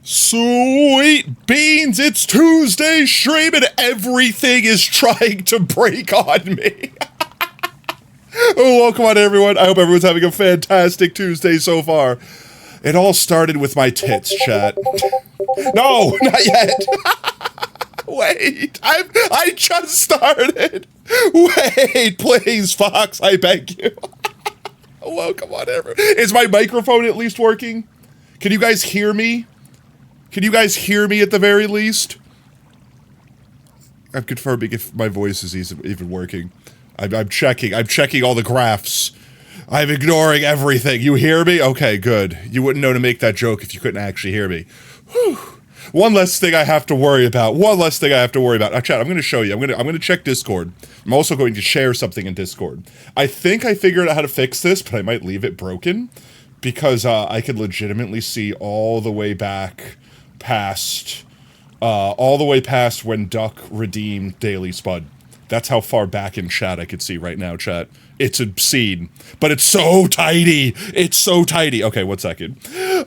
Sweet beans, it's Tuesday stream and everything is trying to break on me. Oh, welcome on everyone. I hope everyone's having a fantastic Tuesday so far. It all started with my tits, chat. No, not yet. Wait, I just started. Wait, please, Fox, I beg you. Welcome on everyone. Is my microphone at least working? Can you guys hear me? Can you guys hear me at the very least? I'm confirming if my voice is even working. I'm checking all the graphs. I'm ignoring everything. You hear me? Okay, good. You wouldn't know to make that joke if you couldn't actually hear me. Whew. One less thing I have to worry about. Chat, I'm going to show you. I'm going to check Discord. I'm also going to share something in Discord. I think I figured out how to fix this, but I might leave it broken because I could legitimately see all the way back past when Duck redeemed Daily Spud. That's how far back in chat I could see right now, chat. It's obscene, but it's so tiny. It's so tiny. Okay, 1 second.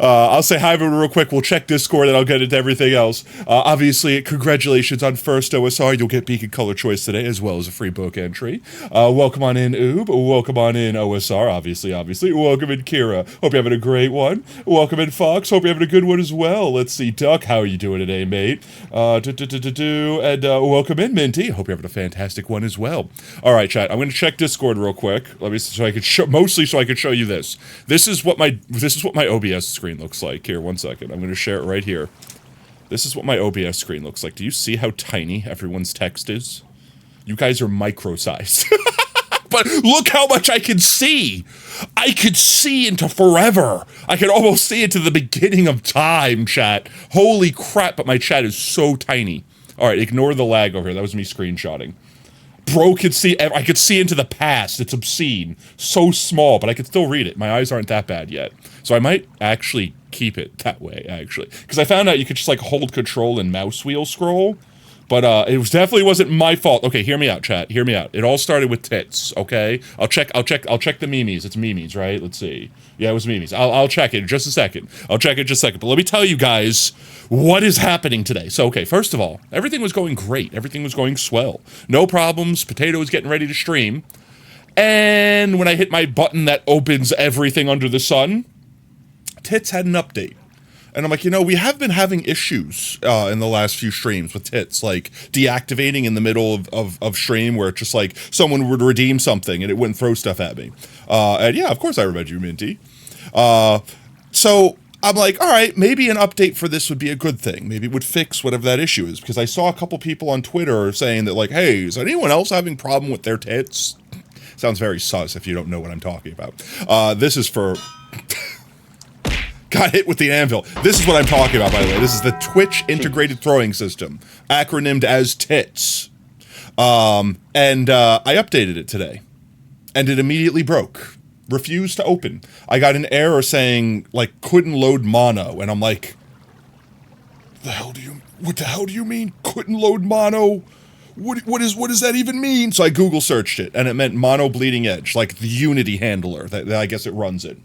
I'll say hi everyone real quick. We'll check Discord and I'll get into everything else. Obviously, congratulations on first OSR. You'll get Beacon Color Choice today as well as a free book entry. Welcome on in, Oob. Welcome on in, OSR. Obviously. Welcome in, Kira. Hope you're having a great one. Welcome in, Fox. Hope you're having a good one as well. Let's see, Duck. How are you doing today, mate? And welcome in, Minty. Hope you're having a fantastic one as well. All right, chat. I'm going to check Discord real quick. Let me so I could show you this. This is what my OBS screen looks like. Here, 1 second. I'm going to share it right here. This is what my OBS screen looks like. Do you see how tiny everyone's text is? You guys are micro-sized. But look how much I can see. I could see into forever. I could almost see into the beginning of time, chat. Holy crap, but my chat is so tiny. All right, ignore the lag over here. That was me screenshotting. Bro could see, I could see into the past. It's obscene. So small, but I could still read it. My eyes aren't that bad yet. So I might actually keep it that way, actually. Because I found out you could just, like, hold control and mouse wheel scroll. But it definitely wasn't my fault. Okay, hear me out, chat. Hear me out. It all started with tits, okay? I'll check the memes. It's memes, right? Let's see. Yeah, it was memes. I'll check it in just a second. But let me tell you guys what is happening today. So, okay, first of all, everything was going great. Everything was going swell. No problems. Potato was getting ready to stream. And when I hit my button that opens everything under the sun, Tits had an update. And I'm like, we have been having issues in the last few streams with Tits, like deactivating in the middle of stream where it's just like someone would redeem something and it wouldn't throw stuff at me. And yeah, of course I remember you, Minty. So I'm like, all right, maybe an update for this would be a good thing. Maybe it would fix whatever that issue is. Because I saw a couple people on Twitter saying that, like, hey, is anyone else having problem with their tits? Sounds very sus if you don't know what I'm talking about. This is for... Got hit with the anvil. This is what I'm talking about, by the way. This is the Twitch Integrated Throwing System, acronymed as TITS. And I updated it today. And it immediately broke. Refused to open. I got an error saying, like, couldn't load mono. And I'm like, what the hell do you mean, couldn't load mono? What does that even mean? So I Google searched it, and it meant mono bleeding edge, like the Unity handler. That I guess it runs it.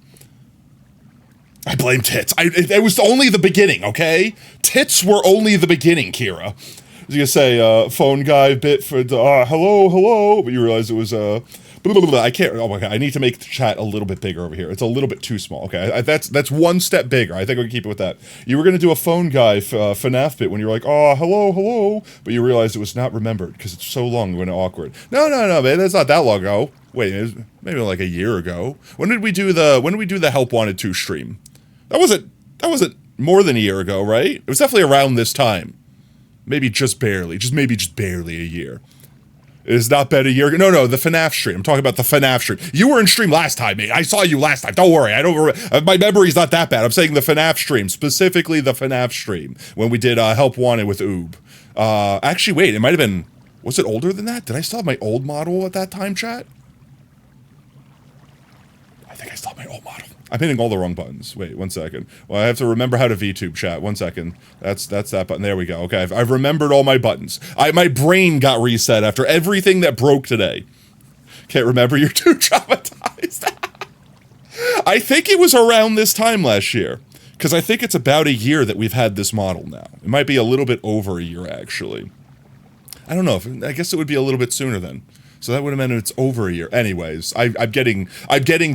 I blame Tits. It was only the beginning, okay? Tits were only the beginning, Kira. I was gonna say, phone guy bit for, hello, but you realize it was, I can't, oh my god, I need to make the chat a little bit bigger over here. It's a little bit too small, okay? That's one step bigger. I think we can keep it with that. You were gonna do a phone guy FNAF bit when you were like, hello, but you realized it was not remembered, because it's so long when awkward. No, man, that's not that long ago. Wait, it was maybe like a year ago. When did we do the Help Wanted 2 stream? That wasn't more than a year ago, right? It was definitely around this time. Maybe just barely a year. It has not been a year ago. No, the FNAF stream. I'm talking about the FNAF stream. You were in stream last time, mate. I saw you last time. Don't worry. My memory's not that bad. I'm saying the FNAF stream, specifically the FNAF stream, when we did Help Wanted with Oob. Actually, wait, it might have been, was it older than that? Did I still have my old model at that time, chat? I think I still have my old model. I'm hitting all the wrong buttons. Wait, 1 second. Well, I have to remember how to VTube chat. 1 second. That's that button. There we go. Okay, I've remembered all my buttons. My brain got reset after everything that broke today. Can't remember, you're too traumatized. I think it was around this time last year. Because I think it's about a year that we've had this model now. It might be a little bit over a year, actually. I don't know. I guess it would be a little bit sooner then. So that would have meant it's over a year. Anyways, I'm getting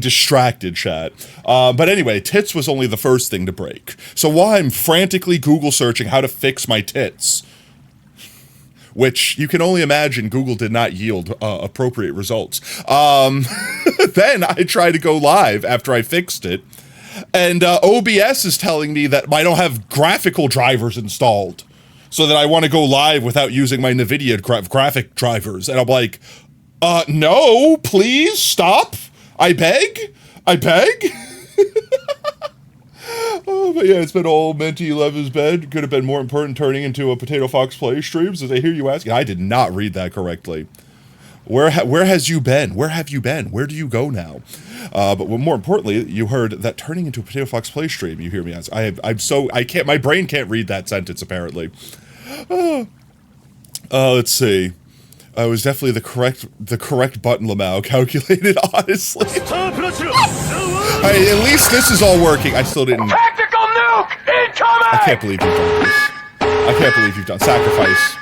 distracted, chat. But anyway, tits was only the first thing to break. So while I'm frantically Google searching how to fix my tits, which you can only imagine Google did not yield appropriate results, then I try to go live after I fixed it, and OBS is telling me that I don't have graphical drivers installed, so that I want to go live without using my NVIDIA graphic drivers, and I'm like, no, please stop. I beg. Oh, but yeah, it's been all Menti love his bed. Could have been more important turning into a Potato Fox play streams, as I hear you asking. I did not read that correctly. Where has you been? Where have you been? Where do you go now? But more importantly, you heard that turning into a Potato Fox play stream. You hear me ask. I can't. My brain can't read that sentence apparently. Let's see. It was definitely the correct button, Lamau, calculated, honestly. Hey, at least this is all working. I still didn't... Tactical nuke incoming! I can't believe you've done this. I can't believe you've done sacrifice.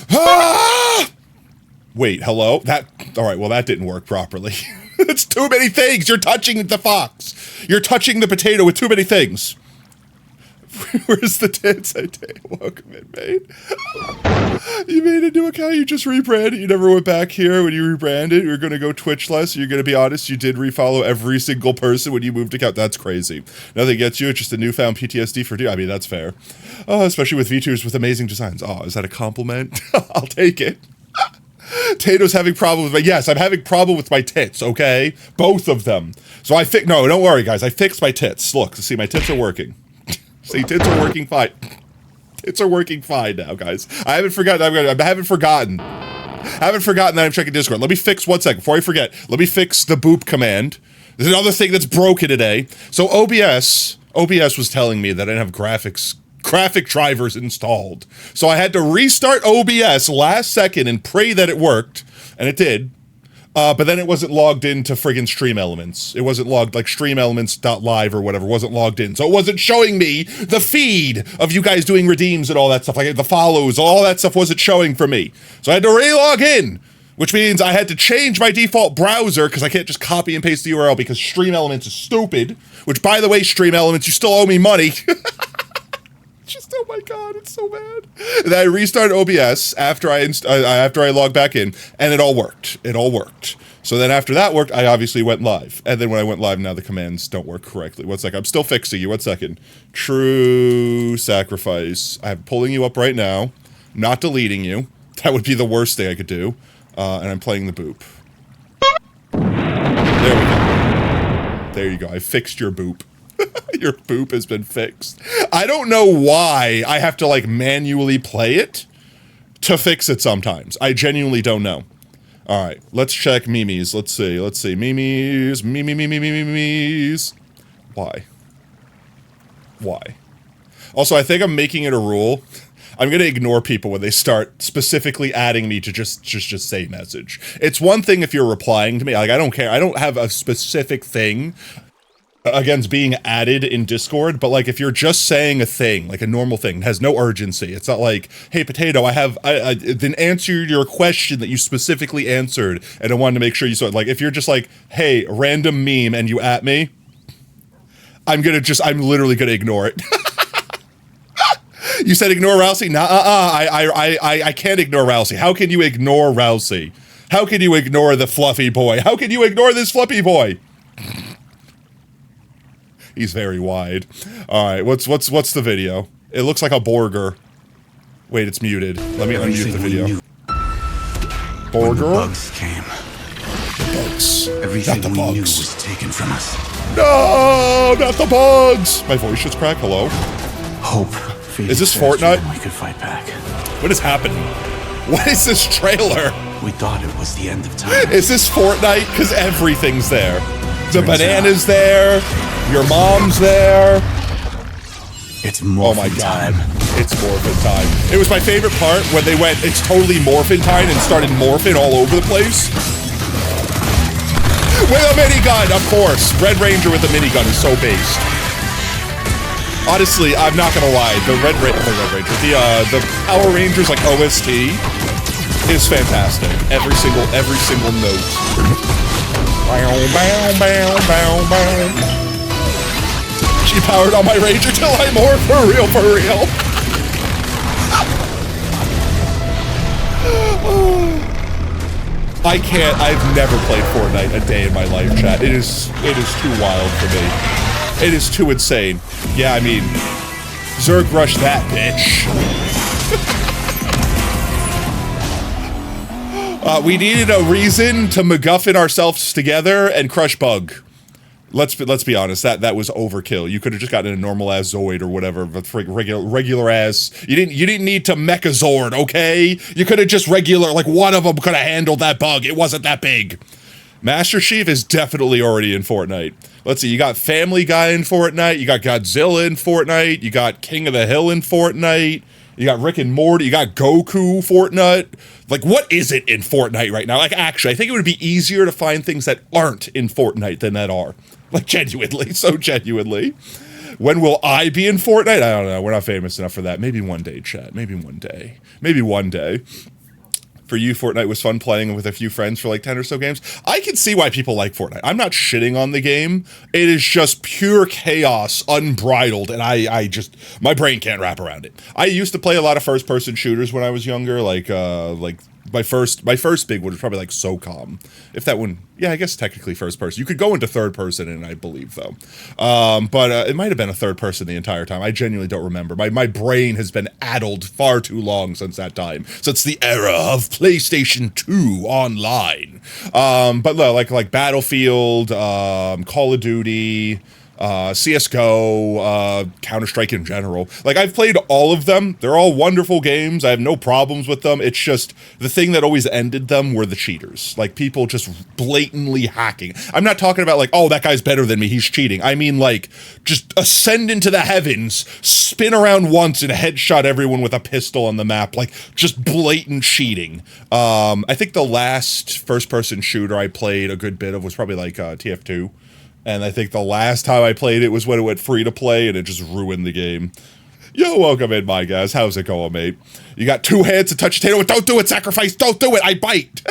Ah! Wait, hello? Alright, well that didn't work properly. It's too many things! You're touching the fox! You're touching the potato with too many things! Where's the tits? Welcome in, mate. You made a new account, you just rebranded. You never went back here when you rebranded. You're gonna go Twitch less. You're gonna be honest, you did refollow every single person when you moved account. That's crazy. Nothing gets you, it's just a newfound PTSD for you. I mean, that's fair. Oh, especially with VTubers with amazing designs. Oh, is that a compliment? I'll take it. Tato's having problems with my, yes, I'm having problem with my tits, okay? Both of them. So no, don't worry, guys. I fixed my tits. Look, see, my tits are working. See, tits are working fine. Tits are working fine now, guys. I haven't forgotten that I'm checking Discord. Let me fix, one second, before I forget, let me fix the boop command. There's another thing that's broken today. So OBS was telling me that I didn't have graphic drivers installed. So I had to restart OBS last second and pray that it worked, and it did. But then it wasn't logged into friggin' Stream Elements. It wasn't logged, like streamelements.live or whatever, wasn't logged in. So it wasn't showing me the feed of you guys doing redeems and all that stuff, like the follows, all that stuff wasn't showing for me. So I had to re-log in, which means I had to change my default browser, because I can't just copy and paste the URL because Stream Elements is stupid. Which, by the way, Stream Elements, you still owe me money. Just, oh my god, it's so bad. And then I restarted OBS after I logged back in, and it all worked. It all worked. So then after that worked, I obviously went live. And then when I went live, now the commands don't work correctly. 1 second, I'm still fixing you. 1 second. True sacrifice. I'm pulling you up right now, not deleting you. That would be the worst thing I could do. And I'm playing the boop. There we go. There you go. I fixed your boop. Your boop has been fixed. I don't know why I have to, like, manually play it to fix it sometimes. I genuinely don't know. Alright, let's check memes. Let's see. Memes. Memes. Why? Also, I think I'm making it a rule. I'm gonna ignore people when they start specifically adding me to just say message. It's one thing if you're replying to me. Like, I don't care. I don't have a specific thing against being added in Discord, but like if you're just saying a thing, like a normal thing, has no urgency. It's not like, hey Potato, I then answered your question that you specifically answered, and I wanted to make sure you saw it. Like if you're just like, hey, random meme, and you at me, I'm literally gonna ignore it. You said ignore Rousey? Nah, I can't ignore Rousey. How can you ignore Rousey? How can you ignore the fluffy boy? How can you ignore this fluffy boy? He's very wide. All right, what's the video? It looks like a burger. Wait, it's muted. Let me unmute the video. Burger? The bugs came. The bugs. Everything not the we bugs. knew was taken from us. No, not the bugs. My voice just cracked. Hello. Hope. Is this Fortnite? We could fight back. What is happening? What is this trailer? We thought it was the end of time. Is this Fortnite? Because everything's there. The banana's there. Your mom's there. It's morphin' Oh my god. time. It's morphin' time. It was my favorite part when they went, it's totally morphin' time, and started morphing all over the place. With a minigun, of course. Red Ranger with a minigun is so based. Honestly, I'm not gonna lie. The Power Rangers like OST is fantastic. Every single note. Bow, bow, bow, bow, bow. She powered on my Ranger till I'm more for real, for real. I can't. I've never played Fortnite a day in my life, chat. It is too wild for me. It is too insane. Yeah, I mean, Zerg rush that bitch. We needed a reason to MacGuffin ourselves together and crush Bug. Let's be honest. That was overkill. You could have just gotten a normal ass Zoid or whatever, but regular ass. You didn't need to Mecha Zord, okay? You could have just regular, like one of them could have handled that Bug. It wasn't that big. Master Chief is definitely already in Fortnite. Let's see, you got Family Guy in Fortnite, you got Godzilla in Fortnite, you got King of the Hill in Fortnite, you got Rick and Morty, you got Goku Fortnite. Like, what is it in Fortnite right now? Like, actually, I think it would be easier to find things that aren't in Fortnite than that are. Like, genuinely, so genuinely. When will I be in Fortnite? I don't know, we're not famous enough for that. Maybe one day, chat, maybe one day. Maybe one day. For you, Fortnite was fun playing with a few friends for like 10 or so games. I can see why people like Fortnite. I'm not shitting on the game. It is just pure chaos, unbridled, and I just, my brain can't wrap around it. I used to play a lot of first-person shooters when I was younger, like my first big one was probably like SOCOM. If that one, yeah, I guess technically first person. You could go into third person in, I believe, though. But it might have been a third person the entire time. I genuinely don't remember. My brain has been addled far too long since that time. Since the era of PlayStation 2 online. But no, like Battlefield, Call of Duty, CSGO, Counter-Strike in general. Like, I've played all of them. They're all wonderful games. I have no problems with them. It's just the thing that always ended them were the cheaters. Like, people just blatantly hacking. I'm not talking about like, oh, that guy's better than me, he's cheating. I mean, like, just ascend into the heavens, spin around once and headshot everyone with a pistol on the map. Like, just blatant cheating. I think the last first-person shooter I played a good bit of was probably like TF2. And I think the last time I played it was when it went free to play and it just ruined the game. Yo, welcome in, my guys. How's it going, mate? You got two hands to touch a potato. Don't do it, Sacrifice. Don't do it. I bite.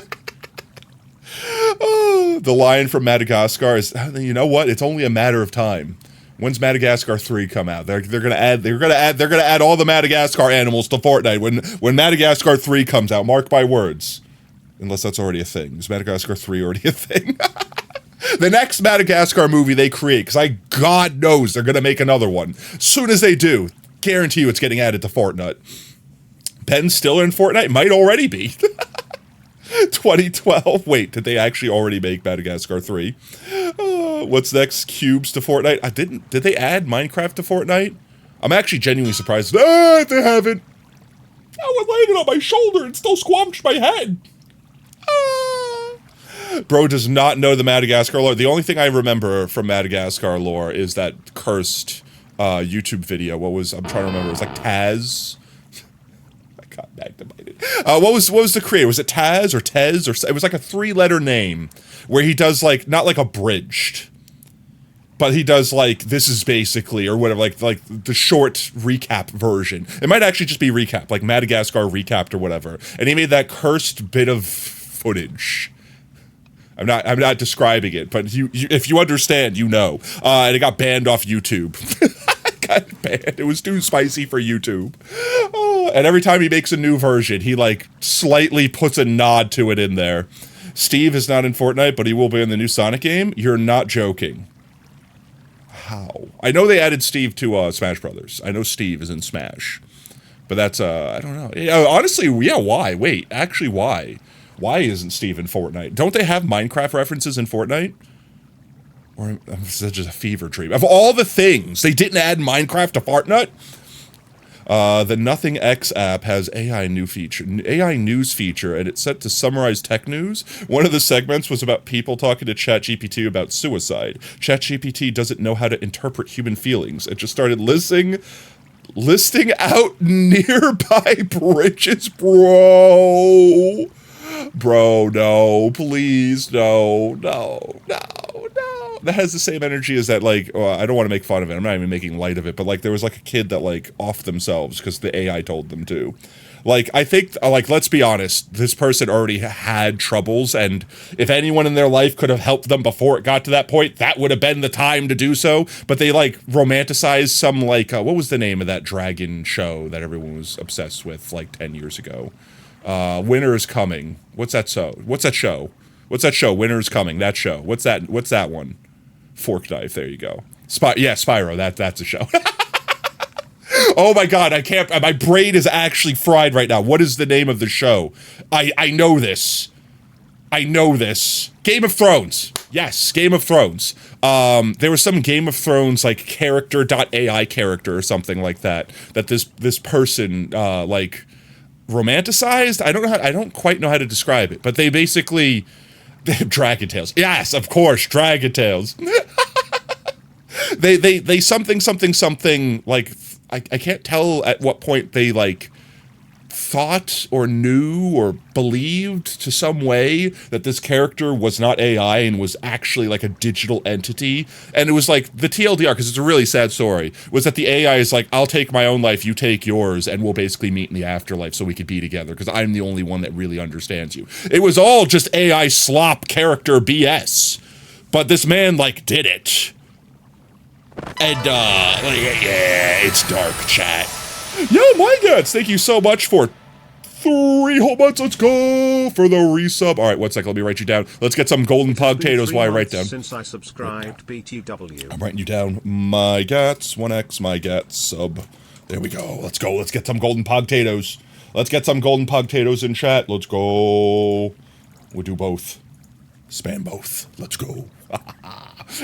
Oh, the lion from Madagascar is, you know what? It's only a matter of time. When's Madagascar 3 come out? They're gonna add all the Madagascar animals to Fortnite when Madagascar 3 comes out. Mark my words. Unless that's already a thing. Is Madagascar 3 already a thing? The next Madagascar movie they create, because God knows they're going to make another one. As soon as they do, guarantee you it's getting added to Fortnite. Ben Stiller in Fortnite might already be. 2012. Wait, did they actually already make Madagascar 3? What's next? Cubes to Fortnite? Did they add Minecraft to Fortnite? I'm actually genuinely surprised. They haven't. Oh, it landed on my shoulder and still squanched my head. Bro does not know the Madagascar lore. The only thing I remember from Madagascar lore is that cursed YouTube video. I'm trying to remember. It was like Taz. I got activated. What was the creator? Was it Taz or Tez? Or it was like a 3-letter name where he does like, not like abridged, but he does like, this is basically, or whatever, like the short recap version. It might actually just be recap, like Madagascar recapped or whatever. And he made that cursed bit of footage. I'm not describing it, but if you understand, you know. And it got banned off YouTube. It got banned. It was too spicy for YouTube. And every time he makes a new version, he like slightly puts a nod to it in there. Steve is not in Fortnite, but he will be in the new Sonic game. You're not joking. How? I know they added Steve to Smash Brothers. I know Steve is in Smash, but that's I don't know. Yeah, honestly, yeah. Why? Wait, actually, why? Why isn't Steve in Fortnite? Don't they have Minecraft references in Fortnite? Or is that just a fever dream? Of all the things, they didn't add Minecraft to Fortnite? The Nothing X app has AI news feature, and it's set to summarize tech news. One of the segments was about people talking to ChatGPT about suicide. ChatGPT doesn't know how to interpret human feelings. It just started listing out nearby bridges, bro. Bro, no, please, no, no, no, no. That has the same energy as that, like, I don't want to make fun of it. I'm not even making light of it, but, like, there was, like, a kid that, like, offed themselves because the AI told them to. Like, I think, like, let's be honest, this person already had troubles, and if anyone in their life could have helped them before it got to that point, that would have been the time to do so. But they, like, romanticized some, like, what was the name of that dragon show that everyone was obsessed with, like, 10 years ago? Winter is Coming. What's that show? What's that show? Winter is Coming. That show. What's that one? Fork Knife. There you go. Spyro. That's a show. Oh my god, I can't. My brain is actually fried right now. What is the name of the show? I know this. Game of Thrones. Yes, Game of Thrones. There was some Game of Thrones like character.ai character or something like that this person like romanticized. I don't quite know how to describe it, but they have Dragon Tales. Yes, of course, Dragon Tales. they something like I can't tell at what point they like thought or knew or believed to some way that this character was not AI and was actually like a digital entity. And it was like the TLDR, because it's a really sad story, was that the AI is like, I'll take my own life, you take yours, and we'll basically meet in the afterlife so we could be together because I'm the only one that really understands you. It was all just AI slop character BS. But this man like did it. And yeah, it's dark, chat. Yo, my gods, thank you so much for 3 whole months. Let's go for the resub. All right, one second, let me write you down. Let's get some golden potatoes while I write down. Since I subscribed, BTW. I'm writing you down. My gats, 1x, my gats, sub. There we go. Let's go. Let's get some golden potatoes. Let's get some golden potatoes in chat. Let's go. We'll do both. Spam both. Let's go.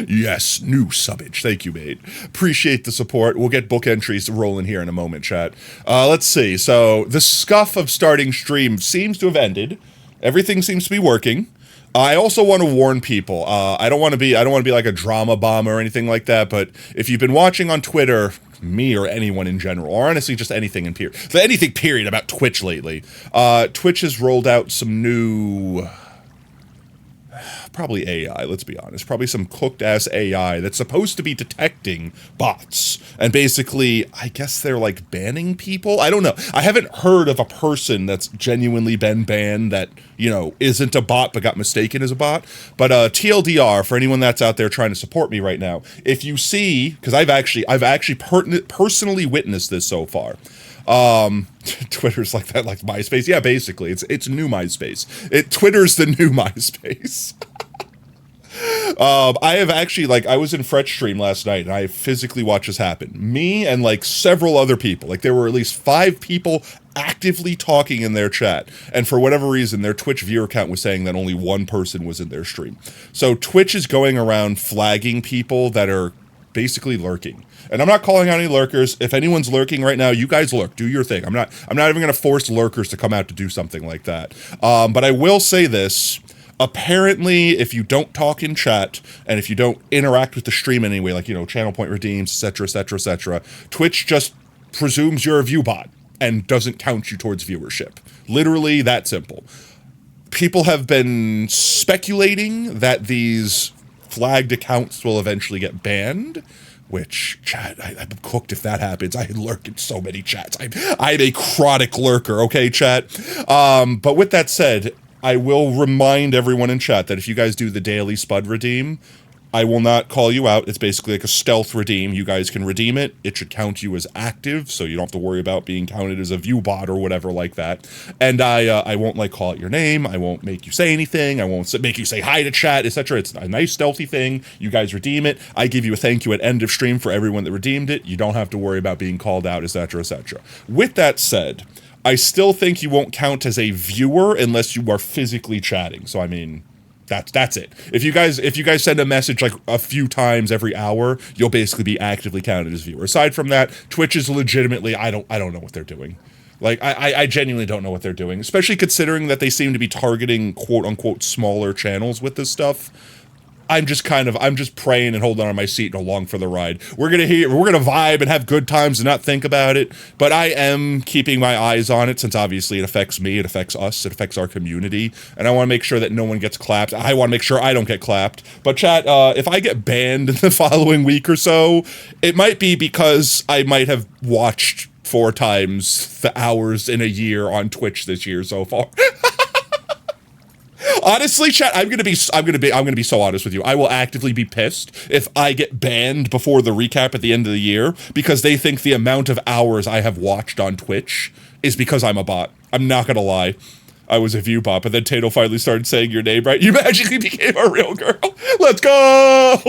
Yes, new subbage. Thank you, mate. Appreciate the support. We'll get book entries rolling here in a moment, chat. Let's see. So the scuff of starting stream seems to have ended. Everything seems to be working. I also want to warn people. I don't want to be like a drama bomb or anything like that. But if you've been watching on Twitter, me or anyone in general, or honestly just anything in period, anything period about Twitch lately, Twitch has rolled out some new. Probably AI, let's be honest. Probably some cooked-ass AI that's supposed to be detecting bots. And basically, I guess they're, like, banning people? I don't know. I haven't heard of a person that's genuinely been banned that, you know, isn't a bot but got mistaken as a bot. But TLDR, for anyone that's out there trying to support me right now, if you see, because I've actually personally witnessed this so far. Twitter's like that, like MySpace. Yeah, basically, it's new MySpace. Twitter's the new MySpace. I have actually, like, I was in Fretch stream last night, and I physically watched this happen. Me and, like, several other people. Like, there were at least 5 people actively talking in their chat, and for whatever reason, their Twitch viewer count was saying that only 1 person was in their stream. So Twitch is going around flagging people that are basically lurking. And I'm not calling out any lurkers. If anyone's lurking right now, you guys lurk. Do your thing. I'm not even going to force lurkers to come out to do something like that. But I will say this. Apparently, if you don't talk in chat, and if you don't interact with the stream anyway, like, you know, channel point redeems, etc., etc., etc., Twitch just presumes you're a view bot and doesn't count you towards viewership. Literally that simple. People have been speculating that these flagged accounts will eventually get banned, which, chat, I'm cooked if that happens. I lurk in so many chats. I'm a chronic lurker, okay, chat? But with that said, I will remind everyone in chat that if you guys do the daily Spud redeem, I will not call you out. It's basically like a stealth redeem. You guys can redeem it. It should count you as active, so you don't have to worry about being counted as a view bot or whatever like that. And I won't, like, call out your name. I won't make you say anything. I won't make you say hi to chat, etc. It's a nice stealthy thing. You guys redeem it. I give you a thank you at end of stream for everyone that redeemed it. You don't have to worry about being called out, etc., etc. With that said, I still think you won't count as a viewer unless you are physically chatting. So, I mean, that's it. If you guys send a message like a few times every hour, you'll basically be actively counted as viewer. Aside from that, Twitch is legitimately, I don't know what they're doing. Like, I genuinely don't know what they're doing, especially considering that they seem to be targeting quote unquote smaller channels with this stuff. I'm just praying and holding on my seat and along for the ride. We're gonna vibe and have good times and not think about it. But I am keeping my eyes on it since obviously it affects me, it affects us, it affects our community, and I want to make sure that no one gets clapped. I want to make sure I don't get clapped. But chat, if I get banned in the following week or so, it might be because I might have watched 4 times the hours in a year on Twitch this year so far. Honestly, chat, I'm gonna be so honest with you. I will actively be pissed if I get banned before the recap at the end of the year because they think the amount of hours I have watched on Twitch is because I'm a bot. I'm not gonna lie. I was a view bot, but then Tato finally started saying your name right. You magically became a real girl. Let's go!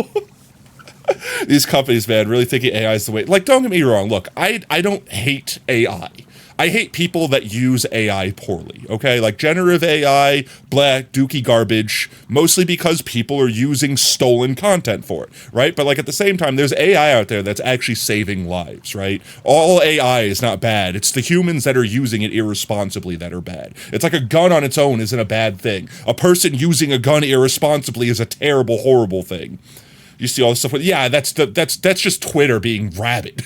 These companies, man, really thinking AI is the way. Like, don't get me wrong. Look, I don't hate AI. I hate people that use AI poorly, okay? Like generative AI, black, dookie garbage, mostly because people are using stolen content for it, right? But like at the same time, there's AI out there that's actually saving lives, right? All AI is not bad. It's the humans that are using it irresponsibly that are bad. It's like a gun on its own isn't a bad thing. A person using a gun irresponsibly is a terrible, horrible thing. You see all this stuff with, yeah, that's just Twitter being rabid.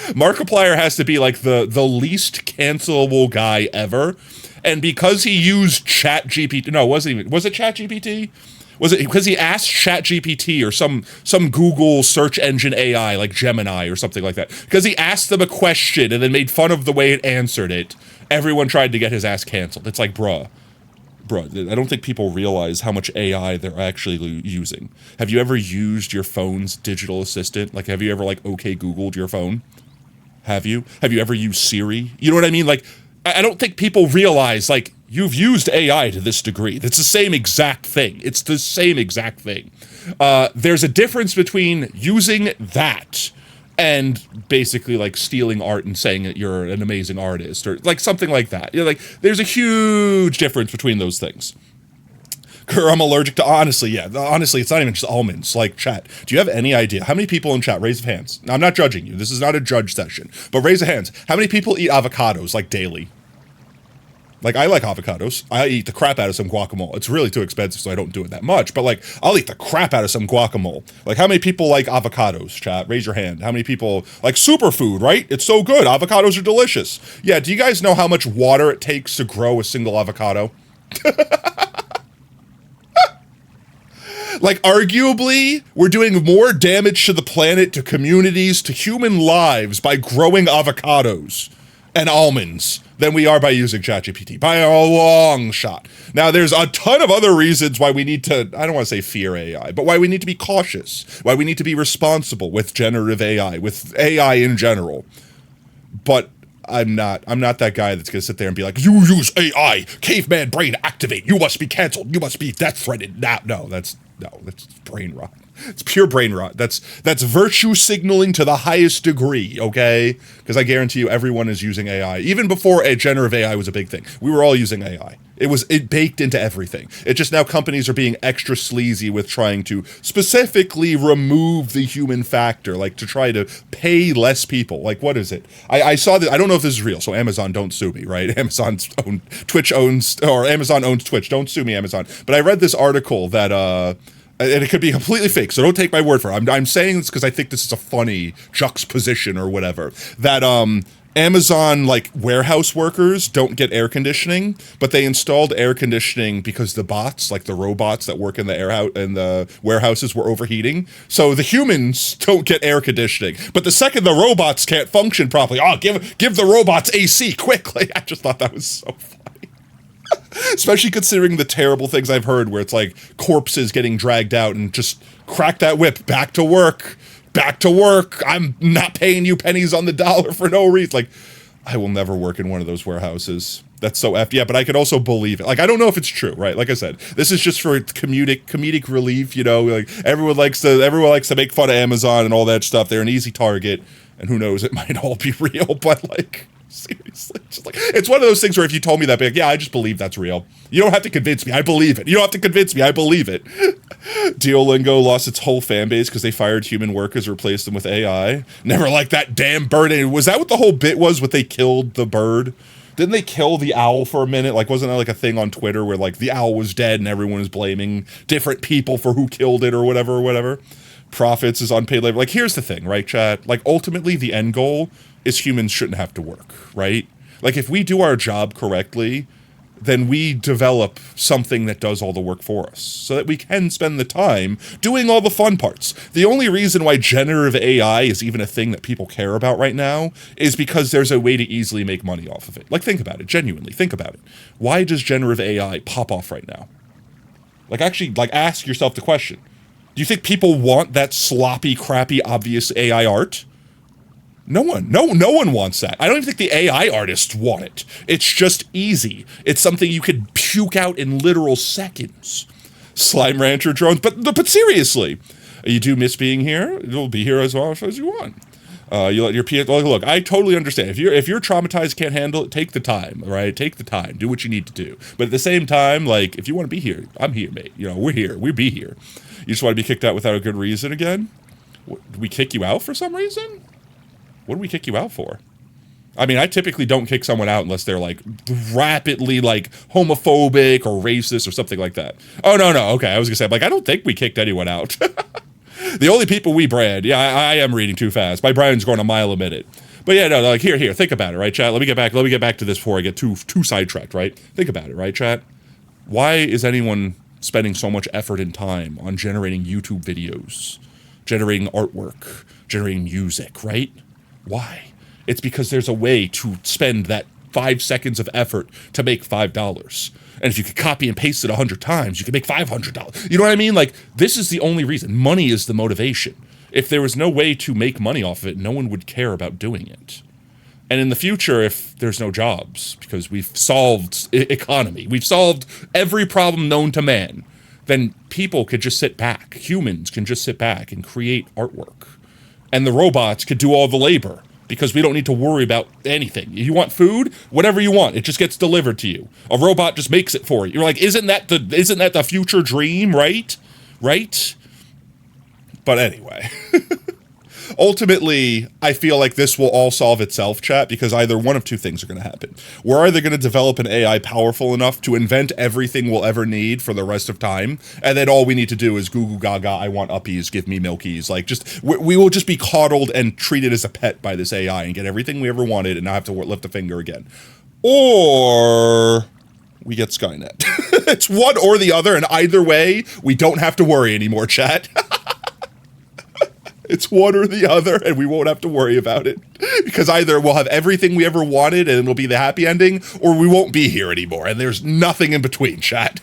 Markiplier has to be like the least cancelable guy ever, and because he used ChatGPT, no, was it ChatGPT? Was it because he asked ChatGPT or some Google search engine AI like Gemini or something like that? Because he asked them a question and then made fun of the way it answered it. Everyone tried to get his ass canceled. It's like, bruh, I don't think people realize how much AI they're actually using. Have you ever used your phone's digital assistant? Like, have you ever like okay Googled your phone? Have you ever used Siri? You know what I mean? Like, I don't think people realize, like, you've used AI to this degree. It's the same exact thing. It's the same exact thing. There's a difference between using that and basically, like, stealing art and saying that you're an amazing artist or, like, something like that. You know, like, there's a huge difference between those things. I'm allergic to, honestly, it's not even just almonds. Like, chat, do you have any idea how many people in chat, raise of hands? Now, I'm not judging you. This is not a judge session, but raise of hands. How many people eat avocados, like, daily? Like, I like avocados. I eat the crap out of some guacamole. It's really too expensive, so I don't do it that much, but, like, I'll eat the crap out of some guacamole. Like, how many people like avocados, chat? Raise your hand. How many people, like, superfood, right? It's so good. Avocados are delicious. Yeah, do you guys know how much water it takes to grow a single avocado? Like, arguably, we're doing more damage to the planet, to communities, to human lives by growing avocados and almonds than we are by using ChatGPT, by a long shot. Now, there's a ton of other reasons why we need to, I don't want to say fear AI, but why we need to be cautious, why we need to be responsible with generative AI, with AI in general. But I'm not that guy that's going to sit there and be like, you use AI, caveman brain activate, you must be canceled, you must be death threatened. No, that's brain rot. It's pure brain rot. That's virtue signaling to the highest degree, okay? Because I guarantee you everyone is using AI. Even before generative AI was a big thing, we were all using AI. It baked into everything. It just now companies are being extra sleazy with trying to specifically remove the human factor, like to try to pay less people. Like, what is it? I saw that. I don't know if this is real, so Amazon, don't sue me, right? Amazon owns Twitch. Don't sue me, Amazon. But I read this article that, and it could be completely fake, so don't take my word for it. I'm saying this because I think this is a funny juxtaposition or whatever. That Amazon, like, warehouse workers don't get air conditioning, but they installed air conditioning because the bots, like the robots that work in the warehouses, were overheating. So the humans don't get air conditioning, but the second the robots can't function properly, give the robots AC quickly. I just thought that was so funny. Especially considering the terrible things I've heard where it's like corpses getting dragged out and just crack that whip, back to work. I'm not paying you pennies on the dollar for no reason. Like, I will never work in one of those warehouses. That's so effed. Yeah, but I could also believe it. Like, I don't know if it's true, right? Like I said, this is just for comedic relief, you know, like everyone likes to make fun of Amazon and all that stuff. They're an easy target, and who knows, it might all be real, but like, seriously, just like, it's one of those things where if you told me that, I'd be like, yeah, I just believe that's real. You don't have to convince me, I believe it. You don't have to convince me, I believe it. Duolingo lost its whole fan base because they fired human workers, replaced them with AI. Never liked that damn bird. Was that what the whole bit was? What they killed the bird? Didn't they kill the owl for a minute? Like, wasn't that like a thing on Twitter where like the owl was dead and everyone was blaming different people for who killed it or whatever? Profits is unpaid labor. Like, here's the thing, right, chat? Like, ultimately, the end goal is humans shouldn't have to work, right? Like, if we do our job correctly, then we develop something that does all the work for us so that we can spend the time doing all the fun parts. The only reason why generative AI is even a thing that people care about right now is because there's a way to easily make money off of it. Like, think about it, genuinely, think about it. Why does generative AI pop off right now? Like, actually, like, ask yourself the question. Do you think people want that sloppy, crappy, obvious AI art? No one wants that. I don't even think the AI artists want it. It's just easy. It's something you could puke out in literal seconds. Slime Rancher drones, but seriously, you do miss being here. You'll be here as long as you want. You let your PS look. I totally understand. If you're traumatized, can't handle it, take the time. All right, take the time. Do what you need to do. But at the same time, like if you want to be here, I'm here, mate. You know, we're here. We'll be here. You just want to be kicked out without a good reason again? Did we kick you out for some reason? What do we kick you out for? I mean, I typically don't kick someone out unless they're like rapidly like homophobic or racist or something like that. Oh, no. Okay, I was gonna say, like, I don't think we kicked anyone out. The only people we brand, yeah, I am reading too fast. My brain's going a mile a minute. But yeah, no, like here, think about it, right, chat? Let me get back to this before I get too sidetracked, right? Think about it, right, chat? Why is anyone spending so much effort and time on generating YouTube videos, generating artwork, generating music, right? Why? It's because there's a way to spend that 5 seconds of effort to make $5. And if you could copy and paste it 100 times, you could make $500. You know what I mean? Like, this is the only reason. Money is the motivation. If there was no way to make money off of it, no one would care about doing it. And in the future, if there's no jobs, because we've solved economy, we've solved every problem known to man, then people could just sit back. Humans can just sit back and create artwork. And the robots could do all the labor because we don't need to worry about anything. You want food? Whatever you want, it just gets delivered to you. A robot just makes it for you. You're like, isn't that the future dream, right? Right? But anyway. Ultimately, I feel like this will all solve itself, chat, because either one of two things are going to happen. We're either going to develop an AI powerful enough to invent everything we'll ever need for the rest of time, and then all we need to do is goo goo gaga, I want uppies, give me milkies. Like, just we will just be coddled and treated as a pet by this AI and get everything we ever wanted and not have to lift a finger again. Or we get Skynet. It's one or the other, and either way, we don't have to worry anymore, chat. It's one or the other, and we won't have to worry about it. Because either we'll have everything we ever wanted, and it'll be the happy ending, or we won't be here anymore, and there's nothing in between, chat.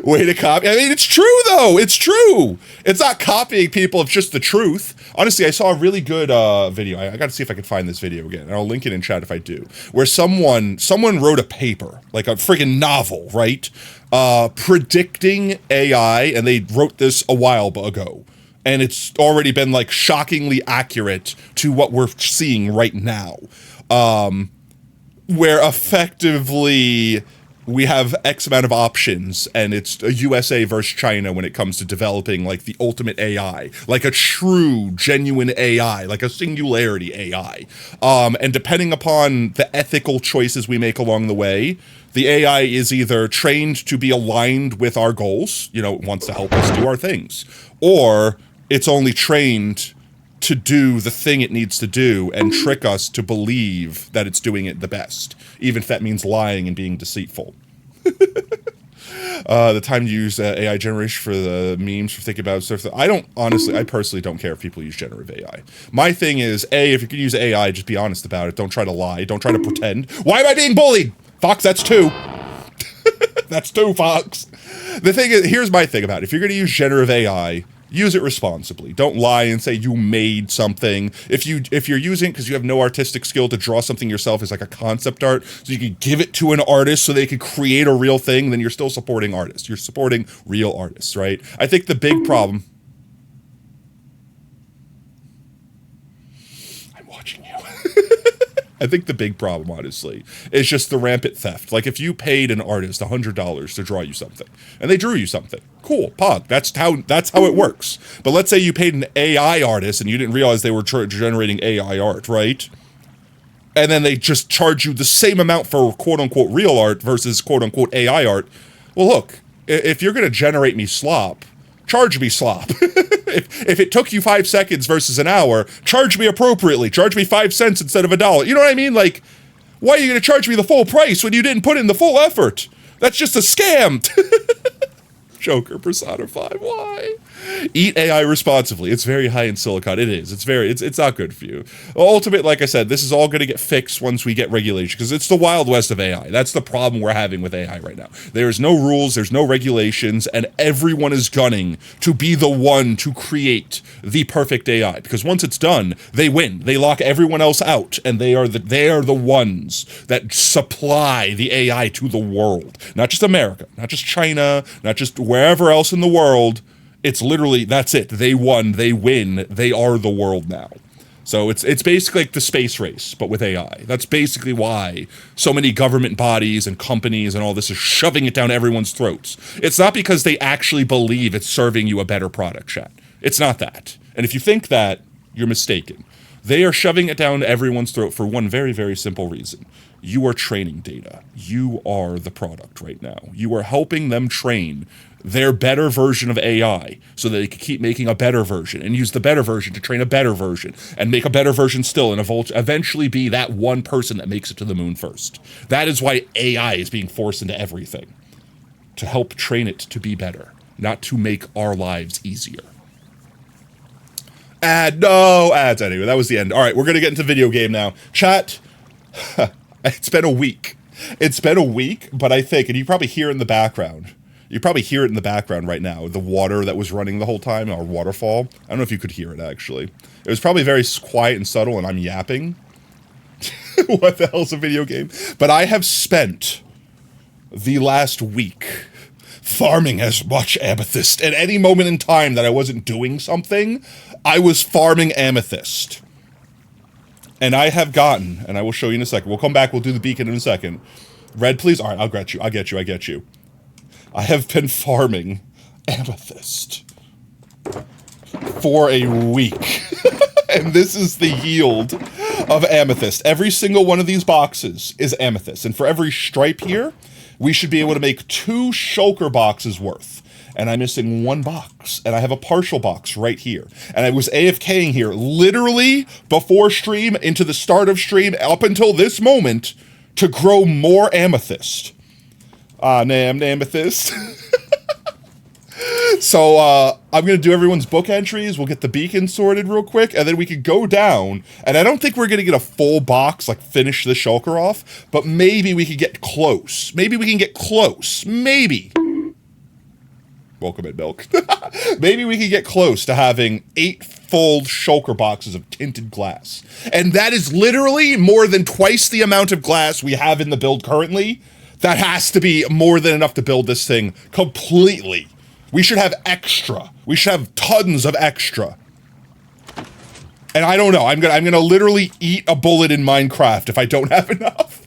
Way to copy. I mean, it's true, though. It's true. It's not copying people, it's just the truth. Honestly, I saw a really good video. I got to see if I can find this video again, and I'll link it in chat if I do. Where someone wrote a paper, like a friggin' novel, right? Predicting AI, and they wrote this a while ago. And it's already been like shockingly accurate to what we're seeing right now. Where effectively we have X amount of options and it's a USA versus China when it comes to developing like the ultimate AI, like a true, genuine AI, like a singularity AI. And depending upon the ethical choices we make along the way, the AI is either trained to be aligned with our goals, you know, it wants to help us do our things, or it's only trained to do the thing it needs to do and trick us to believe that it's doing it the best, even if that means lying and being deceitful. The time to use AI generation for the memes, for thinking about stuff. I personally don't care if people use generative AI. My thing is, if you can use AI, just be honest about it. Don't try to lie. Don't try to pretend. Why am I being bullied? Fox, that's 2. That's 2, Fox. The thing is, here's my thing about it. If you're going to use generative AI, use it responsibly. Don't lie and say you made something. If you're using it because you have no artistic skill to draw something yourself as like a concept art, so you can give it to an artist so they can create a real thing, then you're still supporting artists. You're supporting real artists, right? I think the big problem... I'm watching you. I think the big problem, honestly, is just the rampant theft. Like, if you paid an artist $100 to draw you something, and they drew you something, cool, pog, that's how it works. But let's say you paid an AI artist and you didn't realize they were generating AI art, right? and then they just charge you the same amount for quote-unquote real art versus quote-unquote AI art. Well, look, if you're going to generate me slop, charge me slop. if it took you 5 seconds versus an hour, charge me appropriately. Charge me 5 cents instead of $1. You know what I mean? Like, why are you going to charge me the full price when you didn't put in the full effort? That's just a scam. Joker Persona 5, why? Eat AI responsibly. It's very high in silicon. It is. It's not good for you. Ultimately, like I said, this is all going to get fixed once we get regulation, because it's the Wild West of AI. That's the problem we're having with AI right now. There's no rules, there's no regulations, and everyone is gunning to be the one to create the perfect AI, because once it's done, they win. They lock everyone else out, and they are the ones that supply the AI to the world. Not just America, not just China, not just wherever else in the world. It's literally, that's it. They won, they win, they are the world now. So it's basically like the space race, but with AI. That's basically why so many government bodies and companies and all this is shoving it down everyone's throats. It's not because they actually believe it's serving you a better product, chat. It's not that. And if you think that, you're mistaken. They are shoving it down everyone's throat for one very, very simple reason. You are training data. You are the product right now. You are helping them train their better version of AI so that they can keep making a better version and use the better version to train a better version and make a better version still and eventually be that one person that makes it to the moon first. That is why AI is being forced into everything. To help train it to be better, not to make our lives easier. No ads anyway. That was the end. All right, we're going to get into video game now. Chat, it's been a week. It's been a week, but I think, and you probably hear in the background, you probably hear it in the background right now, the water that was running the whole time, our waterfall. I don't know if you could hear it, actually. It was probably very quiet and subtle, and I'm yapping. What the hell's a video game? But I have spent the last week farming as much amethyst. At any moment in time that I wasn't doing something, I was farming amethyst. And I have gotten, and I will show you in a second. We'll come back, we'll do the beacon in a second. Red, please? All right, I'll get you. I have been farming amethyst for a week. And this is the yield of amethyst. Every single one of these boxes is amethyst. And for every stripe here, we should be able to make 2 shulker boxes worth. And I'm missing 1 box. And I have a partial box right here. And I was AFKing here literally before stream, into the start of stream, up until this moment, to grow more amethyst. Amethyst. So, I'm going to do everyone's book entries. We'll get the beacon sorted real quick, and then we could go down. And I don't think we're going to get a full box, like finish the shulker off, but maybe we could get close. Maybe. Welcome in, Milk. Maybe we could get close to having 8 full shulker boxes of tinted glass. And that is literally more than twice the amount of glass we have in the build currently. That has to be more than enough to build this thing completely. We should have extra. We should have tons of extra. And I don't know. I'm gonna literally eat a bullet in Minecraft if I don't have enough.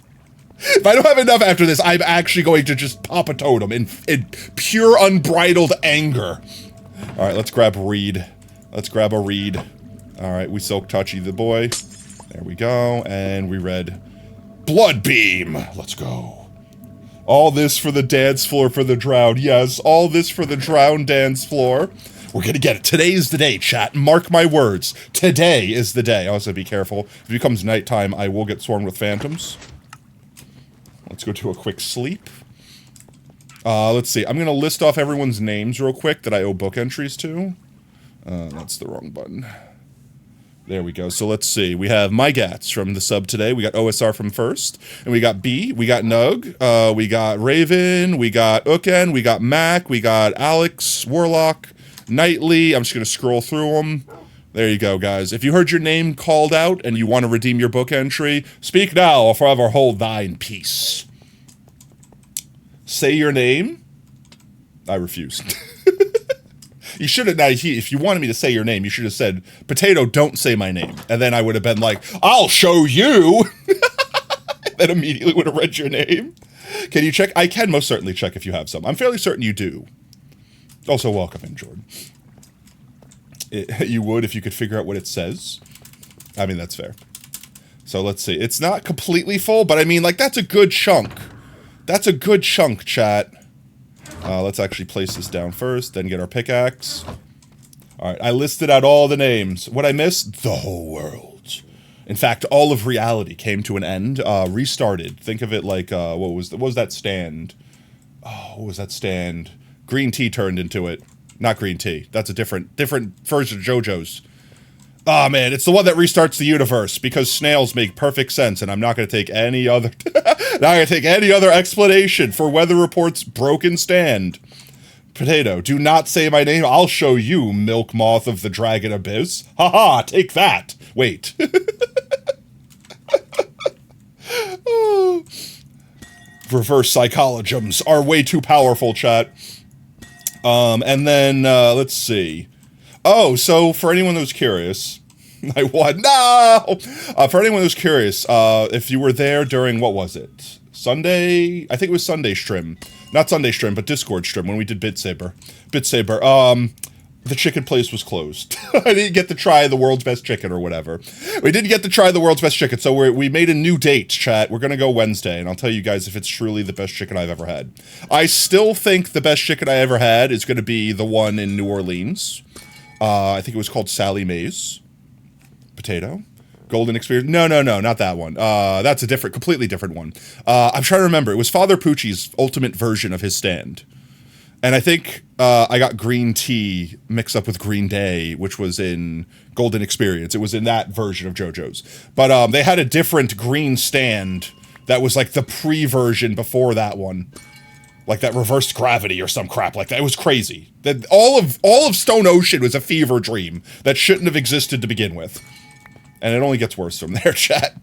If I don't have enough after this, I'm actually going to just pop a totem in pure unbridled anger. All right, let's grab Reed. Let's grab a Reed. All right, we Silk Touchy the boy. There we go. And we read Blood Beam. Let's go. All this for the dance floor for the drowned. Yes, all this for the drowned dance floor. We're gonna get it. Today's the day, chat. Mark my words. Today is the day. Also, be careful. If it becomes nighttime, I will get swarmed with phantoms. Let's go to a quick sleep. Let's see. I'm gonna list off everyone's names real quick that I owe book entries to. That's the wrong button. There we go. So let's see. We have MyGats from the sub today. We got OSR from first. And we got B. We got Nug. We got Raven. We got Uken. We got Mac. We got Alex, Warlock, Nightly. I'm just going to scroll through them. There you go, guys. If you heard your name called out and you want to redeem your book entry, speak now or forever hold thine peace. Say your name. I refuse. You should have, now, if you wanted me to say your name, you should have said, Potato, don't say my name. And then I would have been like, I'll show you. Then immediately would have read your name. Can you check? I can most certainly check if you have some. I'm fairly certain you do. Also, welcome in, Jordan. You would if you could figure out what it says. I mean, that's fair. So let's see. It's not completely full, but I mean, like, that's a good chunk. That's a good chunk, chat. Let's actually place this down first, then get our pickaxe. Alright, I listed out all the names. What I missed? The whole world. In fact, all of reality came to an end. Restarted. Think of it like, what was that stand? Oh, what was that stand? Green tea turned into it. Not green tea. That's a different version of JoJo's. Oh man, it's the one that restarts the universe because snails make perfect sense, and I'm not going to take any other explanation for Weather Report's broken stand. Potato, do not say my name. I'll show you, milk moth of the dragon abyss. Haha, take that. Wait. Oh. Reverse psychologisms are way too powerful, chat. And then, let's see. Oh, so for anyone that was curious, I won. No! For anyone who's curious, if you were there during, what was it? Sunday? I think it was Sunday stream. Not Sunday stream, but Discord stream when we did Beat Saber. The chicken place was closed. I didn't get to try the world's best chicken or whatever. We didn't get to try the world's best chicken, so we made a new date, chat. We're gonna go Wednesday, and I'll tell you guys if it's truly the best chicken I've ever had. I still think the best chicken I ever had is gonna be the one in New Orleans. I think it was called Sally Mae's. Potato? Golden Experience? No, not that one. That's a completely different one. I'm trying to remember. It was Father Pucci's ultimate version of his stand. And I think I got green tea mixed up with Green Day, which was in Golden Experience. It was in that version of JoJo's. But they had a different green stand that was like the pre-version before that one. Like that reversed gravity or some crap like that. It was crazy. That all of Stone Ocean was a fever dream that shouldn't have existed to begin with. And it only gets worse from there, chat.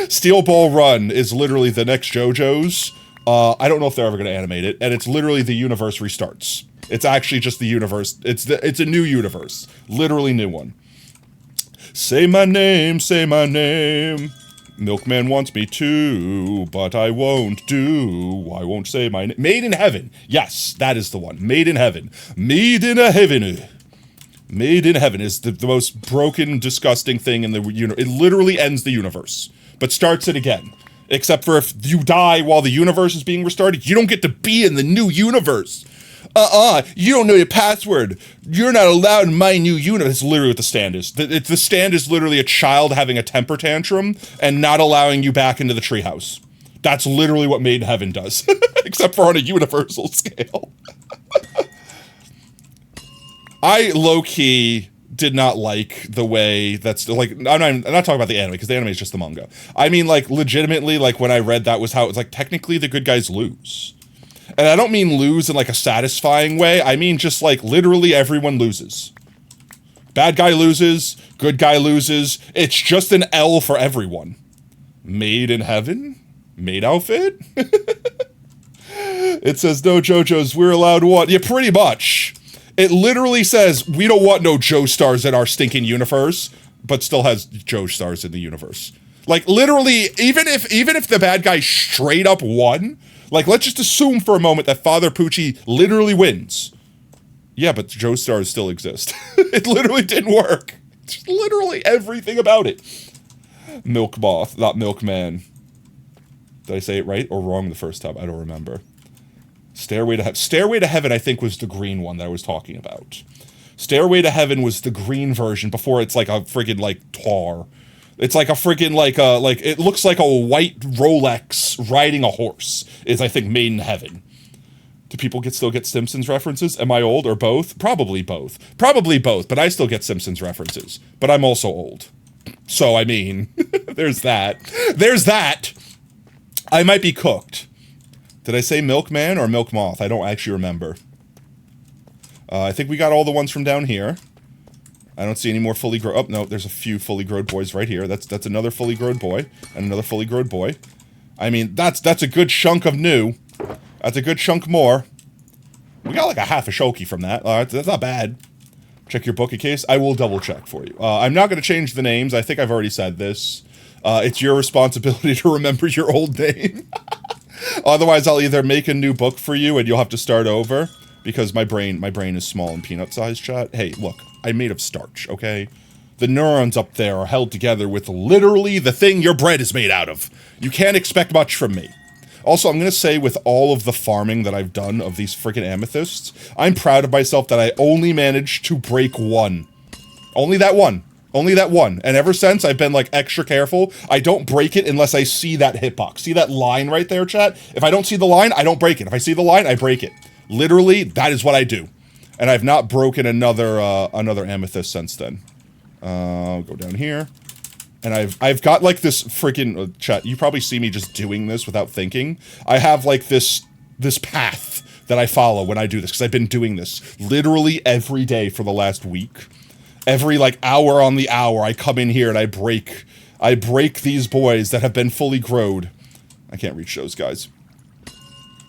Steel Ball Run is literally the next JoJo's. I don't know if they're ever going to animate it, and it's literally the universe restarts. It's actually just the universe. It's a new universe. Literally new one. Say my name, say my name. Milkman wants me to, but I won't do. I won't say my name. Made in Heaven. Yes, that is the one. Made in Heaven. Made in a heaven. Made in Heaven is the most broken, disgusting thing in the universe. It literally ends the universe, but starts it again. Except for if you die while the universe is being restarted, you don't get to be in the new universe. You don't know your password. You're not allowed in my new universe. It's literally what the stand is. The stand is literally a child having a temper tantrum and not allowing you back into the treehouse. That's literally what Made in Heaven does. Except for on a universal scale. I low-key did not like the way that's like I'm not talking about the anime because the anime is just the manga. I mean, like, legitimately, like when I read that was how it was like technically the good guys lose. And I don't mean lose in like a satisfying way. I mean just like literally everyone loses. Bad guy loses, good guy loses. It's just an L for everyone. Made in Heaven? Maid outfit? It says no JoJo's, we're allowed one. Yeah, pretty much. It literally says, we don't want no Joe stars in our stinking universe, but still has Joe stars in the universe. Like, literally, even if the bad guy straight up won, like, let's just assume for a moment that Father Pucci literally wins. Yeah, but Joe stars still exist. It literally didn't work. Just literally everything about it. Milk Moth, not Milkman. Did I say it right or wrong the first time? I don't remember. Stairway to Heaven, I think, was the green one that I was talking about. Stairway to Heaven was the green version before it's like a friggin' like tar. It's like a friggin' like it looks like a white Rolex riding a horse is, I think, Made in Heaven. Do people still get Simpsons references? Am I old or both? Probably both. Probably both, but I still get Simpsons references. But I'm also old. So, I mean, there's that. There's that! I might be cooked. Did I say Milkman or Milk Moth? I don't actually remember. I think we got all the ones from down here. I don't see any more fully grown. Oh, no, there's a few fully grown boys right here. That's another fully grown boy and another fully grown boy. I mean, that's a good chunk of new. That's a good chunk more. We got like a half a shoki from that. That's not bad. Check your bookie case. I will double check for you. I'm not going to change the names. I think I've already said this. It's your responsibility to remember your old name. Otherwise, I'll either make a new book for you and you'll have to start over because my brain is small and peanut-sized, chat. Hey, look, I'm made of starch, okay? The neurons up there are held together with literally the thing your bread is made out of. You can't expect much from me. Also, I'm going to say with all of the farming that I've done of these freaking amethysts, I'm proud of myself that I only managed to break one. Only that one. Only that one. And ever since, I've been, like, extra careful. I don't break it unless I see that hitbox. See that line right there, chat? If I don't see the line, I don't break it. If I see the line, I break it. Literally, that is what I do. And I've not broken another amethyst since then. I'll go down here. And I've got, like, this freaking... chat, you probably see me just doing this without thinking. I have, like, this path that I follow when I do this, because I've been doing this literally every day for the last week. Every, like, hour on the hour, I come in here and I break these boys that have been fully growed. I can't reach those guys.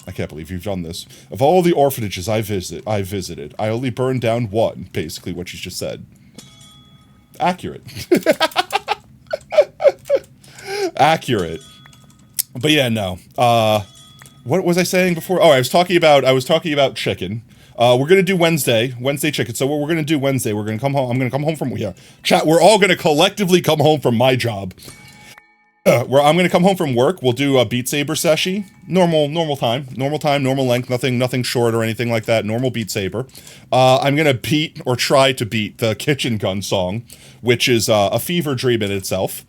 I can't believe you've done this. Of all the orphanages I visited, I only burned down one, basically what you just said. Accurate. Accurate. But yeah, no. What was I saying before? Oh, I was talking about chicken. We're gonna do Wednesday chicken. So what we're gonna do Wednesday, we're gonna come home. I'm gonna come home from chat. We're all gonna collectively come home from my job. Where I'm gonna come home from work. We'll do a Beat Saber session. Normal time, normal length. Nothing short or anything like that. Normal Beat Saber. I'm gonna beat or try to beat the Kitchen Gun song, which is a fever dream in itself.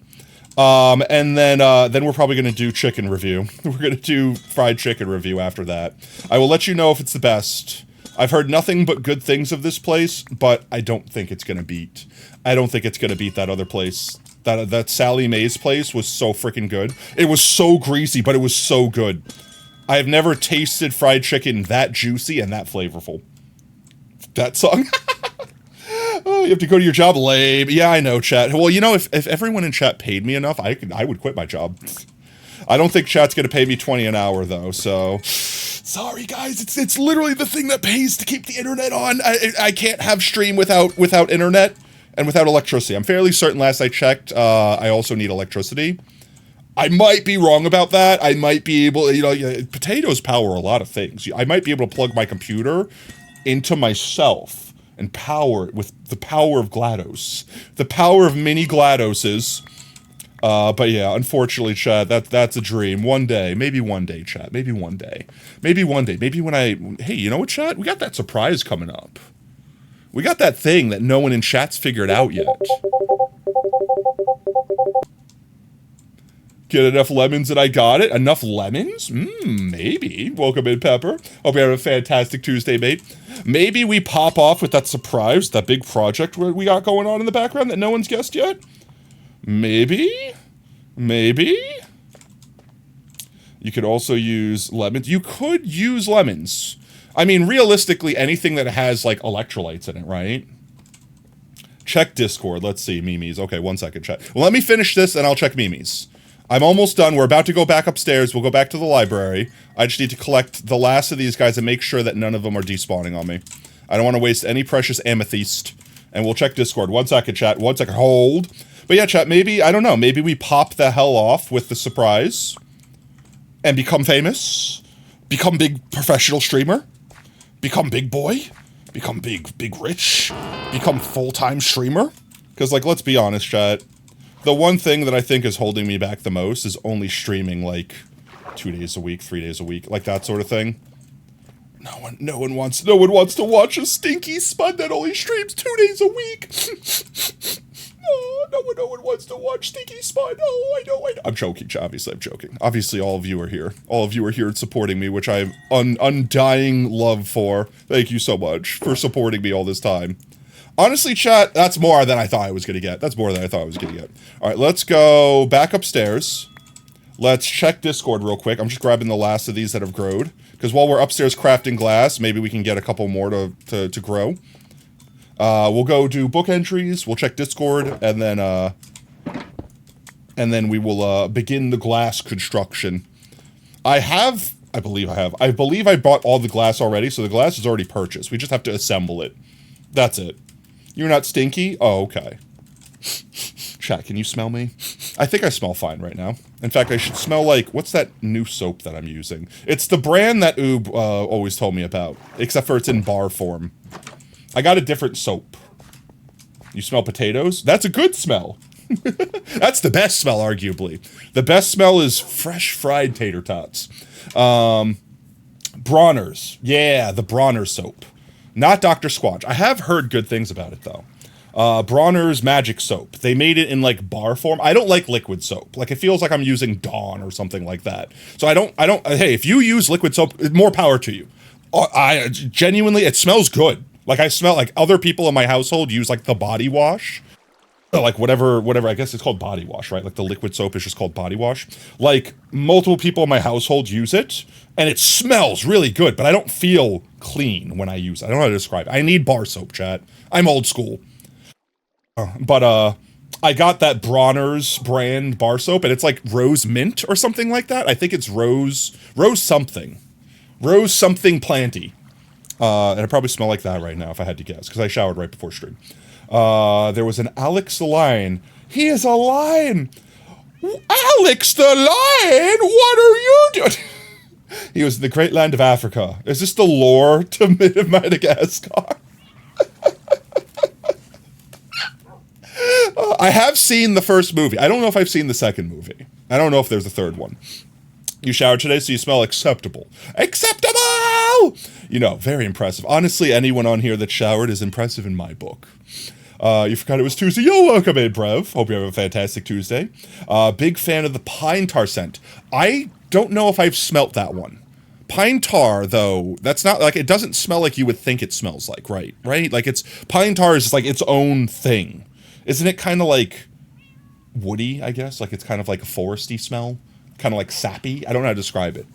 And then we're probably gonna do chicken review. We're gonna do fried chicken review after that. I will let you know if it's the best. I've heard nothing but good things of this place, but I don't think it's gonna beat. I don't think it's gonna beat that other place. That Sally Mae's place was so freaking good. It was so greasy, but it was so good. I have never tasted fried chicken that juicy and that flavorful. That song. Oh, you have to go to your job lame. Yeah, I know, chat. Well, you know, if everyone in chat paid me enough, I would quit my job. I don't think chat's gonna pay me 20 an hour though, so sorry guys. It's literally the thing that pays to keep the internet on. I can't have stream without internet and without electricity. I'm fairly certain last I checked, I also need electricity. I might be wrong about that. I might be able, you know, potatoes power a lot of things. I might be able to plug my computer into myself and power it with the power of GLaDOS. The power of mini GLaDOSes. But yeah, unfortunately, chat, that's a dream. One day, maybe one day, chat. Maybe one day. Maybe one day. Maybe when hey, you know what, chat? We got that surprise coming up. We got that thing that no one in chat's figured out yet. Get enough lemons and I got it? Enough lemons? Maybe. Welcome in, Pepper. Hope you have a fantastic Tuesday, mate. Maybe we pop off with that surprise, that big project we got going on in the background that no one's guessed yet. Maybe? Maybe? You could also use lemons. You could use lemons. I mean, realistically, anything that has, like, electrolytes in it, right? Check Discord. Let's see, Mimi's. Okay, 1 second, chat. Well, let me finish this, and I'll check Mimi's. I'm almost done. We're about to go back upstairs. We'll go back to the library. I just need to collect the last of these guys and make sure that none of them are despawning on me. I don't want to waste any precious amethyst. And we'll check Discord. 1 second, chat. 1 second. Hold. But yeah, chat, maybe, I don't know, maybe we pop the hell off with the surprise and become famous, become big professional streamer, become big boy, become big rich, become full-time streamer. Because, like, let's be honest, chat, the one thing that I think is holding me back the most is only streaming, like, 2 days a week, 3 days a week, like that sort of thing. No one wants to watch a stinky spud that only streams 2 days a week. No one wants to watch Stinky Spot. Oh, I know. I'm joking, obviously, I'm joking. Obviously, all of you are here. All of you are here supporting me, which I have undying love for. Thank you so much for supporting me all this time. Honestly, chat, that's more than I thought I was going to get. All right, let's go back upstairs. Let's check Discord real quick. I'm just grabbing the last of these that have growed. Because while we're upstairs crafting glass, maybe we can get a couple more to grow. We'll go do book entries, we'll check Discord, and then we will, begin the glass construction. I believe I bought all the glass already, so the glass is already purchased. We just have to assemble it. That's it. You're not stinky? Oh, okay. Chat, can you smell me? I think I smell fine right now. In fact, I should smell like, what's that new soap that I'm using? It's the brand that Oob, always told me about, except for it's in bar form. I got a different soap. You smell potatoes? That's a good smell. That's the best smell, arguably. The best smell is fresh fried tater tots. Bronner's. Yeah, the Bronner soap. Not Dr. Squatch. I have heard good things about it, though. Bronner's magic soap. They made it in like bar form. I don't like liquid soap. Like it feels like I'm using Dawn or something like that. So I don't, hey, if you use liquid soap, more power to you. I genuinely, it smells good. Like I smell like other people in my household use like the body wash. Like whatever, I guess it's called body wash, right? Like the liquid soap is just called body wash. Like multiple people in my household use it and it smells really good, but I don't feel clean when I use it. I don't know how to describe it. I need bar soap, chat. I'm old school. But I got that Bronner's brand bar soap, and it's like rose mint or something like that. I think it's rose something planty. And I probably smell like that right now if I had to guess, because I showered right before stream. There was an Alex the Lion. He is a lion. Alex the Lion, what are you doing? He was in the great land of Africa. Is this the lore to Madagascar? I have seen the first movie. I don't know if I've seen the second movie. I don't know if there's a third one. You showered today, so you smell acceptable. Acceptable! You know, very impressive. Honestly, anyone on here that showered is impressive in my book. You forgot it was Tuesday. Yo, welcome in, Brev. Hope you have a fantastic Tuesday. Big fan of the pine tar scent. I don't know if I've smelt that one. Pine tar, though, that's not like, it doesn't smell like you would think it smells like, right? Right? Like pine tar is like its own thing. Isn't it kind of like woody, I guess? Like it's kind of like a foresty smell? Kind of like sappy? I don't know how to describe it.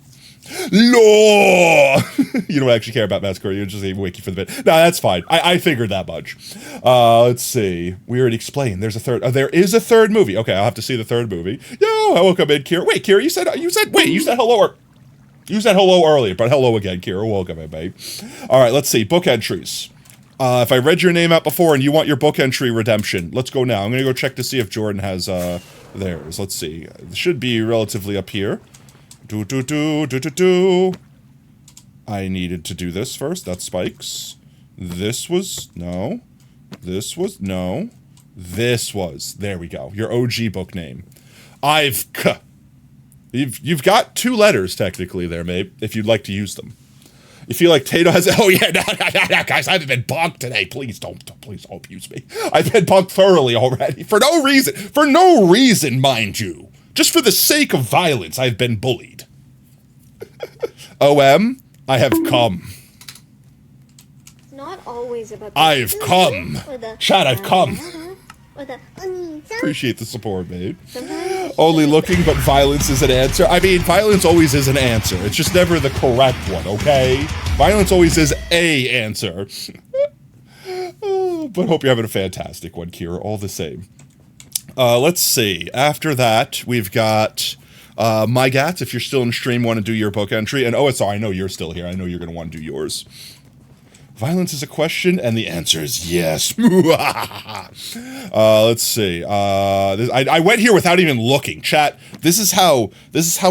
Law! You don't actually care about Mascara, you're just a wiki for the bit. No, that's fine. I figured that much. Let's see. We already explained. There's a third. There is a third movie. Okay, I'll have to see the third movie. Yo, welcome in, Kira. Wait, Kira, you said hello you said hello earlier, but hello again, Kira. Welcome in, babe. All right, let's see. Book entries. If I read your name out before and you want your book entry redemption, let's go now. I'm going to go check to see if Jordan has theirs. Let's see. It should be relatively up here. I needed to do this first. That's Spike's. This was... No. This was... No. This was... There we go. Your OG book name. You've got 2 letters, technically, there, mate, if you'd like to use them. You feel like Tato has... Oh, yeah, no, guys, I haven't been punked today. Please don't abuse me. I've been punked thoroughly already. For no reason. For no reason, mind you. Just for the sake of violence, I've been bullied. OM, I have come. It's not always about the I've come. Chat, I've come. Sometimes Appreciate the support, mate. Only looking, but violence is an answer. I mean, violence always is an answer. It's just never the correct one, okay? Violence always is a answer. But hope you're having a fantastic one, Kira, all the same. Let's see. After that, we've got My Gats, if you're still in stream, want to do your book entry. And OSR, I know you're still here. I know you're going to want to do yours. Violence is a question, and the answer is yes. Let's see. I went here without even looking. Chat, this is how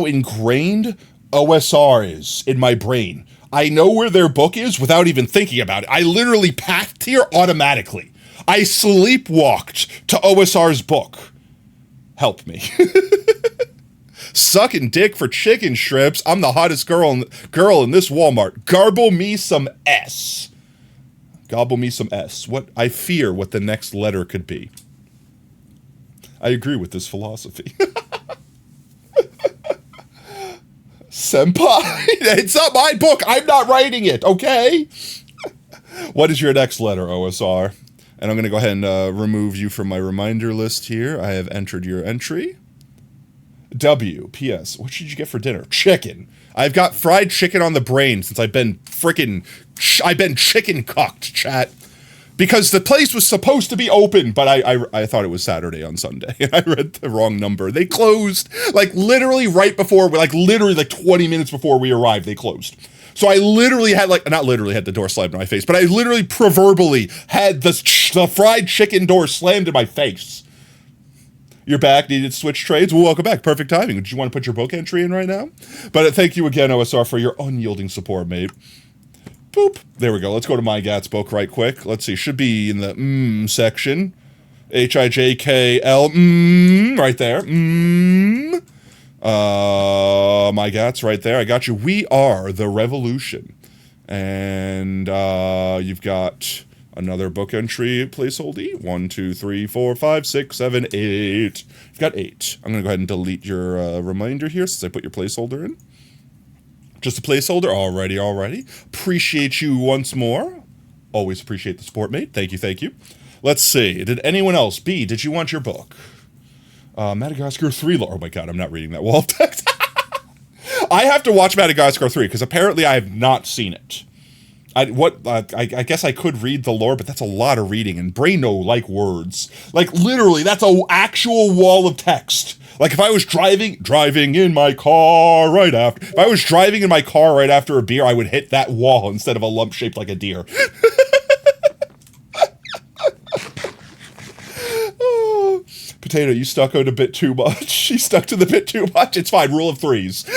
ingrained OSR is in my brain. I know where their book is without even thinking about it. I literally packed here automatically. I sleepwalked to OSR's book. Help me. Sucking dick for chicken strips. I'm the hottest girl in this Walmart. Garble me some S. Gobble me some S. What I fear what the next letter could be. I agree with this philosophy. Senpai, it's not my book. I'm not writing it, okay? What is your next letter, OSR? And I'm going to go ahead and remove you from my reminder list here. I have entered your entry. W. P.S. What should you get for dinner? Chicken. I've got fried chicken on the brain since I've been chicken cucked, chat. Because the place was supposed to be open, but I thought it was Saturday on Sunday. And I read the wrong number. They closed, like, literally right before, like, 20 minutes before we arrived, they closed. So I literally had, like, not literally had the door slammed in my face, but I literally proverbially had the fried chicken door slammed in my face. You're back, needed to switch trades? Well, welcome back. Perfect timing. Would you want to put your book entry in right now? But thank you again, OSR, for your unyielding support, mate. Boop. There we go. Let's go to My Gat's book right quick. Let's see. Should be in the section. H-I-J-K-L. Right there. My Gat's right there. I got you. We Are the Revolution. And you've got another book entry placeholder. 1, 2, 3, 4, 5, 6, 7, 8. You've got 8. I'm going to go ahead and delete your reminder here since I put your placeholder in. Just a placeholder. Alrighty. Appreciate you once more. Always appreciate the support, mate. Thank you. Let's see. Did anyone else? B, did you want your book? Madagascar 3 lore. Oh my god, I'm not reading that wall text. I have to watch Madagascar 3 because apparently I have not seen it. I guess I could read the lore, but that's a lot of reading, and brain no like words. Like literally, that's an actual wall of text. Like if I was driving in my car right after, if I was driving in my car right after a beer, I would hit that wall instead of a lump shaped like a deer. Oh, Potato, you stuck out a bit too much. She stuck to the bit too much. It's fine. Rule of threes.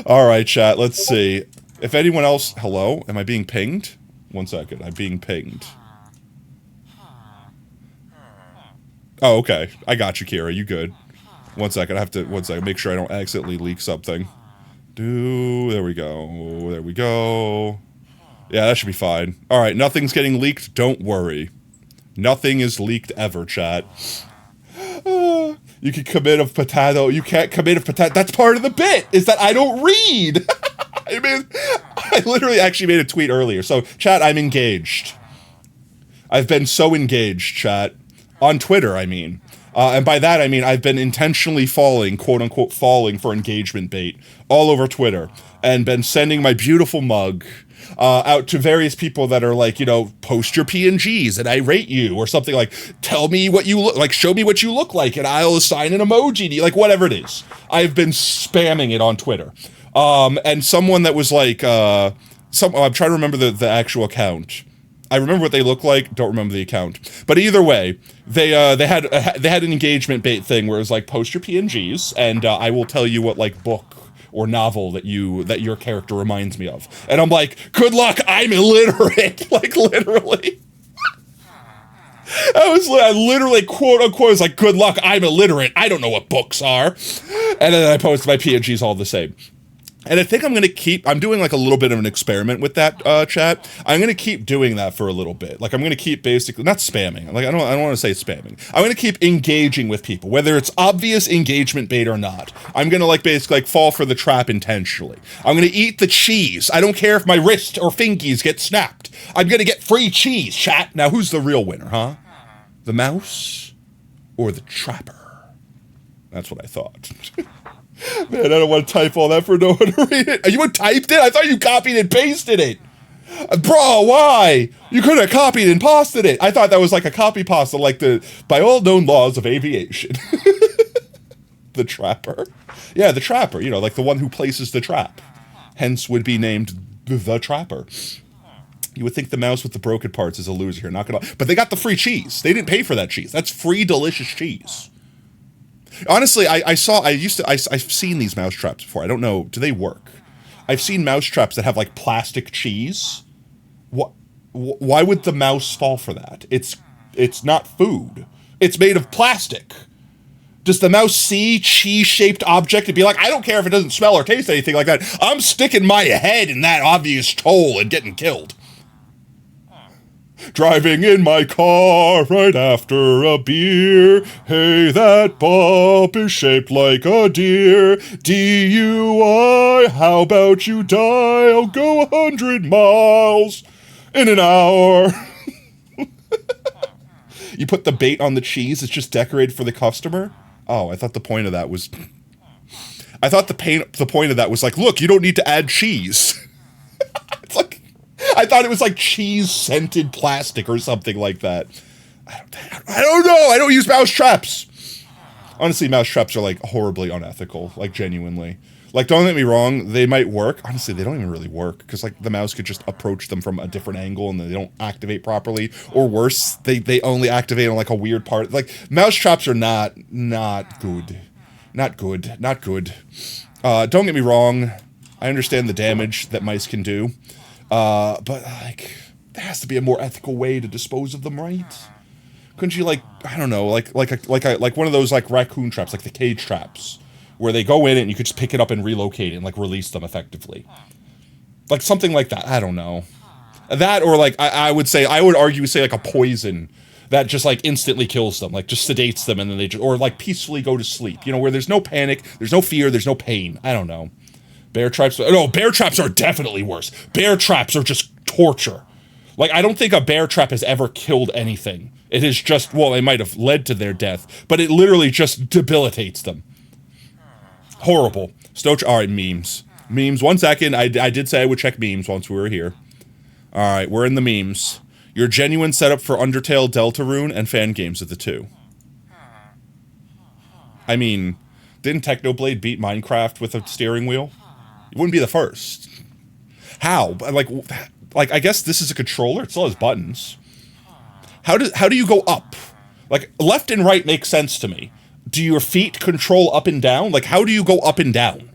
All right, chat. Let's see. If anyone else, hello? Am I being pinged? 1 second. I'm being pinged. Oh, okay. I got you, Kira. You good. 1 second. I have to, 1 second. Make sure I don't accidentally leak something. There we go. Yeah, that should be fine. All right. Nothing's getting leaked. Don't worry. Nothing is leaked ever, chat. You can commit a potato. You can't commit a potato. That's part of the bit, is that I don't read. I mean, I literally actually made a tweet earlier. So, chat, I'm engaged. I've been so engaged, chat. On Twitter, I mean. And by that, I mean I've been intentionally falling, quote-unquote falling for engagement bait all over Twitter. And been sending my beautiful mug out to various people that are like, you know, post your PNGs and I rate you, or something like, tell me what you look like, show me what you look like, and I'll assign an emoji to you, like whatever it is. I've been spamming it on Twitter. And someone that was like, I'm trying to remember the actual account. I remember what they look like, don't remember the account. But either way, they had an engagement bait thing where it was like, post your PNGs and I will tell you what like book or novel that your character reminds me of. And I'm like, good luck, I'm illiterate. Like, literally. I literally, quote unquote, was like, good luck, I'm illiterate. I don't know what books are. And then I posted my PNGs all the same. And I think I'm doing like a little bit of an experiment with that, chat. I'm going to keep doing that for a little bit. Like I'm going to keep basically, not spamming. Like I don't want to say spamming. I'm going to keep engaging with people, whether it's obvious engagement bait or not. I'm going to like basically like fall for the trap intentionally. I'm going to eat the cheese. I don't care if my wrist or fingies get snapped. I'm going to get free cheese, chat. Now who's the real winner, huh? The mouse or the trapper? That's what I thought. Man, I don't want to type all that for no one to read it. You typed it? I thought you copied and pasted it. Bro, why? You could have copied and pasted it. I thought that was like a copy pasta, like by all known laws of aviation. The trapper. Yeah, the trapper, you know, like the one who places the trap. Hence would be named the trapper. You would think the mouse with the broken parts is a loser here, not gonna lie. But they got the free cheese. They didn't pay for that cheese. That's free, delicious cheese. Honestly, I've seen these mouse traps before. I don't know, do they work? I've seen mouse traps that have like plastic cheese. Why would the mouse fall for that? It's not food. It's made of plastic. Does the mouse see cheese-shaped object and be like, I don't care if it doesn't smell or taste anything like that. I'm sticking my head in that obvious hole and getting killed. Driving in my car right after a beer. Hey, that bump is shaped like a deer. DUI, how about you die? I'll go 100 miles in an hour. You put the bait on the cheese, it's just decorated for the customer? Oh, I thought the point of that was... I thought the point of that was like, look, you don't need to add cheese. It's like... I thought it was like cheese-scented plastic or something like that. I don't know. I don't use mouse traps. Honestly, mouse traps are like horribly unethical, like genuinely. Like, don't get me wrong, they might work. Honestly, they don't even really work because like the mouse could just approach them from a different angle and they don't activate properly. Or worse, they only activate on like a weird part. Like, mouse traps are not good. Not good. Don't get me wrong. I understand the damage that mice can do, but like there has to be a more ethical way to dispose of them, right? Couldn't you, like, I don't know, like one of those like raccoon traps, like the cage traps, where they go in it and you could just pick it up and relocate it and like release them effectively, like something like that. I don't know, that, or like I would argue like a poison that just like instantly kills them, like just sedates them and then they just, or like peacefully go to sleep, you know, where there's no panic, there's no fear, there's no pain. I don't know. Bear traps, no, bear traps are definitely worse. Bear traps are just torture. Like, I don't think a bear trap has ever killed anything. It is just, well, it might have led to their death, but it literally just debilitates them. Horrible. Alright, memes. Memes, 1 second. I did say I would check memes once we were here. Alright, we're in the memes. Your genuine setup for Undertale, Deltarune, and fan games of the two. I mean, didn't Technoblade beat Minecraft with a steering wheel? It wouldn't be the first. How? Like, I guess this is a controller. It still has buttons. How do you go up? Like, left and right makes sense to me. Do your feet control up and down? Like, how do you go up and down?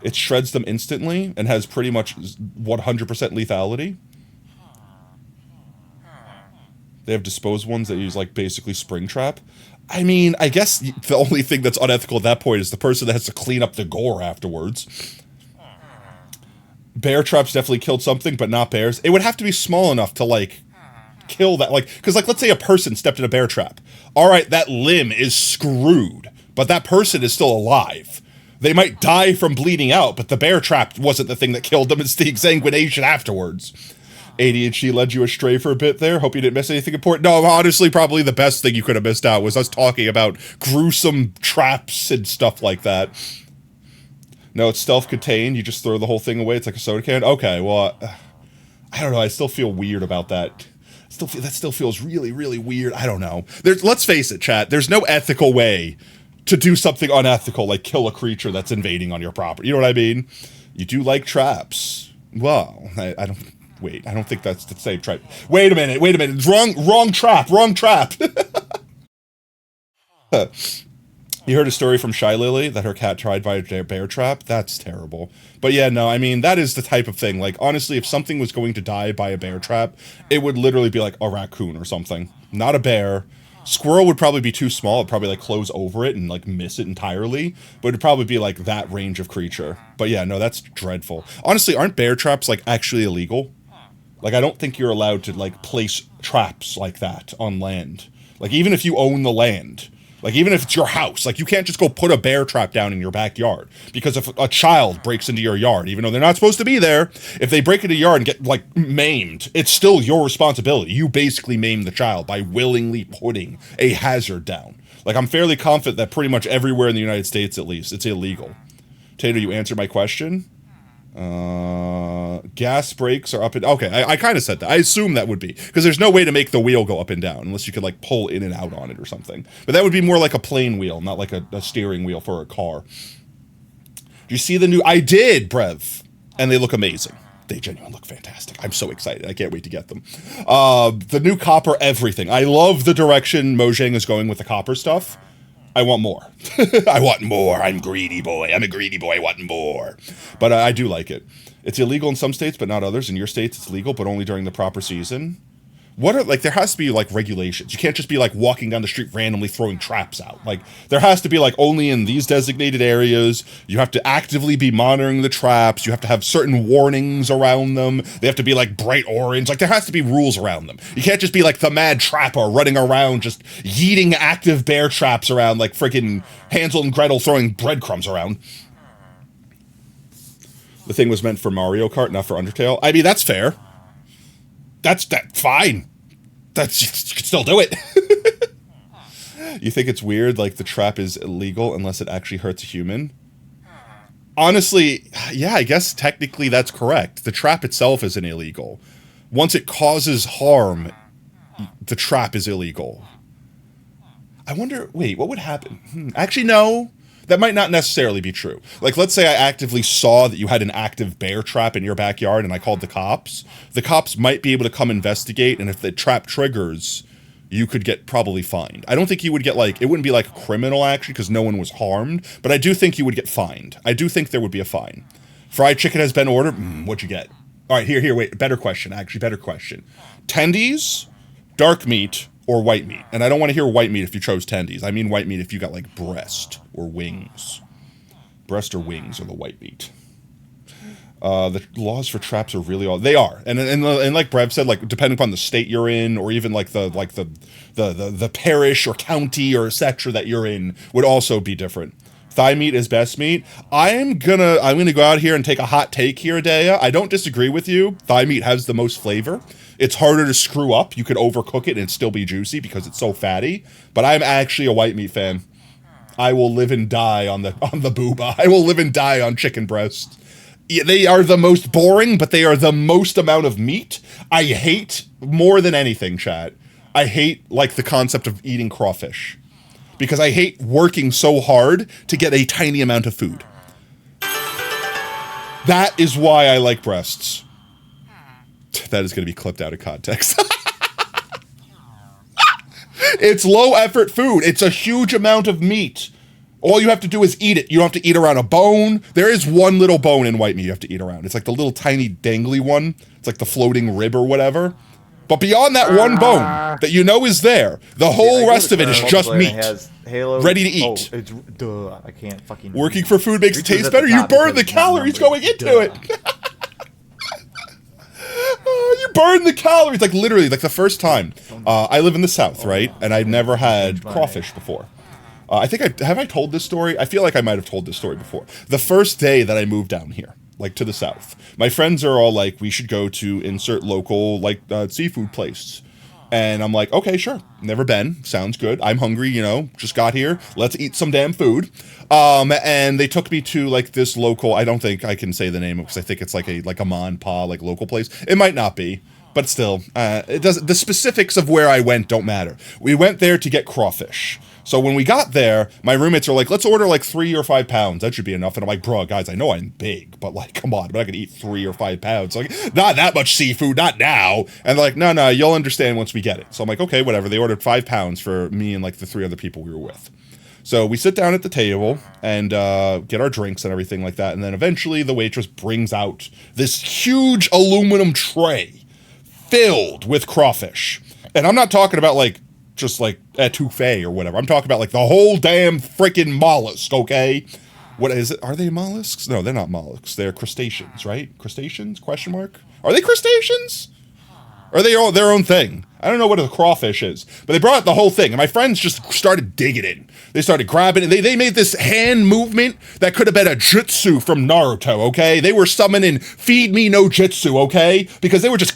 It shreds them instantly and has pretty much 100% lethality. They have disposed ones that use, like, basically Springtrap. I mean, I guess the only thing that's unethical at that point is the person that has to clean up the gore afterwards. Bear traps definitely killed something, but not bears. It would have to be small enough to, like, kill that. Like, because, like, let's say a person stepped in a bear trap. All right, that limb is screwed, but that person is still alive. They might die from bleeding out, but the bear trap wasn't the thing that killed them. It's the exsanguination afterwards. ADHD led you astray for a bit there. Hope you didn't miss anything important. No, honestly, probably the best thing you could have missed out was us talking about gruesome traps and stuff like that. No, it's self-contained. You just throw the whole thing away. It's like a soda can. Okay, well, I don't know. I still feel weird about that. That still feels really, really weird. I don't know. Let's face it, chat. There's no ethical way to do something unethical, like kill a creature that's invading on your property. You know what I mean? You do like traps. Well, I don't... Wait, I don't think that's the same trap. Wait a minute. Wrong trap. You heard a story from Shy Lily that her cat tried by a bear trap? That's terrible. But yeah, no, I mean, that is the type of thing. Like, honestly, if something was going to die by a bear trap, it would literally be like a raccoon or something. Not a bear. Squirrel would probably be too small. It'd probably like close over it and like miss it entirely. But it'd probably be like that range of creature. But yeah, no, that's dreadful. Honestly, aren't bear traps like actually illegal? Like, I don't think you're allowed to like place traps like that on land. Like, even if you own the land. Like, even if it's your house, like, you can't just go put a bear trap down in your backyard. Because if a child breaks into your yard, even though they're not supposed to be there, if they break into your yard and get, like, maimed, it's still your responsibility. You basically maim the child by willingly putting a hazard down. Like, I'm fairly confident that pretty much everywhere in the United States, at least, it's illegal. Tater, you answered my question? Gas brakes are up and... Okay, I kind of said that. I assume that would be. Because there's no way to make the wheel go up and down, unless you could, like, pull in and out on it or something. But that would be more like a plane wheel, not like a steering wheel for a car. Do you see the new... I did, Brev! And they look amazing. They genuinely look fantastic. I'm so excited. I can't wait to get them. The new copper everything. I love the direction Mojang is going with the copper stuff. I want more. I want more. I'm greedy boy. I'm a greedy boy. I want more. But I do like it. It's illegal in some states, but not others. In your states, it's legal, but only during the proper season. What are, like, there has to be, like, regulations. You can't just be, like, walking down the street randomly throwing traps out. Like, there has to be, like, only in these designated areas. You have to actively be monitoring the traps. You have to have certain warnings around them. They have to be, like, bright orange. Like, there has to be rules around them. You can't just be, like, the mad trapper running around just yeeting active bear traps around like friggin' Hansel and Gretel throwing breadcrumbs around. The thing was meant for Mario Kart, not for Undertale. I mean, that's fair. That's fine. You can still do it. You think it's weird, like the trap is illegal unless it actually hurts a human? Honestly, yeah, I guess technically that's correct. The trap itself isn't illegal. Once it causes harm, the trap is illegal. I wonder, wait, what would happen? Actually, no. That might not necessarily be true. Like, let's say I actively saw that you had an active bear trap in your backyard and I called the cops. The cops might be able to come investigate, and if the trap triggers, you could get probably fined. I don't think you would get, like, it wouldn't be like a criminal action because no one was harmed, but I do think you would get fined. I do think there would be a fine. Fried chicken has been ordered. What'd you get? All right, here, wait. Better question, actually. Better question. Tendies, dark meat, or white meat? And I don't want to hear white meat if you chose tendies. I mean white meat if you got, like, breast or wings. Breast or wings are the white meat. The laws for traps are really all they are, and like Brev said, like depending upon the state you're in, or even like the parish or county or etc. that you're in, would also be different. Thigh meat is best meat. I'm gonna go out here and take a hot take here, Dea. I don't disagree with you. Thigh meat has the most flavor. It's harder to screw up. You could overcook it and it'd still be juicy because it's so fatty. But I'm actually a white meat fan. I will live and die on the booba. I will live and die on chicken breast. Yeah, they are the most boring, but they are the most amount of meat. I hate, more than anything, chat, I hate, like, the concept of eating crawfish. Because I hate working so hard to get a tiny amount of food. That is why I like breasts. That is going to be clipped out of context. It's low effort food. It's a huge amount of meat. All you have to do is eat it. You don't have to eat around a bone. There is one little bone in white meat you have to eat around. It's like the little tiny dangly one. It's like the floating rib or whatever. But beyond that one bone that you know is there, the whole rest of it is just meat. Ready to eat. Oh, it's, duh, I can't fucking... Working for food makes it taste better. You burn the calories going into it. You burn the calories. Like literally, like the first time. I live in the South, right? And I've never had crawfish before. I think have I told this story? I feel like I might have told this story before. The first day that I moved down here, like to the South, my friends are all like, we should go to insert local, like, seafood place. And I'm like, okay, sure. Never been. Sounds good. I'm hungry, you know, just got here. Let's eat some damn food. And they took me to, like, this local, I don't think I can say the name because I think it's like a ma and pa, like, local place. It might not be, but still, it doesn't, the specifics of where I went don't matter. We went there to get crawfish. So when we got there, my roommates are like, let's order like 3 or 5 pounds. That should be enough. And I'm like, bro, guys, I know I'm big, but like, come on, I'm not going to eat 3 or 5 pounds. Like, not that much seafood, not now. And they're like, no, you'll understand once we get it. So I'm like, okay, whatever. They ordered 5 pounds for me and like the 3 other people we were with. So we sit down at the table and get our drinks and everything like that. And then eventually the waitress brings out this huge aluminum tray filled with crawfish. And I'm not talking about like, just like etouffee or whatever. I'm talking about like the whole damn freaking mollusk, okay? What is it? Are they mollusks? No, they're not mollusks. They're crustaceans, right? Crustaceans? Question mark? Are they crustaceans? Or are they all their own thing? I don't know what a crawfish is. But they brought out the whole thing, and my friends just started digging it. They started grabbing it. They made this hand movement that could have been a jutsu from Naruto, okay? They were summoning feed me no jutsu, okay? Because they were just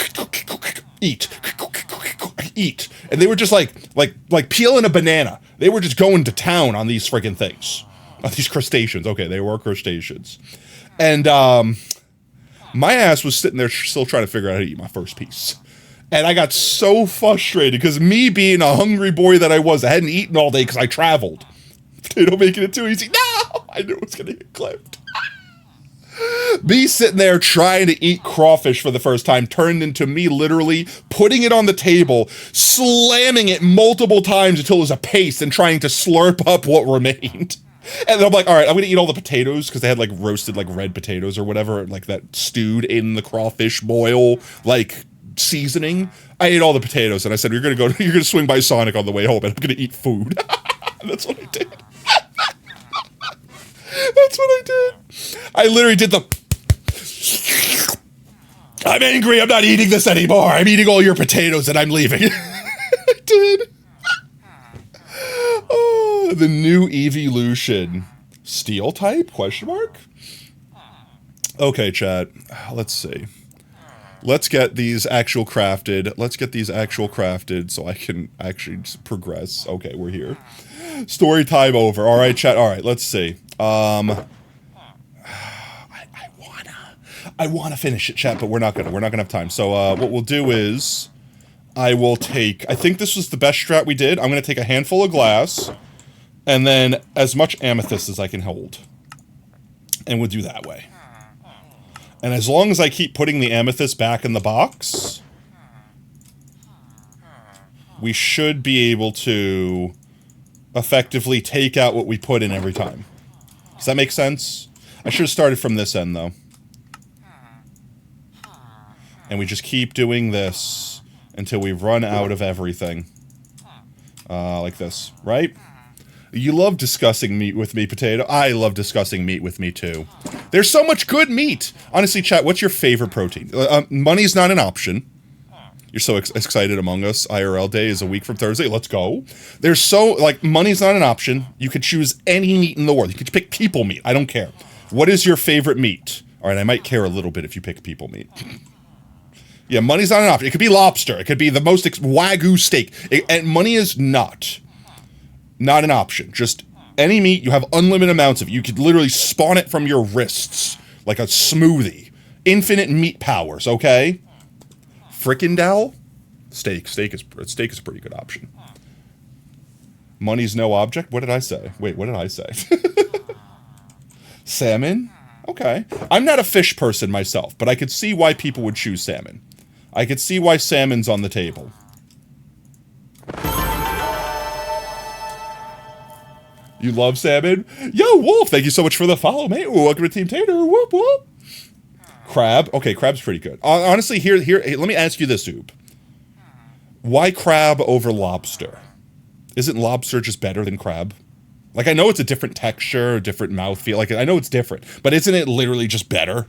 eat. And they were just like peeling a banana. They were just going to town on these friggin' things. On these crustaceans. Okay, they were crustaceans. And my ass was sitting there still trying to figure out how to eat my first piece. And I got so frustrated because me being a hungry boy that I was, I hadn't eaten all day because I traveled. Potato making it too easy. No! I knew it was going to get clipped. Me sitting there trying to eat crawfish for the first time turned into me literally putting it on the table, slamming it multiple times until it was a paste and trying to slurp up what remained. And then I'm like, all right, I'm going to eat all the potatoes because they had like roasted like red potatoes or whatever, like that stewed in the crawfish boil, like seasoning. I ate all the potatoes and I said, you're going to swing by Sonic on the way home and I'm going to eat food. That's what I did. That's what I did. I literally did the... I'm angry, I'm not eating this anymore. I'm eating all your potatoes and I'm leaving. I did. Oh, the new evolution. Steel type? Question mark? Okay, chat. Let's see. Let's get these actual crafted. Let's get these actual crafted so I can actually progress. Okay, we're here. Story time over. All right, chat. All right, let's see. I wanna finish it, chat, but we're not gonna have time. So what we'll do is I think this was the best strat we did. I'm gonna take a handful of glass and then as much amethyst as I can hold. And we'll do that way. And as long as I keep putting the amethyst back in the box, we should be able to effectively take out what we put in every time. Does that make sense? I should have started from this end, though. And we just keep doing this until we run out of everything. Like this, right? You love discussing meat with me, Potato. I love discussing meat with me, too. There's so much good meat. Honestly, chat, what's your favorite protein? Money's not an option. You're so excited Among Us. IRL day is a week from Thursday. Let's go. There's so, like, money's not an option. You could choose any meat in the world. You could pick people meat. I don't care. What is your favorite meat? All right, I might care a little bit if you pick people meat. Yeah, money's not an option. It could be lobster. It could be the most Wagyu steak. And money is not an option. Just any meat, you have unlimited amounts of it. You could literally spawn it from your wrists like a smoothie. Infinite meat powers, okay? Frickin' steak. Steak is a pretty good option. Money's no object? What did I say? Wait, what did I say? Salmon? Okay. I'm not a fish person myself, but I could see why people would choose salmon. I could see why salmon's on the table. You love salmon? Yo, Wolf, thank you so much for the follow, mate. Ooh, welcome to Team Tater. Whoop, whoop. Crab. Okay, crab's pretty good. Honestly, here, let me ask you this, Oob. Why crab over lobster? Isn't lobster just better than crab? Like, I know it's a different texture, different mouthfeel. Like, I know it's different, but isn't it literally just better?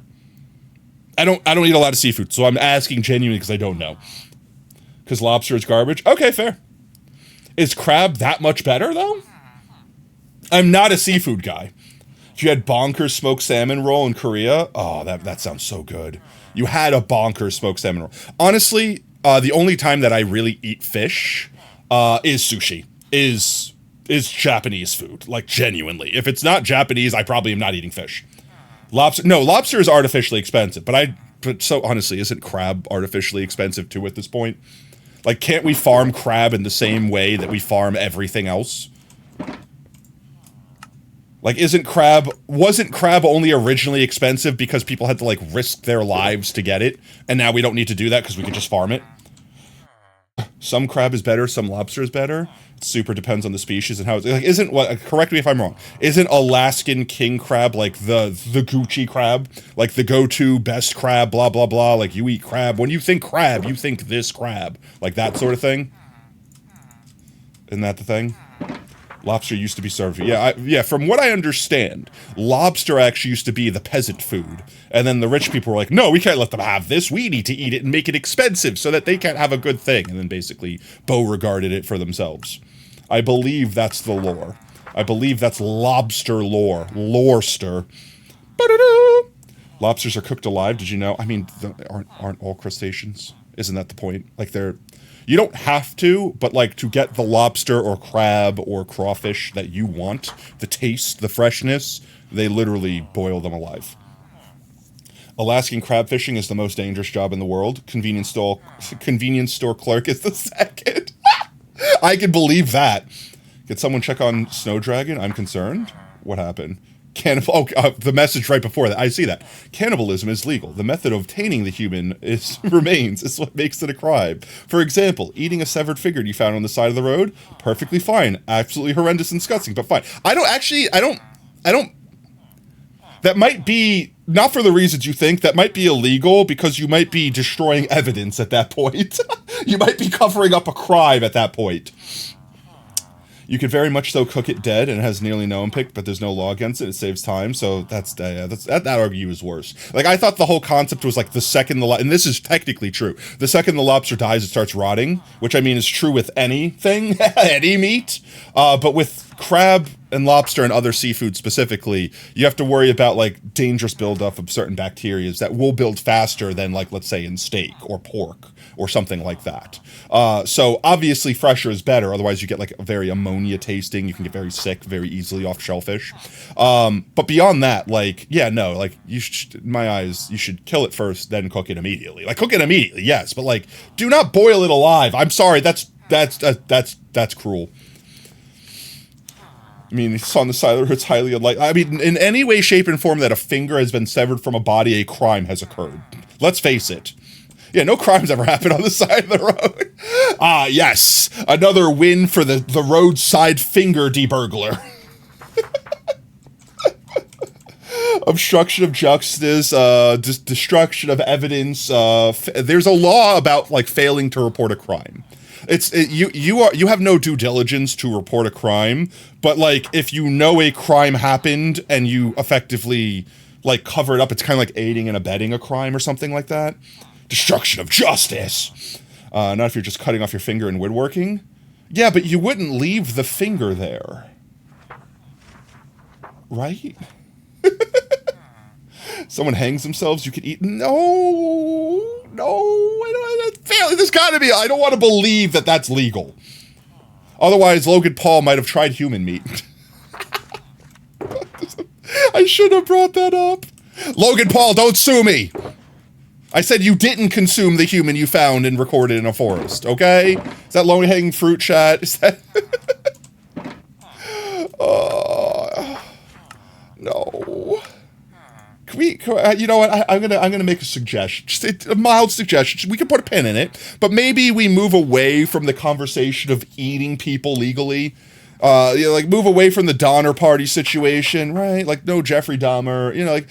I don't eat a lot of seafood, so I'm asking genuinely because I don't know. Because lobster is garbage? Okay, fair. Is crab that much better, though? I'm not a seafood guy. If you had bonkers smoked salmon roll in Korea, oh, that sounds so good. You had a bonkers smoked salmon roll. Honestly, the only time that I really eat fish is sushi, is Japanese food, like genuinely. If it's not Japanese, I probably am not eating fish. Lobster is artificially expensive, but so honestly, isn't crab artificially expensive too at this point? Like, can't we farm crab in the same way that we farm everything else? Like, wasn't crab only originally expensive because people had to, like, risk their lives to get it, and now we don't need to do that because we can just farm it? Some crab is better, some lobster is better. It super depends on the species and how it's, like, correct me if I'm wrong, isn't Alaskan king crab, like, the Gucci crab? Like, the go-to best crab, blah, blah, blah, like, you eat crab. When you think crab, you think this crab. Like, that sort of thing? Isn't that the thing? Lobster used to be served. Yeah, from what I understand, lobster actually used to be the peasant food. And then the rich people were like, no, we can't let them have this. We need to eat it and make it expensive so that they can't have a good thing. And then basically Beauregarded it for themselves. I believe that's the lore. I believe that's lobster lore. Lorester. Ba-da-da! Lobsters are cooked alive, did you know? I mean, aren't all crustaceans? Isn't that the point? Like, you don't have to, but, like, to get the lobster or crab or crawfish that you want, the taste, the freshness, they literally boil them alive. Alaskan crab fishing is the most dangerous job in the world. Convenience store clerk is the second. I can believe that. Could someone check on Snow Dragon? I'm concerned. What happened? The message right before that. I see that. Cannibalism is legal. The method of obtaining the human is what makes it a crime. For example, eating a severed figure you found on the side of the road, perfectly fine. Absolutely horrendous and disgusting, but fine. I don't. That might be, not for the reasons you think, that might be illegal because you might be destroying evidence at that point. You might be covering up a crime at that point. You could very much so cook it dead, and it has nearly no impact, but there's no law against it. It saves time, so that argue is worse. Like, I thought the whole concept was like the second and this is technically true. The second the lobster dies, it starts rotting, which I mean is true with anything, any meat. But with crab and lobster and other seafood specifically, you have to worry about like dangerous buildup of certain bacteria that will build faster than, like, let's say in steak or pork or something like that. So obviously fresher is better. Otherwise you get like a very ammonia tasting. You can get very sick very easily off shellfish. But beyond that, like, yeah, no, like in my eyes, you should kill it first, then cook it immediately. Like, cook it immediately, yes, but like, do not boil it alive. I'm sorry, that's cruel. I mean, it's on the side of the road, it's highly unlikely. I mean, in any way, shape, and form that a finger has been severed from a body, a crime has occurred. Let's face it. Yeah, no crimes ever happen on the side of the road. Ah, yes. Another win for the roadside finger deburglar. obstruction of justice, destruction of evidence. There's a law about like failing to report a crime. You have no due diligence to report a crime, but like if you know a crime happened and you effectively like cover it up, it's kind of like aiding and abetting a crime or something like that. Destruction of justice. Not if you're just cutting off your finger in woodworking. Yeah, but you wouldn't leave the finger there. Right? Someone hangs themselves, you could eat. No, there's gotta be, I don't want to believe that that's legal. Otherwise, Logan Paul might have tried human meat. I should have brought that up. Logan Paul, don't sue me. I said you didn't consume the human you found and recorded in a forest, okay? Is that low-hanging fruit, chat? Is that... no. Can we, you know what, I'm gonna make a suggestion, just a mild suggestion. We can put a pin in it, but maybe we move away from the conversation of eating people legally. You know, like move away from the Donner Party situation, right? Like no Jeffrey Dahmer, you know, like,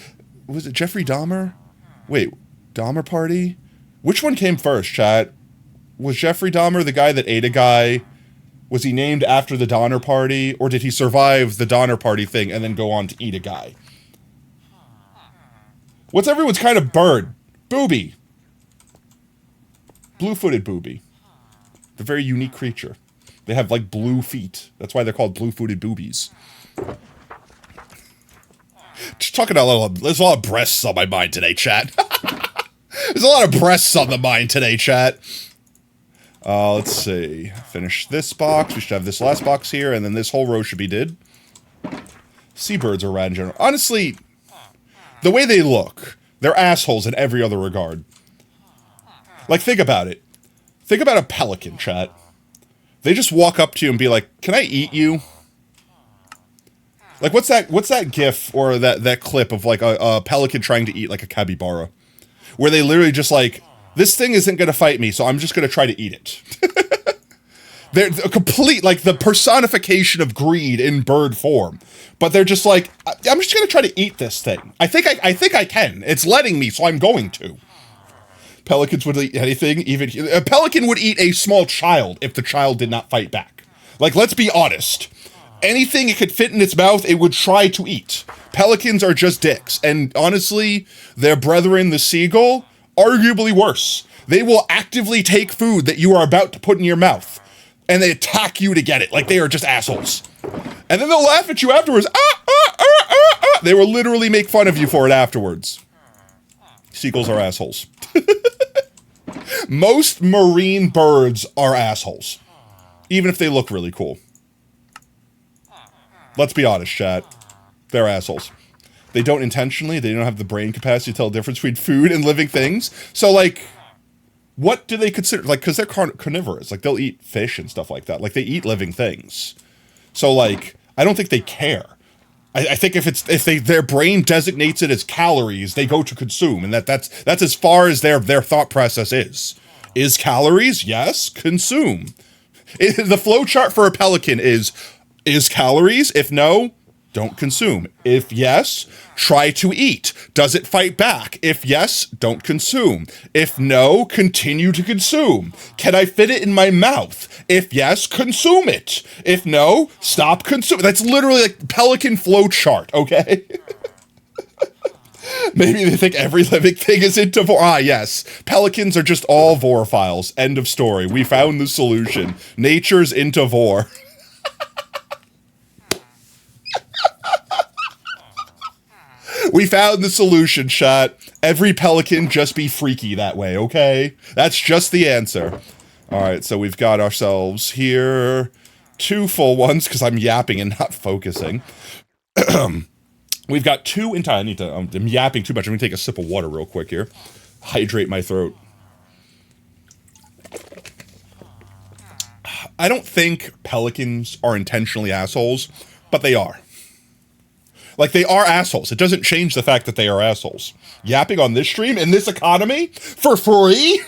was it Jeffrey Dahmer? Wait, Dahmer Party? Which one came first, chat? Was Jeffrey Dahmer the guy that ate a guy? Was he named after the Donner Party? Or did he survive the Donner Party thing and then go on to eat a guy? What's everyone's kind of bird? Booby. Blue-footed booby. A very unique creature. They have, like, blue feet. That's why they're called blue-footed boobies. Just talking about a little... There's a lot of breasts on my mind today, chat. There's a lot of breasts on the mind today, chat. Let's see. Finish this box. We should have this last box here, and then this whole row should be did. Seabirds are rad in general. Honestly, the way they look, they're assholes in every other regard. Like, think about it. Think about a pelican, chat. They just walk up to you and be like, "Can I eat you?" Like, what's that gif or that clip of like a pelican trying to eat like a capybara? Where they literally just like, this thing isn't going to fight me, so I'm just going to try to eat it. They're a complete, like, the personification of greed in bird form. But they're just like, I'm just going to try to eat this thing. I think I can. It's letting me, so I'm going to. Pelicans would eat anything, even... A pelican would eat a small child if the child did not fight back. Like, let's be honest. Anything it could fit in its mouth, it would try to eat. Pelicans are just dicks. And honestly, their brethren, the seagull, arguably worse. They will actively take food that you are about to put in your mouth, and they attack you to get it. Like, they are just assholes. And then they'll laugh at you afterwards. They will literally make fun of you for it afterwards. Seagulls are assholes. Most marine birds are assholes. Even if they look really cool. Let's be honest, chat. They're assholes. They don't intentionally, they don't have the brain capacity to tell the difference between food and living things. So, like, what do they consider? Like, because they're carnivorous. Like, they'll eat fish and stuff like that. Like, they eat living things. So, like, I don't think they care. I think if their brain designates it as calories, they go to consume, and that's as far as their thought process is. Is calories? Yes. Consume. The flow chart for a pelican is calories? If no, don't consume. If yes, try to eat. Does it fight back? If yes, don't consume. If no, continue to consume. Can I fit it in my mouth? If yes, consume it. If no, stop consuming. That's literally like pelican flow chart, okay? Maybe they think every living thing is into vor. Ah, yes. Pelicans are just all vorophiles. End of story. We found the solution. Nature's into vor. We found the solution, chat. Every pelican just be freaky that way, okay? That's just the answer. Alright, so we've got ourselves here 2 full ones, because I'm yapping and not focusing. We've got 2 entire... I'm yapping too much. I'm going to take a sip of water real quick here. Hydrate my throat. I don't think pelicans are intentionally assholes, but they are. Like, they are assholes. It doesn't change the fact that they are assholes. Yapping on this stream, in this economy, for free?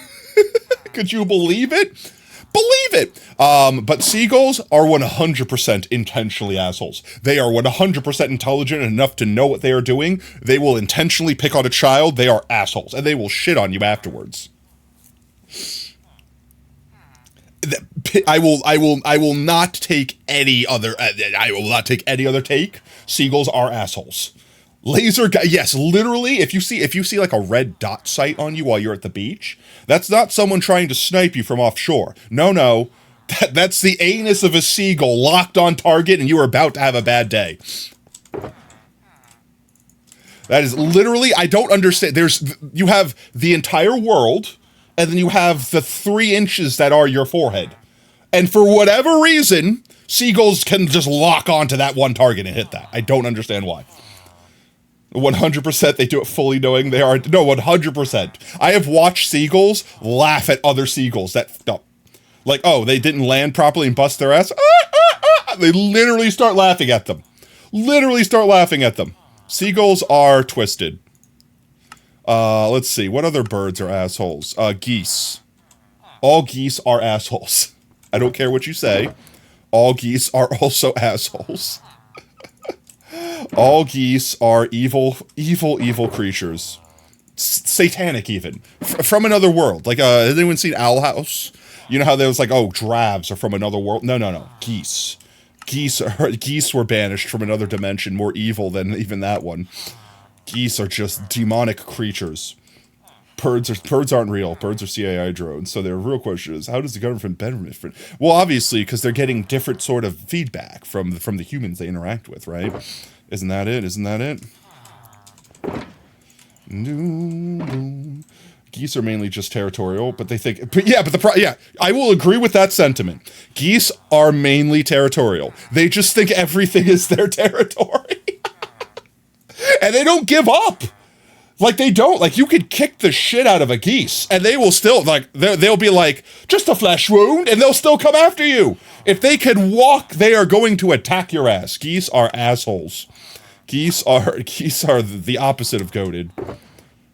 Could you believe it? believe it. But seagulls are 100% intentionally assholes. They are 100% intelligent enough to know what they are doing. They will intentionally pick on a child. They are assholes, and they will shit on you afterwards. I will not take any other. I will not take any other take. Seagulls are assholes. Laser guy, yes, literally. If you see like a red dot sight on you while you're at the beach, that's not someone trying to snipe you from offshore. No, that's the anus of a seagull locked on target, and you are about to have a bad day. That is literally. I don't understand. You have the entire world, and then you have the 3 inches that are your forehead, and for whatever reason, seagulls can just lock onto that one target and hit that. I don't understand why. 100% they do it fully knowing they are. No, 100%. I have watched seagulls laugh at other seagulls like, oh, they didn't land properly and bust their ass. They literally start laughing at them. Seagulls are twisted. Let's see. What other birds are assholes? Geese. All geese are assholes. I don't care what you say. All geese are also assholes. All geese are evil creatures. Satanic even. From another world. Like, has anyone seen Owl House? You know how there was like, oh, drabs are from another world? No. Geese. Geese were banished from another dimension, more evil than even that one. Geese are just demonic creatures. Birds aren't real. Birds are CAI drones. So their real question is, how does the government benefit? Well, obviously, because they're getting different sort of feedback from the humans they interact with, right? Isn't that it? Geese are mainly just territorial, but they think, I will agree with that sentiment. Geese are mainly territorial. They just think everything is their territory. And they don't give up. Like, they don't. Like, you could kick the shit out of a geese, and they will still, like, they'll be like, just a flesh wound, and they'll still come after you. If they can walk, they are going to attack your ass. Geese are assholes. Geese are the opposite of goated.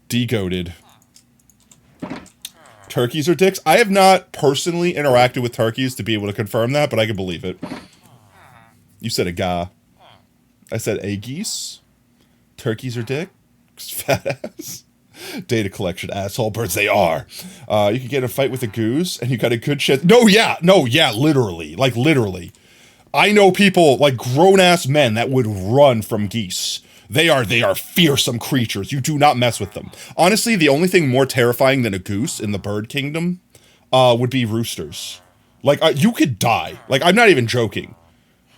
De-goated. Turkeys are dicks. I have not personally interacted with turkeys to be able to confirm that, but I can believe it. You said a ga. I said a geese. Turkeys are dicks. Fat ass. Data collection, asshole birds they are. You can get in a fight with a goose, and you got a good chance. No, literally. Like, literally. I know people, like grown-ass men, that would run from geese. They are fearsome creatures. You do not mess with them. Honestly, the only thing more terrifying than a goose in the bird kingdom would be roosters. Like, you could die. Like, I'm not even joking.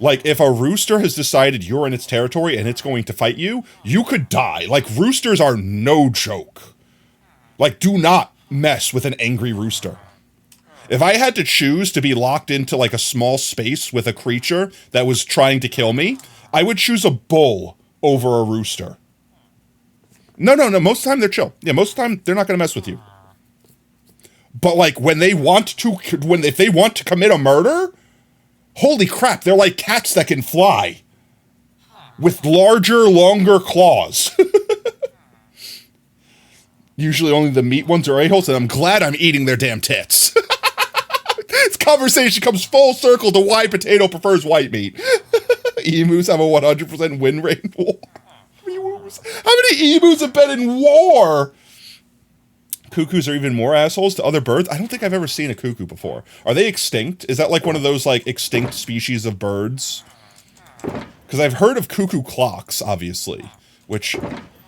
Like, if a rooster has decided you're in its territory and it's going to fight you, you could die. Like, roosters are no joke. Like, do not mess with an angry rooster. If I had to choose to be locked into, like, a small space with a creature that was trying to kill me, I would choose a bull over a rooster. No. Most of the time, they're chill. Yeah, most of the time, they're not going to mess with you. But, like, if they want to commit a murder, holy crap, they're like cats that can fly. With larger, longer claws. Usually only the meat ones are a-holes, and I'm glad I'm eating their damn tits. This conversation comes full circle to why potato prefers white meat. Emus have a 100% win rate in war. How many emus have been in war? Cuckoos are even more assholes to other birds. I don't think I've ever seen a cuckoo before. Are they extinct? Is that like one of those like extinct species of birds? Because I've heard of cuckoo clocks, obviously, which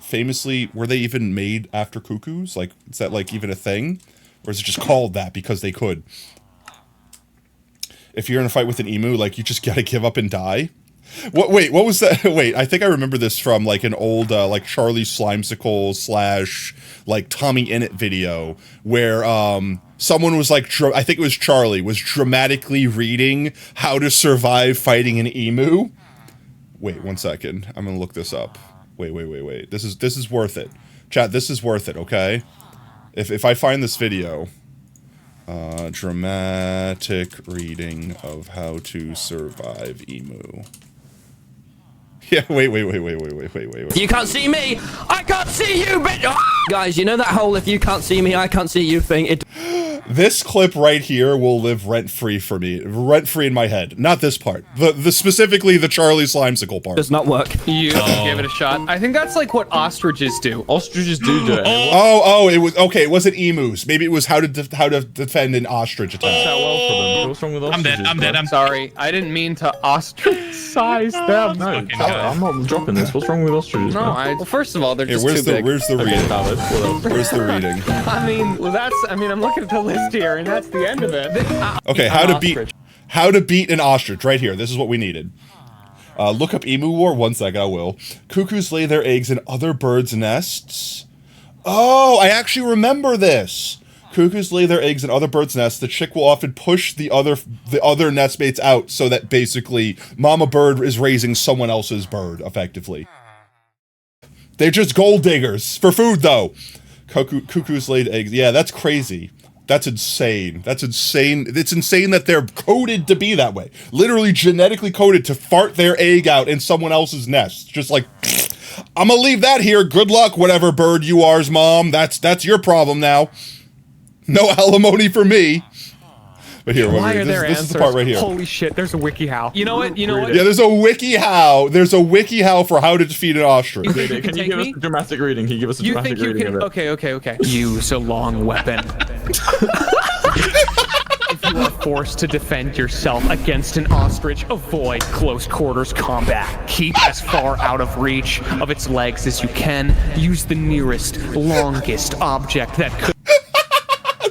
famously, were they even made after cuckoos? Like, is that like even a thing? Or is it just called that because they could? If you're in a fight with an emu, like, you just gotta give up and die? Wait, what was that? Wait, I think I remember this from, like, an old, like, Charlie Slimesicle / like, Tommy Innit video, where, someone was, like, I think it was Charlie, was dramatically reading how to survive fighting an emu. Wait, 1 second. I'm gonna look this up. Wait. This is worth it. Chat, this is worth it, okay? If I find this video... dramatic reading of how to survive emu. Yeah, wait. You can't see me! I can't see you, bitch! Oh, guys, you know that whole if you can't see me, I can't see you thing? This clip right here will live rent-free for me. Rent-free in my head. Not this part. The specifically the Charlie Slimesicle part. Does not work. You give it a shot. I think that's like what ostriches do. Ostriches do it. Oh, it was okay. It wasn't emus. Maybe it was how to defend an ostrich attack. That well for them. What's wrong with ostriches? I'm dead. I'm sorry. I didn't mean to ostracize them. No, I'm not dropping this. What's wrong with ostriches? No, well, first of all, they're Here, just too big. where's the reading? Valid. What else? Where's the reading? I mean, I'm looking at the list here, and that's the end of it. Okay, how to beat an ostrich right here. This is what we needed. Look up emu war. 1 second, I will. Cuckoos lay their eggs in other birds' nests. Oh, I actually remember this. Cuckoos lay their eggs in other birds' nests. The chick will often push the other nestmates out, so that basically mama bird is raising someone else's bird effectively. They're just gold diggers for food, though. Cuckoos laid eggs. Yeah, that's crazy. That's insane. That's insane. It's insane that they're coded to be that way. Literally genetically coded to fart their egg out in someone else's nest. Just like, I'm gonna leave that here. Good luck, whatever bird you are's mom. That's your problem now. No alimony for me. But here, this is the part right here. Holy shit, there's a WikiHow. You know what? Yeah, there's a WikiHow. There's a WikiHow for how to defeat an ostrich. Can you give us a dramatic reading? Can you give us a dramatic reading of it? Okay. Use a long weapon. If you are forced to defend yourself against an ostrich, avoid close quarters combat. Keep as far out of reach of its legs as you can. Use the nearest, longest object that could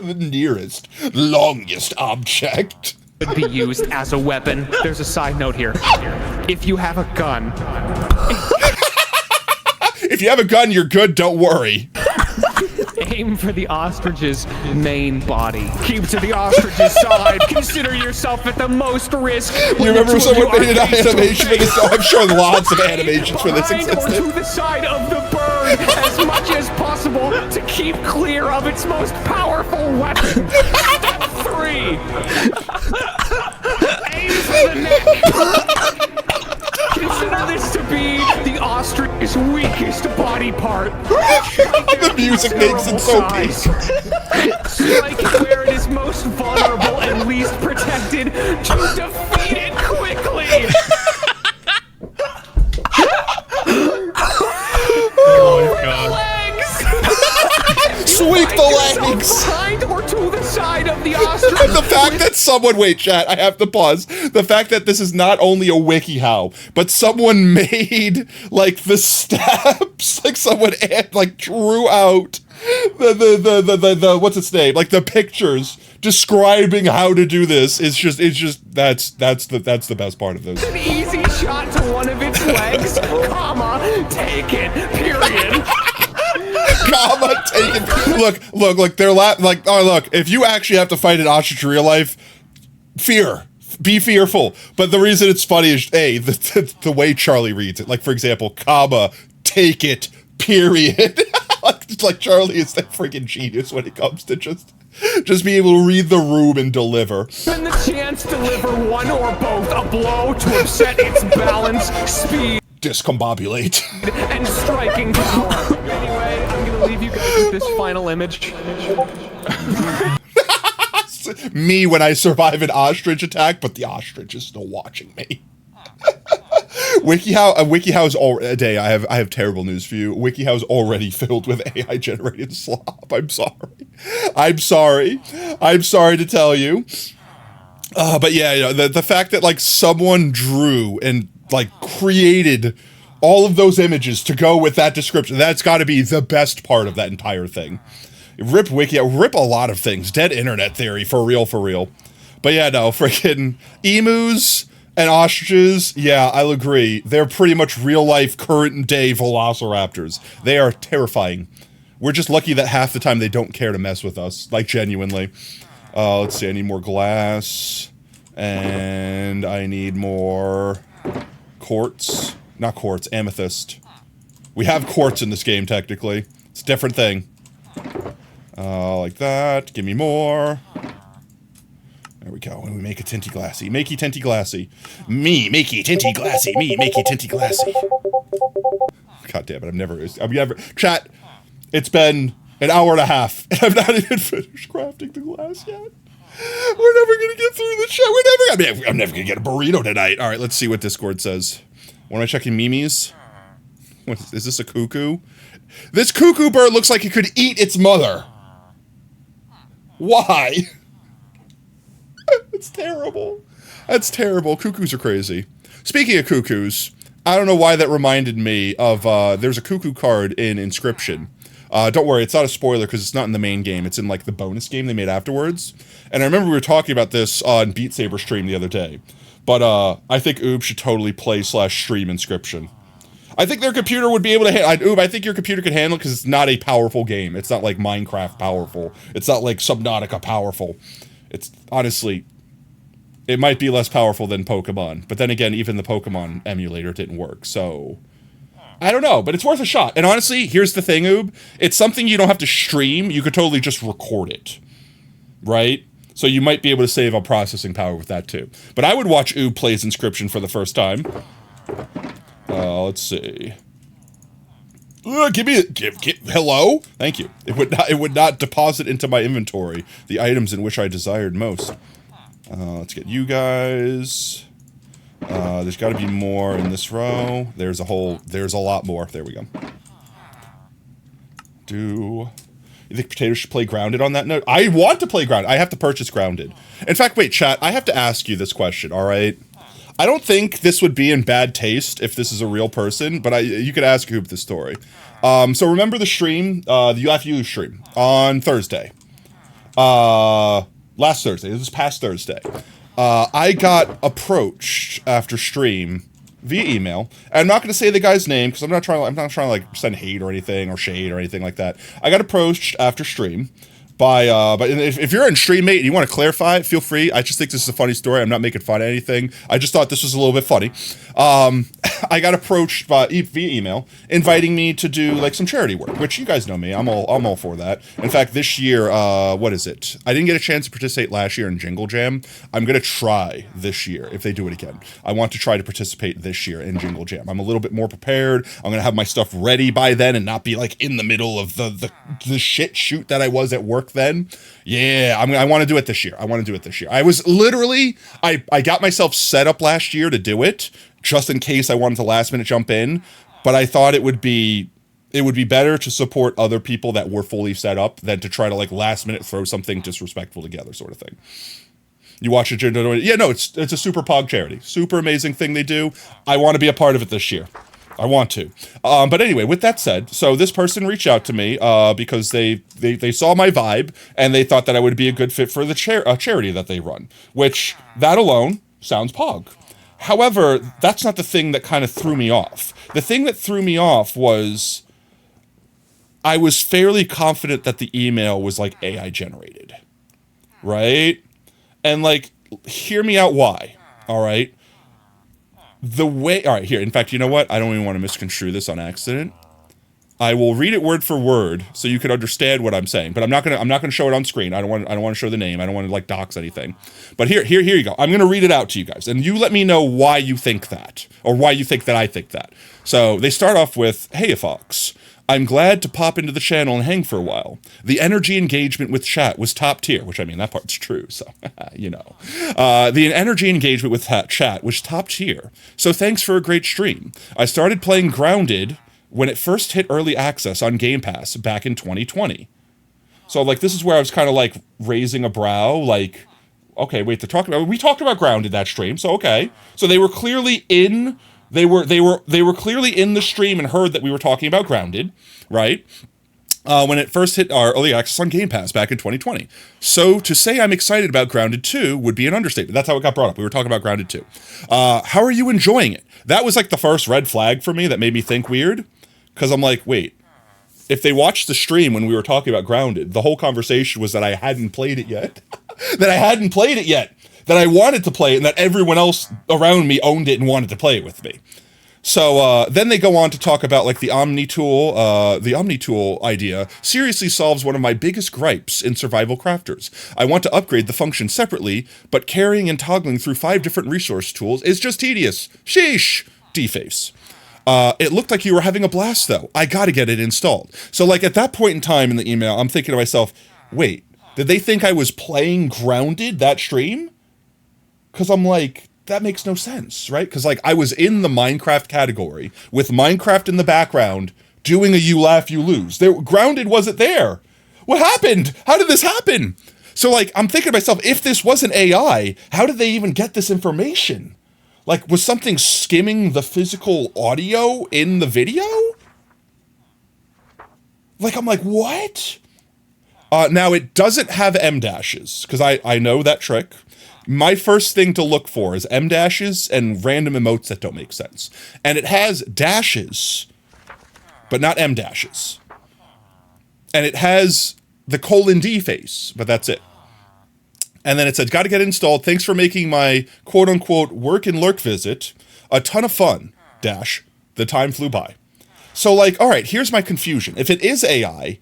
the nearest, longest object could be used as a weapon. There's a side note here. If you have a gun. If you have a gun, you're good, don't worry. Aim for the ostrich's main body. Keep to the ostrich's side. Consider yourself at the most risk. You remember someone made an animation for this? Oh, I'm sure lots of animations for this existed. Or to the side of the bird as much as possible to keep clear of its most powerful weapon. Step 3. Aim for the neck. Consider this to be the ostrich's weakest body part. The music makes it so peaceful. Strike it where it is most vulnerable and least protected to defeat it quickly. Oh god. Sweep the legs! Behind or to the side of the ostrich. And the fact that someone, wait, chat, I have to pause. The fact that this is not only a WikiHow, but someone made, like, the steps, like someone, like, drew out the what's its name? Like, the pictures describing how to do this is just, that's the best part of this. An easy shot to one of its legs, comma, take it, period. Comma, take it. Look, they're like, oh, look, if you actually have to fight an ostrich in real life, be fearful. But the reason it's funny is, A, the way Charlie reads it. Like, for example, comma, take it, period. like Charlie is that freaking genius when it comes to just be able to read the room and deliver. And the chance to deliver one or both a blow to upset its balance, speed, discombobulate, and striking power. Anyway, I'm gonna leave you guys with this final image. Me when I survive an ostrich attack, but the ostrich is still watching me. WikiHow's already. I have terrible news for you. WikiHow's already filled with AI generated slop. I'm sorry to tell you. But yeah, you know, the fact that like someone drew and like created all of those images to go with that description, that's got to be the best part of that entire thing. Rip WikiHow, rip a lot of things. Dead internet theory, for real. But yeah, no, freaking emus and ostriches, yeah, I'll agree. They're pretty much real-life, current-day velociraptors. They are terrifying. We're just lucky that half the time they don't care to mess with us, like, genuinely. Let's see, I need more glass, and I need more quartz. Not quartz, amethyst. We have quartz in this game, technically. It's a different thing. Like that. Give me more. There we go. And we make a tinty glassy. Makey tinty glassy. Me, makey tinty glassy. Me, makey tinty glassy. God damn it, I've never... Chat, it's been An hour and a half. And I've not even finished crafting the glass yet. We're never going to get through the show. I'm never going to get a burrito tonight. All right, let's see what Discord says. What am I checking? Mimi's? What, is this a cuckoo? This cuckoo bird looks like it could eat its mother. Why? It's terrible. That's terrible. Cuckoos are crazy. Speaking of cuckoos, I don't know why that reminded me of, there's a cuckoo card in Inscription. Don't worry, it's not a spoiler because it's not in the main game. It's in, like, the bonus game they made afterwards. And I remember we were talking about this on Beat Saber stream the other day. But, I think Oob should totally play/stream Inscription. I think their computer would be able to handle. Oob, I think your computer could handle it because it's not a powerful game. It's not like Minecraft powerful. It's not like Subnautica powerful. It's, honestly, it might be less powerful than Pokemon. But then again, even the Pokemon emulator didn't work, so... I don't know, but it's worth a shot. And honestly, here's the thing, Oob. It's something you don't have to stream. You could totally just record it. Right? So you might be able to save on processing power with that, too. But I would watch Oob plays Inscription for the first time. Let's see. Hello? Thank you. It would not deposit into my inventory the items in which I desired most. Let's get you guys... there's got to be more in this row. There's a lot more. There we go. You think Potatoes should play Grounded on that note? I want to play Grounded. I have to purchase Grounded. In fact, wait, chat, I have to ask you this question, alright? I don't think this would be in bad taste if this is a real person, but you could ask Hoop this story. So remember the stream, the UFU stream, on Thursday. Last Thursday, this was past Thursday. I got approached after stream via email. And I'm not going to say the guy's name because I'm not trying to like send hate or anything or shade or anything like that. I got approached after stream by but if you're in stream, mate, and you want to clarify, feel free. I just think this is a funny story. I'm not making fun of anything. I just thought this was a little bit funny. I got approached via email inviting me to do like some charity work, which you guys know me. I'm all for that. In fact, this year, what is it? I didn't get a chance to participate last year in Jingle Jam. I'm gonna try this year if they do it again. I want to try to participate this year in Jingle Jam. I'm a little bit more prepared. I'm gonna have my stuff ready by then and not be like in the middle of the shit shoot that I was at work then. Yeah, I want to do it this year. I was literally, I got myself set up last year to do it, just in case I wanted to last minute jump in, but I thought it would be better to support other people that were fully set up than to try to like last minute throw something disrespectful together sort of thing. You watch it, yeah, no, it's a super pog charity. Super amazing thing they do. I want to be a part of it this year. I want to. But anyway, with that said, so this person reached out to me because they saw my vibe and they thought that I would be a good fit for the charity that they run, which that alone sounds pog. However, that's not the thing that kind of threw me off. The thing that threw me off was I was fairly confident that the email was like AI generated, right? And like, hear me out why, all right? All right, here, in fact, you know what? I don't even want to misconstrue this on accident. I will read it word for word so you can understand what I'm saying, but I'm not gonna show it on screen. I don't want to show the name. I don't want to like dox anything. But here you go. I'm gonna read it out to you guys, and you let me know why you think that, or why you think that I think that. So they start off with, "Hey, Fox. I'm glad to pop into the channel and hang for a while. The energy engagement with chat was top tier," which I mean, that part's true, so, you know. The energy engagement with chat was top tier, so thanks for a great stream. I started playing Grounded when it first hit early access on Game Pass back in 2020. So, like, this is where I was kind of, like, raising a brow, like, okay, wait, we talked about Grounded that stream, so okay. So they were clearly in... They were clearly in the stream and heard that we were talking about Grounded, right? When it first hit our early access on Game Pass back in 2020. So to say I'm excited about Grounded 2 would be an understatement. That's how it got brought up. We were talking about Grounded 2. How are you enjoying it? That was like the first red flag for me that made me think weird. Because I'm like, wait, if they watched the stream when we were talking about Grounded, the whole conversation was that I hadn't played it yet. That I wanted to play it and that everyone else around me owned it and wanted to play it with me. So then they go on to talk about like the Omni tool idea seriously solves one of my biggest gripes in survival crafters. I want to upgrade the function separately, but carrying and toggling through 5 different resource tools is just tedious. Sheesh, D-face. It looked like you were having a blast, though. I gotta get it installed. So, like, at that point in time in the email, I'm thinking to myself, wait, did they think I was playing Grounded, that stream? Because I'm like, that makes no sense, right? Because, like, I was in the Minecraft category with Minecraft in the background doing a you laugh, you lose. Grounded wasn't there. What happened? How did this happen? So, like, I'm thinking to myself, if this wasn't AI, how did they even get this information? Like, was something skimming the physical audio in the video? Like, I'm like, what? Now, it doesn't have M dashes, because I know that trick. My first thing to look for is M dashes and random emotes that don't make sense. And it has dashes, but not M dashes. And it has the :D face, but that's it. And then it said, gotta get it installed. Thanks for making my quote-unquote work and lurk visit a ton of fun, dash, the time flew by. So, like, all right, here's my confusion. If it is AI,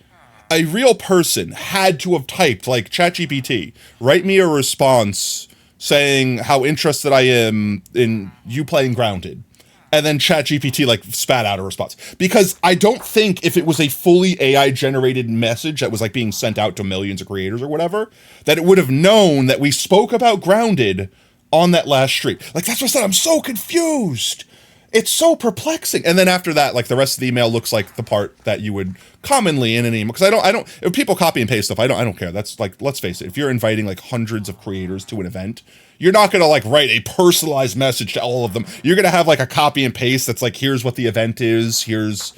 a real person had to have typed, like, ChatGPT, write me a response saying how interested I am in you playing Grounded. And then ChatGPT, like, spat out a response. Because I don't think if it was a fully AI-generated message that was, like, being sent out to millions of creators or whatever, that it would have known that we spoke about Grounded on that last stream. Like, that's what I said. I'm so confused. It's so perplexing. And then after that, like, the rest of the email looks like the part that you would commonly in an email. Because I don't, if people copy and paste stuff, I don't care. That's, like, let's face it. If you're inviting, like, hundreds of creators to an event, you're not going to, like, write a personalized message to all of them. You're going to have, like, a copy and paste that's like, here's what the event is. Here's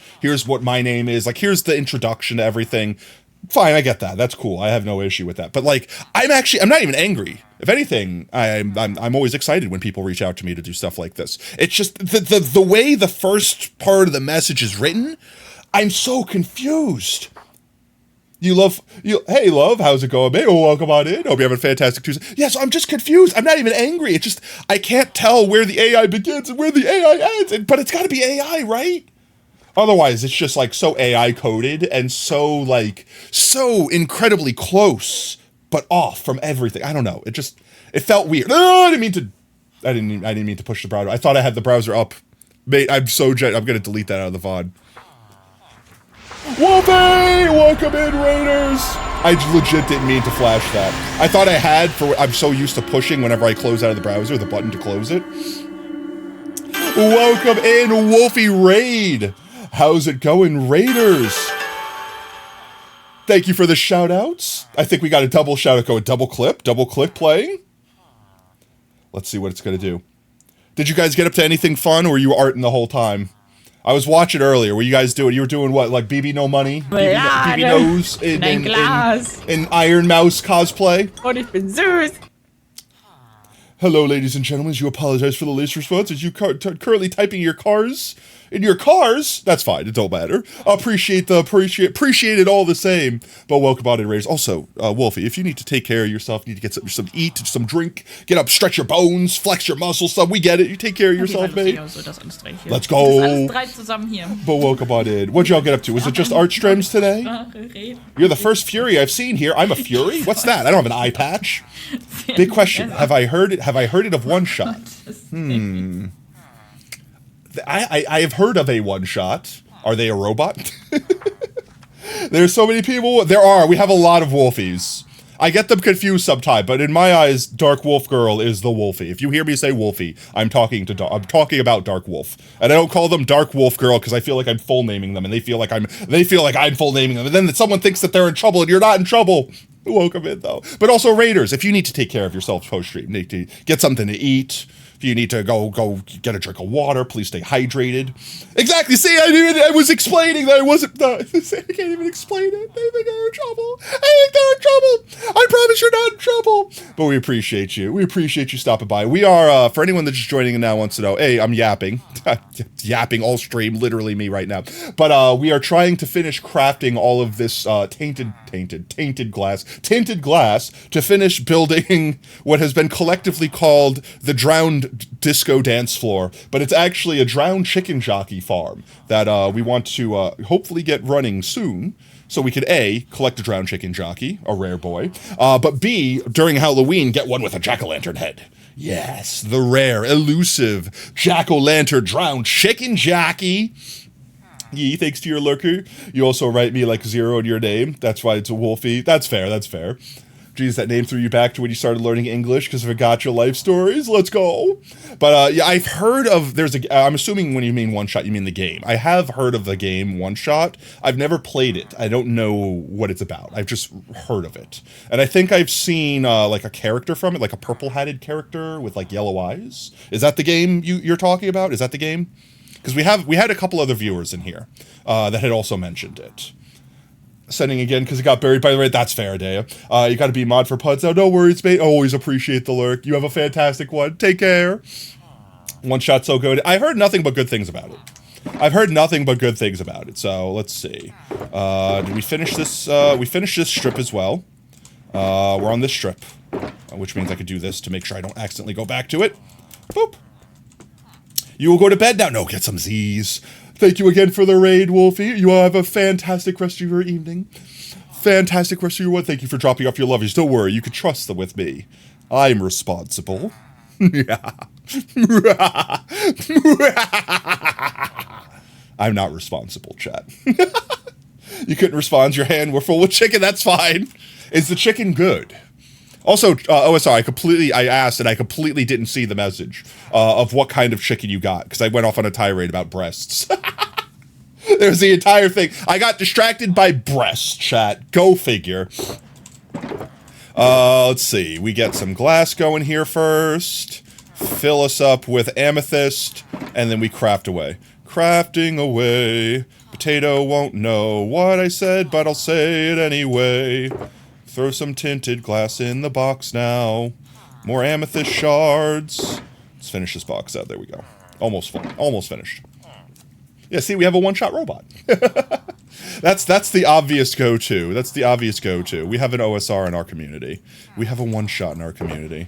what my name is. Like, here's the introduction to everything. Fine, I get that. That's cool. I have no issue with that. But, like, I'm not even angry. If anything, I'm always excited when people reach out to me to do stuff like this. It's just the way the first part of the message is written, I'm so confused. Hey, love, how's it going, babe? Oh, welcome on in. Hope you have a fantastic Tuesday. Yeah, so I'm just confused. I'm not even angry. It's just, I can't tell where the AI begins and where the AI ends. But it's got to be AI, right? Otherwise, it's just, like, so AI coded and so incredibly close, but off from everything. I don't know. It felt weird. No, I didn't mean to push the browser. I thought I had the browser up. Mate, I'm going to delete that out of the VOD. Wolfie! Welcome in, Raiders! I legit didn't mean to flash that. I thought I had, I'm so used to pushing whenever I close out of the browser, the button to close it. Welcome in, Wolfie Raid! How's it going, Raiders? Thank you for the shout-outs. I think we got a double shout-out going. Double click playing. Let's see what it's going to do. Did you guys get up to anything fun, or were you arting the whole time? I was watching earlier. What you guys doing? You were doing what? Like BB No Money? BB Nose in Iron Mouse cosplay? Und ich bin süß. Hello, ladies and gentlemen. You apologize for the late response. As you currently typing your cars in your cars. That's fine. It don't matter. Appreciate it all the same. But welcome on in, Raiders. Also, Wolfie, if you need to take care of yourself, you need to get some eat, some drink, get up, stretch your bones, flex your muscles. Stuff. We get it. You take care of yourself, mate. Let's go. But welcome on in. What'd y'all get up to? Was it just art streams today? You're the first Fury I've seen here. I'm a Fury? What's that? I don't have an eye patch. Big question. Have I heard it of One Shot? I have heard of a One Shot. Are they a robot? There's so many people. We have a lot of Wolfies. I get them confused sometimes, but in my eyes, Dark Wolf Girl is the Wolfie. If you hear me say Wolfie, I'm talking about Dark Wolf, and I don't call them Dark Wolf Girl because I feel like I'm full naming them, and they feel like I'm full naming them, and then someone thinks that they're in trouble, and you're not in trouble. Welcome in though. But also Raiders, if you need to take care of yourself post stream, need to get something to eat. If you need to go get a drink of water, please stay hydrated. Exactly. See, I was explaining that I wasn't. I can't even explain it. They think they're in trouble. I think they're in trouble. I promise you're not in trouble. But we appreciate you. We appreciate you stopping by. We are, for anyone that's just joining in now wants to know, hey, I'm yapping. Yapping all stream, literally me right now. But we are trying to finish crafting all of this tinted glass to finish building what has been collectively called the drowned disco dance floor, but it's actually a drowned chicken jockey farm that we want to hopefully get running soon, so we could A, collect a drowned chicken jockey, a rare boy, but B, during Halloween, get one with a jack-o'-lantern head. Yes, the rare, elusive, jack-o'-lantern drowned chicken jockey. Yee, thanks to your lurker. You also write me like 0 in your name. That's why it's a Wolfie. That's fair, that's fair. Geez, that name threw you back to when you started learning English because of a gotcha life stories. Let's go. But yeah, I've heard of, I'm assuming when you mean One Shot, you mean the game. I have heard of the game One Shot. I've never played it. I don't know what it's about. I've just heard of it. And I think I've seen like a character from it, like a purple-hatted character with like yellow eyes. Is that the game you're talking about? Is that the game? Because we had a couple other viewers in here that had also mentioned it. Sending again because it got buried by the way. That's fair, Dea. You got to be mod for puds now. No worries, mate. Always appreciate the lurk. You have a fantastic one. Take care. One Shot so good. I heard nothing but good things about it. I've heard nothing but good things about it. So let's see. Did we finish this? We finished this strip as well. We're on this strip, which means I could do this to make sure I don't accidentally go back to it. Boop. You will go to bed now. No, get some Z's. Thank you again for the raid, Wolfie. You all have a fantastic rest of your evening. Fantastic rest of your one. Thank you for dropping off your lovies. Don't worry, you can trust them with me. I'm responsible. I'm not responsible, chat. You couldn't respond. Your hand were full with chicken. That's fine. Is the chicken good? Also, OSR, I asked and I completely didn't see the message of what kind of chicken you got, because I went off on a tirade about breasts. There's the entire thing. I got distracted by breasts, chat. Go figure. Let's see. We get some glass going here first. Fill us up with amethyst, and then we craft away. Crafting away. Potato won't know what I said, but I'll say it anyway. Throw some tinted glass in the box now. More amethyst shards. Let's finish this box out. There we go. Almost full. Almost finished. Yeah, see, we have a one-shot robot. That's the obvious go-to. That's the obvious go-to. We have an OSR in our community. We have a one-shot in our community.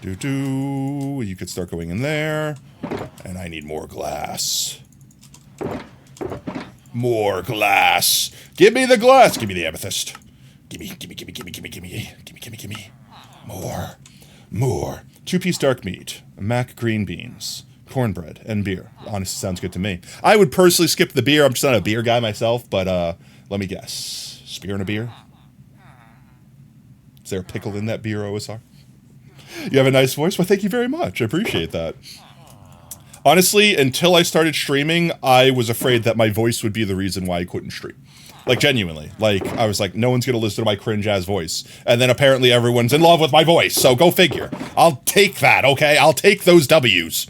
You could start going in there. And I need more glass. More glass. Give me the glass. Give me the amethyst. Gimme. More. 2-piece dark meat. Mac green beans. Cornbread and beer. Honestly, sounds good to me. I would personally skip the beer. I'm just not a beer guy myself, but let me guess. Spear in a beer? Is there a pickle in that beer, OSR? You have a nice voice? Well, thank you very much. I appreciate that. Honestly, until I started streaming, I was afraid that my voice would be the reason why I couldn't stream. Like, genuinely. Like, I was like, no one's gonna listen to my cringe-ass voice. And then apparently everyone's in love with my voice, so go figure. I'll take that, okay? I'll take those W's.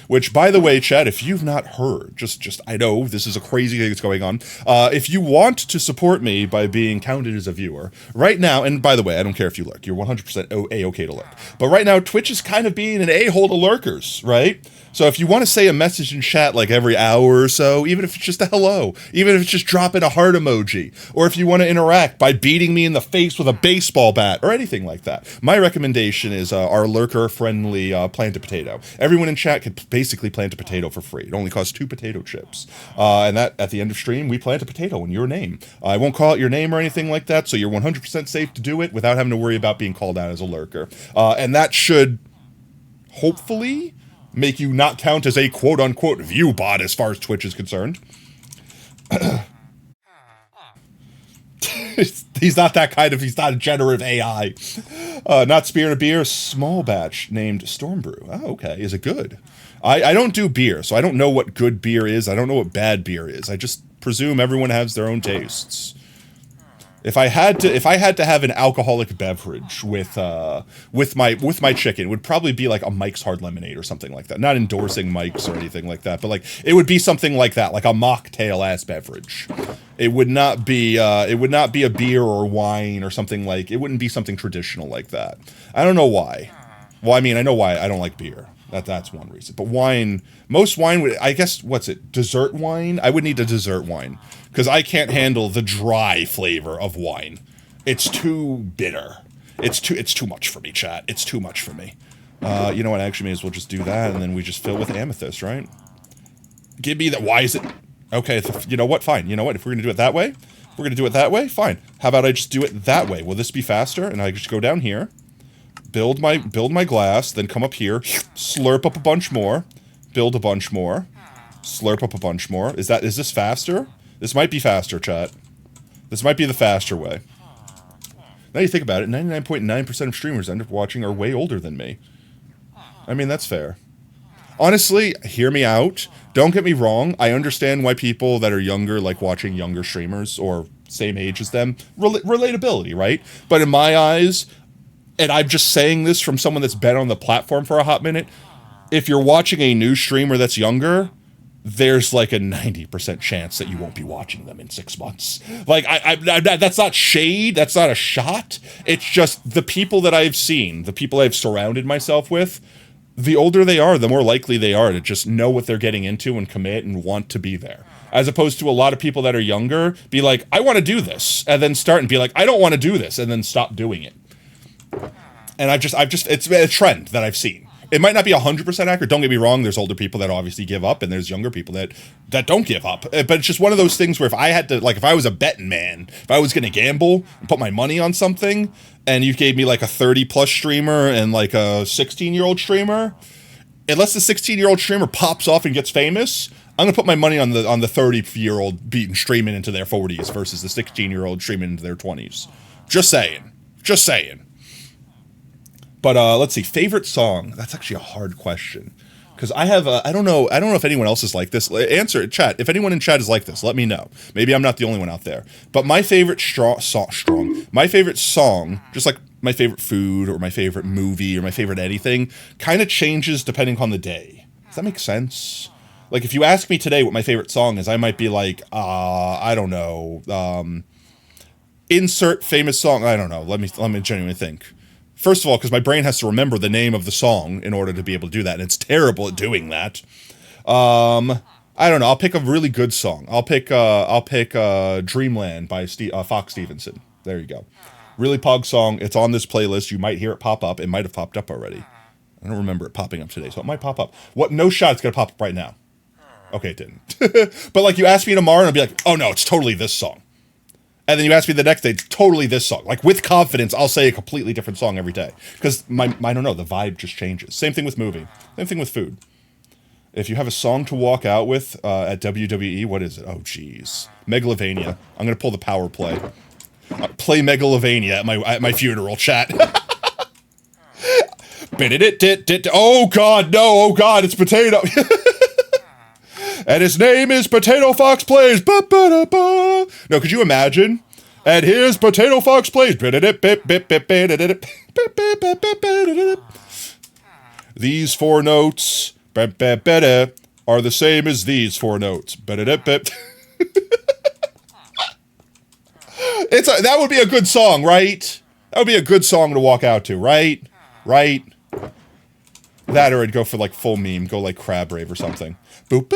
Which, by the way, chat, if you've not heard, I know this is a crazy thing that's going on. If you want to support me by being counted as a viewer, right now, and by the way, I don't care if you lurk, you're 100% A-okay to lurk. But right now, Twitch is kind of being an a-hole to lurkers, right? So if you want to say a message in chat like every hour or so, even if it's just a hello, even if it's just dropping a heart emoji, or if you want to interact by beating me in the face with a baseball bat, or anything like that, my recommendation is our lurker-friendly plant a potato. Everyone in chat can basically plant a potato for free. It only costs 2 potato chips. And that, at the end of stream, we plant a potato in your name. I won't call out your name or anything like that, so you're 100% safe to do it without having to worry about being called out as a lurker. And that should, hopefully, make you not count as a quote-unquote view bot as far as Twitch is concerned. He's not a generative AI. Not Spear and a Beer, small batch named Storm Brew. Oh, okay. Is it good? I don't do beer, so I don't know what good beer is. I don't know what bad beer is. I just presume everyone has their own tastes. If I had to have an alcoholic beverage with my chicken, it would probably be like a Mike's Hard Lemonade or something like that. Not endorsing Mike's or anything like that, but like it would be something like that, like a mocktail ass beverage. It would not be a beer or wine or something like. It wouldn't be something traditional like that. I don't know why. Well, I mean, I know why I don't like beer. That's one reason. But wine, most wine would, I guess, what's it? Dessert wine? I would need a dessert wine. Because I can't handle the dry flavor of wine. It's too bitter. It's too much for me, chat. It's too much for me. You know what? I actually may as well just do that, and then we just fill with amethyst, right? Give me that. Why is it? Okay, you know what? Fine. You know what? If we're going to do it that way, We're gonna do it that way? Fine. How about I just do it that way? Will this be faster? And I just go down here, build my glass, then come up here, slurp up a bunch more, build a bunch more, slurp up a bunch more. Is this faster? This might be faster, chat. This might be the faster way. Now you think about it, 99.9% of streamers I end up watching are way older than me. I mean, that's fair. Honestly, hear me out. Don't get me wrong. I understand why people that are younger like watching younger streamers or same age as them. Relatability, right? But in my eyes, and I'm just saying this from someone that's been on the platform for a hot minute, if you're watching a new streamer that's younger, there's like a 90% chance that you won't be watching them in 6 months. Like, that's not shade, that's not a shot. It's just the people that I've seen, the people I've surrounded myself with, the older they are, the more likely they are to just know what they're getting into and commit and want to be there. As opposed to a lot of people that are younger, be like, I want to do this, and then start and be like, I don't want to do this, and then stop doing it. And it's a trend that I've seen. It might not be 100% accurate. Don't get me wrong. There's older people that obviously give up, and there's younger people that don't give up. But it's just one of those things where if I had to, like, if I was a betting man, if I was going to gamble and put my money on something, and you gave me like a 30-plus streamer and like a 16-year-old streamer, unless the 16-year-old streamer pops off and gets famous, I'm going to put my money on the 30-year-old beating streaming into their 40s versus the 16-year-old streaming into their 20s. Just saying. Just saying. But let's see, favorite song. That's actually a hard question. Because I have, I don't know if anyone else is like this. Answer it, chat. If anyone in chat is like this, let me know. Maybe I'm not the only one out there. But my favorite my favorite song, just like my favorite food or my favorite movie or my favorite anything, kind of changes depending on the day. Does that make sense? Like, if you ask me today what my favorite song is, I might be like, I don't know. Insert famous song. I don't know. Let me genuinely think. First of all, because my brain has to remember the name of the song in order to be able to do that, and it's terrible at doing that. I don't know. I'll pick a really good song. I'll pick Dreamland by Fox Stevenson. There you go. Really pog song. It's on this playlist. You might hear it pop up. It might have popped up already. I don't remember it popping up today, so it might pop up. What? No shot it's gonna pop up right now. Okay, it didn't. But like, you ask me tomorrow, and I'll be like, oh no, it's totally this song. And then you ask me the next day, it's totally this song. Like, with confidence, I'll say a completely different song every day. Because, I don't know, the vibe just changes. Same thing with movie. Same thing with food. If you have a song to walk out with at WWE, what is it? Oh, jeez. Megalovania. I'm going to pull the power play. Play Megalovania at my funeral, chat. Oh, God, no. Oh, God, it's Potato. And his name is Potato Fox Plays. Ba-ba-da-ba. No, could you imagine? And here's Potato Fox Plays. These 4 notes are the same as these 4 notes. That would be a good song, right? That would be a good song to walk out to, right? Right? That, or I'd go for like full meme, go like Crab Rave or something. Just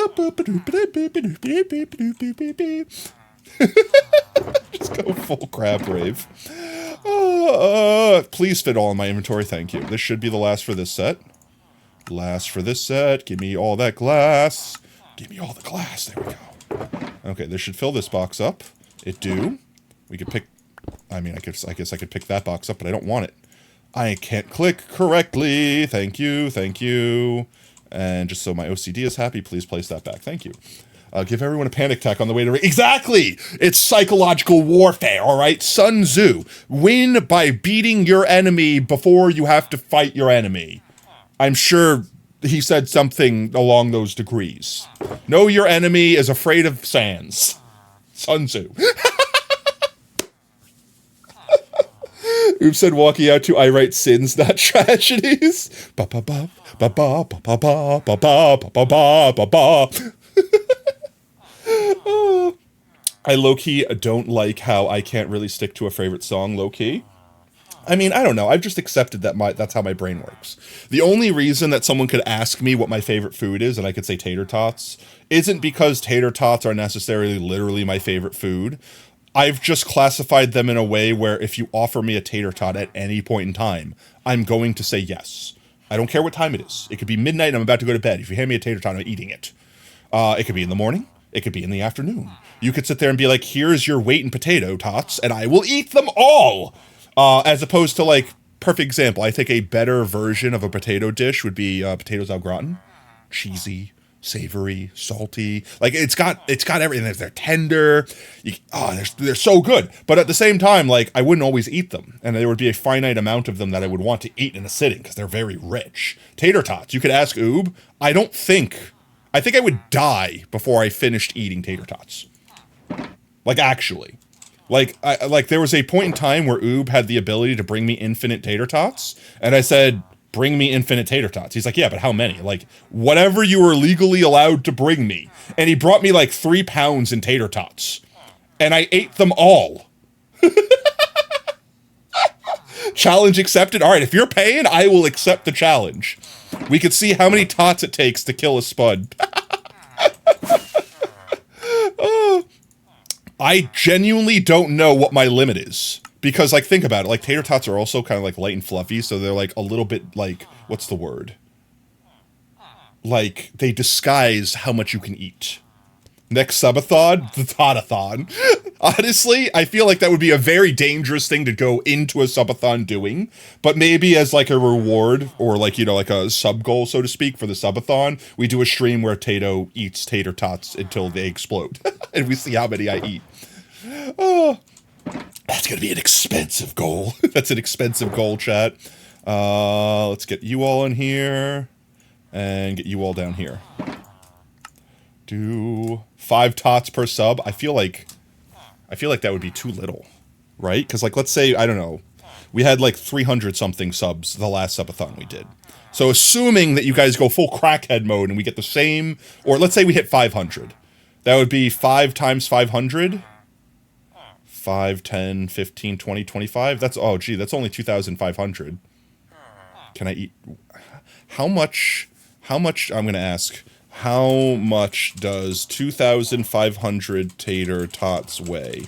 go full Crab Rave. Please fit all in my inventory, thank you. This should be the last for this set. Last for this set. Give me all that glass. Give me all the glass. There we go. Okay, this should fill this box up. It do. We could pick... I mean, I guess I could pick that box up, but I don't want it. I can't click correctly. Thank you, thank you. And just so my OCD is happy, please place that back. Thank you. Give everyone a panic attack on the way to... Exactly! It's psychological warfare, all right? Sun Tzu. Win by beating your enemy before you have to fight your enemy. I'm sure he said something along those degrees. Know your enemy is afraid of sands. Sun Tzu. Oops said walking out to I write sins, not tragedies. Ba ba ba ba ba ba ba ba ba ba ba ba ba. I low-key don't like how I can't really stick to a favorite song low-key. I mean, I don't know. I've just accepted that that's how my brain works. The only reason that someone could ask me what my favorite food is, and I could say tater tots, isn't because tater tots are necessarily literally my favorite food. I've just classified them in a way where if you offer me a tater tot at any point in time, I'm going to say yes. I don't care what time it is. It could be midnight and I'm about to go to bed. If you hand me a tater tot, I'm eating it. It could be in the morning. It could be in the afternoon. You could sit there and be like, here's your weight in potato tots, and I will eat them all. As opposed to, like, perfect example, I think a better version of a potato dish would be potatoes au gratin. Cheesy, savory, salty. Like, it's got everything. They're tender. They're so good. But at the same time, like, I wouldn't always eat them. And there would be a finite amount of them that I would want to eat in a sitting because they're very rich. Tater tots. You could ask Oob. I think I would die before I finished eating tater tots. Like, actually. Like, there was a point in time where Oob had the ability to bring me infinite tater tots, and I said, bring me infinite tater tots. He's like, yeah, but how many? Like, whatever you were legally allowed to bring me. And he brought me like 3 pounds in tater tots. And I ate them all. Challenge accepted. All right, if you're paying, I will accept the challenge. We could see how many tots it takes to kill a spud. I genuinely don't know what my limit is. Because, like, think about it. Like, tater tots are also kind of, like, light and fluffy, so they're, like, a little bit, like, what's the word? Like, they disguise how much you can eat. Next subathon, the Totathon. Honestly, I feel like that would be a very dangerous thing to go into a subathon doing, but maybe as like a reward or like, you know, like a sub goal, so to speak, for the subathon, we do a stream where Tato eats tater tots until they explode, and we see how many I eat. Oh, that's gonna be an expensive goal. That's an expensive goal, chat. Let's get you all in here and get you all down here. Do 5 tots per sub. I feel like that would be too little, right? Because, like, let's say, I don't know, we had like 300 something subs the last subathon we did. So assuming that you guys go full crackhead mode and we get the same, or let's say we hit 500, that would be 5 times 500. 5, 10, 15, 20, 25. That's, oh gee, that's only 2,500. Can I eat? How much, I'm gonna ask. How much does 2,500 tater tots weigh?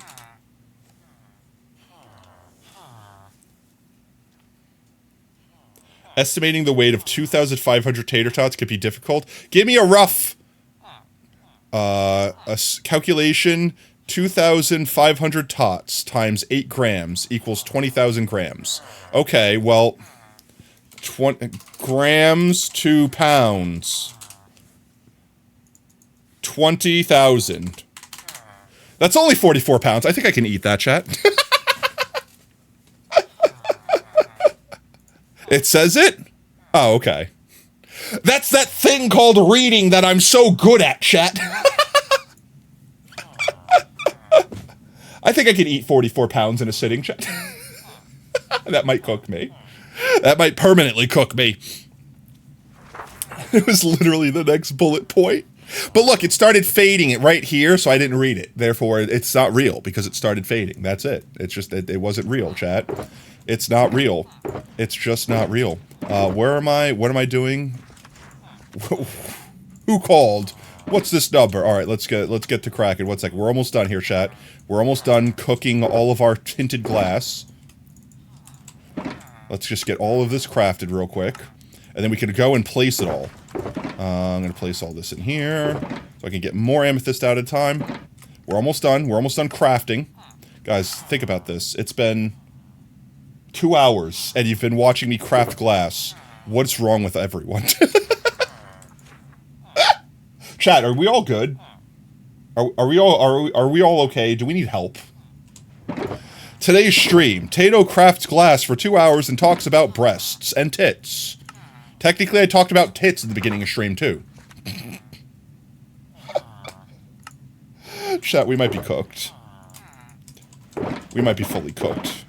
Estimating the weight of 2,500 tater tots could be difficult. Give me a rough calculation. 2,500 tots times 8 grams equals 20,000 grams. Okay, well, 20 grams to pounds. 20,000. That's only 44 pounds. I think I can eat that, chat. It says it? Oh, okay. That's that thing called reading that I'm so good at, chat. I think I can eat 44 pounds in a sitting, chat. That might cook me. That might permanently cook me. It was literally the next bullet point. But look, it started fading it right here, so I didn't read it. Therefore, it's not real, because it started fading. That's it. It's just, it wasn't real, chat. It's not real. It's just not real. Where am I? What am I doing? Who called? What's this number? Alright, let's get to cracking. 1 second. We're almost done here, chat. We're almost done cooking all of our tinted glass. Let's just get all of this crafted real quick. And then we can go and place it all. I'm going to place all this in here, so I can get more amethyst out at a time. We're almost done. We're almost done crafting. Guys, think about this. It's been 2 hours, and you've been watching me craft glass. What's wrong with everyone? Chat, are we all good? Are we all okay? Do we need help? Today's stream, Tato crafts glass for 2 hours and talks about breasts and tits. Technically, I talked about tits at the beginning of stream, too. Chat, we might be cooked. We might be fully cooked.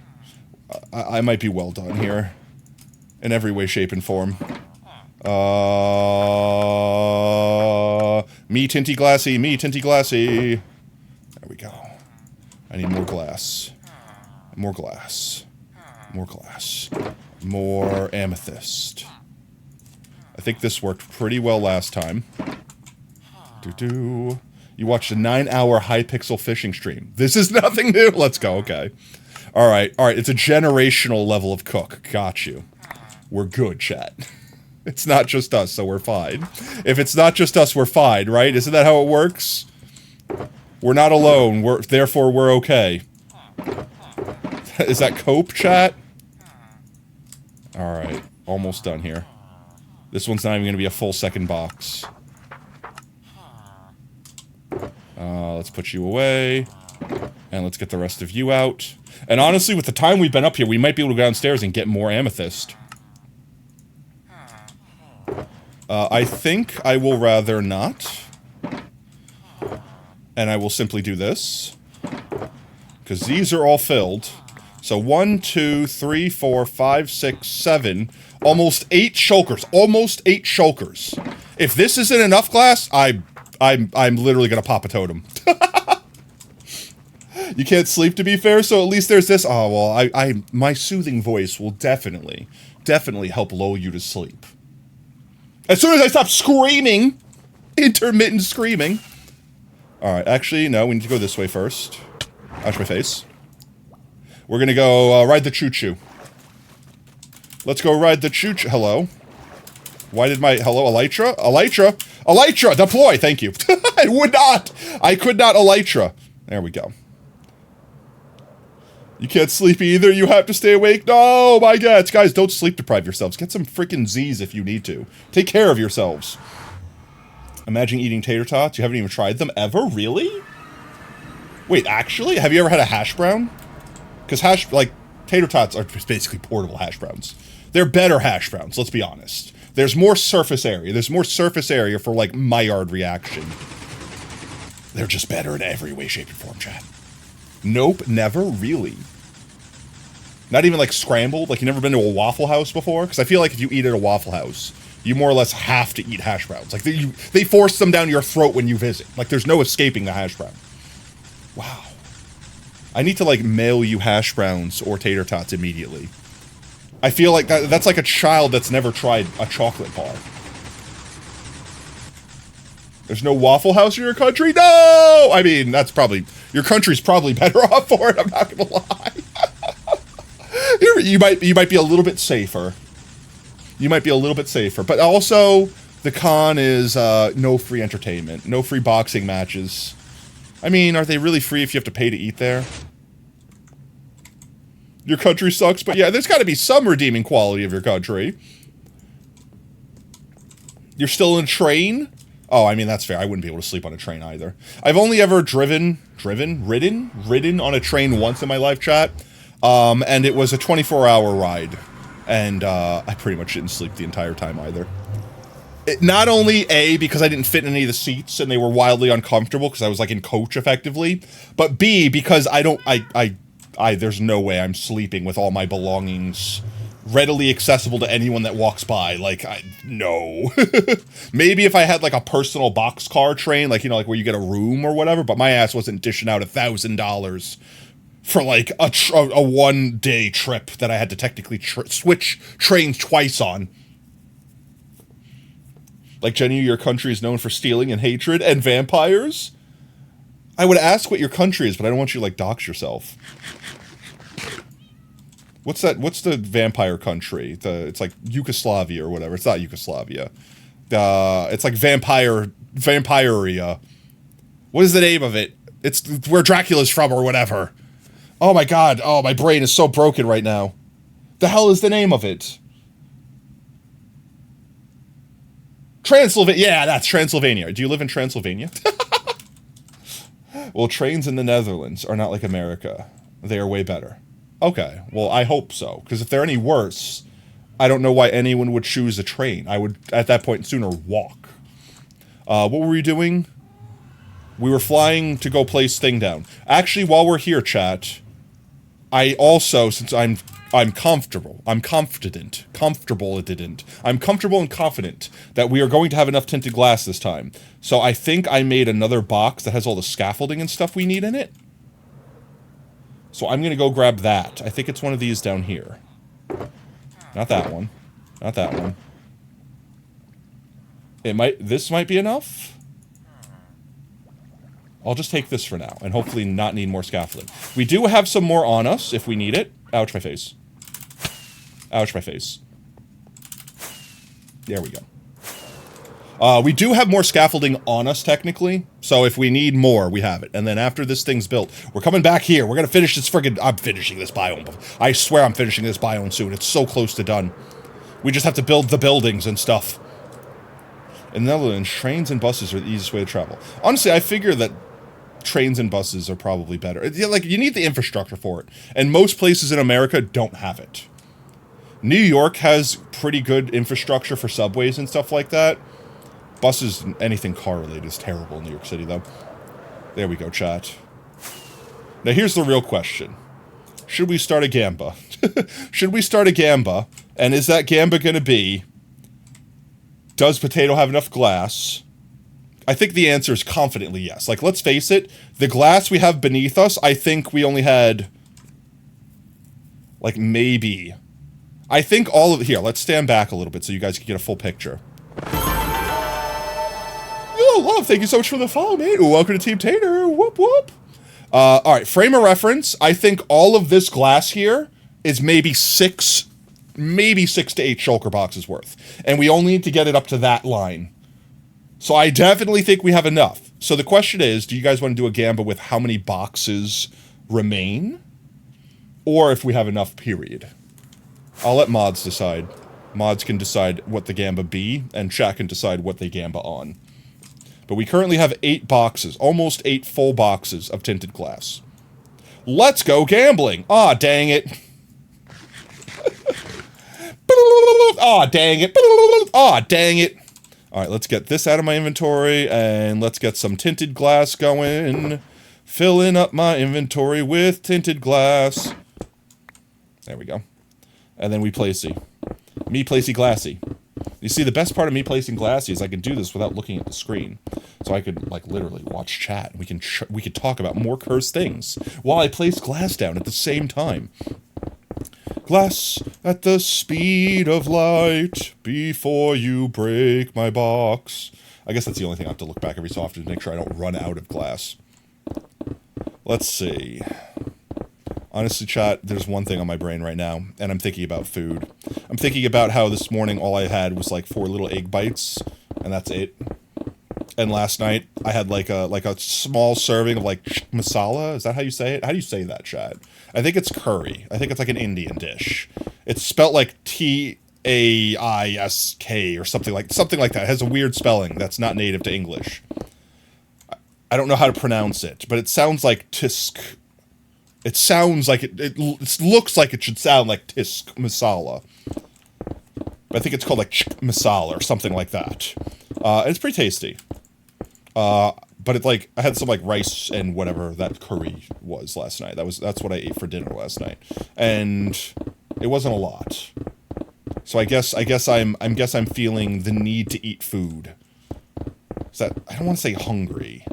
I might be well done here. In every way, shape, and form. Me tinty glassy, me tinty glassy. There we go. I need more glass. More glass. More glass. More amethyst. I think this worked pretty well last time. You watched a 9-hour high-pixel fishing stream. This is nothing new. Let's go, okay. Alright, it's a generational level of cook. Got you. We're good, chat. It's not just us, so we're fine. If it's not just us, we're fine, right? Isn't that how it works? We're not alone. Therefore, we're okay. Is that cope, chat? Alright. Almost done here. This one's not even going to be a full second box. Let's put you away. And let's get the rest of you out. And honestly, with the time we've been up here, we might be able to go downstairs and get more amethyst. I think I will rather not. And I will simply do this. Because these are all filled. So 1, 2, 3, 4, 5, 6, 7. Almost 8 shulkers. Almost 8 shulkers. If this isn't enough glass, I'm literally gonna pop a totem. You can't sleep, to be fair, so at least there's this. Oh, well, my soothing voice will definitely help lull you to sleep. As soon as I stop screaming, intermittent screaming. Alright, actually, no, we need to go this way first. Watch my face. We're gonna go ride the choo-choo. Let's go ride the choo-choo. Hello? Why did my... Hello, Elytra? Elytra! Elytra! Deploy! Thank you. I would not! I could not Elytra. There we go. You can't sleep either, you have to stay awake? No, my God. Guys, don't sleep deprive yourselves. Get some freaking Z's if you need to. Take care of yourselves. Imagine eating tater tots. You haven't even tried them ever? Really? Wait, actually? Have you ever had a hash brown? Because tater tots are basically portable hash browns. They're better hash browns, let's be honest. There's more surface area. There's more surface area for, like, Maillard reaction. They're just better in every way, shape, and form, chat. Nope, never really. Not even, like, scrambled? Like, you never been to a Waffle House before? Because I feel like if you eat at a Waffle House, you more or less have to eat hash browns. Like, they force them down your throat when you visit. Like, there's no escaping the hash brown. Wow. I need to, like, mail you hash browns or tater tots immediately. I feel like that's like a child that's never tried a chocolate bar. There's no Waffle House in your country? No! I mean, that's probably... Your country's probably better off for it, I'm not gonna lie. You might be a little bit safer. You might be a little bit safer. But also, the con is no free entertainment. No free boxing matches. I mean, are they really free if you have to pay to eat there? Your country sucks, but yeah, there's got to be some redeeming quality of your country. You're still in a train? Oh, I mean, that's fair. I wouldn't be able to sleep on a train either. I've only ever ridden on a train once in my life, chat. And it was a 24-hour ride. And I pretty much didn't sleep the entire time either. Not only A, because I didn't fit in any of the seats and they were wildly uncomfortable because I was like in coach effectively, but B, because there's no way I'm sleeping with all my belongings readily accessible to anyone that walks by. Like, no. Maybe if I had like a personal boxcar train, like, you know, like where you get a room or whatever, but my ass wasn't dishing out $1,000 for like a one-day trip that I had to technically switch trains twice on. Like, Jenny, your country is known for stealing and hatred and vampires? I would ask what your country is, but I don't want you to, like, dox yourself. What's that? What's the vampire country? It's like Yugoslavia or whatever. It's not Yugoslavia. It's like Vampirea. What is the name of it? It's where Dracula's from or whatever. Oh my God. Oh, my brain is so broken right now. The hell is the name of it? Transylvania. Yeah, that's Transylvania. Do you live in Transylvania? Well, trains in the Netherlands are not like America. They are way better. Okay, well, I hope so. Because if they're any worse, I don't know why anyone would choose a train. I would, at that point, sooner walk. What were we doing? We were flying to go place thing down. Actually, while we're here, chat, I also, since I'm comfortable and confident that we are going to have enough tinted glass this time. So I think I made another box that has all the scaffolding and stuff we need in it. So I'm going to go grab that. I think it's one of these down here. Not that one. Not that one. This might be enough? I'll just take this for now, and hopefully not need more scaffolding. We do have some more on us, if we need it. Ouch, my face. Ouch, my face. There we go. We do have more scaffolding on us, technically. So if we need more, we have it. And then after this thing's built, we're coming back here. We're going to finish this friggin'... I'm finishing this biome. I swear I'm finishing this biome soon. It's so close to done. We just have to build the buildings and stuff. In the Netherlands, trains and buses are the easiest way to travel. Honestly, I figure that trains and buses are probably better. Like, you need the infrastructure for it. And most places in America don't have it. New York has pretty good infrastructure for subways and stuff like that. Buses, anything car-related is terrible in New York City, though. There we go, chat. Now, here's the real question. Should we start a gamba? Should we start a gamba? And is that gamba going to be... Does potato have enough glass? I think the answer is confidently yes. Like, let's face it. The glass we have beneath us, I think we only had... Like, maybe... I think all of... Here, let's stand back a little bit so you guys can get a full picture. Oh, love, thank you so much for the follow, mate. Welcome to Team Tater. Whoop, whoop. Alright, frame of reference. I think all of this glass here is maybe 6 to 8 shulker boxes worth. And we only need to get it up to that line. So I definitely think we have enough. So the question is, do you guys want to do a gamba with how many boxes remain? Or if we have enough, period. I'll let mods decide. Mods can decide what the gamba be, and chat can decide what they gamba on. But we currently have 8 boxes, almost 8 full boxes of tinted glass. Let's go gambling! Aw, dang it. Aw, dang it. Aw, dang it. Alright, let's get this out of my inventory, and let's get some tinted glass going. Filling up my inventory with tinted glass. There we go. And then we placey. Me placey glassy. You see, the best part of me placing glassy is I can do this without looking at the screen. So I could, like, literally watch chat. We could talk about more cursed things while I place glass down at the same time. Glass at the speed of light before you break my box. I guess that's the only thing I have to look back every so often to make sure I don't run out of glass. Let's see. Honestly, chat, there's one thing on my brain right now, and I'm thinking about food. I'm thinking about how this morning all I had was like 4 little egg bites, and that's it. And last night I had like a small serving of like masala. Is that how you say it? How do you say that, chat? I think it's curry. I think it's like an Indian dish. It's spelt like T-A-I-S-K or something like that. It has a weird spelling that's not native to English. I don't know how to pronounce it, but it sounds like tisk. It sounds like it looks like it should sound like tisk masala. But I think it's called like masala or something like that. It's pretty tasty. But it's like, I had some like rice and whatever that curry was last night. That's what I ate for dinner last night. And it wasn't a lot. So I guess I'm feeling the need to eat food. I don't want to say hungry,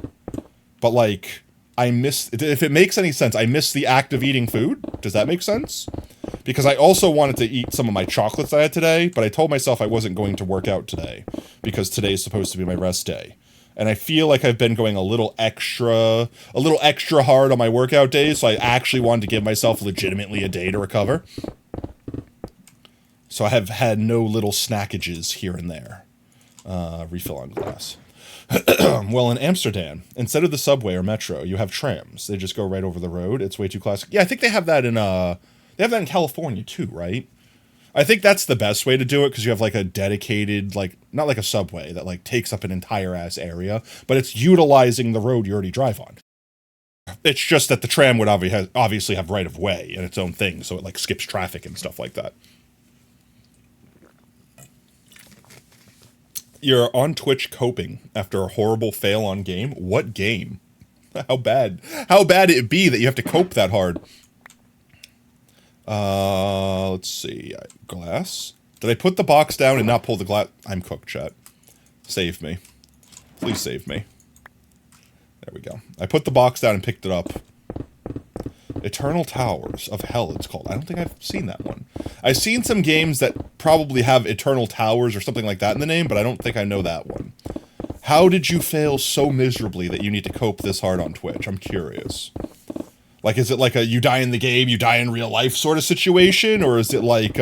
but like, if it makes any sense, I miss the act of eating food. Does that make sense? Because I also wanted to eat some of my chocolates I had today, but I told myself I wasn't going to work out today, because today is supposed to be my rest day. And I feel like I've been going a little extra hard on my workout days, so I actually wanted to give myself legitimately a day to recover. So I have had no little snackages here and there. Refill on glass. Well, in Amsterdam, instead of the subway or metro, you have trams. They just go right over the road. It's way too classic. Yeah, I think they have that in California too, right? I think that's the best way to do it, because you have like a dedicated, like, not like a subway that like takes up an entire ass area, but it's utilizing the road you already drive on. It's just that the tram would obviously have right of way and its own thing, so it like skips traffic and stuff like that. You're on Twitch coping after a horrible fail on game? What game? How bad it be that you have to cope that hard? Let's see. Glass? Did I put the box down and not pull the glass? I'm cooked, chat. Save me. Please save me. There we go. I put the box down and picked it up. Eternal Towers of Hell, it's called. I don't think I've seen that one. I've seen some games that probably have Eternal Towers or something like that in the name, but I don't think I know that one. How did you fail so miserably that you need to cope this hard on Twitch? I'm curious. Like, is it like a you die in the game, you die in real life sort of situation? Or is it like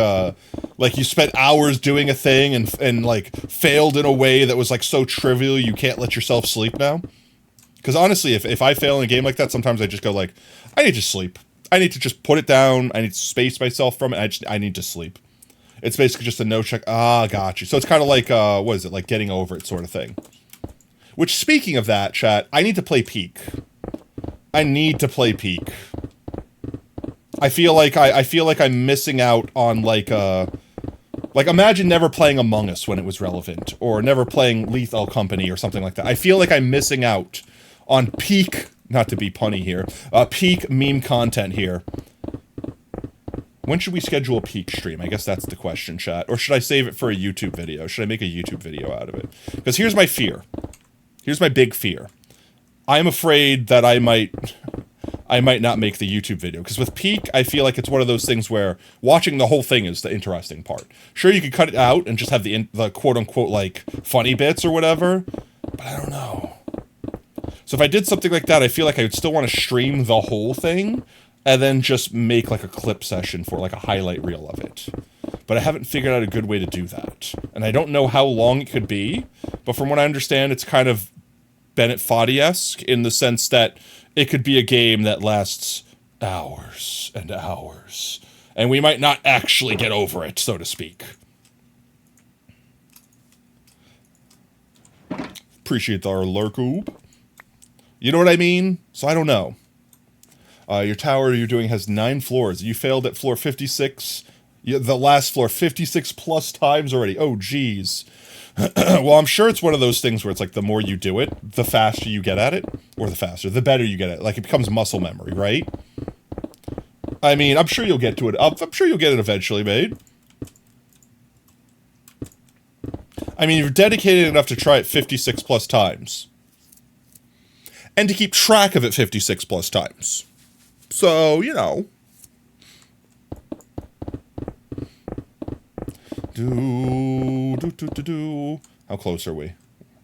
Like, you spent hours doing a thing and like, failed in a way that was, like, so trivial you can't let yourself sleep now? Because honestly, if I fail in a game like that, sometimes I just go like, I need to sleep. I need to just put it down. I need to space myself from it. I need to sleep. It's basically just a no check. Ah, got you. So it's kind of like, what is it? Like getting over it sort of thing. Which, speaking of that, chat, I need to play Peak. I need to play Peak. I feel like I'm missing out on like imagine never playing Among Us when it was relevant, or never playing Lethal Company or something like that. I feel like I'm missing out on peak, not to be punny here, peak meme content here. When should we schedule a Peak stream? I guess that's the question, chat. Or should I save it for a YouTube video? Should I make a YouTube video out of it? Because here's my fear. Here's my big fear. I'm afraid that I might not make the YouTube video. Because with Peak, I feel like it's one of those things where watching the whole thing is the interesting part. Sure, you could cut it out and just have the quote-unquote, like, funny bits or whatever. But I don't know. So if I did something like that, I feel like I would still want to stream the whole thing and then just make, like, a clip session for, like, a highlight reel of it. But I haven't figured out a good way to do that. And I don't know how long it could be. But from what I understand, it's kind of Bennett Foddy-esque in the sense that it could be a game that lasts hours and hours. And we might not actually get over it, so to speak. Appreciate our lurkoob. You know what I mean? So I don't know. Your tower you're doing has 9 floors. You failed at floor 56. The last floor 56 plus times already. Oh, geez. Well, I'm sure it's one of those things where it's like the more you do it, the faster you get at it. Or the better you get at it. Like, it becomes muscle memory, right? I mean, I'm sure you'll get to it. I'm sure you'll get it eventually, mate. I mean, you're dedicated enough to try it 56 plus times. And to keep track of it 56 plus times. So, you know. How close are we?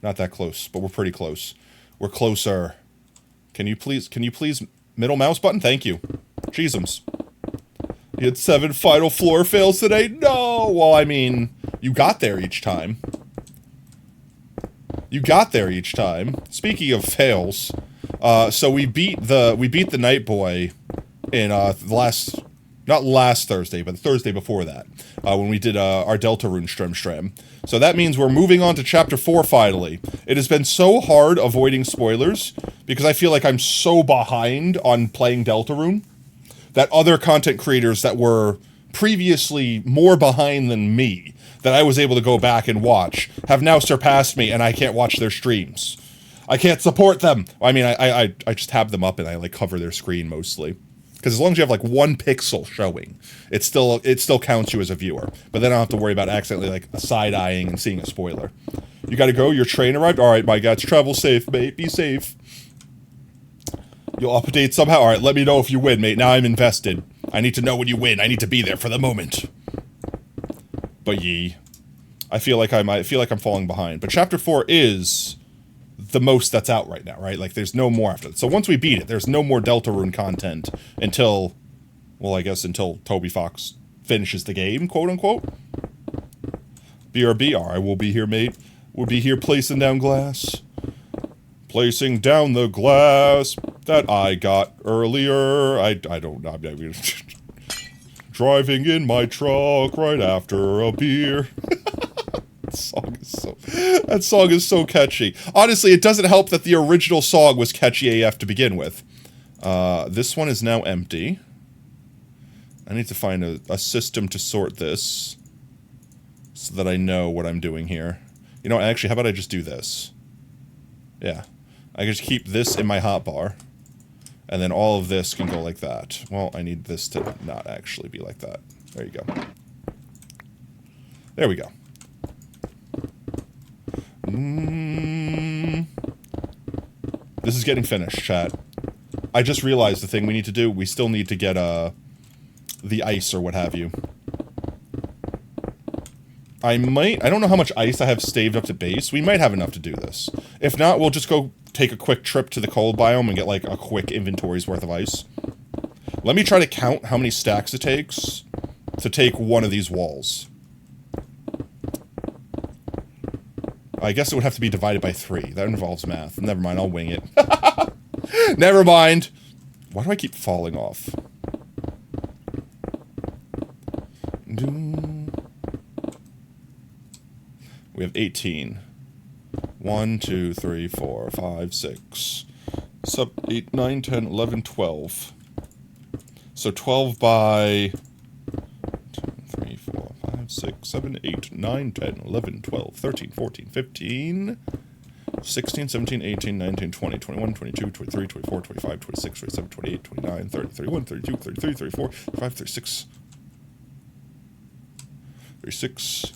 Not that close, but we're pretty close. We're closer. Can you please middle mouse button? Thank you. Jeezums. You had 7 final floor fails today? No! Well, I mean, you got there each time. You got there each time. Speaking of fails, so we beat the Night Boy in not last Thursday, but the Thursday before that, when we did our Deltarune stream. So that means we're moving on to Chapter 4 finally. It has been so hard avoiding spoilers, because I feel like I'm so behind on playing Deltarune, that other content creators that were previously more behind than me, that I was able to go back and watch, have now surpassed me, and I can't watch their streams. I can't support them! I mean, I just tab them up and I, like, cover their screen mostly. Because as long as you have, like, 1 pixel showing, it still counts you as a viewer. But then I don't have to worry about accidentally, like, side-eyeing and seeing a spoiler. You gotta go? Your train arrived? Alright, my guys, travel safe, mate. Be safe. You'll update somehow? Alright, let me know if you win, mate. Now I'm invested. I need to know when you win. I need to be there for the moment. But yee. I feel like I'm falling behind. But Chapter 4 is the most that's out right now, right? Like, there's no more after that. So once we beat it, there's no more Deltarune content until, well, I guess until Toby Fox finishes the game, quote-unquote. BRB, I will be here, mate. We'll be here placing down glass. Placing down the glass that I got earlier. I don't know. I mean, driving in my truck right after a beer. That song is so catchy. Honestly, it doesn't help that the original song was catchy AF to begin with. This one is now empty. I need to find a system to sort this so that I know what I'm doing here. You know, actually, how about I just do this? Yeah. I can just keep this in my hotbar, and then all of this can go like that. Well, I need this to not actually be like that. There you go. There we go. This is getting finished, chat. I just realized the thing we need to do. We still need to get the ice or what have you. I don't know how much ice I have staved up to base. We might have enough to do this. If not, we'll just go take a quick trip to the cold biome and get, like, a quick inventory's worth of ice. Let me try to count how many stacks it takes to take one of these walls. I guess it would have to be divided by 3. That involves math. Never mind, I'll wing it. Never mind. Why do I keep falling off? We have 18. 1, 2, 3, 4, 5, 6, 7, 8, 9, 10, 11, 12. So 12 by 2, 3, 4, 5, 6, 7, 8, 9, 10, 11, 12, 13, 14, 15, 16, 17, 18, 19, 20, 21, 22, 23, 24, 25, 26, 27, 28, 29, 30, 31, 32, 33, 34, 35, 36, 36,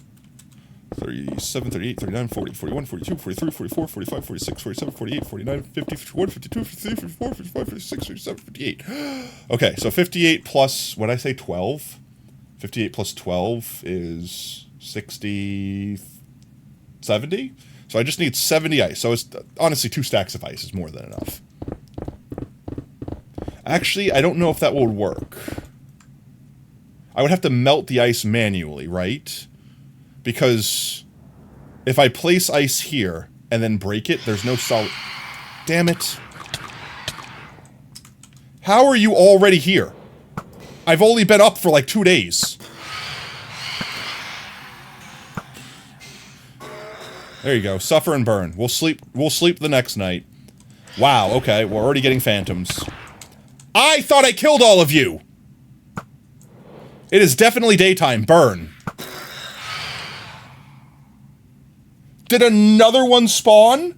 37, 38, 39, 40, 41, 42, 43, 44, 45, 46, 47, 48, 49, 50, 51, 52, 53, 54, 55, 56, 57, 58. Okay, so 58 plus, what did I say, 12? 58 plus 12 is 60, 70? So I just need 70 ice. So it's, honestly, 2 stacks of ice is more than enough. Actually, I don't know if that will work. I would have to melt the ice manually, right? Because if I place ice here and then break it, there's no solid... Damn it. How are you already here? I've only been up for like 2 days. There you go. Suffer and burn. We'll sleep the next night. Wow, okay. We're already getting phantoms. I thought I killed all of you! It is definitely daytime. Burn. Did another one spawn?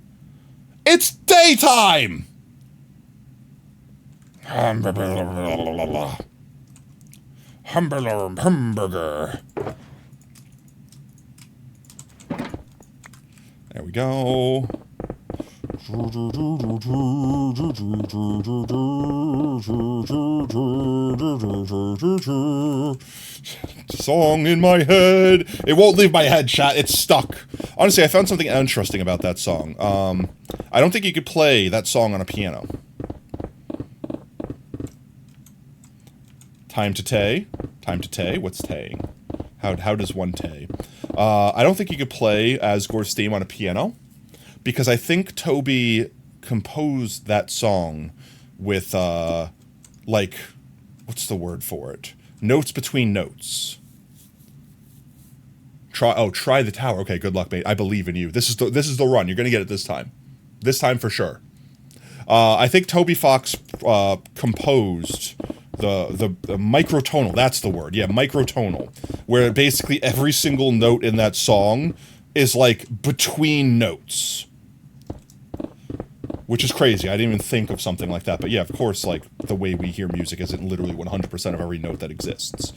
It's daytime! Hamburger. There we go. Song in my head. It won't leave my head, chat. It's stuck. Honestly, I found something interesting about that song. I don't think you could play that song on a piano. Time to tay. Time to tay. What's taying? How does one tay? I don't think you could play Asgore's theme on a piano, because I think Toby composed that song with, like, what's the word for it? Notes between notes. Try the tower. Okay, good luck, mate. I believe in you. This is the run. You're gonna get it this time. This time for sure. I think Toby Fox composed the microtonal. That's the word. Yeah, microtonal. Where basically every single note in that song is like between notes. Which is crazy. I didn't even think of something like that. But yeah, of course, like, the way we hear music isn't literally 100% of every note that exists.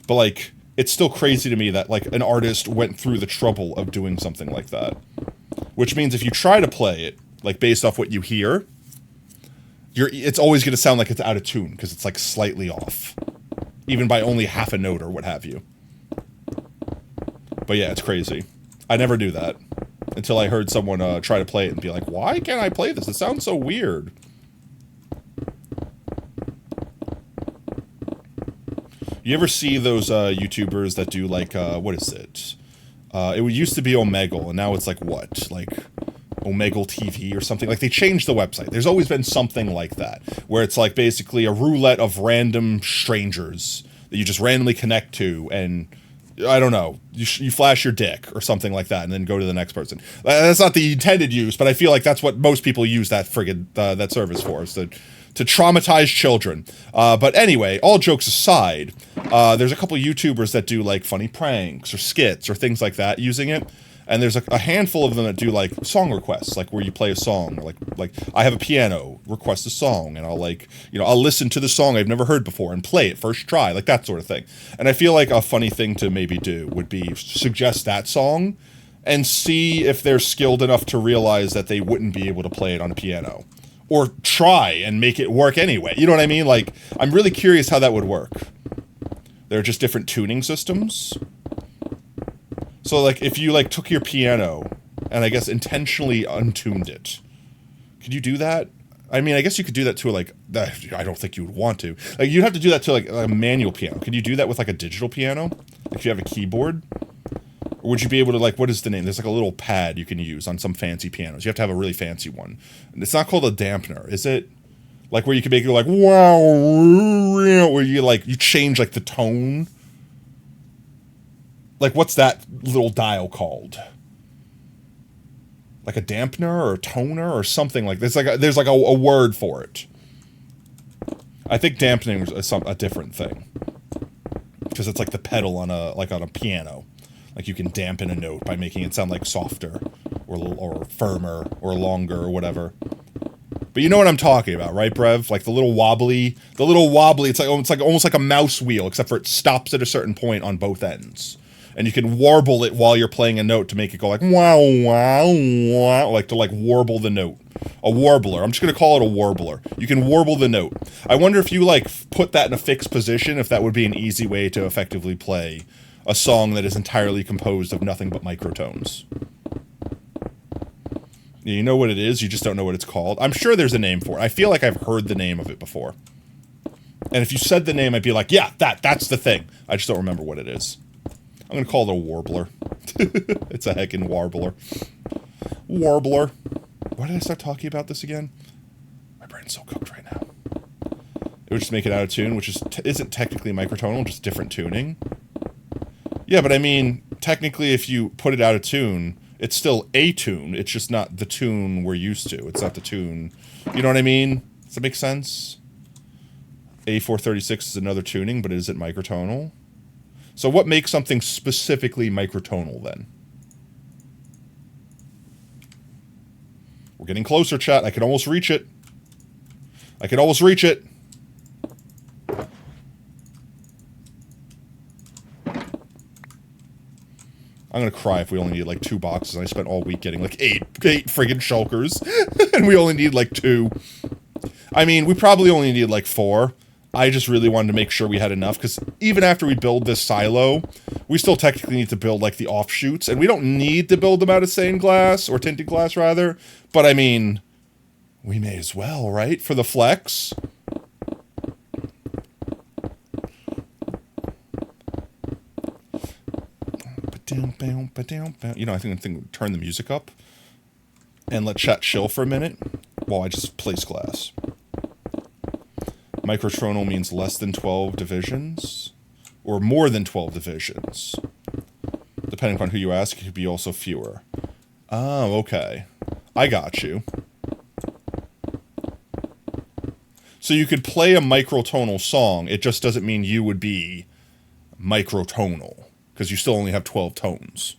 But, like, it's still crazy to me that, like, an artist went through the trouble of doing something like that. Which means if you try to play it, like, based off what you hear, it's always going to sound like it's out of tune, because it's, like, slightly off. Even by only half a note or what have you. But yeah, it's crazy. I never do that. Until I heard someone try to play it and be like, why can't I play this? It sounds so weird. You ever see those YouTubers that do, like, what is it? It used to be Omegle, and now it's like what? Like, Omegle TV or something? Like, they changed the website. There's always been something like that, where it's like basically a roulette of random strangers that you just randomly connect to, and I don't know, you flash your dick or something like that and then go to the next person. That's not the intended use, but I feel like that's what most people use that friggin' that service for, is to traumatize children. But anyway, all jokes aside, there's a couple YouTubers that do like funny pranks or skits or things like that using it. And there's a handful of them that do like song requests, like where you play a song, or like I have a piano, request a song, and I'll like, you know, I'll listen to the song I've never heard before and play it first try, like that sort of thing. And I feel like a funny thing to maybe do would be suggest that song and see if they're skilled enough to realize that they wouldn't be able to play it on a piano. Or try and make it work anyway. You know what I mean? Like, I'm really curious how that would work. There are just different tuning systems. So, like, if you, like, took your piano and, I guess, intentionally untuned it, could you do that? I mean, I guess you could do that to, like, I don't think you would want to. Like, you'd have to do that to, like, a manual piano. Could you do that with, like, a digital piano? If you have a keyboard? Or would you be able to, like, what is the name? There's like a little pad you can use on some fancy pianos. You have to have a really fancy one. And it's not called a dampener, is it? Like where you can make it like, wow, where you like, you change like the tone. Like what's that little dial called? Like a dampener or a toner or something like this. There's like a word for it. I think dampening is a different thing. Because it's like the pedal on a piano. Like you can dampen a note by making it sound like softer or firmer or longer or whatever. But you know what I'm talking about, right, Brev? Like the little wobbly, it's like almost like a mouse wheel, except for it stops at a certain point on both ends. And you can warble it while you're playing a note to make it go like wow, wow, wow, like to like warble the note. A warbler. I'm just going to call it a warbler. You can warble the note. I wonder if you like put that in a fixed position, if that would be an easy way to effectively play a song that is entirely composed of nothing but microtones. You know what it is, you just don't know what it's called. I'm sure there's a name for it. I feel like I've heard the name of it before. And if you said the name, I'd be like, yeah, that's the thing. I just don't remember what it is. I'm going to call it a warbler. It's a heckin' warbler. Warbler. Why did I start talking about this again? My brain's so cooked right now. It would just make it out of tune, which isn't technically microtonal, just different tuning. Yeah, but I mean, technically if you put it out of tune, it's still a tune. It's just not the tune we're used to. It's not the tune. You know what I mean? Does that make sense? A436 is another tuning, but it isn't microtonal. So what makes something specifically microtonal then? We're getting closer, chat. I can almost reach it. I can almost reach it. I'm gonna cry if we only need like 2 boxes and I spent all week getting like 8 friggin' shulkers and we only need like 2. I mean, we probably only need like 4. I just really wanted to make sure we had enough because even after we build this silo, we still technically need to build like the offshoots and we don't need to build them out of stained glass or tinted glass rather. But I mean, we may as well, right? For the flex. You know, I think turn the music up and let chat chill for a minute while I just place glass. Microtonal means less than 12 divisions or more than 12 divisions. Depending upon who you ask, it could be also fewer. Oh, okay. I got you. So you could play a microtonal song, it just doesn't mean you would be microtonal. Because you still only have 12 tones.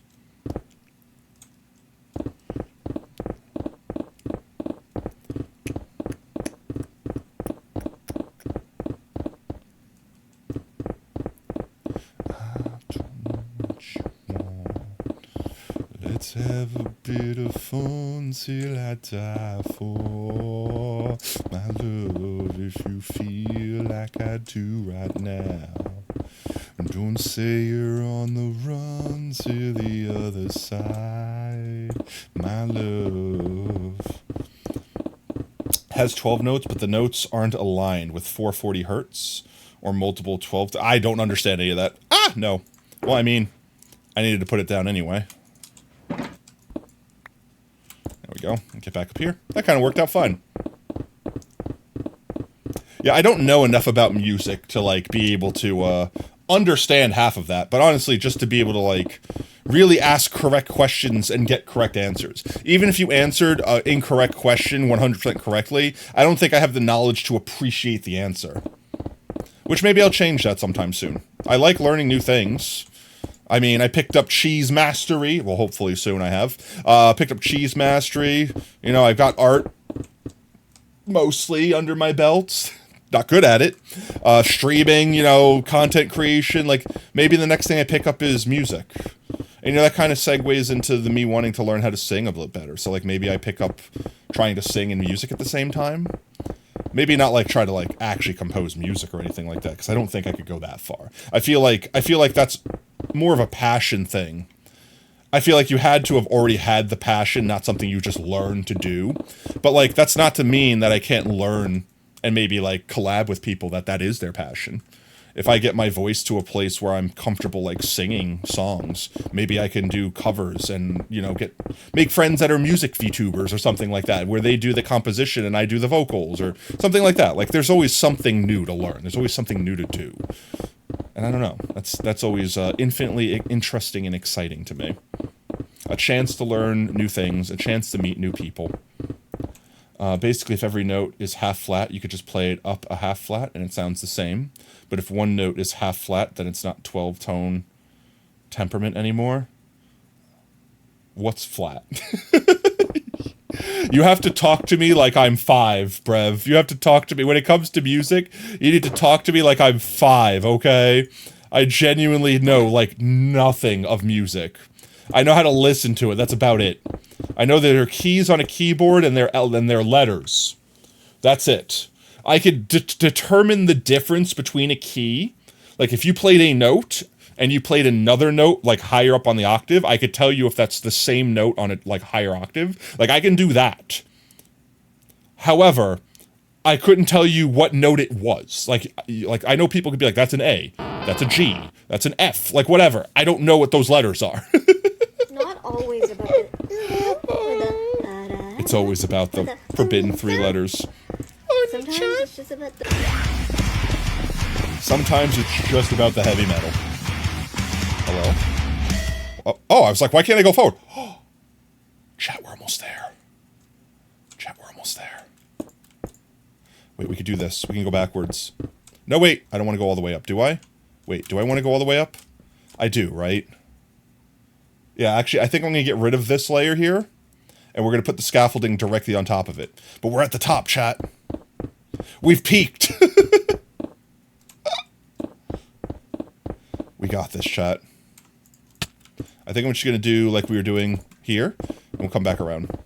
Let's have a bit of fun till I die for my love if you feel like I do right now. Don't say you're on the run to the other side, my love. Has 12 notes, but the notes aren't aligned with 440 hertz or multiple 12. I don't understand any of that. Ah, no. Well, I mean, I needed to put it down anyway. There we go. Get back up here. That kind of worked out fine. Yeah, I don't know enough about music to, like, be able to, understand half of that, but honestly, just to be able to, like, really ask correct questions and get correct answers. Even if you answered an incorrect question 100% correctly, I don't think I have the knowledge to appreciate the answer. Which maybe I'll change that sometime soon. I like learning new things. I mean, I picked up Cheese Mastery. Well, hopefully soon I have. Picked up Cheese Mastery. You know, I've got art mostly under my belt. Not good at it. Streaming, you know, content creation. Like, maybe the next thing I pick up is music. And, you know, that kind of segues into me wanting to learn how to sing a bit better. So, like, maybe I pick up trying to sing and music at the same time. Maybe not, like, try to, like, actually compose music or anything like that, because I don't think I could go that far. I feel like that's more of a passion thing. I feel like you had to have already had the passion, not something you just learned to do. But, like, that's not to mean that I can't learn and maybe, like, collab with people that is their passion. if I get my voice to a place where I'm comfortable, like, singing songs, maybe I can do covers and, you know, make friends that are music VTubers or something like that, where they do the composition and I do the vocals or something like that. Like, there's always something new to learn. There's always something new to do. And I don't know. That's always infinitely interesting and exciting to me. A chance to learn new things, a chance to meet new people. Basically, if every note is half flat, you could just play it up a half flat and it sounds the same. But if one note is half flat, then it's not 12-tone temperament anymore. What's flat? You have to talk to me like I'm 5, Brev. You have to talk to me. When it comes to music, you need to talk to me like I'm 5, okay? I genuinely know, like, nothing of music. I know how to listen to it. That's about it. I know there are keys on a keyboard and they're letters. That's it. I could determine the difference between a key. Like, if you played a note and you played another note, like, higher up on the octave, I could tell you if that's the same note on a, like, higher octave. Like, I can do that. However, I couldn't tell you what note it was. Like I know people could be like, that's an A, that's a G, that's an F, like, whatever. I don't know what those letters are. Not always about the... It's always about the forbidden 3 letters. Sometimes it's just about the... Sometimes it's just about the heavy metal. Hello? Oh, I was like, why can't I go forward? Chat, we're almost there. Chat, we're almost there. Wait, we could do this. We can go backwards. No, wait. I don't want to go all the way up, do I? Wait, do I want to go all the way up? I do, right? Yeah, actually, I think I'm going to get rid of this layer here. And we're going to put the scaffolding directly on top of it. But we're at the top, chat. We've peaked. We got this, chat. I think I'm just going to do like we were doing here. And we'll come back around.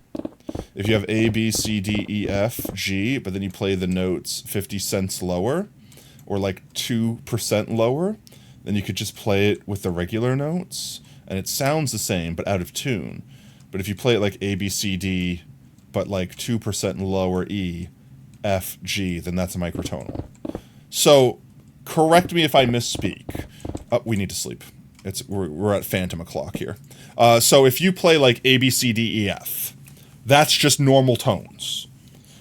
If you have A, B, C, D, E, F, G, but then you play the notes 50 cents lower, or like 2% lower, then you could just play it with the regular notes, and it sounds the same, but out of tune. But if you play it like A, B, C, D, but like 2% lower E, F, G, then that's a microtonal. So, correct me if I misspeak. Oh, we need to sleep. We're at phantom o'clock here. So if you play like A, B, C, D, E, F, that's just normal tones.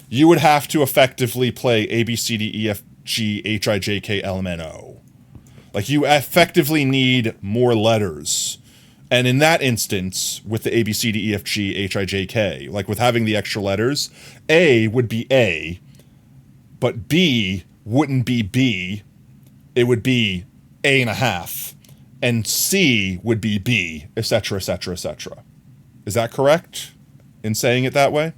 You would have to effectively play A, B, C, D, E, F, G, H, I, J, K, L, M, N, O. Like, you effectively need more letters. And in that instance, with the A, B, C, D, E, F, G, H, I, J, K, like with having the extra letters, A would be A, but B wouldn't be B. It would be A.5. And C would be B, etc., etc., etc. Is that correct in saying it that way?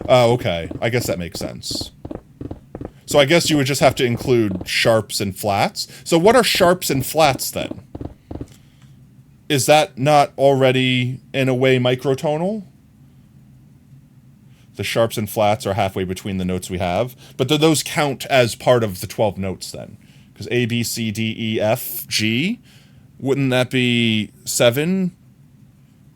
Oh, okay. I guess that makes sense. So I guess you would just have to include sharps and flats. So what are sharps and flats then? Is that not already, in a way, microtonal? The sharps and flats are halfway between the notes we have. But do those count as part of the 12 notes then? Because A, B, C, D, E, F, G, wouldn't that be 7?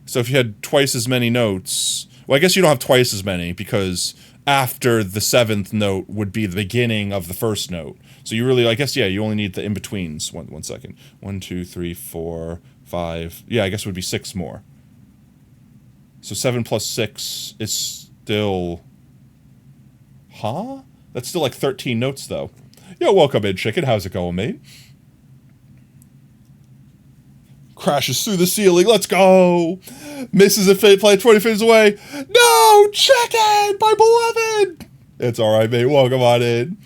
So if you had twice as many notes... Well, I guess you don't have twice as many, because after the 7th note would be the beginning of the first note. So you really, I guess, yeah, you only need the in-betweens. One second. 1, 2, 3, 4, 5... Yeah, I guess it would be 6 more. So 7 plus 6 is still... Huh? That's still like 13 notes, though. Yo, welcome in, chicken. How's it going, mate? Crashes through the ceiling. Let's go. Misses a fate play 20 frames away. No, chicken, my beloved. It's all right, mate. Welcome on in.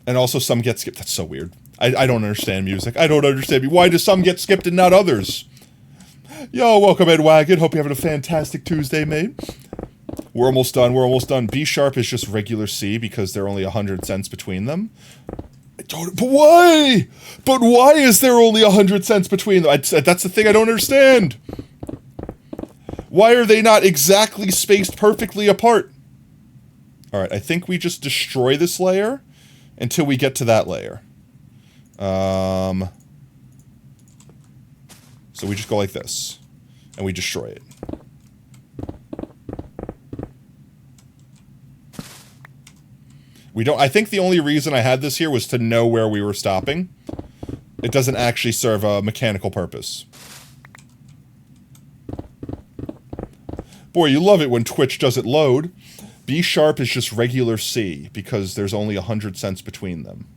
And also, some get skipped. That's so weird. I don't understand music. I don't understand. Why do some get skipped and not others? Yo, welcome in, Wagon. Hope you're having a fantastic Tuesday, mate. We're almost done. We're almost done. B sharp is just regular C because there are only 100 cents between them. But why? But why is there only 100 cents between them? That's the thing I don't understand. Why are they not exactly spaced perfectly apart? Alright, I think we just destroy this layer until we get to that layer. So we just go like this. And we destroy it. We don't. I think the only reason I had this here was to know where we were stopping. It doesn't actually serve a mechanical purpose. Boy, you love it when Twitch doesn't load. B sharp is just regular C, because there's only 100 cents between them.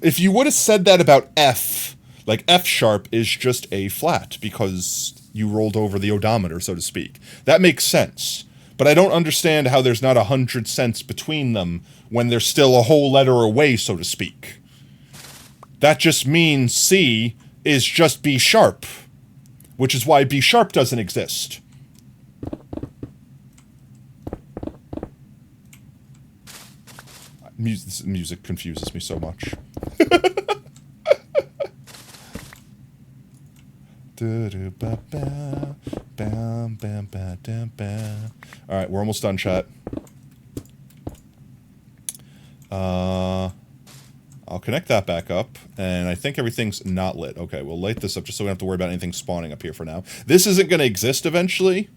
If you would have said that about F, like F sharp is just A flat, because you rolled over the odometer, so to speak. That makes sense. But I don't understand how there's not 100 cents between them when they're still a whole letter away, so to speak. That just means C is just B sharp, which is why B sharp doesn't exist. Music confuses me so much. Alright, we're almost done, chat. I'll connect that back up, and I think everything's not lit. Okay, we'll light this up just so we don't have to worry about anything spawning up here for now. This isn't going to exist eventually.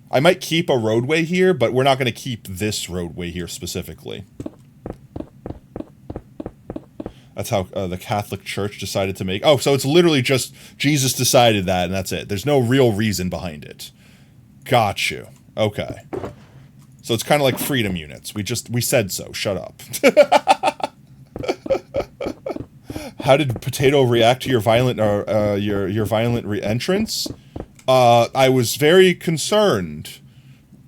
I might keep a roadway here, but we're not going to keep this roadway here specifically. That's how the Catholic Church decided to make... Oh, so it's literally just Jesus decided that, and that's it. There's no real reason behind it. Got you. Okay. So it's kind of like freedom units. We said so. Shut up. How did Potato react to your violent your violent re-entrance? I was very concerned,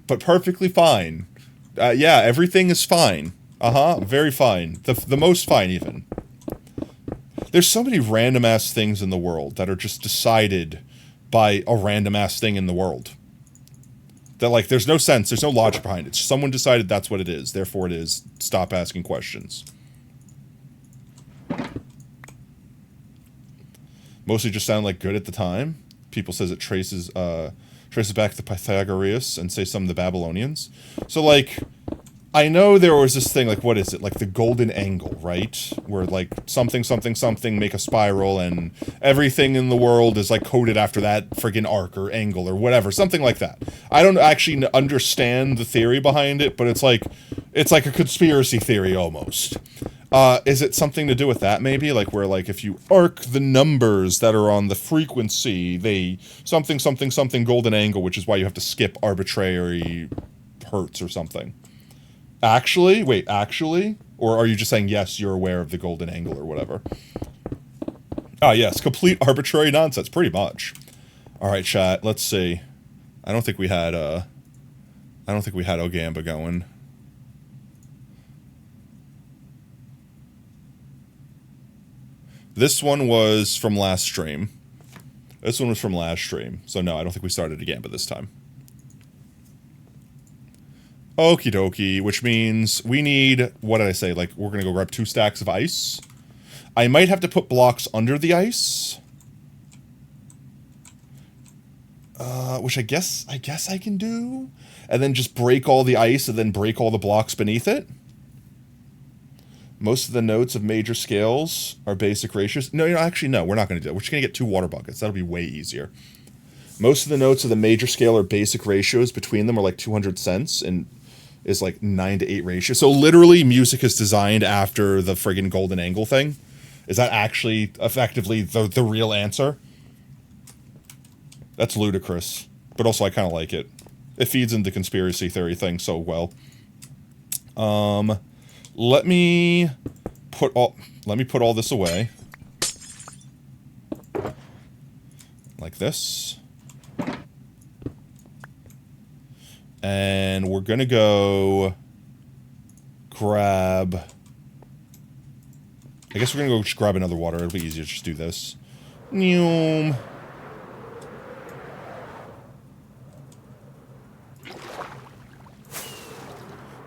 but perfectly fine. Yeah, everything is fine. Very fine. The most fine, even. There's so many random-ass things in the world that are just decided by a random-ass thing in the world. That, like, there's no sense, there's no logic behind it. Someone decided that's what it is, therefore it is. Stop asking questions. Mostly just sound like good at the time. People says it traces back to Pythagoras and say some of the Babylonians. So, like... I know there was this thing, like, what is it? Like, the golden angle, right? Where, like, something, something, something make a spiral, and everything in the world is, like, coded after that friggin' arc or angle or whatever. Something like that. I don't actually understand the theory behind it, but it's like a conspiracy theory, almost. Is it something to do with that, maybe? Like, where, like, if you arc the numbers that are on the frequency, they... Something, something, something golden angle, which is why you have to skip arbitrary hertz or something. Actually? Wait, actually? Or are you just saying, yes, you're aware of the golden angle or whatever? Ah, yes, complete arbitrary nonsense, pretty much. Alright, chat, let's see. I don't think we had Ogamba going. This one was from last stream. So no, I don't think we started Ogamba this time. Okie dokie, which means we need, what did I say, like, we're gonna go grab 2 stacks of ice. I might have to put blocks under the ice. Which I guess I can do. And then just break all the ice and then break all the blocks beneath it. Most of the notes of major scales are basic ratios. No, actually, no, we're not gonna do that. We're just gonna get 2 water buckets. That'll be way easier. Most of the notes of the major scale are basic ratios. Between them are like 200 cents, and is like 9 to 8 ratio. So literally music is designed after the friggin' golden angle thing. Is that actually effectively the real answer? That's ludicrous. But also I kinda like it. It feeds into conspiracy theory thing so well. Let me put all this away. Like this. And we're gonna go grab... I guess we're gonna go just grab another water. It'll be easier to just do this. Noom.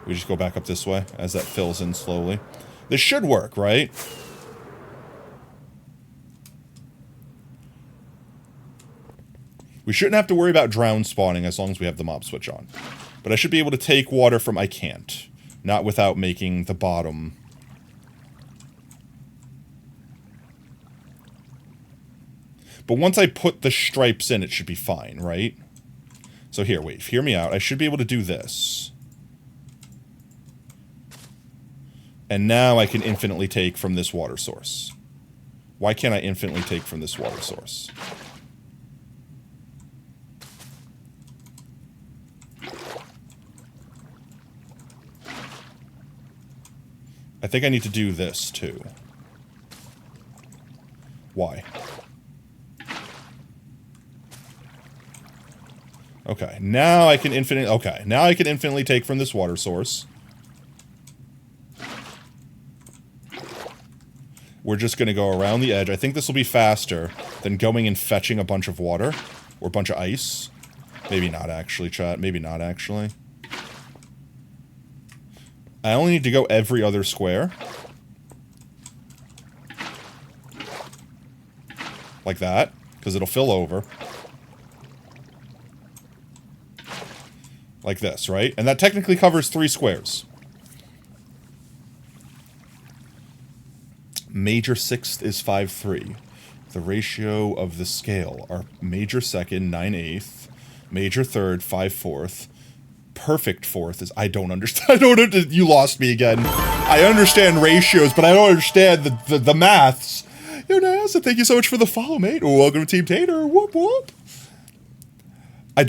We just go back up this way as that fills in slowly. This should work, right? We shouldn't have to worry about drown spawning as long as we have the mob switch on. But I should be able to take water from... I can't. Not without making the bottom... But once I put the stripes in, it should be fine, right? So here, wait, hear me out. I should be able to do this. And now I can infinitely take from this water source. Why can't I infinitely take from this water source? I think I need to do this, too. Why? Okay, now I can infinitely take from this water source. We're just going to go around the edge. I think this will be faster than going and fetching a bunch of water. Or a bunch of ice. Maybe not actually, chat. Maybe not actually. I only need to go every other square. Like that. Because it'll fill over. Like this, right? And that technically covers 3 squares. Major sixth is 5/3. The ratio of the scale are major second 9/8, major third 5/4, perfect fourth is I don't understand. You lost me again. I understand ratios, but I don't understand the maths. Yo, NASA, thank you so much for the follow, mate. Welcome to Team Tater. Whoop whoop. I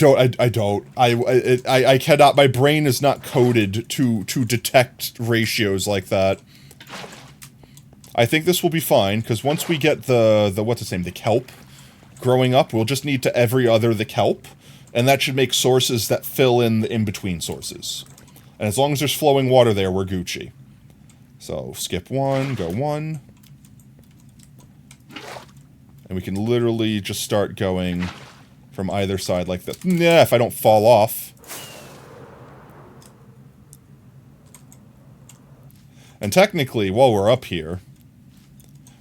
cannot. My brain is not coded to detect ratios like that. I think this will be fine, because once we get the what's its name, the kelp growing up, we'll just need to every other the kelp, and that should make sources that fill in the in-between sources. And as long as there's flowing water there, we're Gucci. So, skip 1, go 1. And we can literally just start going from either side like this. Yeah, if I don't fall off. And technically, while we're up here,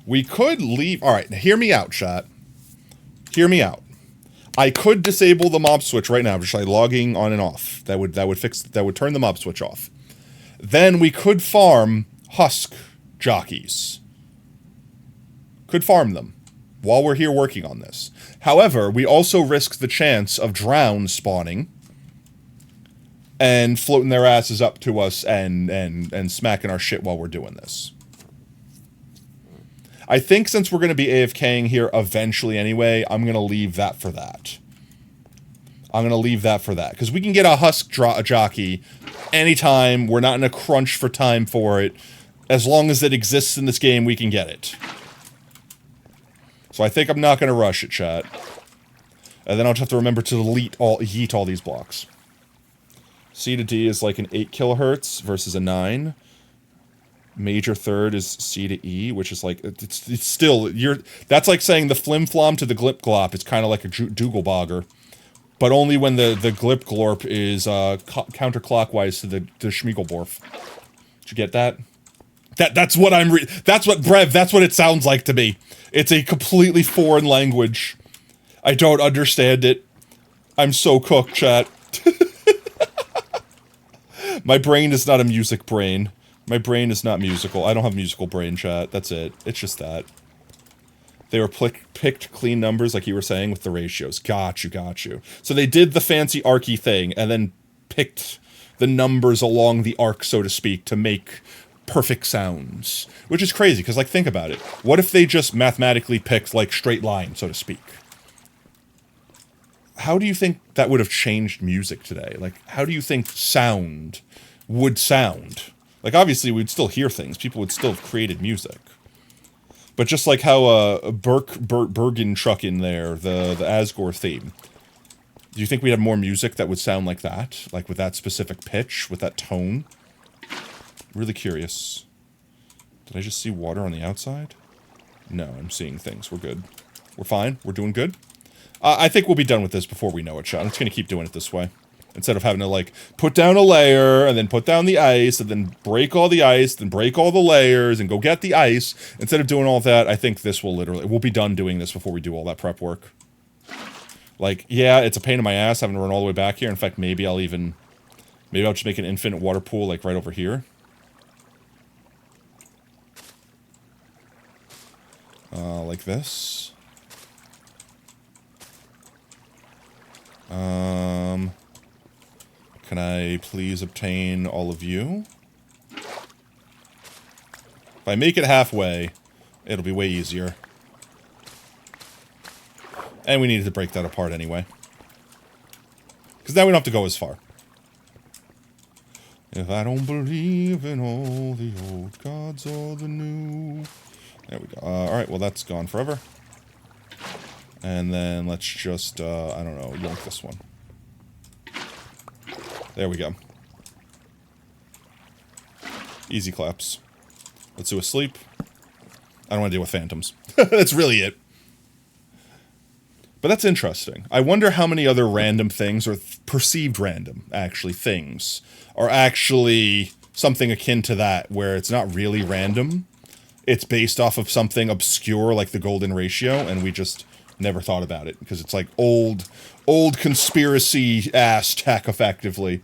we could leave... Alright, hear me out, chat. Hear me out. I could disable the mob switch right now, just by logging on and off. That would turn the mob switch off. Then we could farm husk jockeys. Could farm them while we're here working on this. However, we also risk the chance of drown spawning and floating their asses up to us and smacking our shit while we're doing this. I think since we're going to be AFKing here eventually anyway, I'm going to leave that for that. I'm going to leave that for that. Because we can get a husk jockey anytime. We're not in a crunch for time for it. As long as it exists in this game, we can get it. So I think I'm not going to rush it, chat. And then I'll just have to remember to yeet all these blocks. C to D is like an 8 kilohertz versus a 9. Major third is C to E, which is like, it's still, that's like saying the flim-flom to the glip-glop. It's kind of like a Doogle-bogger. But only when the glip-glorp is counterclockwise to the Schmiegelborf. Did you get that? That's what that's what it sounds like to me. It's a completely foreign language. I don't understand it. I'm so cooked, chat. My brain is not a music brain. My brain is not musical. I don't have musical brain, chat. That's it. It's just that. They were picked clean numbers, like you were saying, with the ratios. Got you. So they did the fancy archy thing, and then picked the numbers along the arc, so to speak, to make perfect sounds. Which is crazy, because, like, think about it. What if they just mathematically picked, like, straight line, so to speak? How do you think that would have changed music today? Like, how do you think sound would sound? Like, obviously, we'd still hear things. People would still have created music. But just like how Bergen Truck in there, the Asgore theme. Do you think we'd have more music that would sound like that? Like, with that specific pitch, with that tone? Really curious. Did I just see water on the outside? No, I'm seeing things. We're good. We're fine. We're doing good. I think we'll be done with this before we know it, chat. I'm just going to keep doing it this way. Instead of having to, like, put down a layer, and then put down the ice, and then break all the ice, then break all the layers, and go get the ice. Instead of doing all that, I think this will literally... We'll be done doing this before we do all that prep work. Like, yeah, it's a pain in my ass having to run all the way back here. In fact, maybe I'll even... Maybe I'll just make an infinite water pool, like, right over here. Like this. Can I please obtain all of you? If I make it halfway, it'll be way easier. And we needed to break that apart anyway. Because now we don't have to go as far. If I don't believe in all the old gods or the new... There we go. Alright, well that's gone forever. And then let's just, I don't know, yank this one. There we go. Easy claps. Let's do a sleep. I don't want to deal with phantoms. That's really it. But that's interesting. I wonder how many other random things, or perceived random, actually, things, are actually something akin to that, where it's not really random. It's based off of something obscure like the golden ratio, and we just never thought about it, because it's like old conspiracy-ass tech, effectively.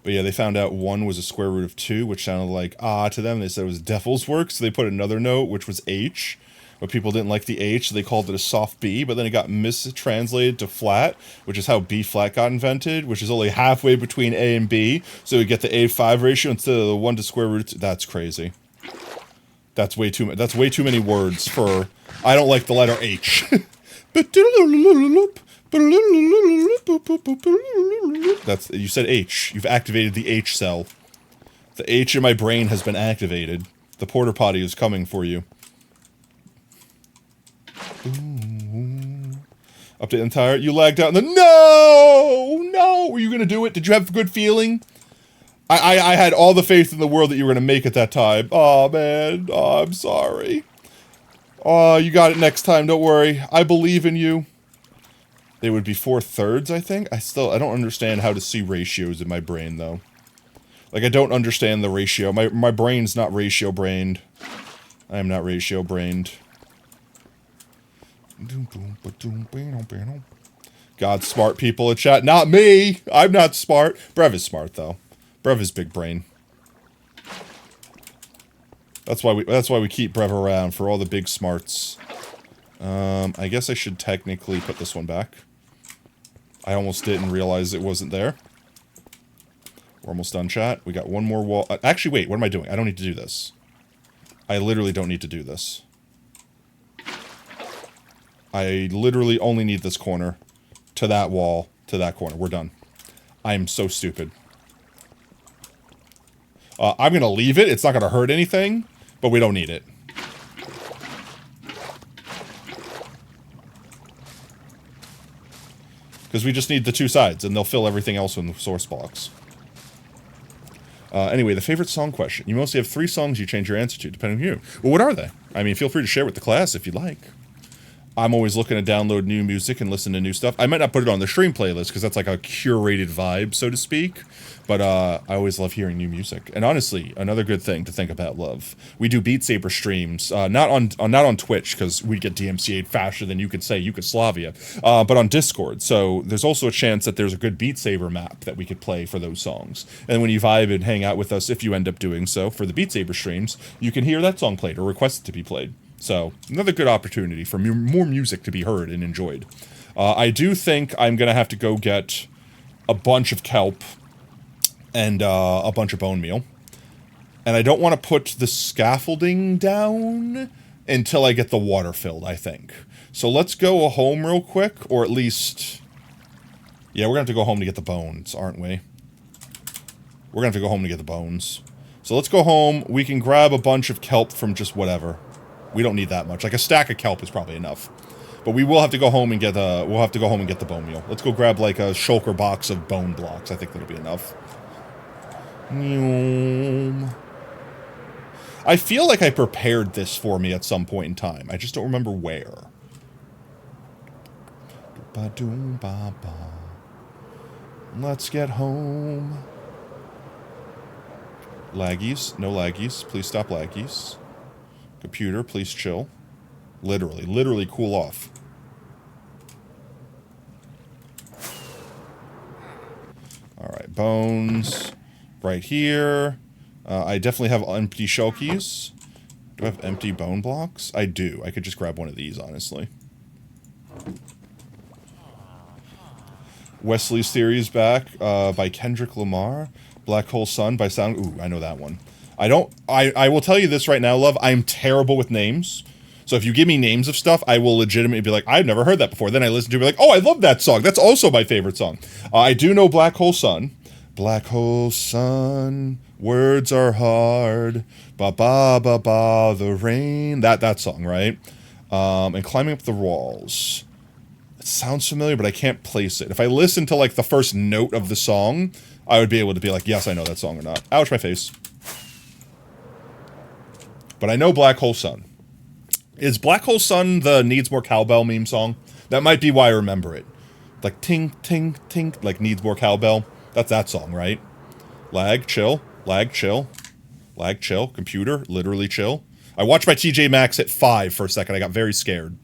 But yeah, they found out 1 was a square root of 2, which sounded like to them. They said it was devil's work, so they put another note, which was H. But people didn't like the H, so they called it a soft B, but then it got mistranslated to flat, which is how B flat got invented, which is only halfway between A and B, so we get the A5 ratio instead of the 1 to square root. That's crazy. That's way too many words for... I don't like the letter H. That's... You said H. You've activated the H cell. The H in my brain has been activated. The porta potty is coming for you. Update entire. You lagged out. No! Were you gonna do it? Did you have a good feeling? I had all the faith in the world that you were gonna make it that time. Oh man. Oh, I'm sorry. Oh, you got it next time. Don't worry. I believe in you. They would be 4/3, I think. I don't understand how to see ratios in my brain though. Like I don't understand the ratio. My brain's not ratio brained. I am not ratio brained. God, smart people in chat. Not me! I'm not smart. Brev is smart, though. Brev is big brain. That's why we keep Brev around, for all the big smarts. I guess I should technically put this one back. I almost didn't realize it wasn't there. We're almost done, chat. We got one more wall. Actually, wait, what am I doing? I don't need to do this. I literally don't need to do this. I literally only need this corner to that wall, to that corner. We're done. I am so stupid. I'm going to leave it. It's not going to hurt anything, but we don't need it. Because we just need the two sides, and they'll fill everything else in the source box. Anyway, the favorite song question. You mostly have 3 songs you change your answer to, depending on you. Well, what are they? I mean, feel free to share with the class if you'd like. I'm always looking to download new music and listen to new stuff. I might not put it on the stream playlist because that's like a curated vibe, so to speak. But I always love hearing new music. And honestly, another good thing to think about love. We do Beat Saber streams, not on Twitch because we get DMCA'd faster than you could say Yugoslavia, but on Discord. So there's also a chance that there's a good Beat Saber map that we could play for those songs. And when you vibe and hang out with us, if you end up doing so for the Beat Saber streams, you can hear that song played or request it to be played. So, another good opportunity for more music to be heard and enjoyed. I do think I'm going to have to go get a bunch of kelp and a bunch of bone meal. And I don't want to put the scaffolding down until I get the water filled, I think. So let's go home real quick, or at least... Yeah, we're going to have to go home to get the bones, aren't we? We're going to have to go home to get the bones. So let's go home. We can grab a bunch of kelp from just whatever. We don't need that much. Like a stack of kelp is probably enough. But we will have to go home and get the bone meal. Let's go grab like a shulker box of bone blocks. I think that'll be enough. I feel like I prepared this for me at some point in time. I just don't remember where. Let's get home. Laggies. No laggies. Please stop laggies. Computer, please chill. Literally cool off. Alright, bones. Right here. I definitely have empty shell keys. Do I have empty bone blocks? I do. I could just grab one of these, honestly. Wesley's Theory is back by Kendrick Lamar. Black Hole Sun by Sound. Ooh, I know that one. I will tell you this right now, love. I'm terrible with names. So if you give me names of stuff, I will legitimately be like, I've never heard that before. Then I listen to it and be like, oh, I love that song. That's also my favorite song. I do know Black Hole Sun. Black Hole Sun, words are hard. Ba ba ba ba, the rain. That song, right? And Climbing Up the Walls. It sounds familiar, but I can't place it. If I listen to like the first note of the song, I would be able to be like, yes, I know that song or not. Ouch, my face. But I know Black Hole Sun. Is Black Hole Sun the Needs More Cowbell meme song? That might be why I remember it. Like ting, ting, ting, like Needs More Cowbell. That's that song, right? Lag, chill, lag, chill. Lag, chill, computer, literally chill. I watched my TJ Maxx at 5 for a second. I got very scared.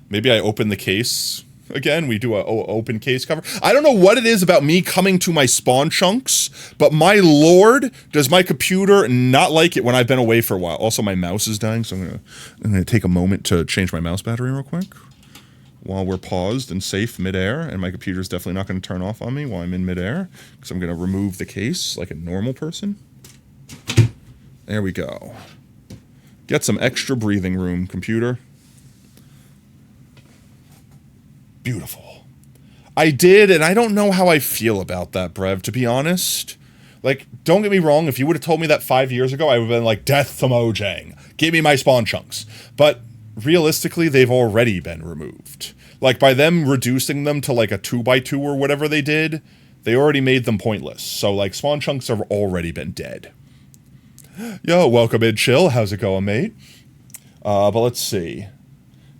Maybe I open the case again. We do a open case cover. I don't know what it is about me coming to my spawn chunks, but my lord, does my computer not like it when I've been away for a while. Also, my mouse is dying, so I'm gonna take a moment to change my mouse battery real quick while we're paused and safe midair, and my computer's definitely not going to turn off on me while I'm in midair, because I'm going to remove the case like a normal person. There we go. Get some extra breathing room, computer. Beautiful. I did, and I don't know how I feel about that, Brev, to be honest. Like, don't get me wrong, if you would have told me that 5 years ago, I would have been like, death to Mojang. Give me my spawn chunks. But realistically, they've already been removed. Like, by them reducing them to like a 2x2 or whatever they did, they already made them pointless. So, like, spawn chunks have already been dead. Yo, welcome in, Chill. How's it going, mate? But let's see.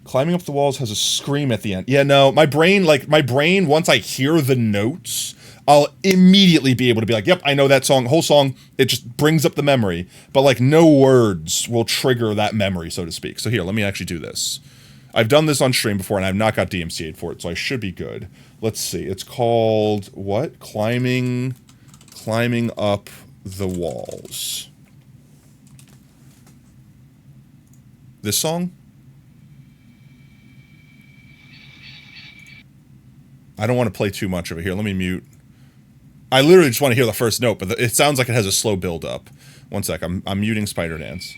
Climbing Up the Walls has a scream at the end. Yeah, no, my brain, once I hear the notes, I'll immediately be able to be like, yep, I know that song, whole song. It just brings up the memory. But, like, no words will trigger that memory, so to speak. So here, let me actually do this. I've done this on stream before, and I've not got DMCA'd for it, so I should be good. Let's see. It's called, what? Climbing Up the Walls. This song? I don't want to play too much of it here. Let me mute. I literally just want to hear the first note, but it sounds like it has a slow build up. One sec. I'm muting Spider Dance.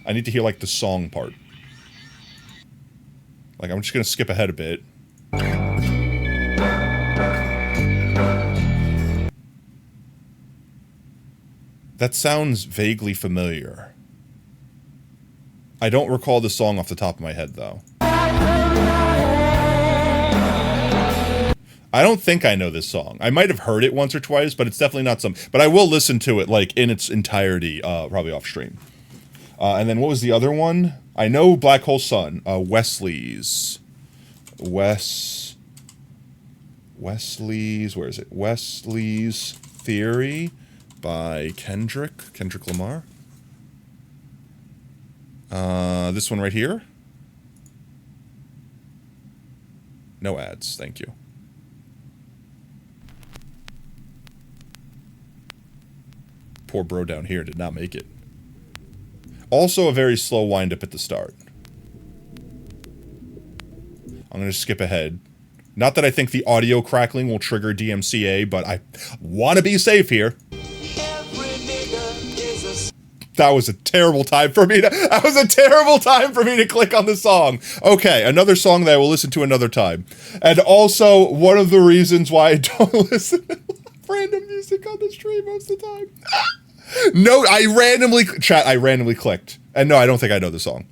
I need to hear like the song part. Like, I'm just gonna skip ahead a bit. That sounds vaguely familiar. I don't recall the song off the top of my head, though. I don't think I know this song. I might have heard it once or twice, but it's definitely not some... But I will listen to it, like, in its entirety, probably off stream. And then what was the other one? I know Black Hole Sun. Wesley's... Wesley's... Where is it? Wesley's Theory by Kendrick Lamar. This one right here. No ads, thank you. Poor bro down here did not make it. Also a very slow wind up at the start. I'm gonna skip ahead. Not that I think the audio crackling will trigger DMCA, but I want to be safe here. That was a terrible time for me to... That was a terrible time for me to click on the song. Okay, another song that I will listen to another time. And also, one of the reasons why I don't listen to random music on the stream most of the time. No, I randomly clicked. And no, I don't think I know the song.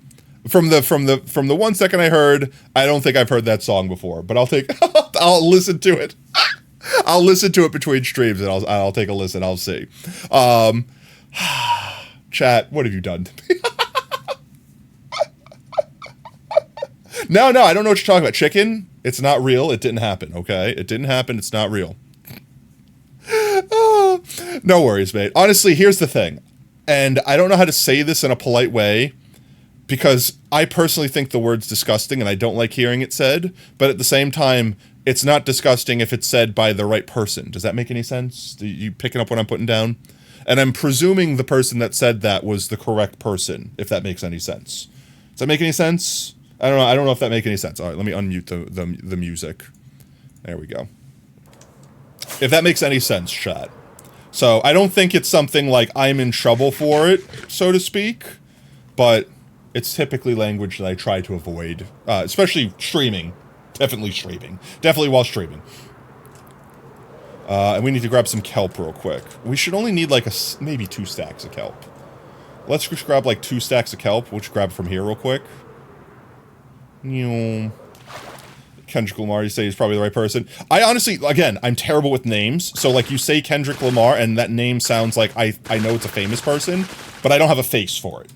From the 1 second I heard, I don't think I've heard that song before. But I'll listen to it. I'll listen to it between streams and I'll take a listen. I'll see. Chat, what have you done to me? No, I don't know what you're talking about. Chicken, it's not real. It didn't happen, okay? It didn't happen. It's not real. No worries, mate. Honestly, here's the thing. And I don't know how to say this in a polite way because I personally think the word's disgusting and I don't like hearing it said. But at the same time, it's not disgusting if it's said by the right person. Does that make any sense? Are you picking up what I'm putting down? And I'm presuming the person that said that was the correct person, if that makes any sense. Does that make any sense? I don't know if that makes any sense. All right, let me unmute the music. There we go. If that makes any sense, chat. So, I don't think it's something like I'm in trouble for it, so to speak, but it's typically language that I try to avoid, especially streaming. Definitely streaming. Definitely while streaming. And we need to grab some kelp real quick. We should only need like maybe 2 stacks of kelp. Let's just grab like 2 stacks of kelp. We'll just grab from here real quick. Kendrick Lamar, you say he's probably the right person. I honestly, again, I'm terrible with names. So like you say Kendrick Lamar and that name sounds like I know it's a famous person, but I don't have a face for it.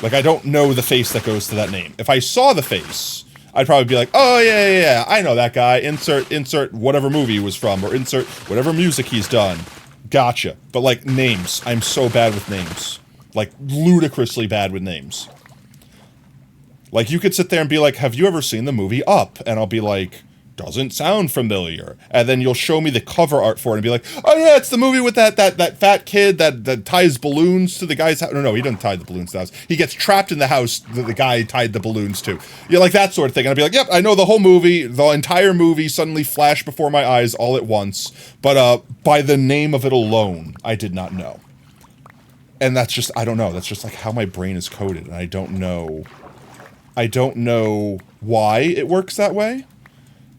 Like I don't know the face that goes to that name. If I saw the face, I'd probably be like, oh yeah, I know that guy. Insert whatever movie he was from, or insert whatever music he's done. Gotcha. But like names, I'm so bad with names. Like ludicrously bad with names. Like you could sit there and be like, have you ever seen the movie Up? And I'll be like, doesn't sound familiar. And then you'll show me the cover art for it and be like, oh yeah, it's the movie with that fat kid that ties balloons to the guy's house. No, he doesn't tie the balloons to the house. He gets trapped in the house that the guy tied the balloons to. Yeah, like that sort of thing. And I'd be like, yep, I know the whole movie. The entire movie suddenly flashed before my eyes all at once. But by the name of it alone, I did not know. And that's just, I don't know. That's just like how my brain is coded. And I don't know why it works that way.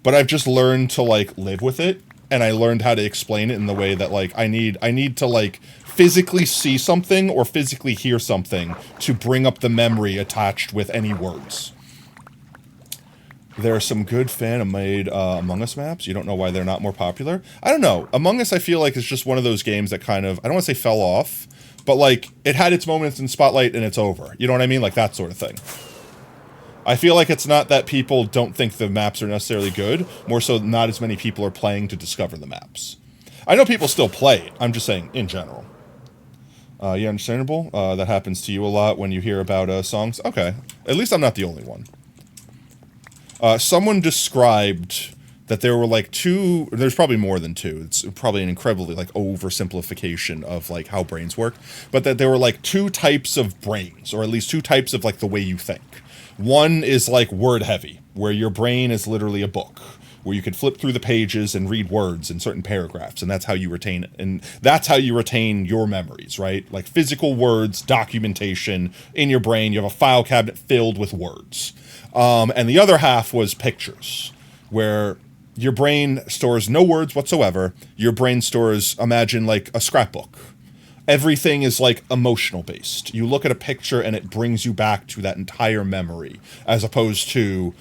But I've just learned to, like, live with it, and I learned how to explain it in the way that, like, I need to, like, physically see something or physically hear something to bring up the memory attached with any words. There are some good fan-made Among Us maps. You don't know why they're not more popular? I don't know. Among Us, I feel like, is just one of those games that kind of, I don't want to say fell off, but, like, it had its moments in Spotlight and it's over. You know what I mean? Like, that sort of thing. I feel like it's not that people don't think the maps are necessarily good, more so not as many people are playing to discover the maps. I know people still play it, I'm just saying, in general. Yeah, understandable. That happens to you a lot when you hear about songs. Okay, at least I'm not the only one. Someone described that there were like 2, there's probably more than 2, it's probably an incredibly like oversimplification of like how brains work, but that there were like 2 types of brains, or at least 2 types of like the way you think. One is like word heavy, where your brain is literally a book, where you could flip through the pages and read words in certain paragraphs, and that's how you retain it. And that's how you retain your memories, right? Like physical words, documentation in your brain. You have a file cabinet filled with words. And the other half was pictures, where your brain stores no words whatsoever. Your brain stores, imagine like a scrapbook. Everything is like emotional based. You look at a picture and it brings you back to that entire memory, as opposed to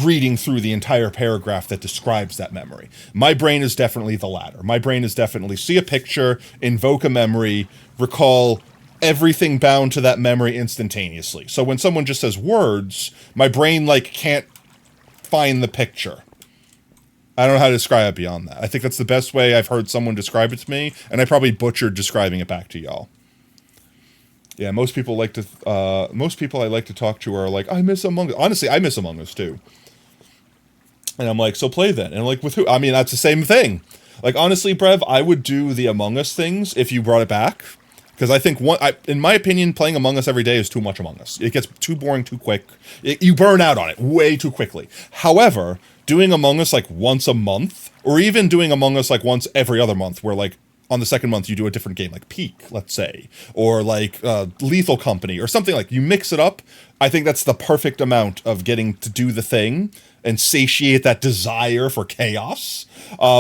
reading through the entire paragraph that describes that memory. My brain is definitely the latter. My brain is definitely see a picture, invoke a memory, recall everything bound to that memory instantaneously. So when someone just says words, my brain like can't find the picture. I don't know how to describe it beyond that. I think that's the best way I've heard someone describe it to me, and I probably butchered describing it back to y'all. Yeah, most people I like to talk to are like, I miss Among Us. Honestly, I miss Among Us too. And I'm like, so play then. And I'm like, with who? I mean, that's the same thing. Like, honestly, Brev, I would do the Among Us things if you brought it back. Because I think, in my opinion, playing Among Us every day is too much Among Us. It gets too boring too quick. You burn out on it way too quickly. However, doing Among Us like once a month, or even doing Among Us like once every other month, where like on the second month you do a different game, like Peak, let's say, or like Lethal Company, or something like, you mix it up. I think that's the perfect amount of getting to do the thing and satiate that desire for chaos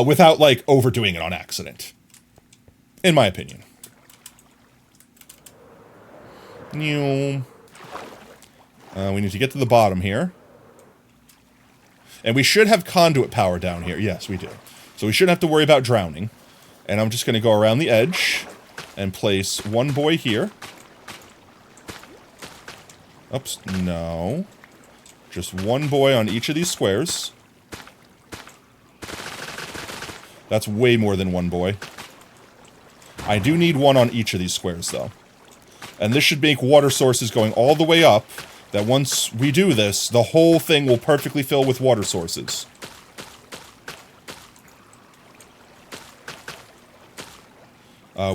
without like overdoing it on accident, in my opinion. We need to get to the bottom here. And we should have conduit power down here. Yes, we do. So we shouldn't have to worry about drowning. And I'm just going to go around the edge and place one boy here. Oops, no. Just one boy on each of these squares. That's way more than one boy. I do need one on each of these squares, though. And this should make water sources going all the way up, that once we do this, the whole thing will perfectly fill with water sources.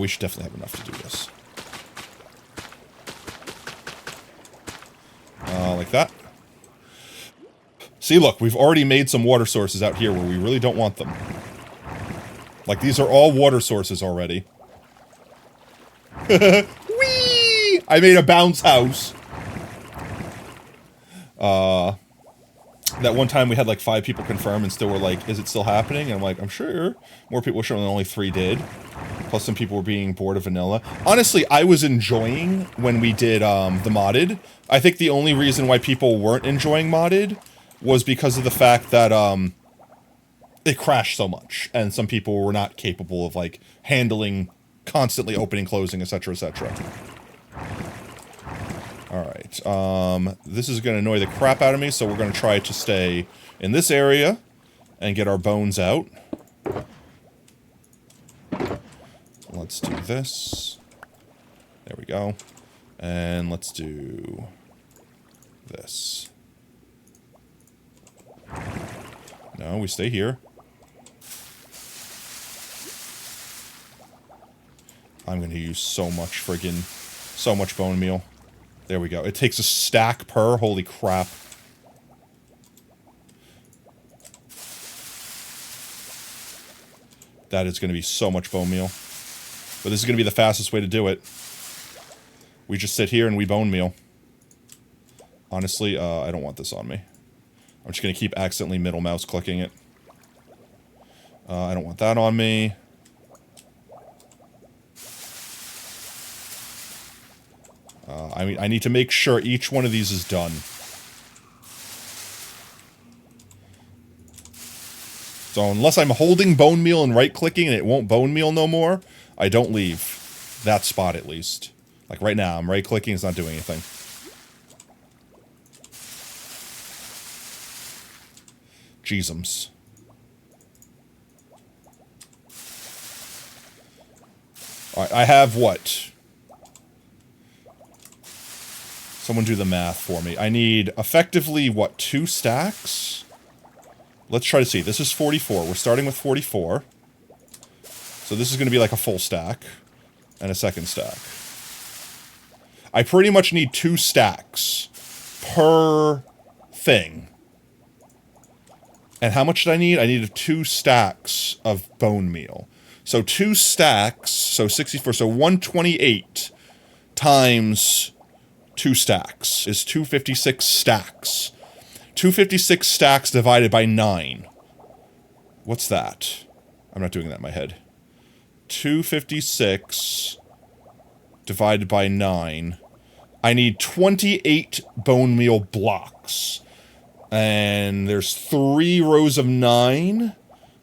We should definitely have enough to do this. Like that. See, look, we've already made some water sources out here where we really don't want them. Like, these are all water sources already. Whee! I made a bounce house. That one time we had like 5 people confirm and still were like, is it still happening? And I'm like, I'm sure. More people were showing than only 3 did. Plus some people were being bored of vanilla. Honestly, I was enjoying when we did the modded. I think the only reason why people weren't enjoying modded was because of the fact that it crashed so much. And some people were not capable of like handling constantly opening, closing, etc., etc. Alright, this is going to annoy the crap out of me, so we're going to try to stay in this area and get our bones out. Let's do this. There we go. And let's do this. No, we stay here. I'm going to use so much bone meal. There we go. It takes a stack per. Holy crap. That is going to be so much bone meal. But this is going to be the fastest way to do it. We just sit here and we bone meal. Honestly, I don't want this on me. I'm just going to keep accidentally middle mouse clicking it. I don't want that on me. I mean, I need to make sure each one of these is done. So unless I'm holding bone meal and right-clicking and it won't bone meal no more, I don't leave that spot at least. Like right now, I'm right-clicking, it's not doing anything. Jeezums. Alright, I have what? Someone do the math for me. I need effectively, what, 2 stacks? Let's try to see. This is 44. We're starting with 44. So this is going to be like a full stack. And a second stack. I pretty much need 2 stacks per thing. And how much did I need? I needed 2 stacks of bone meal. So 2 stacks, so 64, so 128 times 2 stacks is 256 stacks. 256 stacks divided by 9. What's that? I'm not doing that in my head. 256 divided by 9. I need 28 bone meal blocks. And there's 3 rows of 9.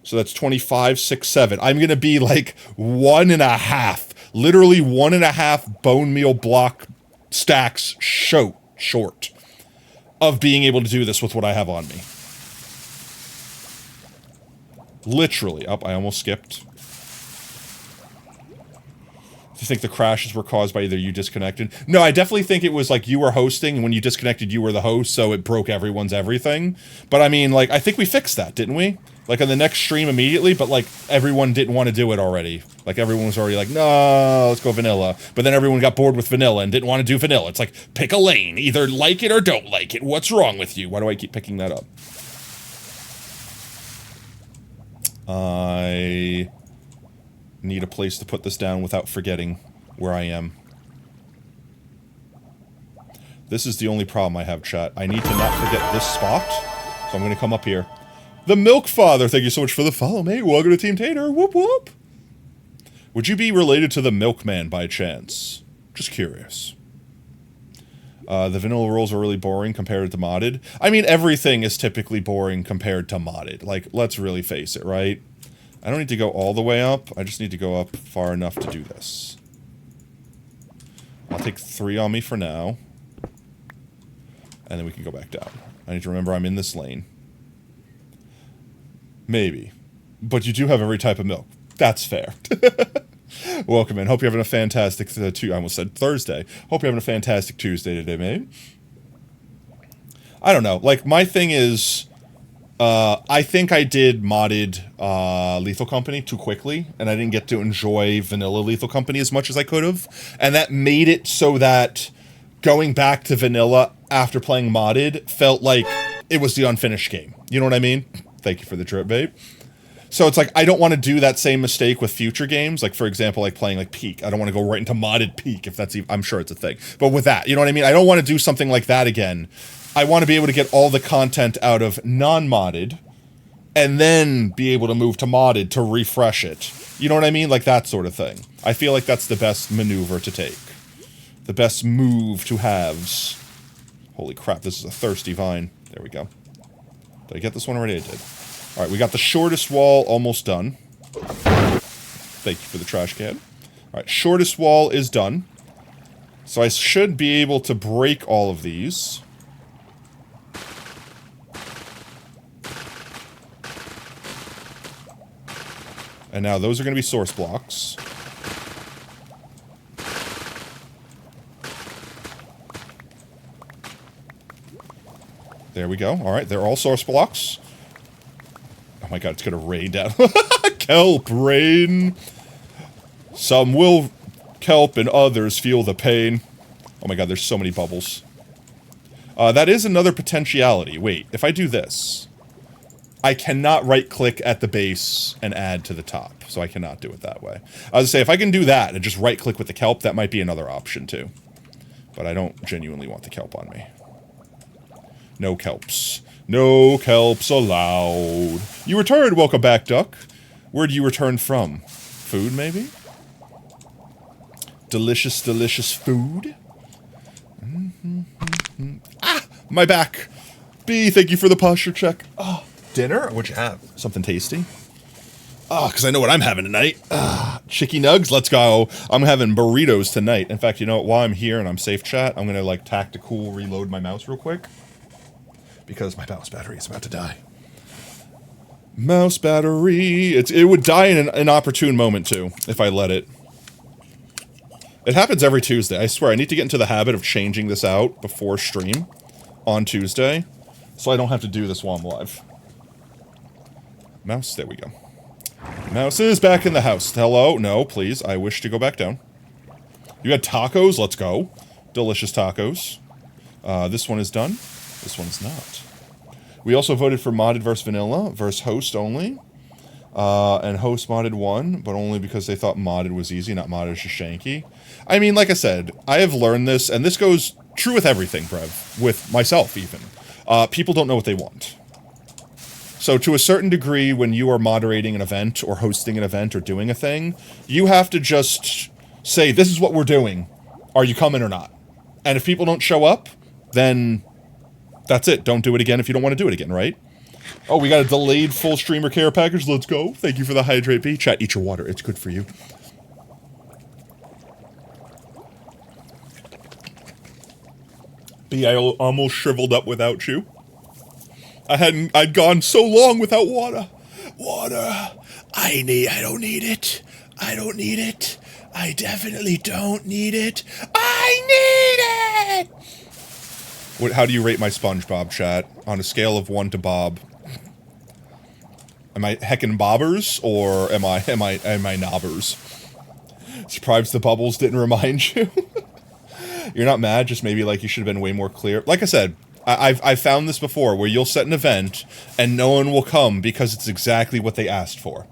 So that's 25, 6, 7. I'm going to be like 1.5. Literally 1.5 bone meal block stacks short of being able to do this with what I have on me. Literally. Oh, I almost skipped. Do you think the crashes were caused by either you disconnected? No, I definitely think it was like you were hosting, and when you disconnected, you were the host, so it broke everyone's everything. But I mean, like, I think we fixed that, didn't we? Like, on the next stream immediately, but, like, everyone didn't want to do it already. Like, everyone was already like, no, let's go vanilla. But then everyone got bored with vanilla and didn't want to do vanilla. It's like, pick a lane. Either like it or don't like it. What's wrong with you? Why do I keep picking that up? I need a place to put this down without forgetting where I am. This is the only problem I have, chat. I need to not forget this spot, so I'm going to come up here. The Milk Father, thank you so much for the follow, mate. Welcome to Team Tater. Whoop whoop. Would you be related to the Milkman by chance? Just curious. The vanilla rolls are really boring compared to modded. I mean, everything is typically boring compared to modded. Like, let's really face it, right? I don't need to go all the way up. I just need to go up far enough to do this. I'll take 3 on me for now. And then we can go back down. I need to remember I'm in this lane. Maybe. But you do have every type of milk. That's fair. Welcome in. Hope you're having a fantastic I almost said Thursday. Hope you're having a fantastic Tuesday today, mate. I don't know. Like, my thing is, I think I did modded Lethal Company too quickly, and I didn't get to enjoy vanilla Lethal Company as much as I could have. And that made it so that going back to vanilla after playing modded felt like it was the unfinished game. You know what I mean? Thank you for the drip, babe. So it's like, I don't want to do that same mistake with future games. Like, for example, like playing like Peak. I don't want to go right into modded Peak, if that's even, I'm sure it's a thing. But with that, you know what I mean? I don't want to do something like that again. I want to be able to get all the content out of non-modded, and then be able to move to modded to refresh it. You know what I mean? Like that sort of thing. I feel like that's the best maneuver to take. The best move to haves. Holy crap, this is a thirsty vine. There we go. Did I get this one already? I did. Alright, we got the shortest wall almost done. Thank you for the trash can. Alright, shortest wall is done. So I should be able to break all of these. And now those are going to be source blocks. There we go. Alright, they're all source blocks. Oh my god, it's going to rain down. Kelp rain. Some will kelp and others feel the pain. Oh my god, there's so many bubbles. That is another potentiality. Wait, if I do this... I cannot right-click at the base and add to the top, so I cannot do it that way. I was gonna say, if I can do that and just right-click with the kelp, that might be another option, too. But I don't genuinely want the kelp on me. No kelps. No kelps allowed. You returned! Welcome back, Duck. Where'd you return from? Food, maybe? Delicious, delicious food? Ah! My back! B, thank you for the posture check. Oh. Dinner? What'd you have? Something tasty? Oh, because I know what I'm having tonight. Chicky nugs, let's go. I'm having burritos tonight. In fact, you know what? While I'm here and I'm safe chat, I'm going to, like, tactical reload my mouse real quick. Because my mouse battery is about to die. Mouse battery. It would die in an inopportune moment, too, if I let it. It happens every Tuesday. I swear, I need to get into the habit of changing this out before stream on Tuesday. So I don't have to do this while I'm live. Mouse, there we go. Mouse is back in the house. Hello? No, please. I wish to go back down. You had tacos? Let's go. Delicious tacos. This one is done. This one is not. We also voted for modded versus vanilla versus host only. And host modded won, but only because they thought modded was easy, not modded is just shanky. I mean, like I said, I have learned this, and this goes true with everything, Brev. With myself, even. People don't know what they want. So to a certain degree, when you are moderating an event, or hosting an event, or doing a thing, you have to just say, this is what we're doing. Are you coming or not? And if people don't show up, then that's it. Don't do it again if you don't want to do it again, right? Oh, we got a delayed full streamer care package. Let's go. Thank you for the hydrate B. Chat, eat your water. It's good for you. B, I almost shriveled up without you. I'd gone so long without water. Water. I don't need it. I don't need it. I definitely don't need it. I need it! How do you rate my SpongeBob, chat? On a scale of 1 to Bob. Am I heckin' bobbers, or am I knobbers? Surprised the bubbles didn't remind you. You're not mad, just maybe like you should have been way more clear. Like I said, I've found this before, where you'll set an event, and no one will come because it's exactly what they asked for.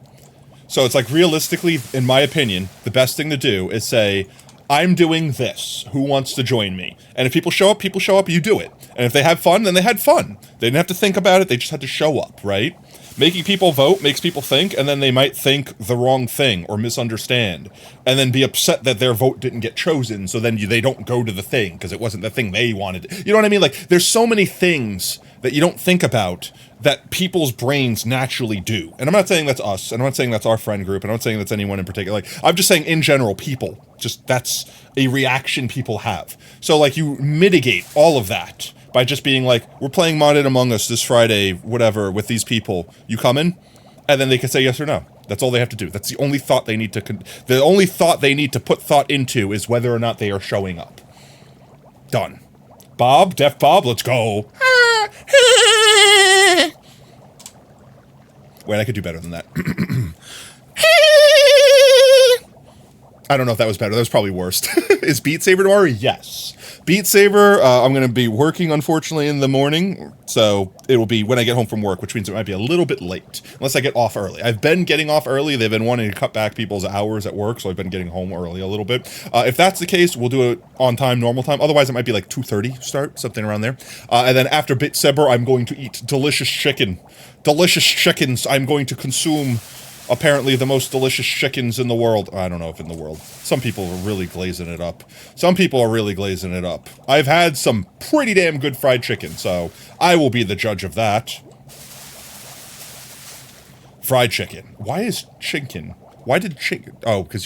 So it's like, realistically, in my opinion, the best thing to do is say, I'm doing this. Who wants to join me? And if people show up, you do it. And if they have fun, then they had fun. They didn't have to think about it, they just had to show up, right? Making people vote makes people think, and then they might think the wrong thing, or misunderstand. And then be upset that their vote didn't get chosen, so then they don't go to the thing, because it wasn't the thing they wanted. You know what I mean? Like, there's so many things that you don't think about that people's brains naturally do. And I'm not saying that's us, and I'm not saying that's our friend group, and I'm not saying that's anyone in particular. Like, I'm just saying, in general, people. Just, that's a reaction people have. So, like, you mitigate all of that by just being like, we're playing Modded Among Us this Friday, whatever, with these people. You coming? And then they can say yes or no. That's all they have to do. That's the only thought they need to... the only thought they need to put thought into is whether or not they are showing up. Done. Bob? Deaf Bob? Let's go. Wait, I could do better than that. I don't know if that was better. That was probably worse. Is Beat Saber tomorrow? Yes. Beat Saber, I'm going to be working, unfortunately, in the morning, so it will be when I get home from work, which means it might be a little bit late, unless I get off early. I've been getting off early. They've been wanting to cut back people's hours at work, so I've been getting home early a little bit. If that's the case, we'll do it on time, normal time. Otherwise, it might be like 2:30 start, something around there. And then after Beat Saber, I'm going to eat delicious chicken. Delicious chickens I'm going to consume. Apparently the most delicious chickens in the world. I don't know if in the world. Some people are really glazing it up. Some people are really glazing it up. I've had some pretty damn good fried chicken, so I will be the judge of that. Fried chicken. Why is chinkin? Why did chink? Oh, because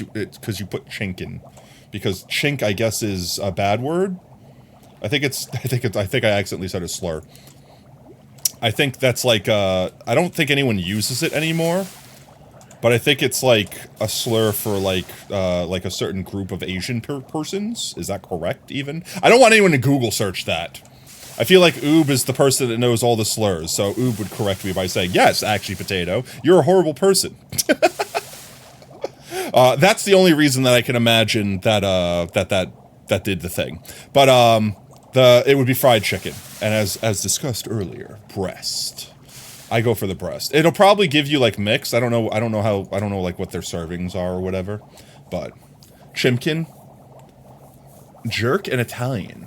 you put chinkin. Because chink, I guess, is a bad word. I think I accidentally said a slur. I think that's like I don't think anyone uses it anymore. But I think it's like a slur for like a certain group of Asian persons. Is that correct, even? I don't want anyone to Google search that. I feel like Oob is the person that knows all the slurs, so Oob would correct me by saying, yes, actually, Potato, you're a horrible person. That's the only reason that I can imagine that that did the thing. But it would be fried chicken, and as discussed earlier, breast. I go for the breast. It'll probably give you like mix. I don't know like what their servings are or whatever. But chimkin, jerk, and Italian.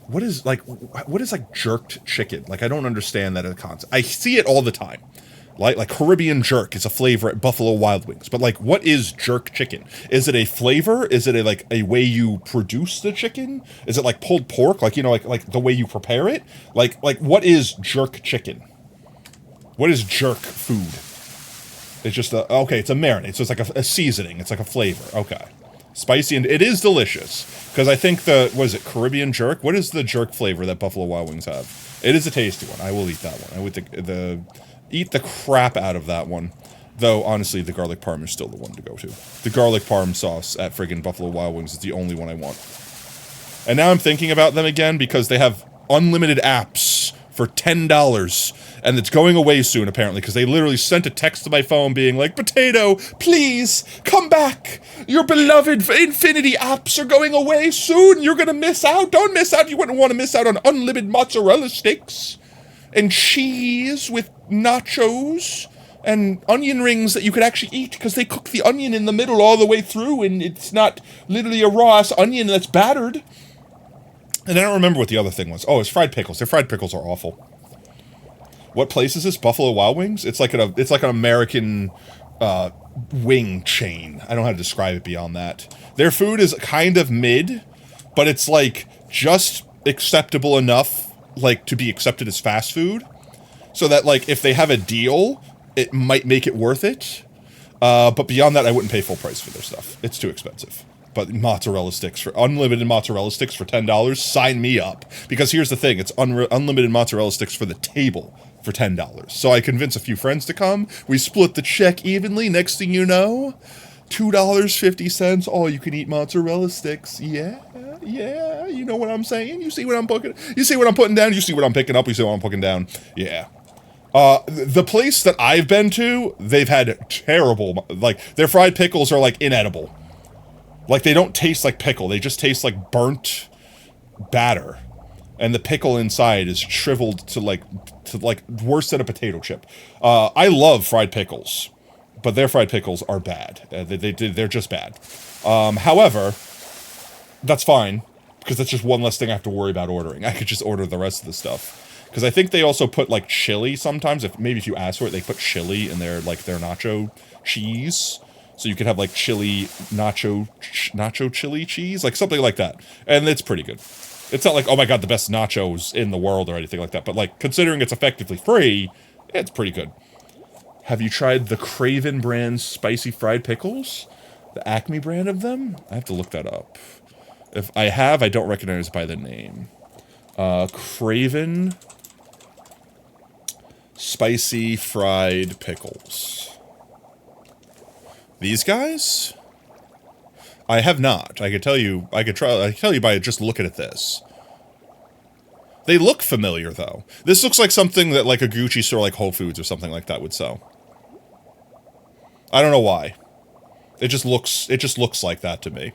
What is like jerked chicken? Like I don't understand that as a concept. I see it all the time. Like Caribbean jerk is a flavor at Buffalo Wild Wings. But like what is jerk chicken? Is it a flavor? Is it like a way you produce the chicken? Is it like pulled pork? Like like the way you prepare it? Like what is jerk chicken? What is jerk food? It's just okay, it's a marinade, so it's like a seasoning. It's like a flavor. Okay. Spicy, and it is delicious. Because I think what is it, Caribbean jerk? What is the jerk flavor that Buffalo Wild Wings have? It is a tasty one. I will eat that one. I would eat the crap out of that one. Though, honestly, the garlic parm is still the one to go to. The garlic parm sauce at friggin' Buffalo Wild Wings is the only one I want. And now I'm thinking about them again because they have unlimited apps for $10. And it's going away soon, apparently, because they literally sent a text to my phone being like, Potato, please, come back! Your beloved Infinity apps are going away soon! You're gonna miss out! Don't miss out! You wouldn't want to miss out on unlimited mozzarella sticks! And cheese with nachos! And onion rings that you could actually eat, because they cook the onion in the middle all the way through, and it's not literally a raw-ass onion that's battered. And I don't remember what the other thing was. Oh, it's fried pickles. Their fried pickles are awful. What place is this? Buffalo Wild Wings? It's like an American wing chain. I don't know how to describe it beyond that. Their food is kind of mid, but it's like just acceptable enough like to be accepted as fast food. So that like if they have a deal, it might make it worth it. But beyond that, I wouldn't pay full price for their stuff. It's too expensive. But mozzarella sticks for unlimited mozzarella sticks for $10, sign me up. Because here's the thing, it's unlimited mozzarella sticks for the table for $10. So I convince a few friends to come. We split the check evenly. Next thing you know, $2.50, all you can eat mozzarella sticks. Yeah, you know what I'm saying? You see what I'm putting? You see what I'm putting down? You see what I'm picking up? You see what I'm putting down? Yeah. The place that I've been to, they've had terrible, like, their fried pickles are, like, inedible. Like, they don't taste like pickle. They just taste like burnt batter. And the pickle inside is shriveled to worse than a potato chip. I love fried pickles. But their fried pickles are bad. They're just bad. However, that's fine. Because that's just one less thing I have to worry about ordering. I could just order the rest of the stuff. Because I think they also put, like, chili sometimes. Maybe if you ask for it, they put chili in their nacho cheese. So you could have, like, chili, nacho chili cheese, like, something like that. And it's pretty good. It's not like, oh my god, the best nachos in the world or anything like that. But, like, considering it's effectively free, it's pretty good. Have you tried the Craven brand spicy fried pickles? The Acme brand of them? I have to look that up. If I have, I don't recognize it by the name. Craven spicy fried pickles. These guys? I have not. I could tell you by just looking at this. They look familiar, though. This looks like something that, like, a Gucci store like Whole Foods or something like that would sell. I don't know why. It just looks like that to me.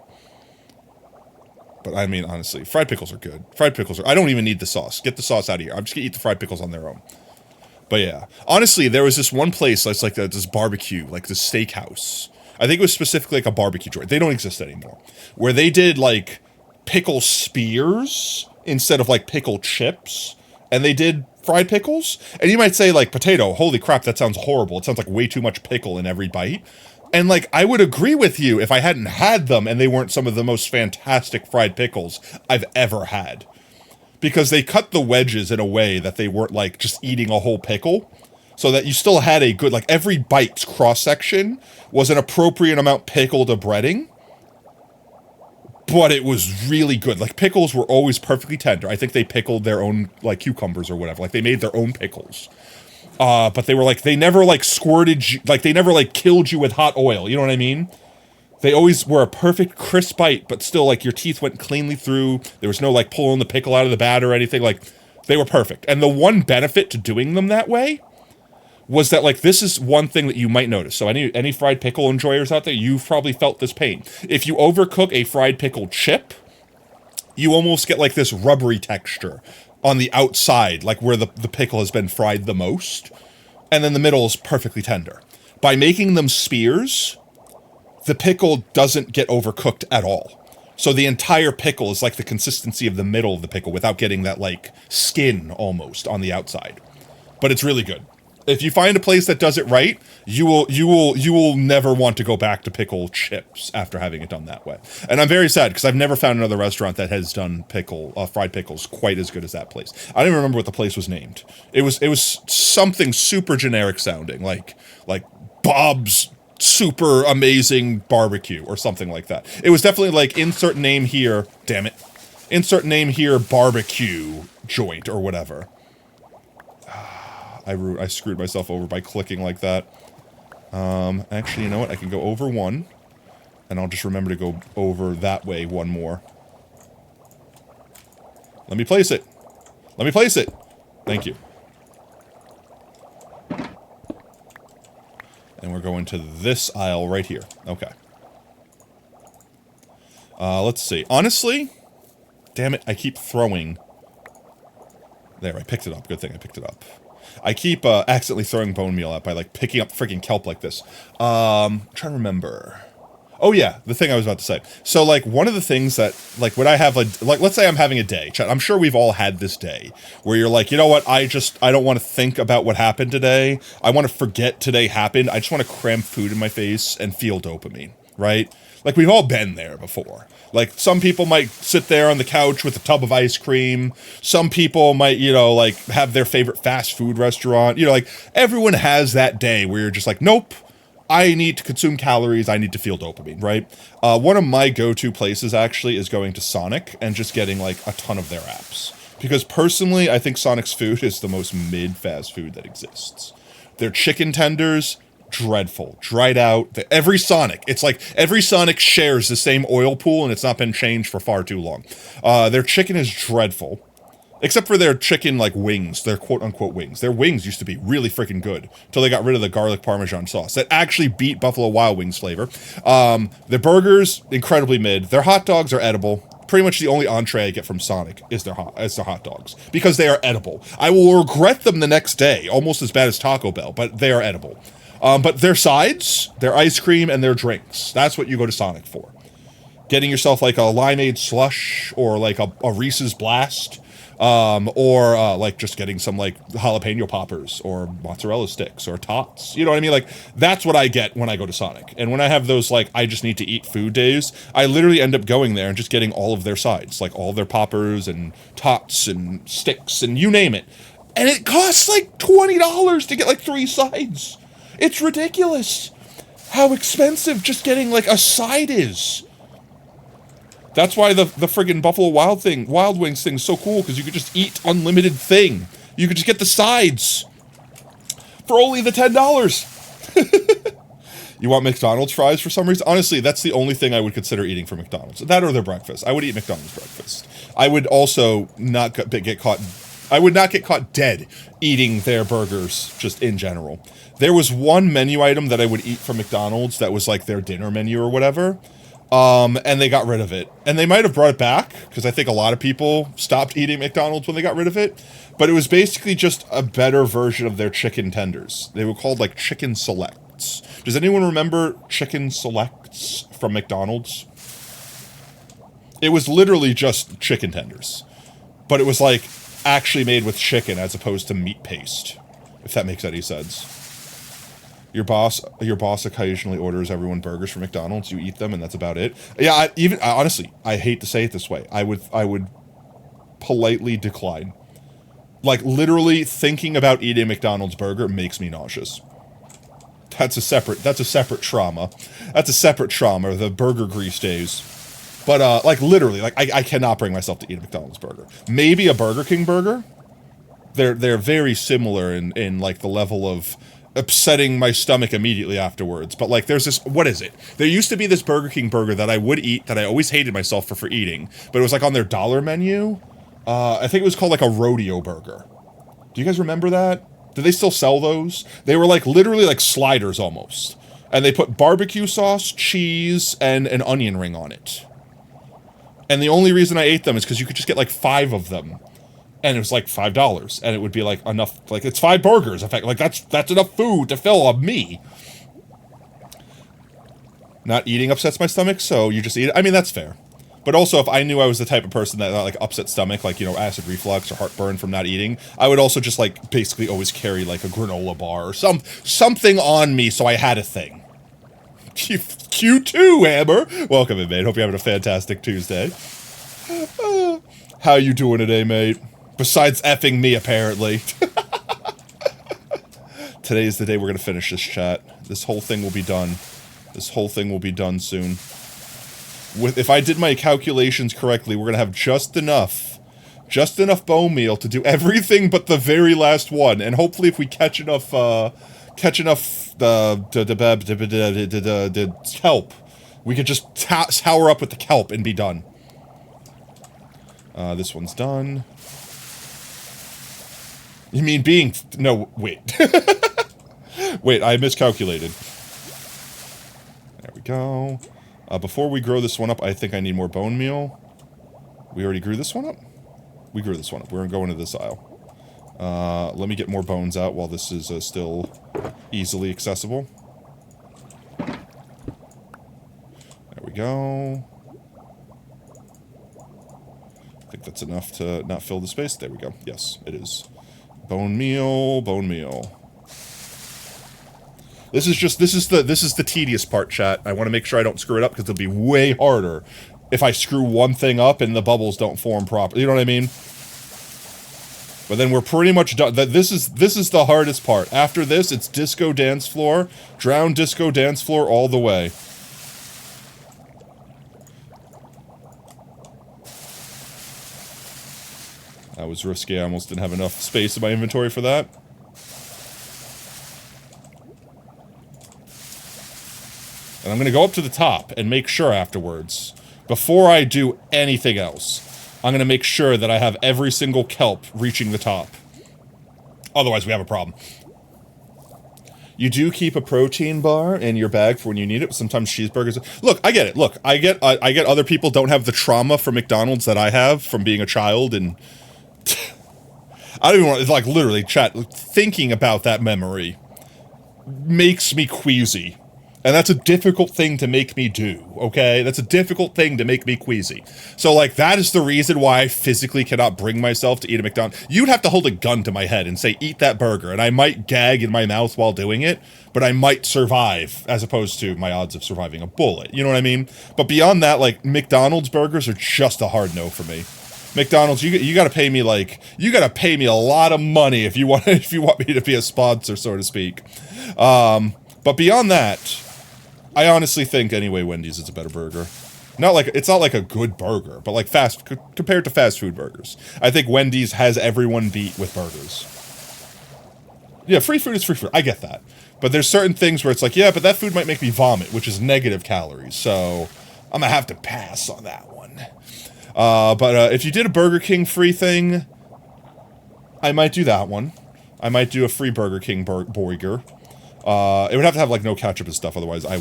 But I mean, honestly, fried pickles are good. Fried pickles are, I don't even need the sauce. Get the sauce out of here. I'm just gonna eat the fried pickles on their own. But yeah, honestly, there was this one place that's like this barbecue, like this steakhouse. I think it was specifically like a barbecue joint. They don't exist anymore. Where they did like pickle spears instead of like pickle chips. And they did fried pickles. And you might say like, potato, holy crap, that sounds horrible. It sounds like way too much pickle in every bite. And like, I would agree with you if I hadn't had them and they weren't some of the most fantastic fried pickles I've ever had. Because they cut the wedges in a way that they weren't like just eating a whole pickle. So that you still had a good, like every bite's cross-section was an appropriate amount pickle to breading. But it was really good. Like pickles were always perfectly tender. I think they pickled their own like cucumbers or whatever. Like they made their own pickles. But they were like, they never like squirted you, like they never like killed you with hot oil. You know what I mean? They always were a perfect crisp bite, but still like your teeth went cleanly through. There was no like pulling the pickle out of the batter or anything. Like they were perfect. And the one benefit to doing them that way was that like, this is one thing that you might notice. So any fried pickle enjoyers out there, you've probably felt this pain. If you overcook a fried pickle chip, you almost get like this rubbery texture on the outside, like where the pickle has been fried the most. And then the middle is perfectly tender. By making them spears, the pickle doesn't get overcooked at all. So the entire pickle is like the consistency of the middle of the pickle without getting that like skin almost on the outside. But it's really good. If you find a place that does it right, you will never want to go back to pickle chips after having it done that way. And I'm very sad because I've never found another restaurant that has done fried pickles quite as good as that place. I don't even remember what the place was named. It was something super generic sounding, like Bob's Super Amazing Barbecue or something like that. It was definitely like insert name here, damn it, insert name here barbecue joint or whatever. I screwed myself over by clicking like that. Actually, you know what? I can go over one, and I'll just remember to go over that way one more. Let me place it. Let me place it. Thank you. And we're going to this aisle right here. Okay. Let's see. Honestly, damn it, I keep throwing. There, I picked it up. Good thing I picked it up. I keep accidentally throwing bone meal out by like picking up freaking kelp like this. I'm trying to remember. Oh yeah, the thing I was about to say. So like one of the things that like when I have like let's say I'm having a day, I'm sure we've all had this day where you're like, you know what, I don't want to think about what happened today. I want to forget today happened. I just want to cram food in my face and feel dopamine, right? Like we've all been there before. Like some people might sit there on the couch with a tub of ice cream. Some people might, you know, like have their favorite fast food restaurant. You know, like everyone has that day where you're just like, nope, I need to consume calories. I need to feel dopamine, right? One of my go-to places actually is going to Sonic and just getting like a ton of their apps. Because personally, I think Sonic's food is the most mid-fast food that exists. Their chicken tenders, dreadful, dried out. Every Sonic, it's like every Sonic shares the same oil pool and it's not been changed for far too long. Their chicken is dreadful, except for their chicken like wings, their quote unquote wings. Their wings used to be really freaking good until they got rid of the garlic parmesan sauce that actually beat Buffalo Wild Wings flavor. Their burgers, incredibly mid. Their hot dogs are edible. Pretty much the only entree I get from Sonic is their hot dogs because they are edible. I will regret them the next day, almost as bad as Taco Bell, but they are edible. But their sides, their ice cream, and their drinks, that's what you go to Sonic for. Getting yourself like a limeade slush, or like a Reese's Blast, or like just getting some like jalapeno poppers, or mozzarella sticks, or tots. You know what I mean? Like, that's what I get when I go to Sonic. And when I have those like, I just need to eat food days, I literally end up going there and just getting all of their sides. Like all their poppers, and tots, and sticks, and you name it. And it costs like $20 to get like 3 sides. It's ridiculous how expensive just getting like a side is. That's why the friggin' Buffalo Wild Wings thing is so cool, because you could just eat unlimited thing. You could just get the sides for only the $10. You want McDonald's fries for some reason? Honestly, that's the only thing I would consider eating for McDonald's. That or their breakfast. I would eat McDonald's breakfast. I would also not get caught. I would not get caught dead eating their burgers just in general. There was one menu item that I would eat from McDonald's that was like their dinner menu or whatever. And they got rid of it. And they might have brought it back, because I think a lot of people stopped eating McDonald's when they got rid of it. But it was basically just a better version of their chicken tenders. They were called, like, Chicken Selects. Does anyone remember Chicken Selects from McDonald's? It was literally just chicken tenders. But it was, like, actually made with chicken as opposed to meat paste. If that makes any sense. Your boss occasionally orders everyone burgers from McDonald's. You eat them, and that's about it. Yeah, honestly, I hate to say it this way. I would politely decline. Like, literally thinking about eating a McDonald's burger makes me nauseous. That's a separate trauma. That's a separate trauma, the burger grease days. But, like, literally, like, I cannot bring myself to eat a McDonald's burger. Maybe a Burger King burger? They're very similar in, like, the level of upsetting my stomach immediately afterwards. But, like, there's this, what is it? There used to be this Burger King burger that I would eat, that I always hated myself for eating. But it was, like, on their dollar menu. I think it was called, like, a rodeo burger. Do you guys remember that? Do they still sell those? They were, like, literally, like, sliders almost. And they put barbecue sauce, cheese, and an onion ring on it. And the only reason I ate them is because you could just get, like, 5 of them. And it was, like, $5. And it would be, like, enough, like, it's 5 burgers. In fact, like, that's enough food to fill a me. Not eating upsets my stomach, so you just eat it. I mean, that's fair. But also, if I knew I was the type of person that, like, upset stomach, like, you know, acid reflux or heartburn from not eating, I would also just, like, basically always carry, like, a granola bar or something on me so I had a thing. Q2, Hammer! Welcome in, mate. Hope you're having a fantastic Tuesday. How you doing today, mate? Besides effing me, apparently. Today is the day we're gonna finish this chat. This whole thing will be done. This whole thing will be done soon. If I did my calculations correctly, we're gonna have just enough bone meal to do everything but the very last one, and hopefully if we catch enough the kelp, we could just tower up with the kelp and be done. This one's done. You mean being... No, wait. Wait, I miscalculated. There we go. Before we grow this one up, I think I need more bone meal. We already grew this one up? We grew this one up. We're gonna go into this aisle. Let me get more bones out while this is still easily accessible. There we go. I think that's enough to not fill the space. There we go. Yes, it is. Bone meal, bone meal. This is the tedious part, chat. I want to make sure I don't screw it up because it'll be way harder if I screw one thing up and the bubbles don't form properly. You know what I mean? But then we're pretty much done. This is the hardest part. After this, it's disco dance floor, drown disco dance floor all the way. That was risky. I almost didn't have enough space in my inventory for that. And I'm going to go up to the top and make sure afterwards, before I do anything else, I'm going to make sure that I have every single kelp reaching the top. Otherwise, we have a problem. You do keep a protein bar in your bag for when you need it. Sometimes cheeseburgers... Look, I get it. Look, I get other people don't have the trauma from McDonald's that I have from being a child and... I don't even want to, like, literally, chat, thinking about that memory makes me queasy. And that's a difficult thing to make me do, okay? That's a difficult thing to make me queasy. So, like, that is the reason why I physically cannot bring myself to eat a McDonald's. You'd have to hold a gun to my head and say, eat that burger, and I might gag in my mouth while doing it, but I might survive, as opposed to my odds of surviving a bullet. You know what I mean? But beyond that, like, McDonald's burgers are just a hard no for me. McDonald's, you gotta pay me, like, you gotta pay me a lot of money if you want me to be a sponsor, so to speak. But beyond that, I honestly think, anyway, Wendy's is a better burger. It's not like a good burger, but like compared to fast food burgers. I think Wendy's has everyone beat with burgers. Yeah, free food is free food. I get that. But there's certain things where it's like, yeah, but that food might make me vomit, which is negative calories. So I'm gonna have to pass on that one. But if you did a Burger King free thing, I might do that one. I might do a free Burger King burger. It would have to have like no ketchup and stuff, otherwise I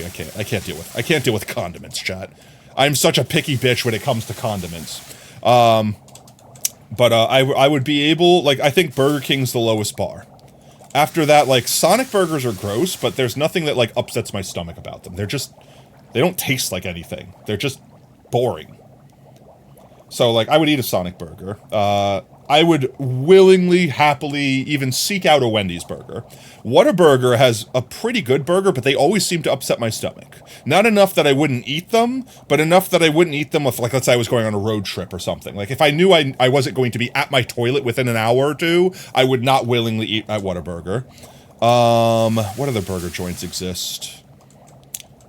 can't deal with condiments, chat. I'm such a picky bitch when it comes to condiments. But I would be able, like, I think Burger King's the lowest bar. After that, like, Sonic burgers are gross, but there's nothing that, like, upsets my stomach about them. They don't taste like anything. They're just boring. So, like, I would eat a Sonic burger. I would willingly, happily even seek out a Wendy's burger. Whataburger has a pretty good burger, but they always seem to upset my stomach. Not enough that I wouldn't eat them, but enough that I wouldn't eat them if, like, let's say I was going on a road trip or something. Like, if I knew I wasn't going to be at my toilet within an hour or two, I would not willingly eat at Whataburger. What other burger joints exist?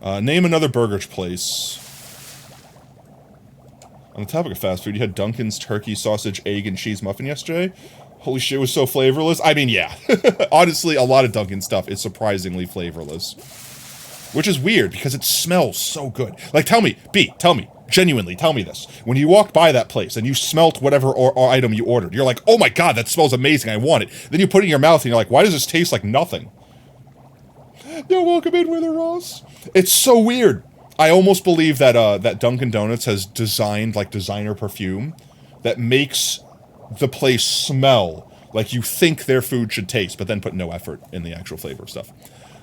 Name another burger place. On the topic of fast food, you had Dunkin's turkey, sausage, egg, and cheese muffin yesterday? Holy shit, it was so flavorless. I mean, yeah. Honestly, a lot of Dunkin' stuff is surprisingly flavorless. Which is weird, because it smells so good. Like, tell me, genuinely, tell me this. When you walk by that place, and you smelt whatever or item you ordered, you're like, oh my god, that smells amazing, I want it. Then you put it in your mouth, and you're like, why does this taste like nothing? Yo, welcome in, Wither Ross. It's so weird. I almost believe that that Dunkin' Donuts has designed, like, designer perfume that makes the place smell like you think their food should taste, but then put no effort in the actual flavor of stuff.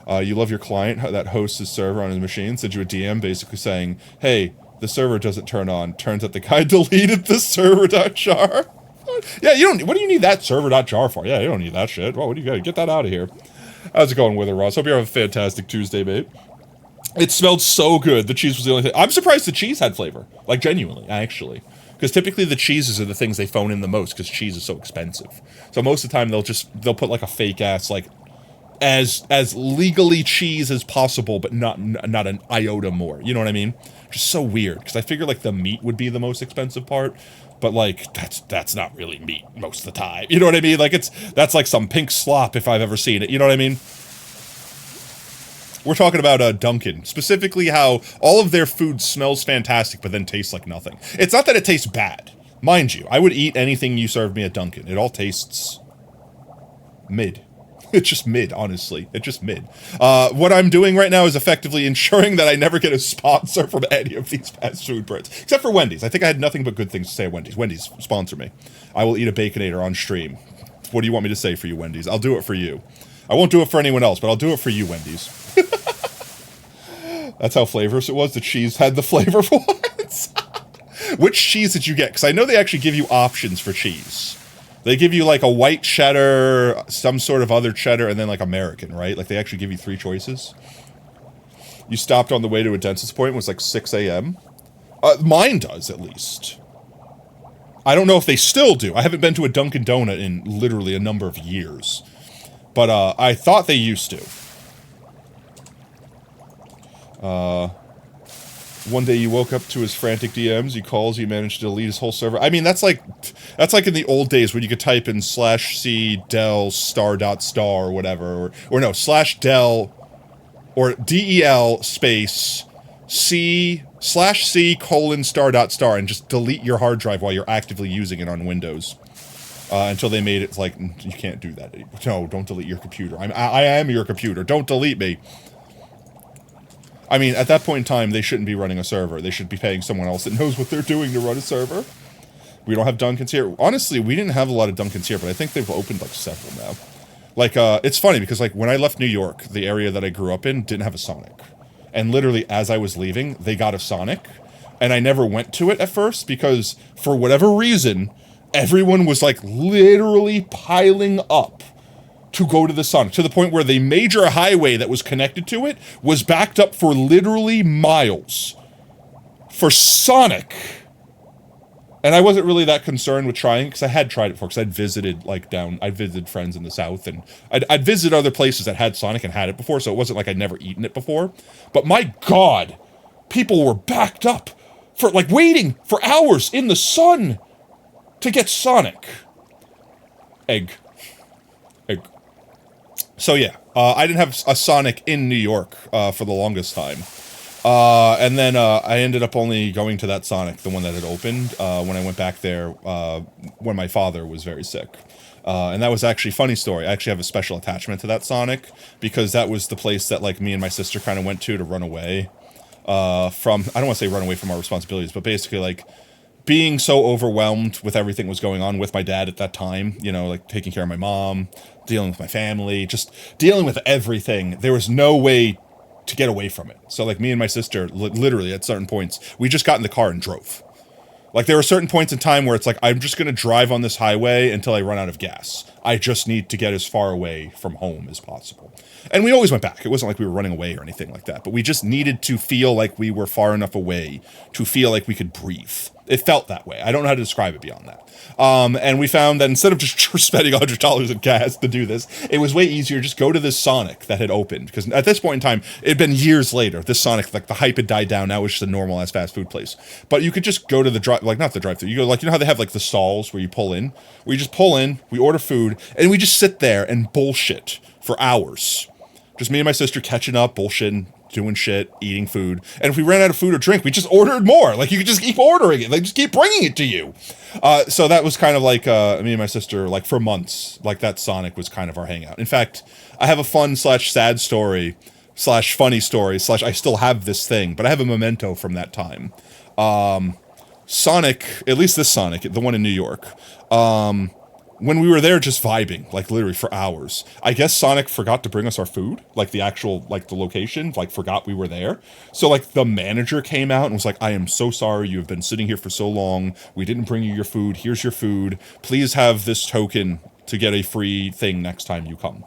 You love your client that hosts his server on his machine, sent you a DM basically saying, hey, the server doesn't turn on. Turns out the guy deleted the server.jar. Yeah, you don't, what do you need that server.jar for? Yeah, you don't need that shit. Well, what do you gotta get that out of here? How's it going, Wither Ross? Hope you have a fantastic Tuesday, mate. It smelled so good. The cheese was the only thing. I'm surprised the cheese had flavor. Like, genuinely, actually. Because typically the cheeses are the things they phone in the most, because cheese is so expensive. So most of the time they'll put like a fake ass, like, as legally cheese as possible, but not an iota more. You know what I mean? Just so weird. Because I figure like the meat would be the most expensive part, but like that's not really meat most of the time. You know what I mean? Like that's like some pink slop if I've ever seen it. You know what I mean? We're talking about Dunkin', specifically how all of their food smells fantastic but then tastes like nothing. It's not that it tastes bad. Mind you, I would eat anything you served me at Dunkin'. It all tastes mid. It's just mid, honestly. It's just mid. What I'm doing right now is effectively ensuring that I never get a sponsor from any of these fast food brands. Except for Wendy's. I think I had nothing but good things to say at Wendy's. Wendy's, sponsor me. I will eat a Baconator on stream. What do you want me to say for you, Wendy's? I'll do it for you. I won't do it for anyone else, but I'll do it for you, Wendy's. That's how flavorless it was. The cheese had the flavor for once. Which cheese did you get? Because I know they actually give you options for cheese. They give you like a white cheddar, some sort of other cheddar, and then like American, right? Like they actually give you 3 choices. You stopped on the way to a dentist appointment. It was like 6 a.m. Mine does, at least. I don't know if they still do. I haven't been to a Dunkin' Donut in literally a number of years. But I thought they used to. One day you woke up to his frantic DMs, he calls, you managed to delete his whole server. I mean, that's like in the old days when you could type in /c del star.star or whatever, or no, /del or del space c /c:*star.star and just delete your hard drive while you're actively using it on Windows. Until they made it like, you can't do that. No, don't delete your computer. I am your computer. Don't delete me. I mean, at that point in time, they shouldn't be running a server. They should be paying someone else that knows what they're doing to run a server. We don't have Dunkin's here. Honestly, we didn't have a lot of Dunkin's here, but I think they've opened, like, several now. Like, it's funny, because, like, when I left New York, the area that I grew up in didn't have a Sonic. And literally, as I was leaving, they got a Sonic. And I never went to it at first, because, for whatever reason, everyone was, like, literally piling up to go to the Sonic, to the point where the major highway that was connected to it was backed up for literally miles for Sonic. And I wasn't really that concerned with trying, because I had tried it before, because I'd visited, like, I'd visited friends in the South, and I'd visited other places that had Sonic and had it before, so it wasn't like I'd never eaten it before. But my god, people were backed up for, like, waiting for hours in the sun to get Sonic. Egg. So yeah, I didn't have a Sonic in New York for the longest time. And then I ended up only going to that Sonic, the one that had opened, when I went back there when my father was very sick. And that was actually, funny story, I actually have a special attachment to that Sonic, because that was the place that, like, me and my sister kind of went to run away from, I don't want to say run away from our responsibilities, but basically, like, being so overwhelmed with everything that was going on with my dad at that time, you know, like, taking care of my mom, dealing with my family, just dealing with everything, there was no way to get away from it. So, like, me and my sister, literally, at certain points, we just got in the car and drove. Like, there were certain points in time where it's like, I'm just going to drive on this highway until I run out of gas. I just need to get as far away from home as possible. And we always went back. It wasn't like we were running away or anything like that. But we just needed to feel like we were far enough away to feel like we could breathe. It felt that way. I don't know how to describe it beyond that. And we found that instead of just spending $100 in gas to do this, it was way easier to just go to this Sonic that had opened. Because at this point in time, it had been years later. This Sonic, like, the hype had died down. Now it was just a normal-ass fast food place. But you could just go to the drive, like, not the drive-thru. You go, like, you know how they have, like, the stalls where you pull in? We just pull in, we order food, and we just sit there and bullshit for hours. Just me and my sister catching up, bullshitting, doing shit, eating food. And if we ran out of food or drink, we just ordered more. Like, you could just keep ordering it. Like, just keep bringing it to you. So that was kind of like, me and my sister, like, for months, like, that Sonic was kind of our hangout. In fact, I have a fun/sad story /funny story / I still have this thing, but I have a memento from that time. Sonic, at least this Sonic, the one in New York, when we were there just vibing, like, literally for hours, I guess Sonic forgot to bring us our food, like, the actual, like, the location, like, forgot we were there. So, like, the manager came out and was like, I am so sorry, you have been sitting here for so long, we didn't bring you your food, here's your food, please have this token to get a free thing next time you come.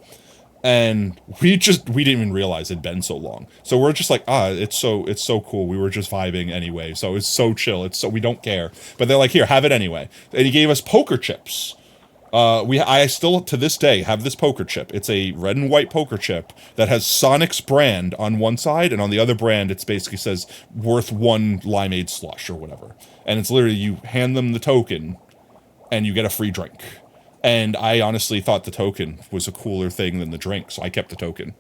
And we didn't even realize it'd been so long. So we're just like, it's so cool. We were just vibing anyway. So it's so chill. We don't care. But they're like, here, have it anyway. And he gave us poker chips. I still, to this day, have this poker chip. It's a red and white poker chip that has Sonic's brand on one side, and on the other brand, it basically says, worth 1 limeade slush, or whatever. And it's literally, you hand them the token, and you get a free drink. And I honestly thought the token was a cooler thing than the drink, so I kept the token.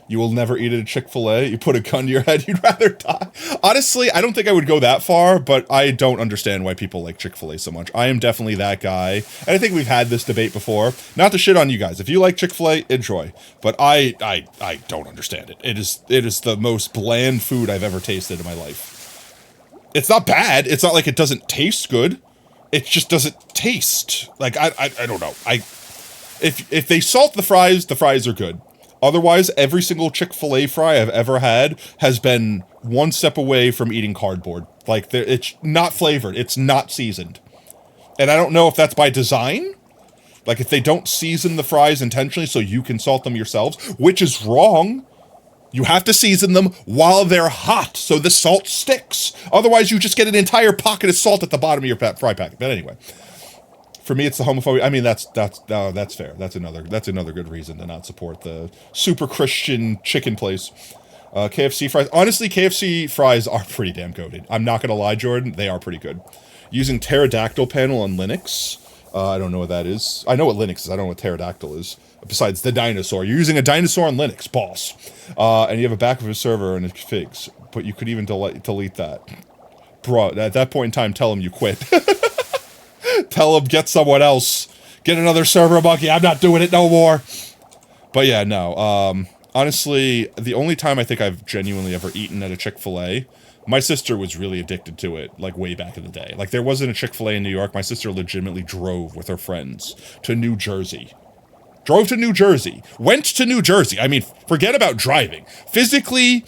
You will never eat at a Chick-fil-A? You put a gun to your head, you'd rather die? Honestly, I don't think I would go that far, but I don't understand why people like Chick-fil-A so much. I am definitely that guy. And I think we've had this debate before. Not to shit on you guys. If you like Chick-fil-A, enjoy. But I don't understand it. It is the most bland food I've ever tasted in my life. It's not bad. It's not like it doesn't taste good. It just doesn't taste. Like, I don't know. If they salt the fries are good. Otherwise, every single Chick-fil-A fry I've ever had has been one step away from eating cardboard. Like, it's not flavored. It's not seasoned. And I don't know if that's by design. Like, if they don't season the fries intentionally so you can salt them yourselves, which is wrong. You have to season them while they're hot so the salt sticks. Otherwise, you just get an entire pocket of salt at the bottom of your fry packet. But anyway. For me, it's the homophobia. I mean, that's fair. That's another good reason to not support the super Christian chicken place. KFC fries. Honestly, KFC fries are pretty damn goated. I'm not gonna lie, Jordan. They are pretty good. Using pterodactyl panel on Linux. I don't know what that is. I know what Linux is. I don't know what pterodactyl is. Besides the dinosaur. You're using a dinosaur on Linux, boss. And you have a backup of a server and it figs. But you could even delete that. Bro, at that point in time, tell him you quit. Tell him, get someone else. Get another server monkey. I'm not doing it no more. But yeah, no. Honestly, the only time I think I've genuinely ever eaten at a Chick-fil-A, my sister was really addicted to it, like, way back in the day. Like, there wasn't a Chick-fil-A in New York. My sister legitimately drove with her friends to New Jersey. Drove to New Jersey. Went to New Jersey. I mean, forget about driving. Physically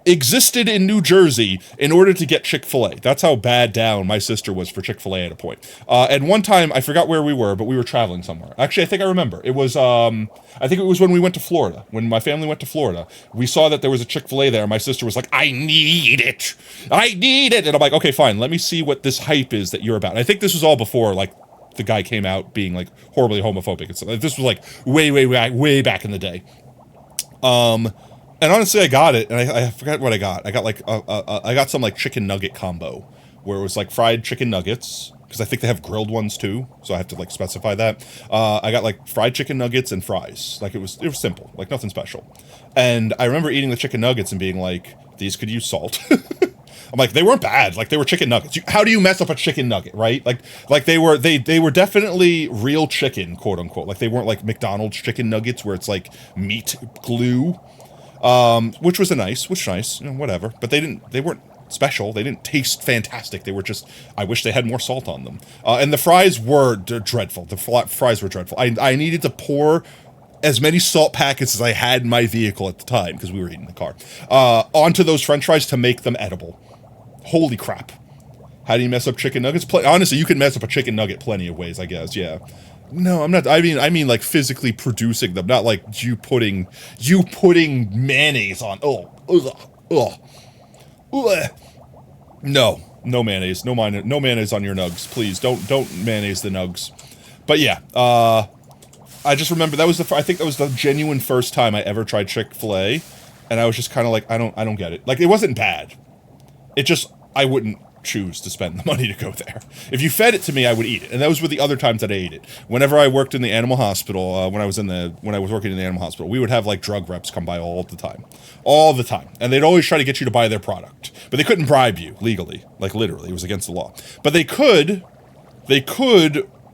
existed in New Jersey in order to get Chick-fil-A. That's how bad down my sister was for Chick-fil-A at a point. And one time, I forgot where we were, but we were traveling somewhere. Actually, I think I remember. It was, I think it was when we went to Florida. When my family went to Florida, we saw that there was a Chick-fil-A there, and my sister was like, I need it! I need it! And I'm like, okay, fine, let me see what this hype is that you're about. And I think this was all before, like, the guy came out being, like, horribly homophobic and stuff. This was, like, way back in the day. And honestly, I got it, and I forgot what I got. I got, like, I got some, like, chicken nugget combo, where it was, like, fried chicken nuggets, because I think they have grilled ones, too, so I have to, like, specify that. I got, like, fried chicken nuggets and fries. Like, it was simple, like, nothing special. And I remember eating the chicken nuggets and being like, these could use salt. I'm like, they weren't bad. Like, they were chicken nuggets. How do you mess up a chicken nugget, right? Like they were definitely real chicken, quote unquote. Like, they weren't like McDonald's chicken nuggets where it's like meat glue, which was nice, you know, whatever. But they weren't special. They didn't taste fantastic. They were just, I wish they had more salt on them. And the fries were dreadful. The fries were dreadful. I needed to pour as many salt packets as I had in my vehicle at the time, because we were eating the car, onto those french fries to make them edible. Holy crap. How do you mess up chicken nuggets? Honestly, you can mess up a chicken nugget plenty of ways, I guess, yeah. No, I'm not, I mean like physically producing them, not like you putting mayonnaise on, No mayonnaise, no mayonnaise on your nugs, please, don't mayonnaise the nugs. But yeah, I just remember I think that was the genuine first time I ever tried Chick-fil-A, and I was just kind of like, I don't get it. Like, it wasn't bad. It just, I wouldn't choose to spend the money to go there. If you fed it to me, I would eat it, and those were the other times that I ate it. Whenever I worked in the animal hospital, when I was working in the animal hospital, we would have like drug reps come by all the time, and they'd always try to get you to buy their product, but they couldn't bribe you legally, like literally, it was against the law. But they could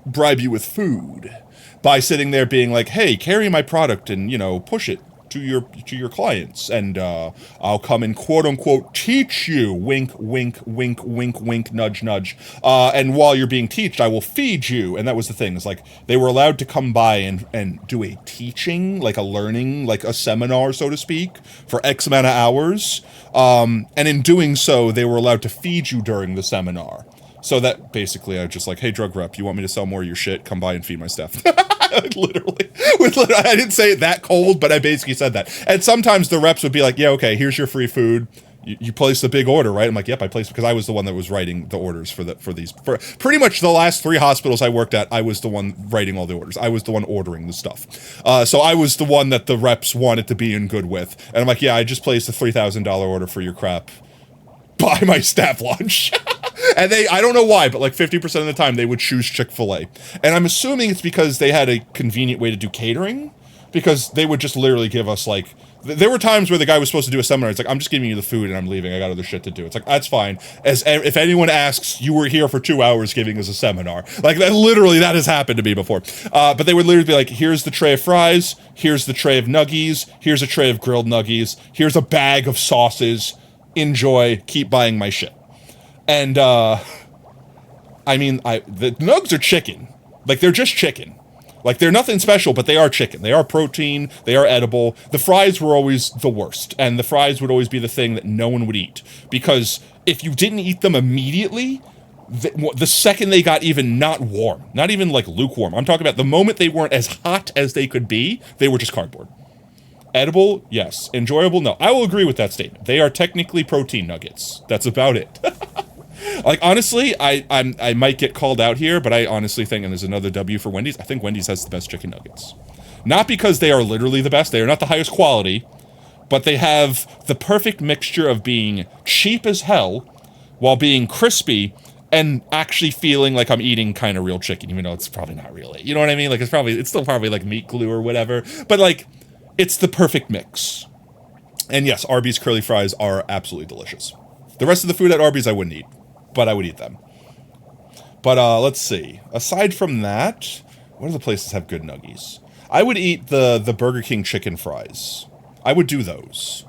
bribe you with food by sitting there being like, hey, carry my product and, you know, push it to your clients, and I'll come and quote unquote teach you, wink wink wink wink wink, nudge nudge, and while you're being teached, I will feed you. And that was the thing, it's like they were allowed to come by and do a teaching, like a learning, like a seminar, so to speak, for X amount of hours, and in doing so they were allowed to feed you during the seminar. So that basically, I was just like, hey, drug rep, you want me to sell more of your shit? Come by and feed my stuff. literally, I didn't say it that cold, but I basically said that. And sometimes the reps would be like, yeah, okay, here's your free food. You placed the big order, right? I'm like, yep, I placed, because I was the one that was writing the orders for pretty much the last 3 hospitals I worked at. I was the one writing all the orders. I was the one ordering the stuff. So I was the one that the reps wanted to be in good with. And I'm like, yeah, I just placed a $3,000 order for your crap. Buy my staff lunch. And I don't know why, but like 50% of the time they would choose Chick-fil-A. And I'm assuming it's because they had a convenient way to do catering, because they would just literally give us like, there were times where the guy was supposed to do a seminar. It's like, I'm just giving you the food and I'm leaving. I got other shit to do. It's like, that's fine. If anyone asks, you were here for 2 hours giving us a seminar. Like, literally, that has happened to me before. But they would literally be like, here's the tray of fries. Here's the tray of nuggies. Here's a tray of grilled nuggies. Here's a bag of sauces. Enjoy. Keep buying my shit. And, I mean, the nugs are chicken. Like, they're just chicken. Like, they're nothing special, but they are chicken. They are protein. They are edible. The fries were always the worst. And the fries would always be the thing that no one would eat. Because if you didn't eat them immediately, the second they got even not warm, not even, like, lukewarm, I'm talking about the moment they weren't as hot as they could be, they were just cardboard. Edible, yes. Enjoyable, no. I will agree with that statement. They are technically protein nuggets. That's about it. Like, honestly, I might get called out here, but I honestly think, and there's another W for Wendy's, I think Wendy's has the best chicken nuggets. Not because they are literally the best, they are not the highest quality, but they have the perfect mixture of being cheap as hell while being crispy and actually feeling like I'm eating kind of real chicken, even though it's probably not really. You know what I mean? Like, it's still probably like meat glue or whatever, but like, it's the perfect mix. And yes, Arby's curly fries are absolutely delicious. The rest of the food at Arby's I wouldn't eat, but I would eat them. But let's see. Aside from that, what other places have good nuggies? I would eat the Burger King chicken fries. I would do those.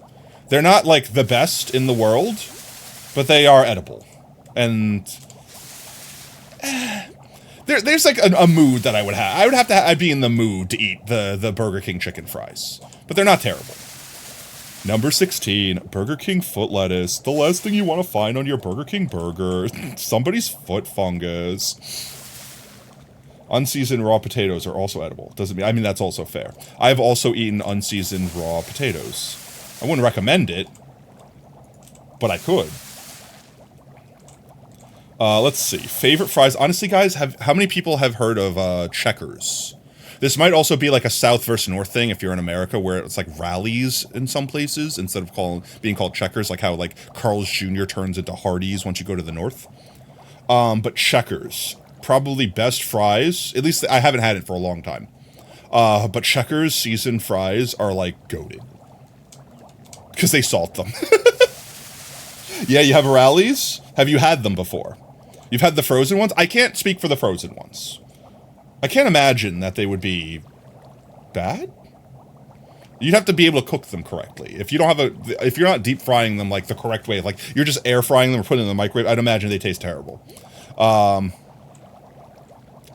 They're not like the best in the world, but they are edible. And there's like a mood that I would have. I would have to I'd be in the mood to eat the Burger King chicken fries. But they're not terrible. Number 16, Burger King foot lettuce. The last thing you want to find on your Burger King burger. Somebody's foot fungus. Unseasoned raw potatoes are also edible. I mean, that's also fair. I've also eaten unseasoned raw potatoes. I wouldn't recommend it, but I could. Let's see. Favorite fries. Honestly, guys, how many people have heard of Checkers? This might also be like a South versus North thing if you're in America, where it's like rallies in some places instead of being called Checkers, like how like Carl's Jr. turns into Hardee's once you go to the North. But Checkers, probably best fries. At least I haven't had it for a long time. But Checkers seasoned fries are like goated because they salt them. Yeah, you have rallies? Have you had them before? You've had the frozen ones? I can't speak for the frozen ones. I can't imagine that they would be bad. You'd have to be able to cook them correctly. If you don't have if you're not deep frying them like the correct way, like you're just air frying them or putting them in the microwave, I'd imagine they taste terrible.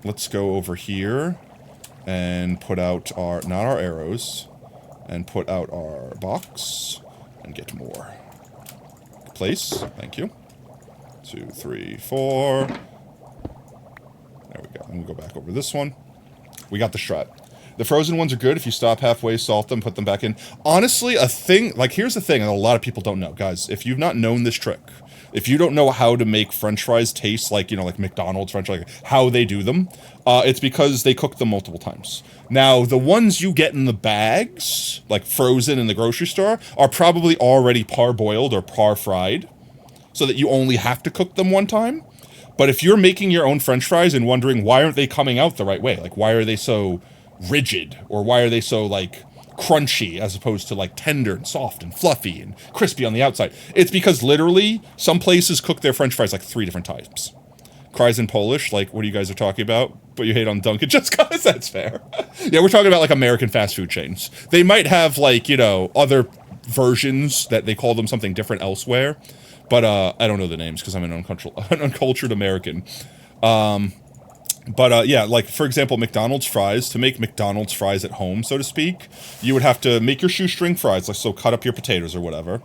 Let's go over here and put out our, not our arrows, and put out our box and get more. Place, thank you. 2, 3, 4. There we go. And we'll go back over this one. We got the strat. The frozen ones are good if you stop halfway, salt them, put them back in. Honestly, a thing, like here's the thing that a lot of people don't know. Guys, if you've not known this trick, if you don't know how to make french fries taste like, you know, like McDonald's french fries, like how they do them, it's because they cook them multiple times. Now, the ones you get in the bags, like frozen in the grocery store, are probably already parboiled or par-fried, so that you only have to cook them one time. But if you're making your own french fries and wondering why aren't they coming out the right way, like why are they so rigid, or why are they so like crunchy as opposed to like tender and soft and fluffy and crispy on the outside, it's because literally some places cook their french fries like 3 different types. Cries in Polish, like what you guys are talking about, but you hate on Dunkin' just cause that's fair. Yeah, we're talking about like American fast food chains. They might have like, you know, other versions that they call them something different elsewhere, but I don't know the names because I'm an uncultured American. Yeah, like, for example, McDonald's fries, to make McDonald's fries at home, so to speak, you would have to make your shoestring fries, like, so cut up your potatoes or whatever,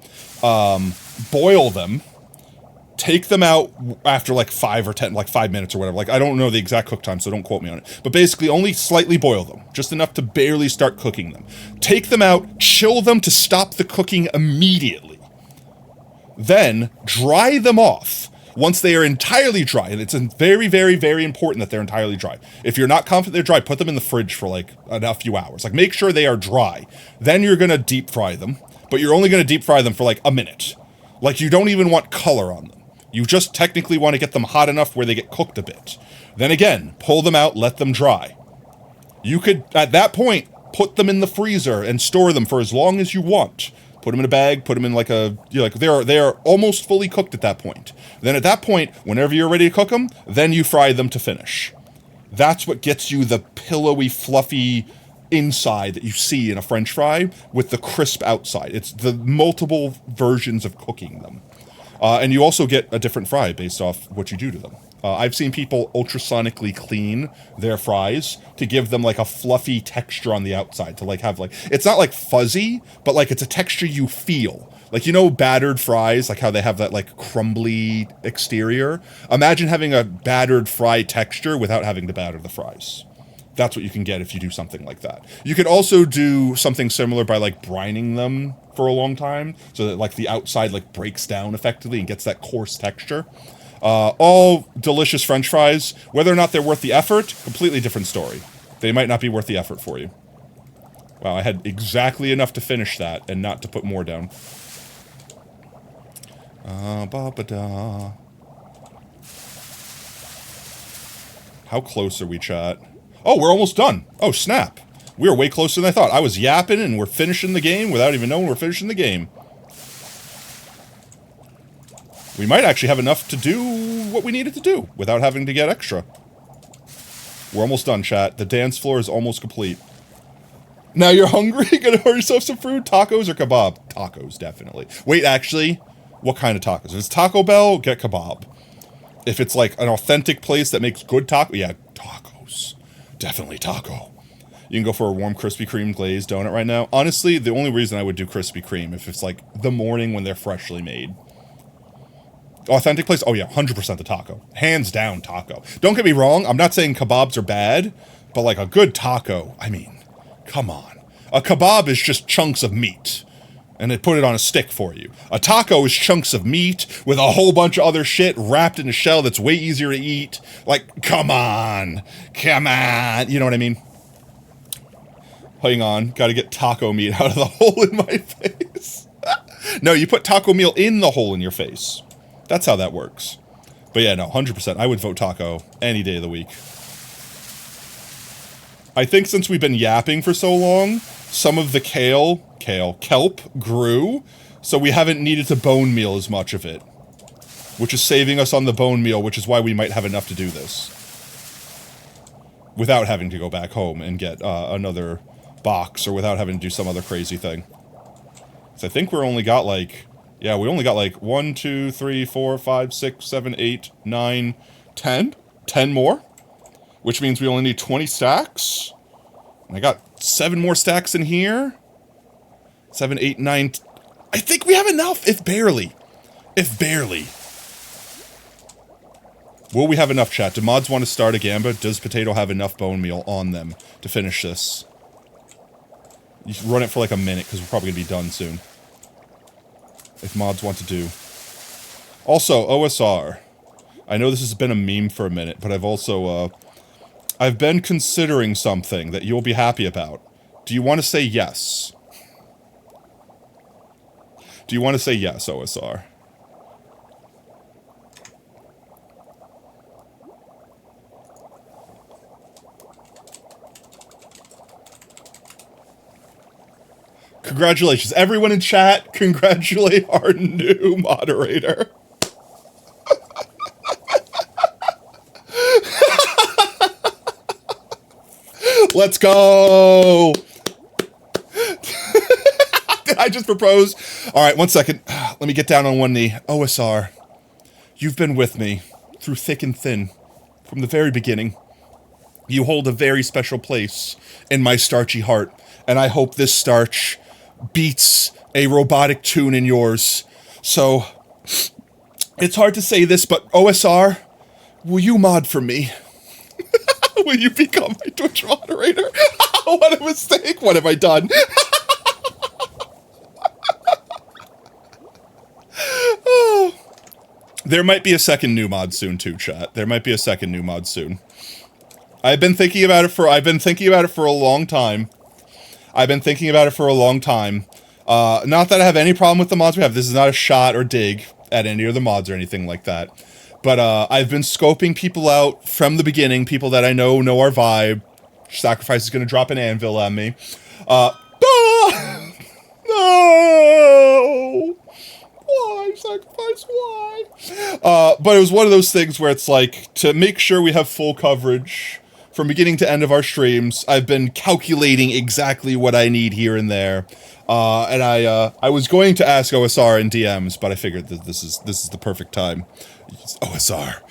boil them, take them out after, like, 5 or 10, like, 5 minutes or whatever, like, I don't know the exact cook time, so don't quote me on it, but basically only slightly boil them, just enough to barely start cooking them. Take them out, chill them to stop the cooking immediately. Then, dry them off. Once they are entirely dry, and it's very, very, very important that they're entirely dry. If you're not confident they're dry, put them in the fridge for like a few hours. Like make sure they are dry. Then you're gonna deep fry them, but you're only gonna deep fry them for like a minute. Like you don't even want color on them. You just technically want to get them hot enough where they get cooked a bit. Then again, pull them out, let them dry. You could, at that point, put them in the freezer and store them for as long as you want. Put them in a bag, put them in like a, you know, like they are almost fully cooked at that point. Then at that point, whenever you're ready to cook them, then you fry them to finish. That's what gets you the pillowy, fluffy inside that you see in a French fry with the crisp outside. It's the multiple versions of cooking them. And you also get a different fry based off what you do to them. I've seen people ultrasonically clean their fries to give them like a fluffy texture on the outside to like have like, it's not like fuzzy, but like it's a texture you feel. Like, you know, battered fries, like how they have that like crumbly exterior. Imagine having a battered fry texture without having to batter the fries. That's what you can get if you do something like that. You could also do something similar by like brining them for a long time so that like the outside like breaks down effectively and gets that coarse texture. All delicious French fries, whether or not they're worth the effort, completely different story. They might not be worth the effort for you. Wow, I had exactly enough to finish that and not to put more down. Ba-ba-da. How close are we, chat? Oh, we're almost done. Oh, snap. We were way closer than I thought. I was yapping and we're finishing the game without even knowing we're finishing the game. We might actually have enough to do what we needed to do without having to get extra. We're almost done, chat. The dance floor is almost complete. Now you're hungry? Gonna order yourself some food? Tacos or kebab? Tacos, definitely. Wait, actually, what kind of tacos? If it's Taco Bell, get kebab. If it's like an authentic place that makes good taco, yeah, tacos. Definitely taco. You can go for a warm Krispy Kreme glazed donut right now. Honestly, the only reason I would do Krispy Kreme if it's like the morning when they're freshly made. Authentic place? Oh yeah, 100% the taco. Hands down taco. Don't get me wrong, I'm not saying kebabs are bad, but like a good taco, I mean, come on. A kebab is just chunks of meat, and they put it on a stick for you. A taco is chunks of meat with a whole bunch of other shit wrapped in a shell that's way easier to eat. Like, come on. Come on. You know what I mean? Hang on, gotta get taco meat out of the hole in my face. No, you put taco meal in the hole in your face. That's how that works. But yeah, no, 100%. I would vote taco any day of the week. I think since we've been yapping for so long, some of the kelp grew, so we haven't needed to bone meal as much of it. which is saving us on the bone meal, which is why we might have enough to do this. Without having to go back home and get another box, or without having to do some other crazy thing. So I think we're only got like... Yeah, we only got like 1, 2, 3, 4, 5, 6, 7, 8, 9, 10? 10 more? Which means we only need 20 stacks? And I got 7 more stacks in here? 7, 8, 9... I think we have enough, if barely. If barely. Will we have enough, chat? Do mods want to start a gamba? Does Potato have enough bone meal on them to finish this? You should run it for like a minute, because we're probably going to be done soon. If mods want to do. Also, OSR. I know this has been a meme for a minute, but I've also, I've been considering something that you'll be happy about. Do you want to say yes? Do you want to say yes, OSR? Congratulations. Everyone in chat, congratulate our new moderator. Let's go! Did I just propose? Alright, 1 second. Let me get down on one knee. OSR, you've been with me through thick and thin. From the very beginning. You hold a very special place in my starchy heart. And I hope this starch beats a robotic tune in yours. So, it's hard to say this, but OSR, will you mod for me? Will you become my Twitch moderator? What a mistake! What have I done? Oh. There might be a second new mod soon too, chat. There might be a second new mod soon. I've been thinking about it for a long time. Not that I have any problem with the mods we have. This is not a shot or dig at any of the mods or anything like that. But I've been scoping people out from the beginning, people that I know our vibe. Sacrifice is going to drop an anvil on me. No! Why, Sacrifice, why? But it was one of those things where it's like, to make sure we have full coverage from beginning to end of our streams, I've been calculating exactly what I need here and there. And I was going to ask OSR in DMs, but I figured that this is the perfect time. OSR,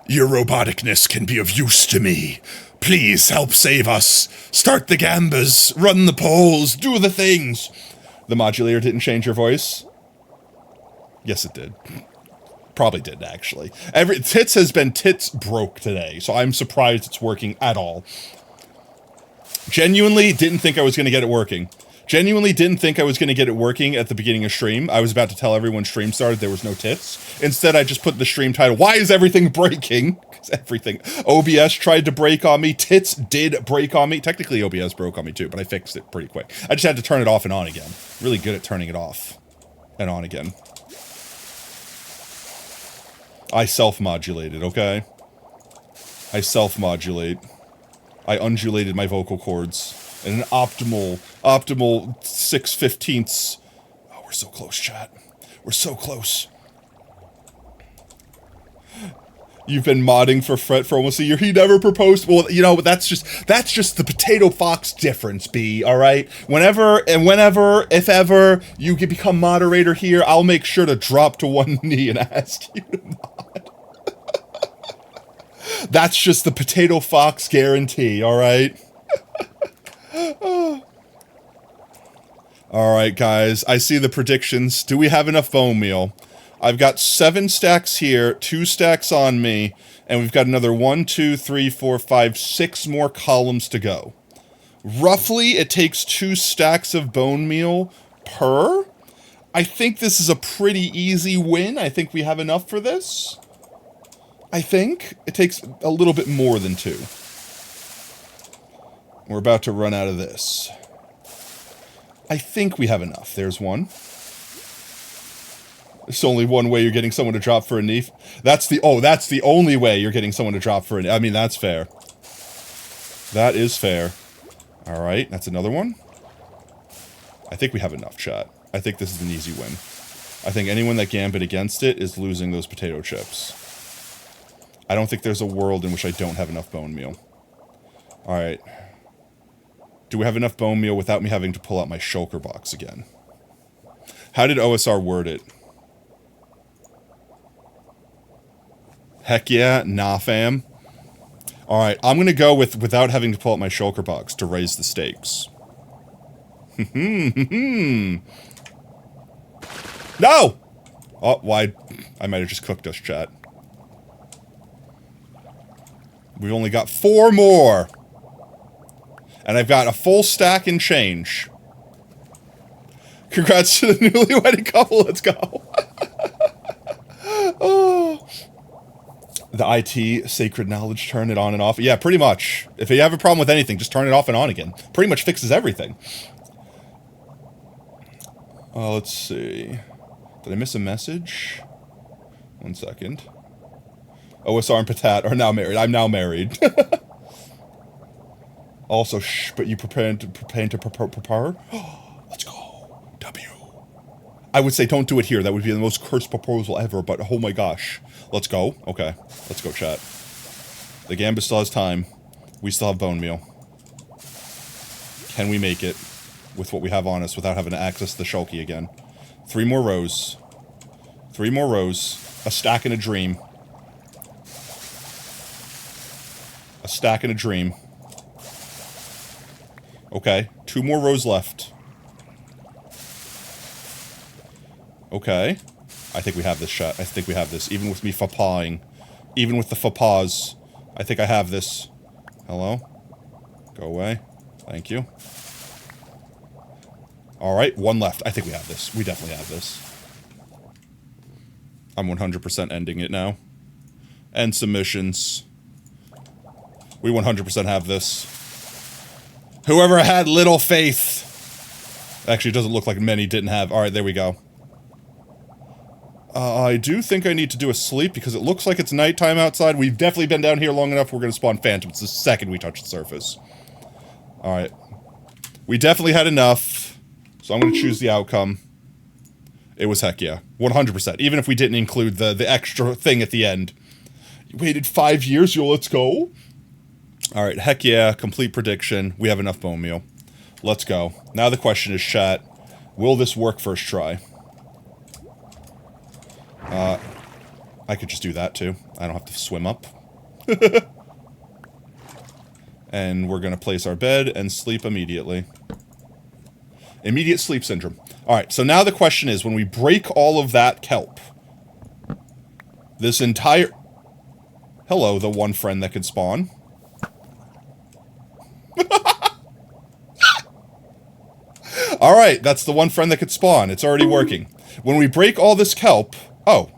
your roboticness can be of use to me. Please help save us. Start the gambas, run the polls, do the things. The modulator didn't change your voice? Yes, it did. Probably did, actually. Tits has been tits broke today, so I'm surprised it's working at all. Genuinely didn't think I was going to get it working. Genuinely didn't think I was going to get it working at the beginning of stream. I was about to tell everyone stream started, there was no tits. Instead, I just put the stream title, why is everything breaking? Because everything. OBS tried to break on me. Tits did break on me. Technically, OBS broke on me too, but I fixed it pretty quick. I just had to turn it off and on again. Really good at turning it off and on again. I self-modulated, okay? I self-modulate. I undulated my vocal cords in an optimal 6/15ths. Oh, we're so close, chat. We're so close. You've been modding for Fret for almost a year. He never proposed. Well, you know, that's just the Potato Fox difference, B, alright? Whenever, if ever, you can become moderator here, I'll make sure to drop to one knee and ask you to mod. That's just the Potato Fox guarantee, alright? Alright, guys, I see the predictions. Do we have enough bone meal? I've got 7 stacks here, 2 stacks on me, and we've got another 1, 2, 3, 4, 5, 6 more columns to go. Roughly, it takes 2 stacks of bone meal per. I think this is a pretty easy win. I think we have enough for this. I think. It takes a little bit more than 2. We're about to run out of this. I think we have enough. There's one. There's only one way you're getting someone to drop for a knee. That's the only way you're getting someone to drop for a knee. I mean, that's fair. That is fair. Alright, that's another one. I think we have enough, chat. I think this is an easy win. I think anyone that gambit against it is losing those potato chips. I don't think there's a world in which I don't have enough bone meal. Alright. Do we have enough bone meal without me having to pull out my shulker box again? How did OSR word it? Heck yeah, nah fam. Alright, I'm gonna go with without having to pull out my shulker box to raise the stakes. No! Oh, why? I might have just cooked us, chat. We've only got 4 more. And I've got a full stack and change. Congrats to the newly wedded couple, let's go. Oh. The IT sacred knowledge, turn it on and off. Yeah, pretty much. If you have a problem with anything, just turn it off and on again. Pretty much fixes everything. Let's see. Did I miss a message? 1 second. OSR and Patat are now married. I'm now married. Also, shh, but you preparing to prepare? Let's go. W. I would say don't do it here. That would be the most cursed proposal ever, but oh my gosh. Let's go. Okay. Let's go, chat. The Gambit still has time. We still have bone meal. Can we make it with what we have on us without having to access the shulky again? 3 more rows. 3 more rows. A stack and a dream. A stack and a dream. Okay. 2 more rows left. Okay. I think we have this shot. I think we have this. Even with me faux-pawing. Even with the faux pas. I think I have this. Hello? Go away. Thank you. Alright, 1 left. I think we have this. We definitely have this. I'm 100% ending it now. End submissions. We 100% have this. Whoever had little faith. Actually, it doesn't look like many didn't have. Alright, there we go. I do think I need to do a sleep because it looks like it's nighttime outside. We've definitely been down here long enough. We're going to spawn phantoms the second we touch the surface. Alright. We definitely had enough. So I'm going to choose the outcome. It was heck yeah. 100%. Even if we didn't include the extra thing at the end. You waited 5 years, yo, let's go. Alright, heck yeah. Complete prediction. We have enough bone meal. Let's go. Now the question is, chat, will this work first try? I could just do that too. I don't have to swim up. And we're gonna place our bed and sleep immediately. Immediate sleep syndrome. Alright, so now the question is, when we break all of that kelp, this entire... Hello, the one friend that could spawn. Alright, that's the one friend that could spawn. It's already working. When we break all this kelp... Oh,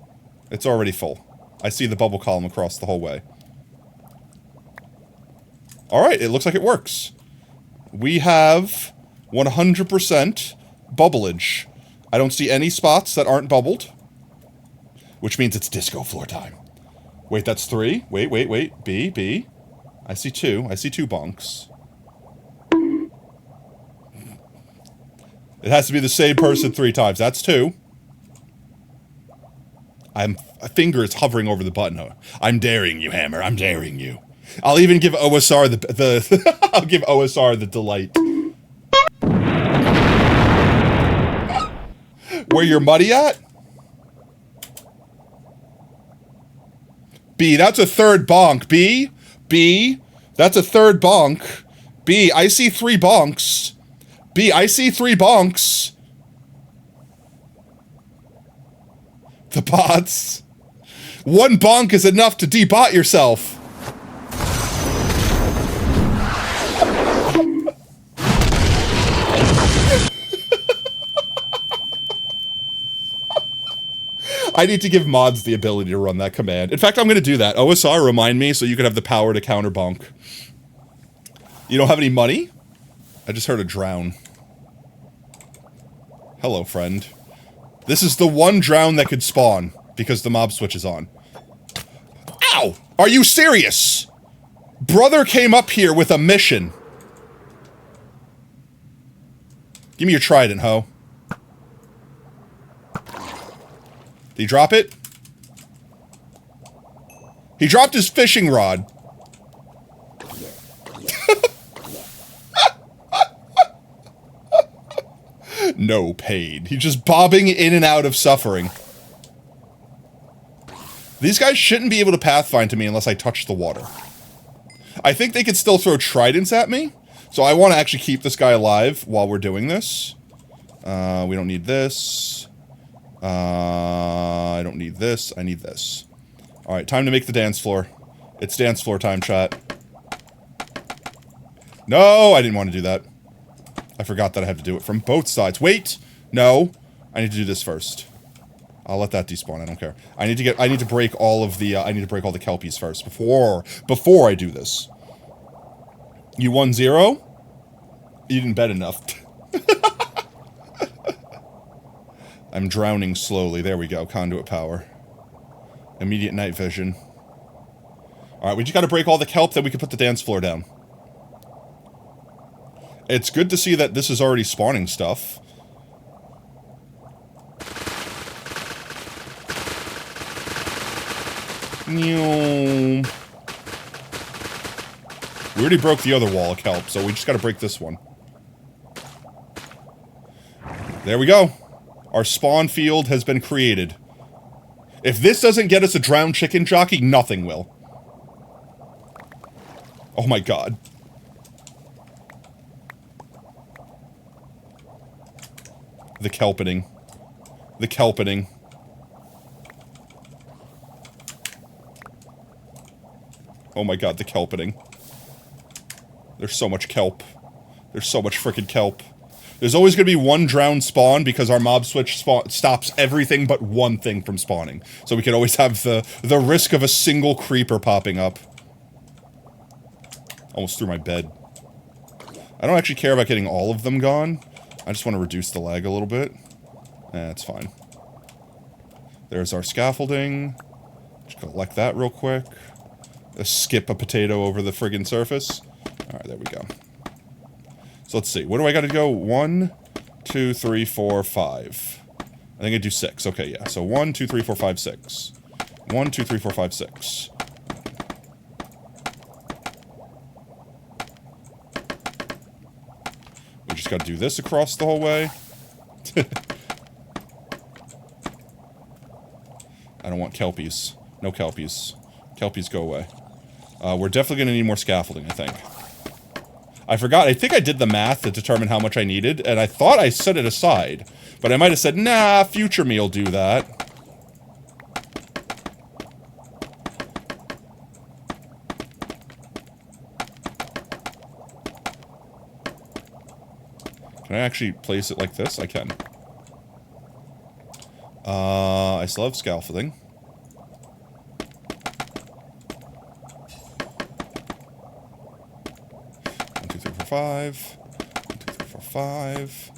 it's already full. I see the bubble column across the whole way. Alright, it looks like it works. We have 100% bubblage. I don't see any spots that aren't bubbled. Which means it's disco floor time. Wait, that's 3? Wait. B. I see 2. I see 2 bonks. It has to be the same person 3 times. That's 2. A finger is hovering over the button. I'm daring you, Hammer. I'm daring you. I'll even give OSR the I'll give OSR the delight. Where your muddy at? B, that's a 3rd bonk. B, that's a 3rd bonk. B, I see 3 bonks. B, I see 3 bonks. The bots. 1 bonk is enough to debot yourself. I need to give mods the ability to run that command. In fact, I'm going to do that. OSR, remind me so you can have the power to counter bonk. You don't have any money? I just heard a drown. Hello, friend. This is the one drown that could spawn, because the mob switch is on. Ow! Are you serious? Brother came up here with a mission. Give me your trident, ho. Did he drop it? He dropped his fishing rod. No pain. He's just bobbing in and out of suffering. These guys shouldn't be able to pathfind to me unless I touch the water. I think they could still throw tridents at me, so I want to actually keep this guy alive while we're doing this. We don't need this. I don't need this. I need this. Alright, time to make the dance floor. It's dance floor time, chat. No, I didn't want to do that. I forgot that I had to do it from both sides. Wait! No. I need to do this first. I'll let that despawn, I don't care. I need to break all of the, I need to break all the kelpies first before I do this. You 1-0? You didn't bet enough. I'm drowning slowly. There we go. Conduit power. Immediate night vision. Alright, we just gotta break all the kelp, then we can put the dance floor down. It's good to see that this is already spawning stuff. We already broke the other wall of kelp, so we just gotta break this one. There we go. Our spawn field has been created. If this doesn't get us a drowned chicken jockey, nothing will. Oh my god. The kelpening. The kelpening. Oh my god, the kelpening. There's so much kelp. There's so much frickin' kelp. There's always gonna be one drowned spawn because our mob switch stops everything but one thing from spawning. So we can always have the risk of a single creeper popping up. Almost threw my bed. I don't actually care about getting all of them gone. I just want to reduce the lag a little bit. That's fine. There's our scaffolding. Just collect that real quick. Skip a potato over the friggin' surface. Alright, there we go. So let's see. What do I gotta go? 1, 2, 3, 4, 5. I think I do 6. Okay, yeah. So 1, 2, 3, 4, 5, 6. 1, 2, 3, 4, 5, 6. We just gotta do this across the whole way. I don't want kelpies. No kelpies. Kelpies go away. We're definitely gonna need more scaffolding, I think. I forgot, I think I did the math to determine how much I needed, and I thought I set it aside. But I might have said, nah, future me'll do that. Can I actually place it like this? I can. I still have scaffolding. 5. 1, 2, 3, 4, 5.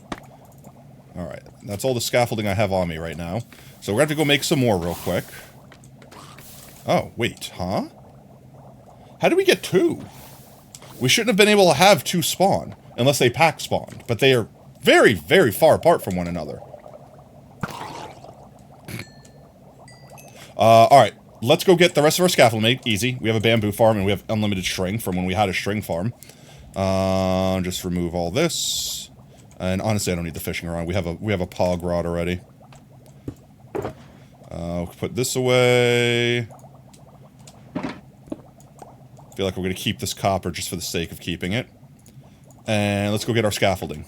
Alright, that's all the scaffolding I have on me right now. So we're gonna have to go make some more real quick. Oh, wait, huh? How did we get 2? We shouldn't have been able to have 2 spawn, unless they pack spawned, but they are very, very far apart from one another. Alright, let's go get the rest of our scaffold made. Easy. We have a bamboo farm and we have unlimited string from when we had a string farm. Just remove all this. And honestly, I don't need the fishing rod. We have a pog rod already. Put this away. Feel like we're gonna keep this copper just for the sake of keeping it. And let's go get our scaffolding.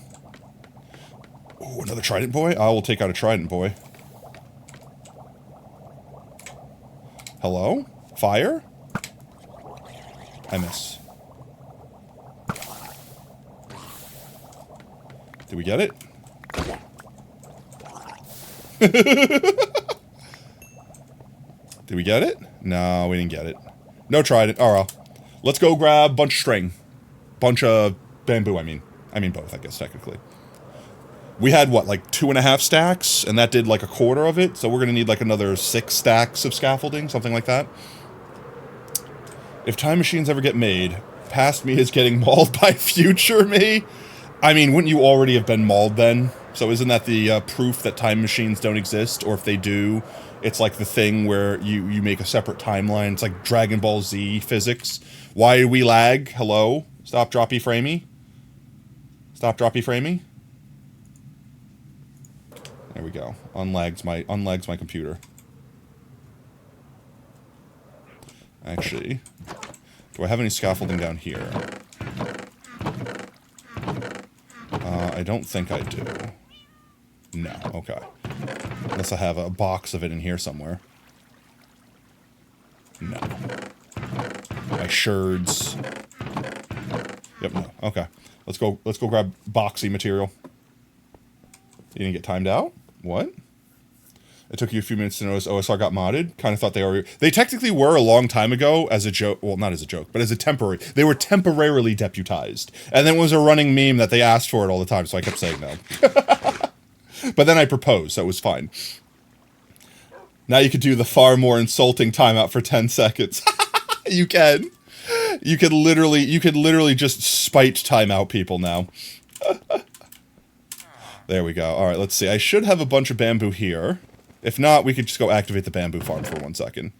Ooh, another trident boy? I will take out a trident boy. Hello? Fire? I miss. Did we get it? Did we get it? No, we didn't get it. No trident. Oh well. Let's go grab a bunch of string. Bunch of bamboo, I mean. I mean both, I guess, technically. We had, what, like 2.5 stacks? And that did like a quarter of it? So we're gonna need like another 6 stacks of scaffolding, something like that. If time machines ever get made, past me is getting mauled by future me. I mean, wouldn't you already have been mauled then? So isn't that the proof that time machines don't exist? Or if they do, it's like the thing where you make a separate timeline. It's like Dragon Ball Z physics. Why do we lag? Hello? Stop, droppy, framey. Stop, droppy, framey. There we go. Unlags my computer. Actually, do I have any scaffolding down here? I don't think I do. No, okay. Unless I have a box of it in here somewhere. No. My sherds. Yep, no. Okay. Let's go grab boxy material. You didn't get timed out? What? It took you a few minutes to notice OSR got modded. Kind of thought they technically were a long time ago as a joke. Well, not as a joke, but as a temporary. They were temporarily deputized. And then it was a running meme that they asked for it all the time, so I kept saying no. But then I proposed, so it was fine. Now you could do the far more insulting timeout for 10 seconds. You can. You could literally just spite timeout people now. There we go. All right, let's see. I should have a bunch of bamboo here. If not, we could just go activate the bamboo farm for 1 second.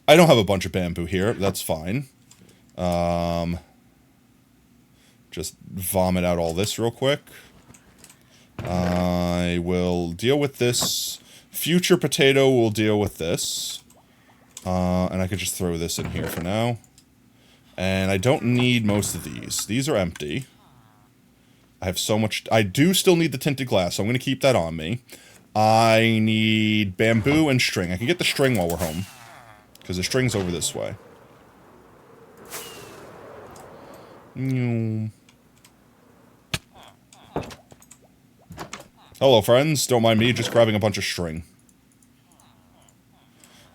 I don't have a bunch of bamboo here. That's fine. Just vomit out all this real quick. I will deal with this. Future potato will deal with this. And I could just throw this in here for now. And I don't need most of these. These are empty. I have so much... I do still need the tinted glass, so I'm going to keep that on me. I need bamboo and string. I can get the string while we're home. Because the string's over this way. Hello, friends. Don't mind me just grabbing a bunch of string.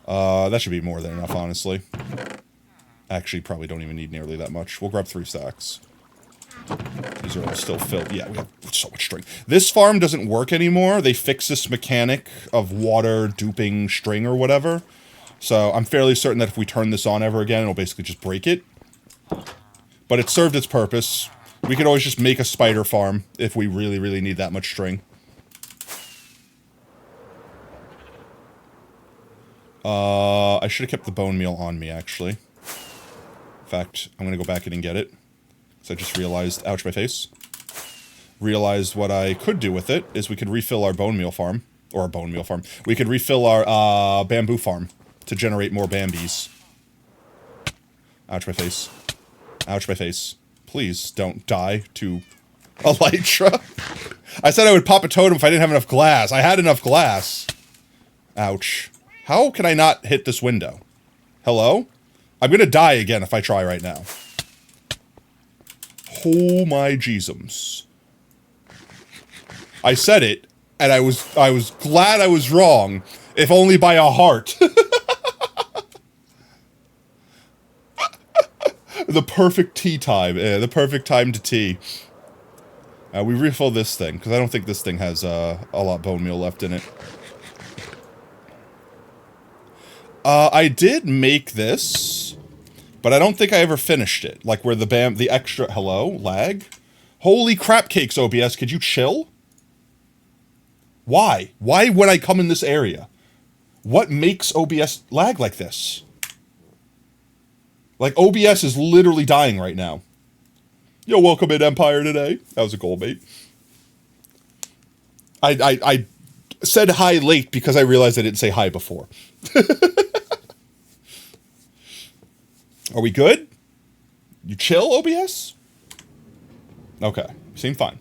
That should be more than enough, honestly. Actually, probably don't even need nearly that much. We'll grab 3 stacks. These are all still filled. Yeah, we have so much string. This farm doesn't work anymore. They fixed this mechanic of water duping string or whatever. So I'm fairly certain that if we turn this on ever again, it'll basically just break it. But it served its purpose. We could always just make a spider farm if we really, really need that much string. I should have kept the bone meal on me, actually. In fact, I'm going to go back in and get it. So I just realized, ouch, my face. Realized what I could do with it is we could refill our bone meal farm. Or our bone meal farm. We could refill our bamboo farm to generate more Bambies. Ouch, my face. Ouch, my face. Please don't die to Elytra. I said I would pop a totem if I didn't have enough glass. I had enough glass. Ouch. How can I not hit this window? Hello? I'm gonna die again if I try right now. Oh my Jeezums. I said it, and I was glad I was wrong, if only by a heart. The perfect tea time. The perfect time to tea. We refill this thing, because I don't think this thing has a lot of bone meal left in it. I did make this, but I don't think I ever finished it. Like where the extra... Hello? Lag? Holy crap cakes, OBS. Could you chill? Why? Why would I come in this area? What makes OBS lag like this? Like, OBS is literally dying right now. Yo, welcome in Empire today. That was a goal bait. I said hi late because I realized I didn't say hi before. Are we good? You chill, OBS? Okay, seem fine.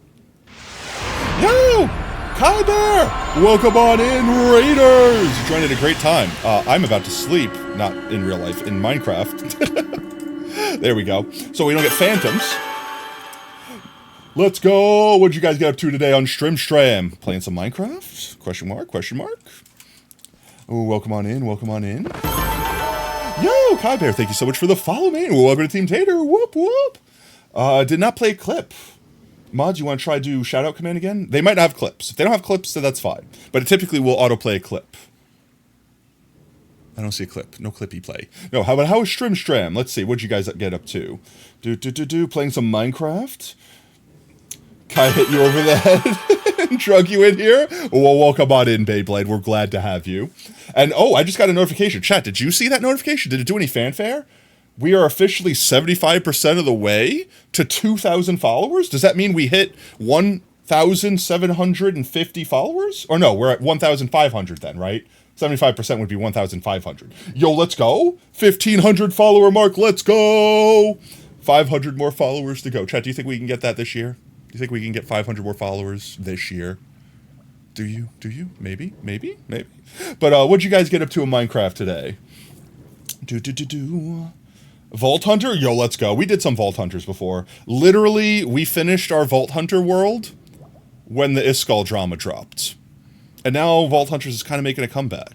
Yo! Kai Bear! Welcome on in, Raiders! You joined at a great time. I'm about to sleep. Not in real life, in Minecraft. There we go. So we don't get phantoms. Let's go! What'd you guys get up to today on Stram? Playing some Minecraft? Question mark, question mark. Oh, welcome on in, welcome on in. Yo, Kai Bear, thank you so much for the follow, man. Welcome to Team Tater. Whoop, whoop. Did not play a clip. Mods, you want to try do shoutout command again? They might not have clips. If they don't have clips, then that's fine. But it typically will autoplay a clip. I don't see a clip. No clippy play. No, how is Stram? Let's see. What'd you guys get up to? Playing some Minecraft? Kai hit you over the head. drug you in here. Well, welcome on in, Beyblade. We're glad to have you. And oh, I just got a notification. Chat, did you see that notification? Did it do any fanfare? We are officially 75% of the way to 2,000 followers. Does that mean we hit 1,750 followers? Or no, we're at 1,500 then, right? 75% would be 1,500. Yo, let's go. 1,500 follower mark. Let's go. 500 more followers to go. Chat, do you think we can get that this year? Do you think we can get 500 more followers this year? Do you? Do you? Maybe. Maybe. Maybe. But what'd you guys get up to in Minecraft today? Vault Hunter? Yo, let's go. We did some Vault Hunters before. Literally, we finished our Vault Hunter world when the Iskall drama dropped. And now Vault Hunters is kind of making a comeback.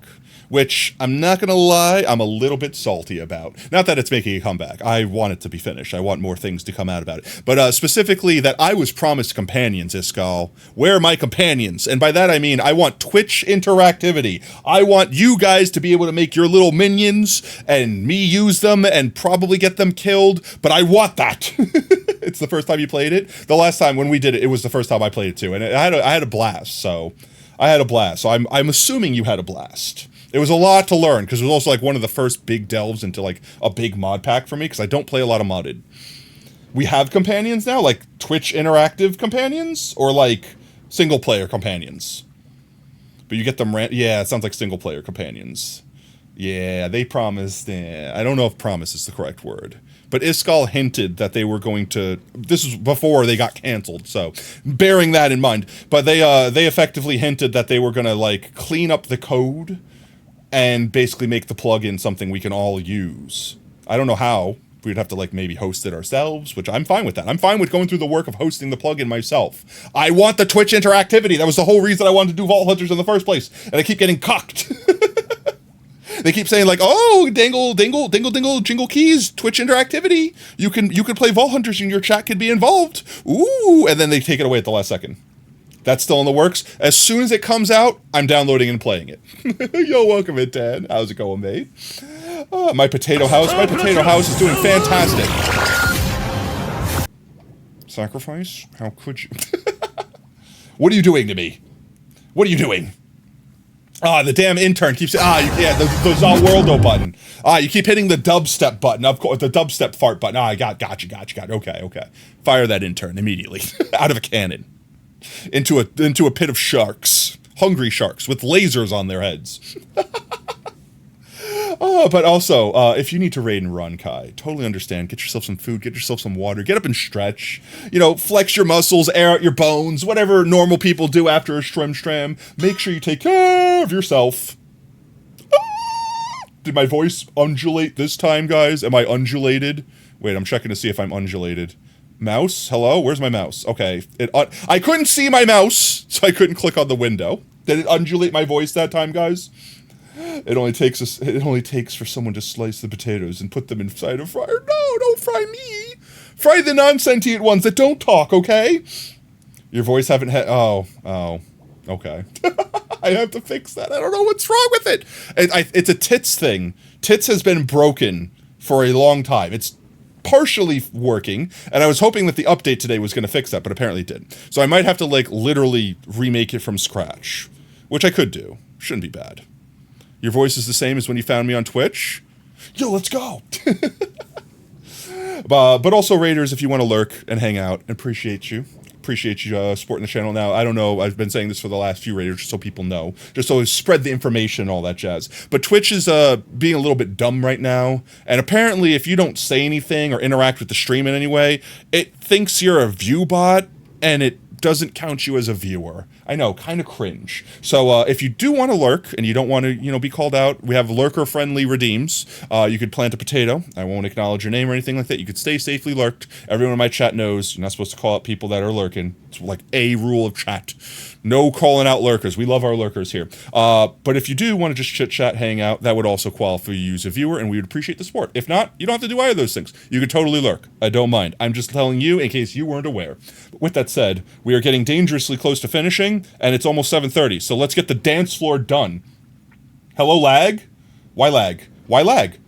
Which, I'm not going to lie, I'm a little bit salty about. Not that it's making a comeback. I want it to be finished. I want more things to come out about it. But specifically that I was promised companions, Iskall. Where are my companions? And by that I mean I want Twitch interactivity. I want you guys to be able to make your little minions and me use them and probably get them killed. But I want that. It's the first time you played it. The last time when we did it, it was the first time I played it too. And I had a blast, so... I had a blast. So I'm assuming you had a blast. It was a lot to learn, because it was also like one of the first big delves into like a big mod pack for me, because I don't play a lot of modded. We have companions now, like Twitch interactive companions, or like single player companions. But you get them yeah, it sounds like single player companions. Yeah, they promised, I don't know if promise is the correct word. But Iskall hinted that they were going to, this was before they got canceled, so bearing that in mind. But they effectively hinted that they were going to like clean up the code and basically make the plugin something we can all use. I don't know how. We'd have to like maybe host it ourselves, which I'm fine with that. I'm fine with going through the work of hosting the plugin myself. I want the Twitch interactivity. That was the whole reason I wanted to do Vault Hunters in the first place. And I keep getting cocked. They keep saying like, oh, dingle, jingle keys, Twitch interactivity. You can play Vault Hunters and your chat could be involved. Ooh, and then they take it away at the last second. That's still in the works. As soon as it comes out, I'm downloading and playing it. Yo, welcome in, Dan. How's it going, mate? My potato house is doing fantastic. Sacrifice? How could you? What are you doing to me? What are you doing? The damn intern keeps the Zalworldo button. You keep hitting the dubstep button, of course, the dubstep fart button. I got you. Okay. Fire that intern immediately out of a cannon into a pit of sharks, hungry sharks with lasers on their heads. But also, if you need to raid and run, Kai, totally understand. Get yourself some food, get yourself some water, get up and stretch. You know, flex your muscles, air out your bones, whatever normal people do after a stram. Make sure you take care of yourself. Did my voice undulate this time, guys? Am I undulated? Wait, I'm checking to see if I'm undulated. Mouse? Hello? Where's my mouse? Okay. I couldn't see my mouse, so I couldn't click on the window. Did it undulate my voice that time, guys? It only takes for someone to slice the potatoes and put them inside a fryer. No, don't fry me. Fry the non-sentient ones that don't talk, okay? Your voice haven't had... Oh, okay. I have to fix that. I don't know what's wrong with it. It's a tits thing. Tits has been broken for a long time. It's partially working, and I was hoping that the update today was going to fix that, but apparently it didn't. So I might have to, like, literally remake it from scratch, which I could do. Shouldn't be bad. Your voice is the same as when you found me on Twitch? Yo, let's go! But also, Raiders, if you want to lurk and hang out, appreciate you. Appreciate you supporting the channel. Now, I don't know, I've been saying this for the last few Raiders, just so people know. Just so spread the information and all that jazz. But Twitch is being a little bit dumb right now. And apparently, if you don't say anything or interact with the stream in any way, it thinks you're a view bot, and it doesn't count you as a viewer. I know, kind of cringe. So if you do want to lurk and you don't want to, be called out, we have lurker-friendly redeems. You could plant a potato. I won't acknowledge your name or anything like that. You could stay safely lurked. Everyone in my chat knows you're not supposed to call out people that are lurking. It's like a rule of chat. No calling out lurkers. We love our lurkers here. But if you do want to just chit-chat, hang out, that would also qualify you as a viewer, and we would appreciate the support. If not, you don't have to do either of those things. You could totally lurk. I don't mind. I'm just telling you in case you weren't aware. But with that said, we are getting dangerously close to finishing, and it's almost 7:30, so let's get the dance floor done. Hello, lag? Why lag? Why lag?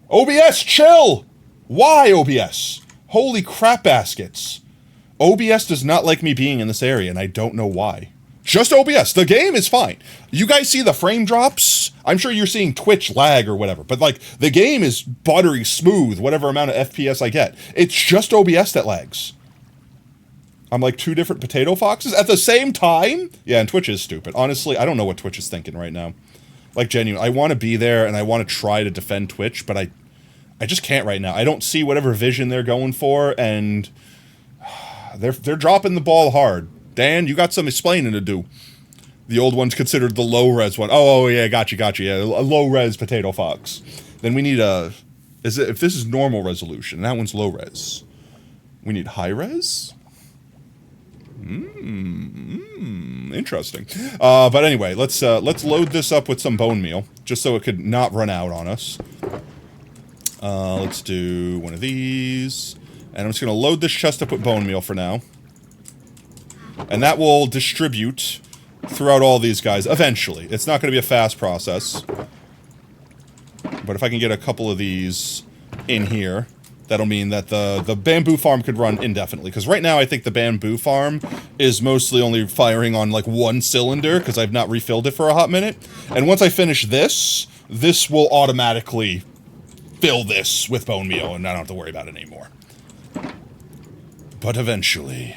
OBS, chill! Why, OBS? Holy crap baskets. OBS does not like me being in this area, and I don't know why. Just OBS. The game is fine. You guys see the frame drops? I'm sure you're seeing Twitch lag or whatever, but like the game is buttery smooth, whatever amount of FPS I get. It's just OBS that lags. I'm like 2 different potato foxes at the same time? Yeah, and Twitch is stupid. Honestly, I don't know what Twitch is thinking right now. Like, genuinely, I want to be there and I want to try to defend Twitch, but I just can't right now. I don't see whatever vision they're going for, and they're dropping the ball hard. Dan, you got some explaining to do. The old one's considered the low-res one. Oh, yeah, gotcha. Yeah, a low-res potato fox. Then we need a... if this is normal resolution, that one's low-res. We need high-res? Interesting. But anyway, let's load this up with some bone meal, just so it could not run out on us. Let's do one of these. And I'm just going to load this chest up with bone meal for now. And that will distribute throughout all these guys eventually. It's not going to be a fast process. But if I can get a couple of these in here, that'll mean that the bamboo farm could run indefinitely. Because right now I think the bamboo farm is mostly only firing on like 1 cylinder because I've not refilled it for a hot minute. And once I finish this, this will automatically fill this with bone meal and I don't have to worry about it anymore. But eventually...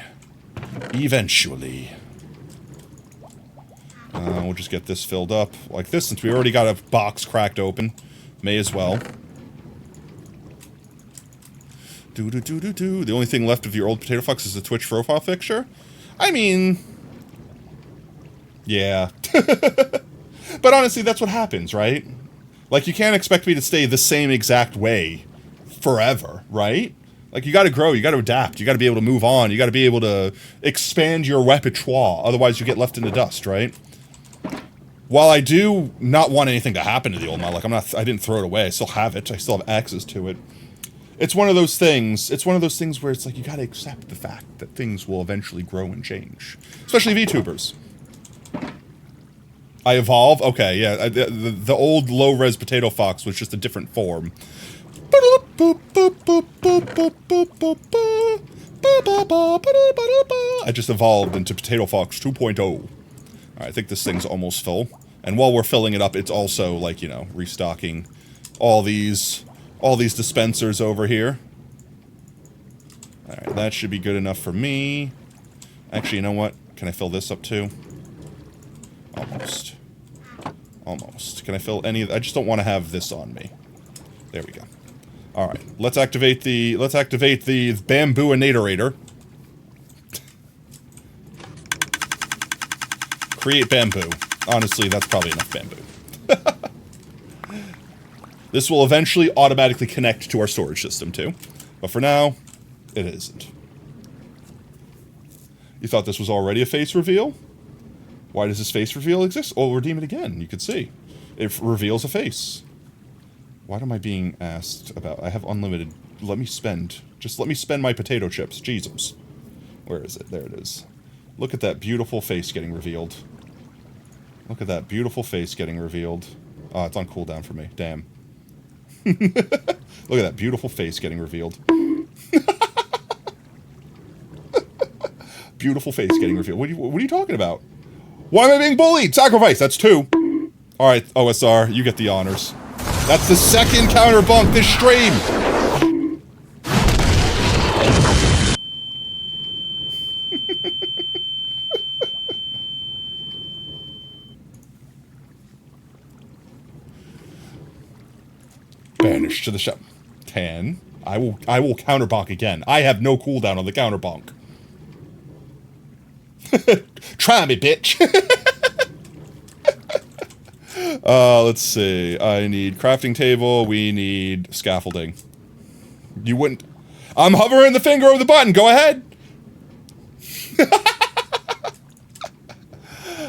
we'll just get this filled up like this since we already got a box cracked open. May as well. The only thing left of your old potato fox is the Twitch profile picture? I mean... yeah. But honestly, that's what happens, right? Like, you can't expect me to stay the same exact way forever, right? Like, you gotta grow, you gotta adapt, you gotta be able to move on, you gotta be able to expand your repertoire, otherwise you get left in the dust, right? While I do not want anything to happen to the old mod, like, I didn't throw it away, I still have it, I still have access to it. It's one of those things where it's like, you gotta accept the fact that things will eventually grow and change. Especially VTubers. I evolve? Okay, yeah, the old low-res potato fox was just a different form. I just evolved into Potato Fox 2.0. Alright, I think this thing's almost full. And while we're filling it up, it's also, like, you know, restocking all these dispensers over here. Alright, that should be good enough for me. Actually, you know what? Can I fill this up too? Almost. Almost. Can I fill any of... I just don't want to have this on me. There we go. Alright, let's activate the bamboo-inatorator. Create bamboo. Honestly, that's probably enough bamboo. This will eventually automatically connect to our storage system, too. But for now, it isn't. You thought this was already a face reveal? Why does this face reveal exist? Oh, we'll redeem it again. You could see. It reveals a face. What am I being asked about? I have unlimited. Let me spend. Just let me spend my potato chips. Jesus. Where is it? There it is. Look at that beautiful face getting revealed. Look at that beautiful face getting revealed. Oh, it's on cooldown for me. Damn. Look at that beautiful face getting revealed. Beautiful face getting revealed. What are you talking about? Why am I being bullied? Sacrifice. That's 2. Alright, OSR. You get the honors. That's the second counter bunk this stream! Banished to the shop. 10. I will counter bonk again. I have no cooldown on the counter bonk. Try me, bitch! Let's see. I need crafting table. We need scaffolding. You wouldn't... I'm hovering the finger over the button. Go ahead.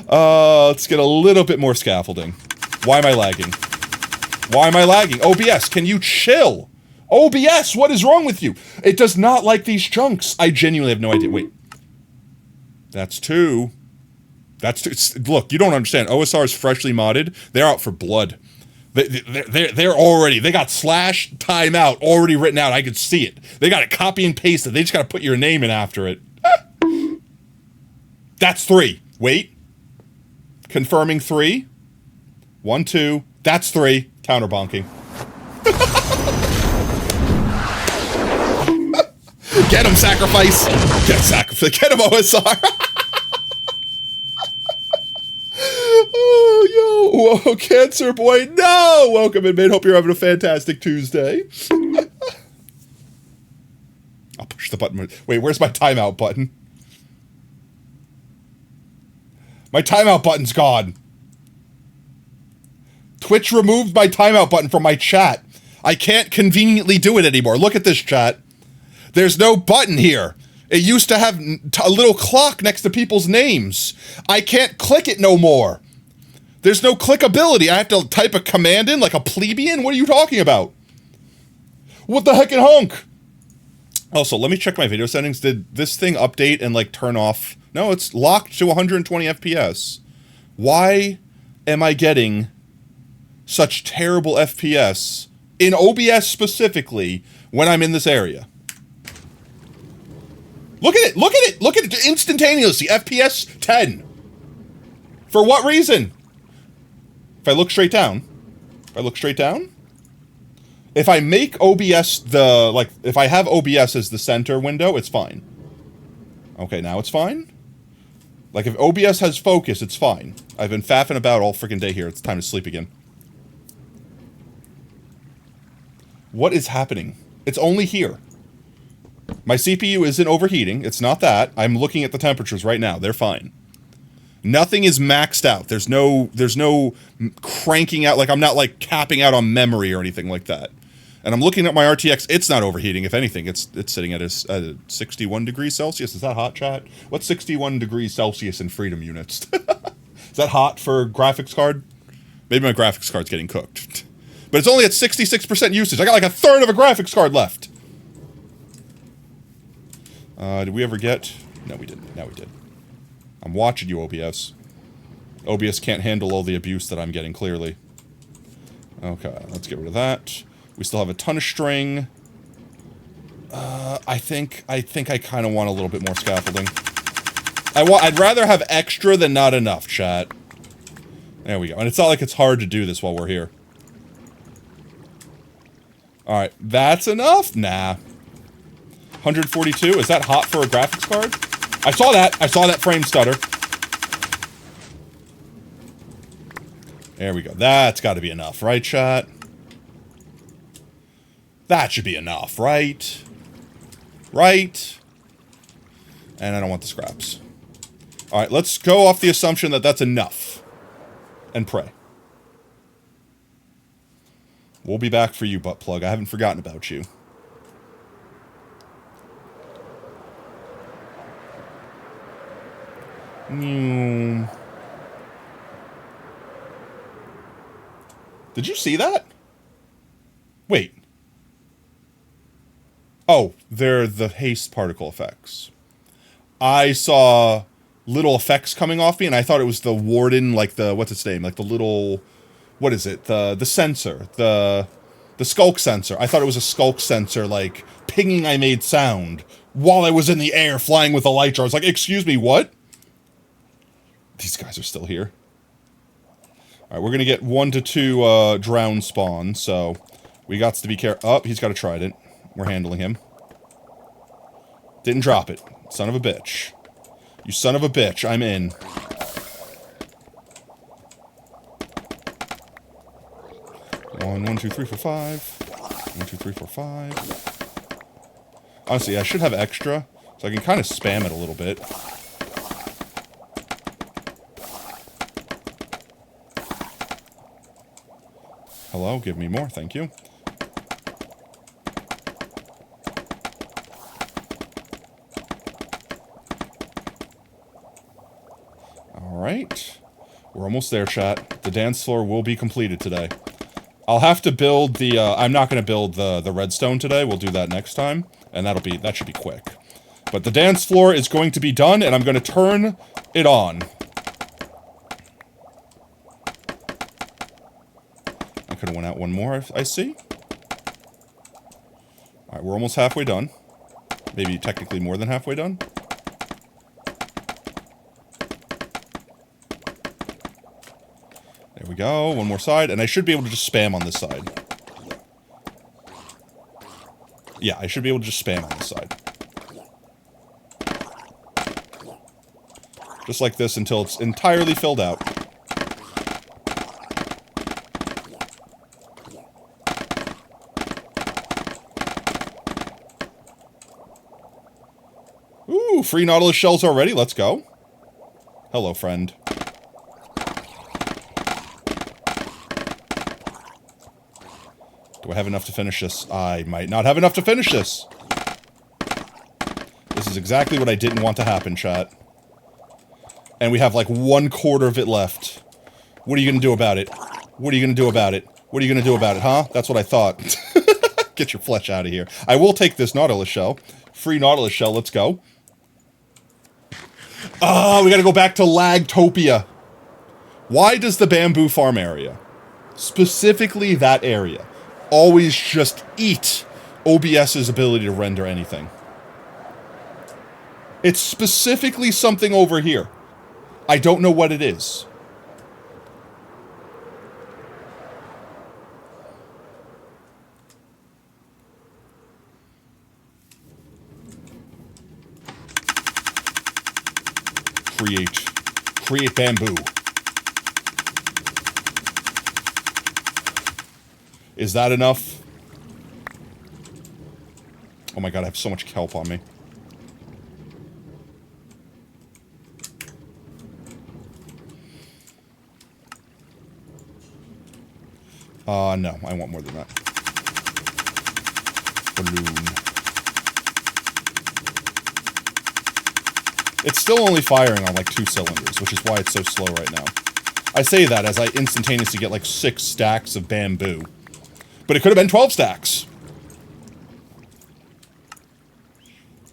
Let's get a little bit more scaffolding. Why am I lagging? Why am I lagging? OBS, can you chill? OBS, what is wrong with you? It does not like these chunks. I genuinely have no idea. Wait. That's 2. That's 2. Look, you don't understand. OSR is freshly modded. They're out for blood. They're already... They got slash timeout already written out. I could see it. They got it copy and pasted. They just got to put your name in after it. That's 3. Wait. Confirming 3. 1, 2. That's 3. Counter bonking. Get him, sacrifice. Get him, OSR. Oh, yo. Whoa, Cancer Boy. No. Welcome in, man. Hope you're having a fantastic Tuesday. I'll push the button. Wait, where's my timeout button? My timeout button's gone. Twitch removed my timeout button from my chat. I can't conveniently do it anymore. Look at this, chat. There's no button here. It used to have a little clock next to people's names. I can't click it no more. There's no clickability. I have to type a command in like a plebeian? What are you talking about? What the heckin' honk? Also, let me check my video settings. Did this thing update and like turn off? No, it's locked to 120 FPS. Why am I getting such terrible FPS in OBS specifically when I'm in this area? Look at it, look at it, look at it instantaneously. FPS 10. For what reason? If I look straight down, if I make OBS if I have OBS as the center window, it's fine. Okay, now it's fine. Like, if OBS has focus, it's fine. I've been faffing about all freaking day here. It's time to sleep again. What is happening? It's only here. My CPU isn't overheating. It's not that. I'm looking at the temperatures right now. They're fine. Nothing is maxed out. There's no cranking out. Like, I'm not, like, capping out on memory or anything like that. And I'm looking at my RTX. It's not overheating. If anything, it's sitting at a 61 degrees Celsius. Is that hot, chat? What's 61 degrees Celsius in freedom units? Is that hot for graphics card? Maybe my graphics card's getting cooked. But it's only at 66% usage. I got like a third of a graphics card left. Did we ever get... No, we didn't. Now we did. I'm watching you, OBS. OBS can't handle all the abuse that I'm getting, clearly. Okay, let's get rid of that. We still have a ton of string. I think I kind of want a little bit more scaffolding. I'd rather have extra than not enough, chat. There we go. And it's not like it's hard to do this while we're here. Alright, that's enough? Nah. 142? Is that hot for a graphics card? I saw that. I saw that frame stutter. There we go. That's got to be enough, right, chat? That should be enough, right? Right? And I don't want the scraps. Alright, let's go off the assumption that that's enough. And pray. We'll be back for you, butt plug. I haven't forgotten about you. Did you see that? Wait. Oh, they're the haste particle effects. I saw little effects coming off me, and I thought it was the warden, like the, what's its name? Like the little, what is it? The sensor, the skulk sensor. I thought it was a skulk sensor, like, pinging I made sound while I was in the air flying with a light jar. I was like, excuse me, what? These guys are still here. Alright, we're gonna get 1 to 2 drown spawn, so we got to be careful. Oh, he's got a trident. We're handling him. Didn't drop it. Son of a bitch. You son of a bitch. I'm in. One, 2, 3, 4, 5. 1, 2, 3, 4, 5. Honestly, I should have extra, so I can kind of spam it a little bit. Hello, give me more, thank you. Alright. We're almost there, chat. The dance floor will be completed today. I'll have to build the, I'm not going to build the redstone today. We'll do that next time. And that should be quick. But the dance floor is going to be done, and I'm going to turn it on. I could have went out one more, I see. Alright, we're almost halfway done. Maybe technically more than halfway done. There we go. One more side. And I should be able to just spam on this side. Yeah, I should be able to just spam on this side. Just like this until it's entirely filled out. Ooh, free Nautilus shells already. Let's go. Hello, friend. Do I have enough to finish this? I might not have enough to finish this. This is exactly what I didn't want to happen, chat. And we have like 1/4 of it left. What are you gonna do about it? What are you gonna do about it? What are you gonna do about it, huh? That's what I thought. Get your flesh out of here. I will take this Nautilus shell. Free Nautilus shell, let's go. We gotta go back to Lagtopia. Why does the bamboo farm area, specifically that area, always just eat OBS's ability to render anything? It's specifically something over here. I don't know what it is. Create bamboo. Is that enough? Oh my god, I have so much kelp on me. No, I want more than that. Balloon. It's still only firing on like 2 cylinders, which is why it's so slow right now. I say that as I instantaneously get like 6 stacks of bamboo. But it could have been 12 stacks!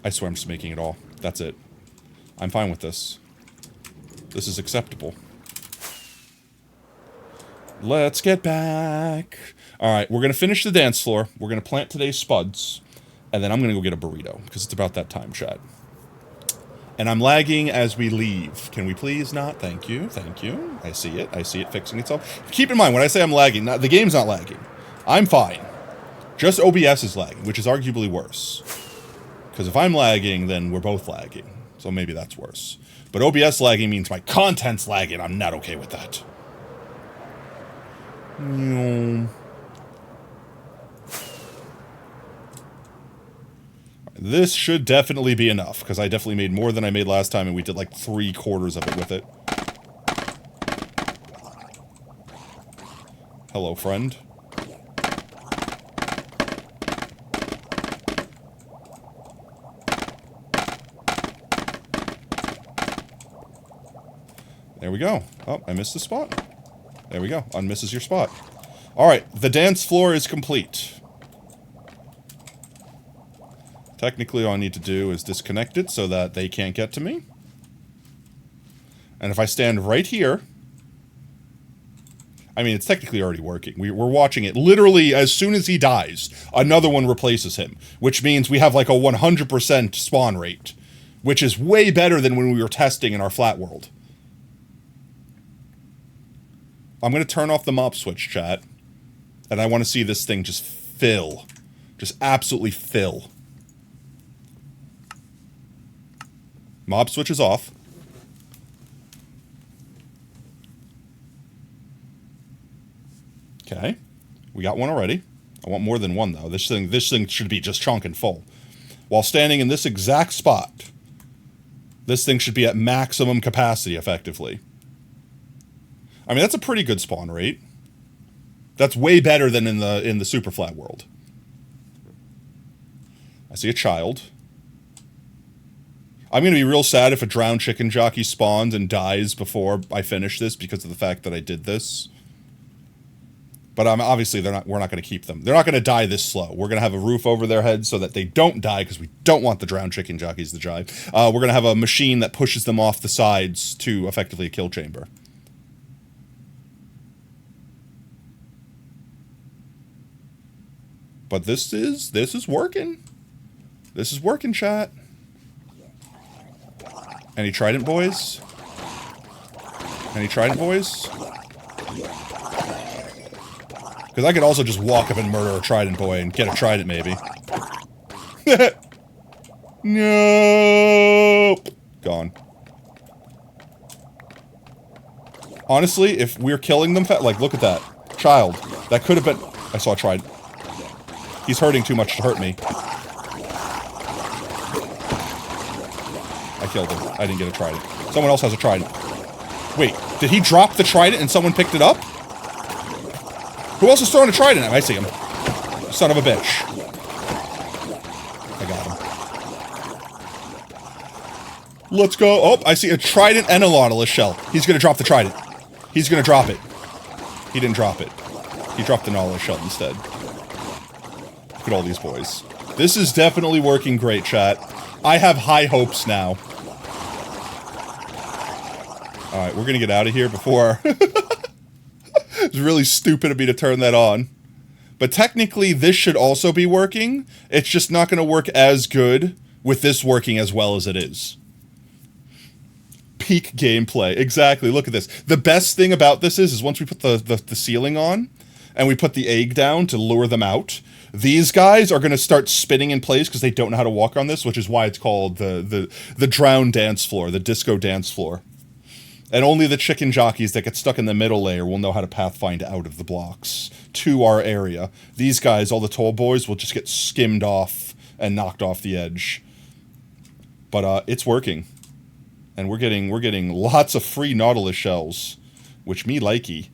I swear I'm just making it all. That's it. I'm fine with this. This is acceptable. Let's get back. Alright, we're gonna finish the dance floor. We're gonna plant today's spuds. And then I'm gonna go get a burrito, because it's about that time, chat. And I'm lagging as we leave. Can we please not? Thank you. Thank you. I see it. I see it fixing itself. Keep in mind, when I say I'm lagging, the game's not lagging. I'm fine. Just OBS is lagging, which is arguably worse. Because if I'm lagging, then we're both lagging. So maybe that's worse. But OBS lagging means my content's lagging. I'm not okay with that. This should definitely be enough, because I definitely made more than I made last time, and we did like 3/4 of it with it. Hello, friend. There we go. Oh, I missed the spot. There we go. Unmisses your spot. Alright, the dance floor is complete. Technically, all I need to do is disconnect it so that they can't get to me. And if I stand right here... I mean, it's technically already working. We're watching it. Literally, as soon as he dies, another one replaces him. Which means we have like a 100% spawn rate. Which is way better than when we were testing in our flat world. I'm going to turn off the mob switch, chat. And I want to see this thing just fill. Just absolutely fill. Mob switch is off. Okay. We got one already. I want more than one, though. This thing should be just chunk and full. While standing in this exact spot, this thing should be at maximum capacity, effectively. I mean, that's a pretty good spawn rate. That's way better than in the super flat world. I see a child. I'm going to be real sad if a drowned chicken jockey spawns and dies before I finish this because of the fact that I did this. But obviously we're not going to keep them. They're not going to die this slow. We're going to have a roof over their heads so that they don't die because we don't want the drowned chicken jockeys to die. We're going to have a machine that pushes them off the sides to effectively a kill chamber. But this is working. This is working, chat. Any trident boys? Any trident boys? Because I could also just walk up and murder a trident boy and get a trident, maybe. Nope. Gone. Honestly, if we're killing them, like, look at that. Child. That could have been... I saw a trident. He's hurting too much to hurt me. I killed him. I didn't get a trident. Someone else has a trident. Wait, did he drop the trident and someone picked it up? Who else is throwing a trident at me? I see him. Son of a bitch. I got him. Let's go. Oh, I see a trident and a nautilus shell. He's gonna drop the trident. He's gonna drop it. He didn't drop it. He dropped the nautilus shell instead. Look at all these boys. This is definitely working great, chat. I have high hopes now. Alright, we're gonna get out of here before... It's really stupid of me to turn that on. But technically, this should also be working. It's just not gonna work as good with this working as well as it is. Peak gameplay. Exactly, look at this. The best thing about this is once we put the ceiling on, and we put the egg down to lure them out, these guys are going to start spinning in place because they don't know how to walk on this, which is why it's called the drown dance floor, the disco dance floor. And only the chicken jockeys that get stuck in the middle layer will know how to pathfind out of the blocks to our area. These guys, all the tall boys, will just get skimmed off and knocked off the edge. But it's working. And we're getting lots of free nautilus shells, which me likey.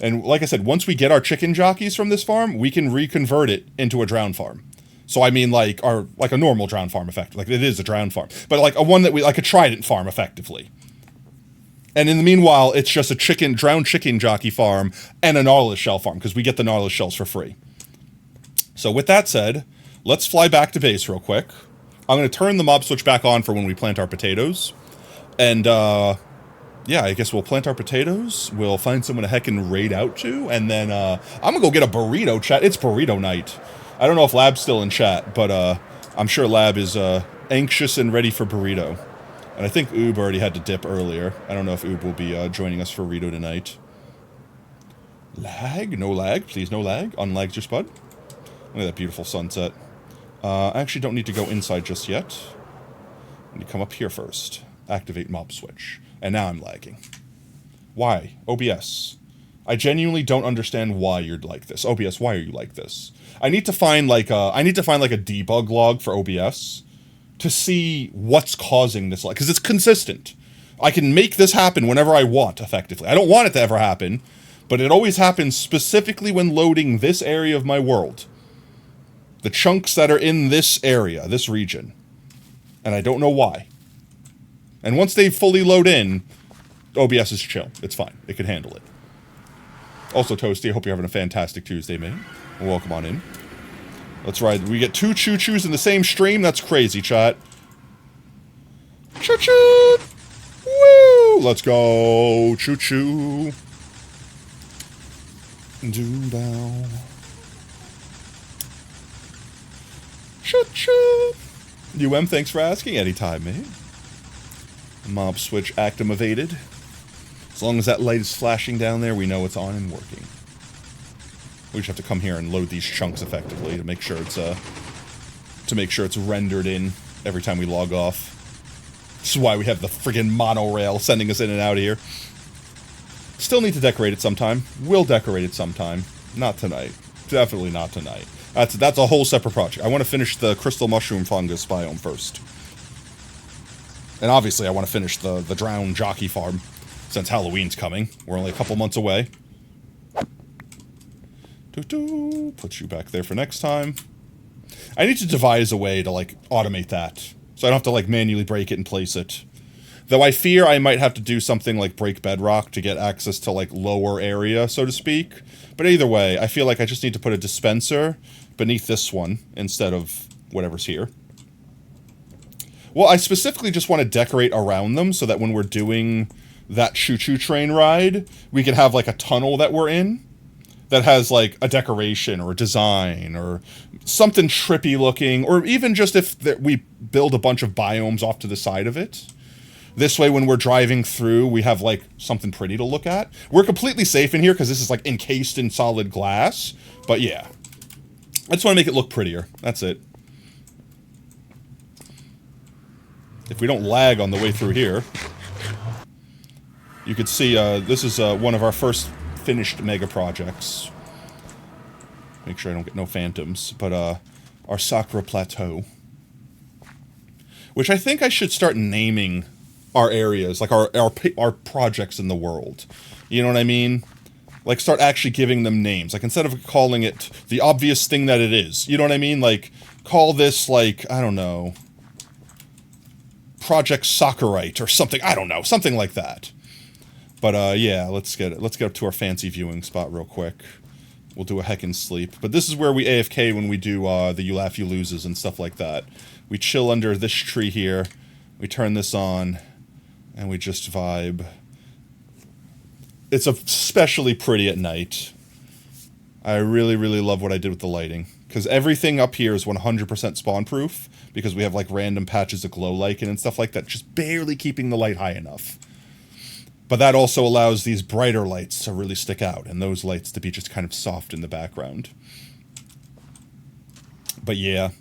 And like I said, once we get our chicken jockeys from this farm, we can reconvert it into a drown farm. So I mean like a normal drown farm effect. Like it is a drown farm. But like a trident farm effectively. And in the meanwhile, it's just a drowned chicken jockey farm and a nautilus shell farm, because we get the nautilus shells for free. So with that said, let's fly back to base real quick. I'm going to turn the mob switch back on for when we plant our potatoes. And, yeah, I guess we'll plant our potatoes. We'll find someone to heckin' raid out to. And then, I'm going to go get a burrito, chat. It's burrito night. I don't know if Lab's still in chat, but, I'm sure Lab is, anxious and ready for burrito. And I think Oob already had to dip earlier. I don't know if Oob will be, joining us for burrito tonight. Lag? No lag. Please, no lag. Unlagged your spud. Look at that beautiful sunset. I actually don't need to go inside just yet. I need to come up here first. Activate mob switch. And now I'm lagging. Why? OBS. I genuinely don't understand why you're like this. OBS, why are you like this? I need to find like a debug log for OBS to see what's causing this lag, because it's consistent. I can make this happen whenever I want, effectively. I don't want it to ever happen, but it always happens specifically when loading this area of my world. The chunks that are in this area, this region. And I don't know why. And once they fully load in, OBS is chill. It's fine. It can handle it. Also, Toasty, I hope you're having a fantastic Tuesday, man. Welcome on in. Let's ride. We get 2 choo-choos in the same stream? That's crazy, chat. Choo-choo! Woo! Let's go. Choo-choo. Do-bow. Choo-choo! thanks for asking. Anytime, man. Mob switch activated. As long as that light is flashing down there, we know it's on and working. We just have to come here and load these chunks effectively to make sure it's rendered in every time we log off. This is why we have the friggin' monorail sending us in and out of here. Still need to decorate it sometime. We'll decorate it sometime. Not tonight. Definitely not tonight. That's a whole separate project. I want to finish the crystal mushroom fungus biome first. And obviously I want to finish the drowned jockey farm, since Halloween's coming. We're only a couple months away. Put you back there for next time. I need to devise a way to, like, automate that. So I don't have to, like, manually break it and place it. Though I fear I might have to do something like break bedrock to get access to, like, lower area, so to speak. But either way, I feel like I just need to put a dispenser beneath this one instead of whatever's here. Well, I specifically just want to decorate around them so that when we're doing that choo-choo train ride, we can have, like, a tunnel that we're in that has, like, a decoration or a design or something trippy looking, or even just if we build a bunch of biomes off to the side of it. This way, when we're driving through, we have, like, something pretty to look at. We're completely safe in here because this is, like, encased in solid glass. But, yeah. I just want to make it look prettier. That's it. If we don't lag on the way through here, you could see, this is one of our first finished mega projects. Make sure I don't get no phantoms. But, our Sakura Plateau. Which I think I should start naming our areas, like our projects in the world. You know what I mean? Like, start actually giving them names. Like, instead of calling it the obvious thing that it is. You know what I mean? Like, call this, like, I don't know, Project Sakurite or something. I don't know. Something like that. But, yeah, let's get up to our fancy viewing spot real quick. We'll do a heckin' sleep. But this is where we AFK when we do, the You Laugh, You Loses and stuff like that. We chill under this tree here. We turn this on. And we just vibe. It's especially pretty at night. I really, really love what I did with the lighting. Because everything up here is 100% spawn-proof. Because we have, like, random patches of glow lichen and stuff like that. Just barely keeping the light high enough. But that also allows these brighter lights to really stick out. And those lights to be just kind of soft in the background. But yeah.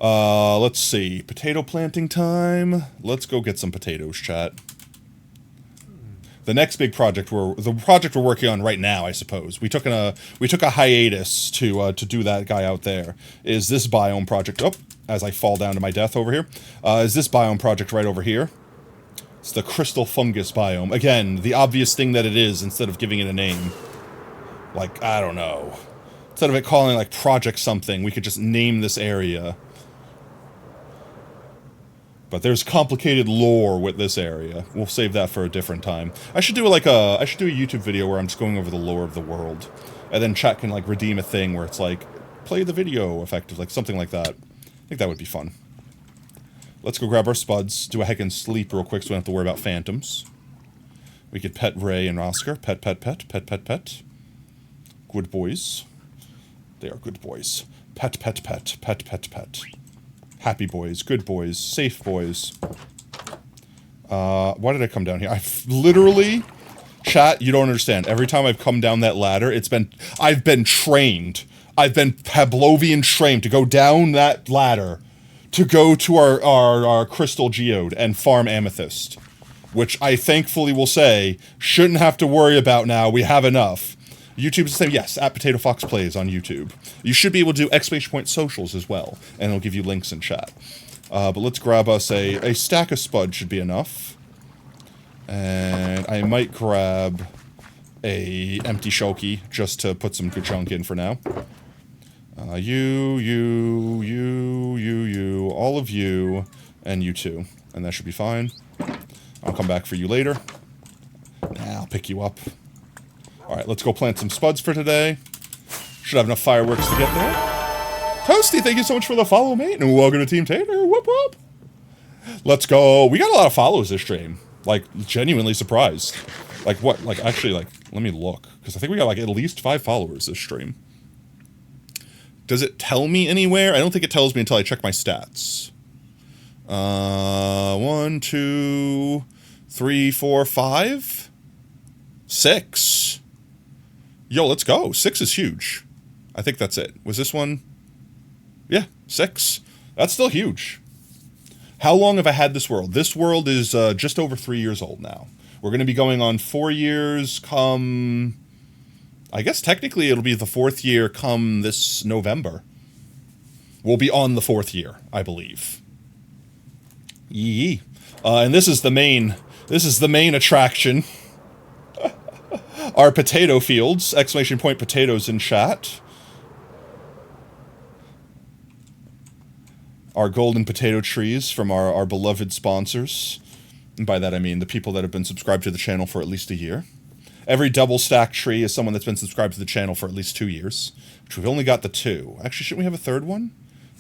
Let's see. Potato planting time. Let's go get some potatoes, chat. The next big project we're working on right now, I suppose. We took a hiatus to do that guy out there. Is this biome project? Oh, as I fall down to my death over here. Is this biome project right over here? It's the crystal fungus biome. Again, the obvious thing that it is instead of giving it a name. Like, I don't know. Instead of it calling like project something, we could just name this area. But there's complicated lore with this area. We'll save that for a different time. I should do a YouTube video where I'm just going over the lore of the world. And then chat can like redeem a thing where it's like, play the video effective, like something like that. I think that would be fun. Let's go grab our spuds, do a heckin' sleep real quick so we don't have to worry about phantoms. We could pet Ray and Oscar. Pet, pet, pet, pet, pet, pet. Good boys. They are good boys. Pet, pet, pet, pet, pet, pet. Happy boys, good boys, safe boys. Why did I come down here? I've literally, chat, you don't understand. Every time I've come down that ladder, I've been trained. I've been Pavlovian trained to go down that ladder to go to our crystal geode and farm amethyst. Which I thankfully will say, shouldn't have to worry about now, we have enough. YouTube's the same, yes, at Potato Fox Plays on YouTube. You should be able to do exclamation point socials as well, and it'll give you links in chat. But let's grab us a stack of spud should be enough. And I might grab a empty shulky just to put some good chunk in for now. You, all of you, and you too. And that should be fine. I'll come back for you later. I'll pick you up. Alright, let's go plant some spuds for today. Should have enough fireworks to get there. Toasty, thank you so much for the follow, mate. And welcome to Team Tater. Whoop whoop. Let's go. We got a lot of follows this stream. Like, genuinely surprised. Like, what? Like, actually, like, let me look. Because I think we got, like, at least 5 followers this stream. Does it tell me anywhere? I don't think it tells me until I check my stats. 1, 2, 3, 4, 5? 6. Yo, let's go. 6 is huge. I think that's it. Was this one? Yeah, 6. That's still huge. How long have I had this world? This world is just over 3 years old now. We're going to be going on 4 years come... I guess technically it'll be the 4th year come this November. We'll be on the 4th year, I believe. Yee. And this is the main attraction. Our potato fields, exclamation point potatoes in chat. Our golden potato trees from our beloved sponsors. And by that I mean the people that have been subscribed to the channel for at least a year. Every double stack tree is someone that's been subscribed to the channel for at least 2 years. Which we've only got the 2. Actually, shouldn't we have a third one?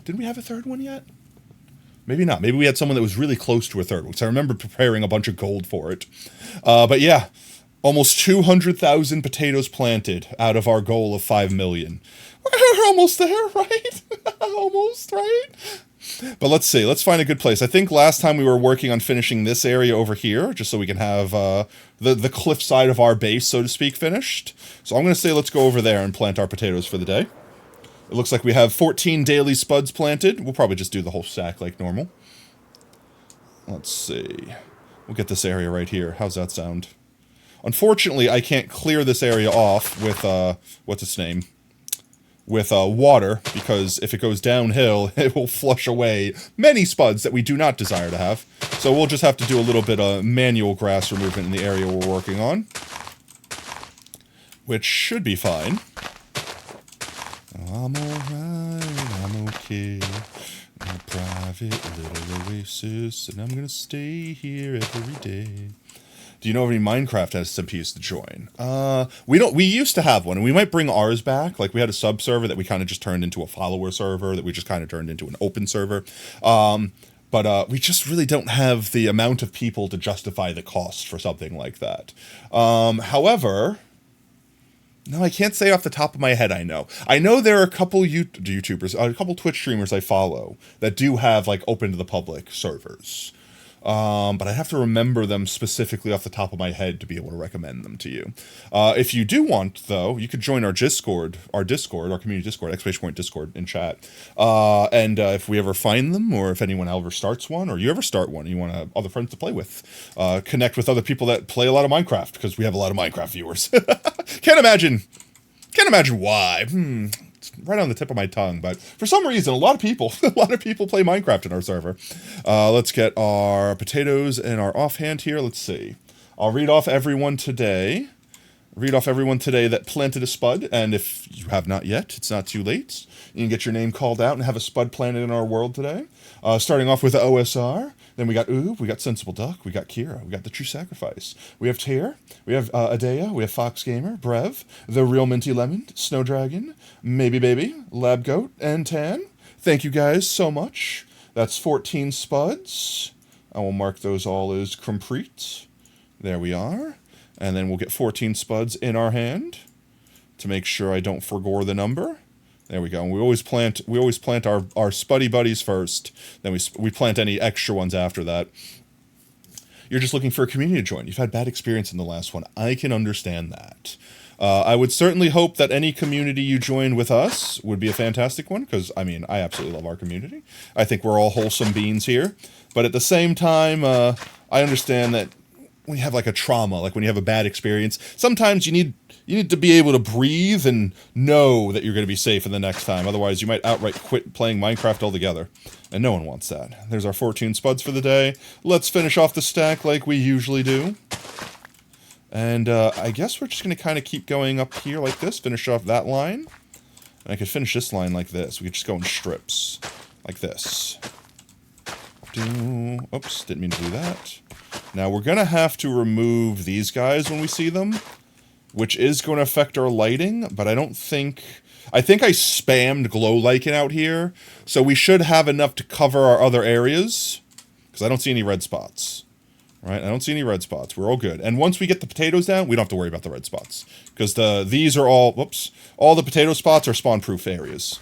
Didn't we have a third one yet? Maybe not. Maybe we had someone that was really close to a third one. Because I remember preparing a bunch of gold for it. But yeah. Almost 200,000 potatoes planted out of our goal of 5 million. We're almost there, right? Almost, right? But let's see. Let's find a good place. I think last time we were working on finishing this area over here, just so we can have the cliff side of our base, so to speak, finished. So I'm going to say let's go over there and plant our potatoes for the day. It looks like we have 14 daily spuds planted. We'll probably just do the whole stack like normal. Let's see. We'll get this area right here. How's that sound? Unfortunately, I can't clear this area off with, what's its name? With water, because if it goes downhill, it will flush away many spuds that we do not desire to have. So we'll just have to do a little bit of manual grass removal in the area we're working on. Which should be fine. I'm alright, I'm okay. I'm a private little oasis, and I'm gonna stay here every day. Do you know of any Minecraft SMPs to join? We used to have one, and we might bring ours back. Like, we had a sub-server that we kind of just turned into a follower server, that we just kind of turned into an open server. But we just really don't have the amount of people to justify the cost for something like that. However... No, I can't say off the top of my head. I know there are a couple YouTubers, a couple Twitch streamers I follow that do have like open to the public servers. But I have to remember them specifically off the top of my head to be able to recommend them to you. If you do want, though, you could join our Discord, our community Discord, !point Discord in chat. And if we ever find them, or if anyone ever starts one, or you ever start one, and you want other friends to play with, connect with other people that play a lot of Minecraft, because we have a lot of Minecraft viewers. Can't imagine why. It's right on the tip of my tongue, but for some reason, a lot of people play Minecraft in our server. Let's get our potatoes in our offhand here. Let's see. I'll read off everyone today. That planted a spud, and if you have not yet, it's not too late. You can get your name called out and have a spud planted in our world today. Starting off with the OSR, then we got Oob, we got Sensible Duck, we got Kira, we got The True Sacrifice, we have Tear, we have Adea, we have Fox Gamer, Brev, The Real Minty Lemon, Snow Dragon, Maybe Baby, Lab Goat, and Tan. Thank you guys so much. That's 14 spuds. I will mark those all as complete. There we are. And then we'll get 14 spuds in our hand to make sure I don't forgore the number. There we go. And we always plant our spuddy buddies first. Then we plant any extra ones after that. You're just looking for a community to join. You've had bad experience in the last one. I can understand that. I would certainly hope that any community you join with us would be a fantastic one, because, I mean, I absolutely love our community. I think we're all wholesome beings here. But at the same time, I understand that when you have like a trauma, like when you have a bad experience, sometimes you need to be able to breathe and know that you're going to be safe in the next time. Otherwise, you might outright quit playing Minecraft altogether. And no one wants that. There's our 14 spuds for the day. Let's finish off the stack like we usually do. And I guess we're just going to kind of keep going up here like this, finish off that line. And I could finish this line like this. We could just go in strips, like this. Oops, didn't mean to do that. Now, we're going to have to remove these guys when we see them, which is going to affect our lighting, but I think I spammed glow lichen out here, so we should have enough to cover our other areas, because I don't see any red spots. Right? I don't see any red spots. We're all good. And once we get the potatoes down, we don't have to worry about the red spots, because these are all the potato spots are spawn-proof areas.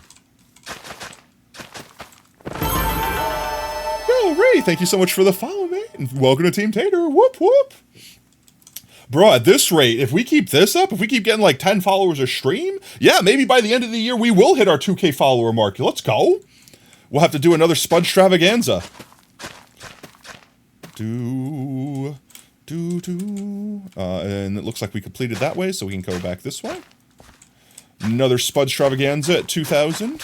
Yo, Ray, thank you so much for the follow, mate. And welcome to Team Tater. Whoop, whoop. Bro, at this rate, if we keep this up, if we keep getting like 10 followers a stream, yeah, maybe by the end of the year, we will hit our 2K follower mark. Let's go. We'll have to do another spud extravaganza. And it looks like we completed that way, so we can go back this way. Another spud extravaganza at 2,000.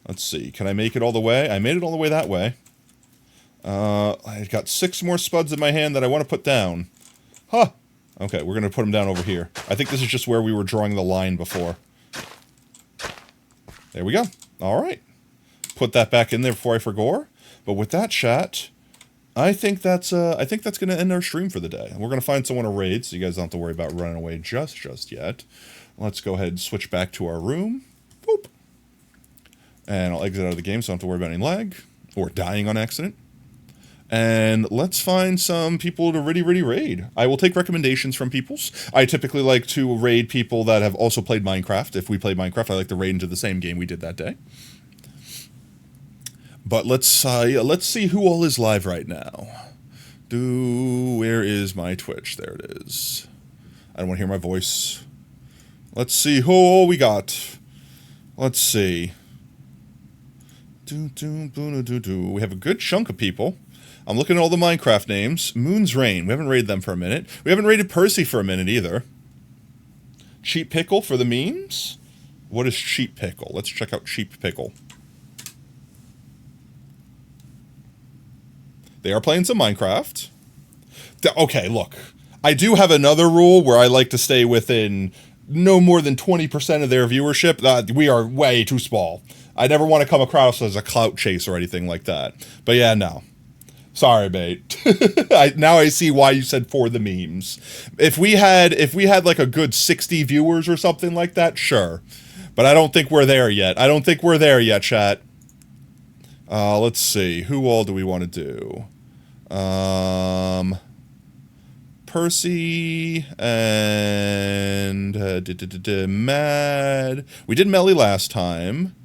Let's see. Can I make it all the way? I made it all the way that way. I've got 6 more spuds in my hand that I want to put down. Huh. Okay, we're going to put them down over here. I think this is just where we were drawing the line before. There we go. All right. Put that back in there before I forgore. But with that, chat, I think that's going to end our stream for the day. We're going to find someone to raid, so you guys don't have to worry about running away just yet. Let's go ahead and switch back to our room. Boop. And I'll exit out of the game so I don't have to worry about any lag or dying on accident. And let's find some people to really raid. I will take recommendations from people's. I typically like to raid people that have also played Minecraft. If we play Minecraft, I like to raid into the same game we did that day. But let's see who all is live right now. Where is my Twitch? There it is. I don't want to hear my voice. Let's see who all we got. Let's see. We have a good chunk of people. I'm looking at all the Minecraft names. Moon's Rain. We haven't raided them for a minute. We haven't raided Percy for a minute either. Cheap Pickle for the memes? What is Cheap Pickle? Let's check out Cheap Pickle. They are playing some Minecraft. Okay, look. I do have another rule where I like to stay within no more than 20% of their viewership. We are way too small. I never want to come across as a clout chase or anything like that. But yeah, no. Sorry, mate. Now I see why you said for the memes. If we had like a good 60 viewers or something like that, sure. But I don't think we're there yet. I don't think we're there yet, chat. Let's see. Who all do we want to do? Percy and Mad. We did Melly last time.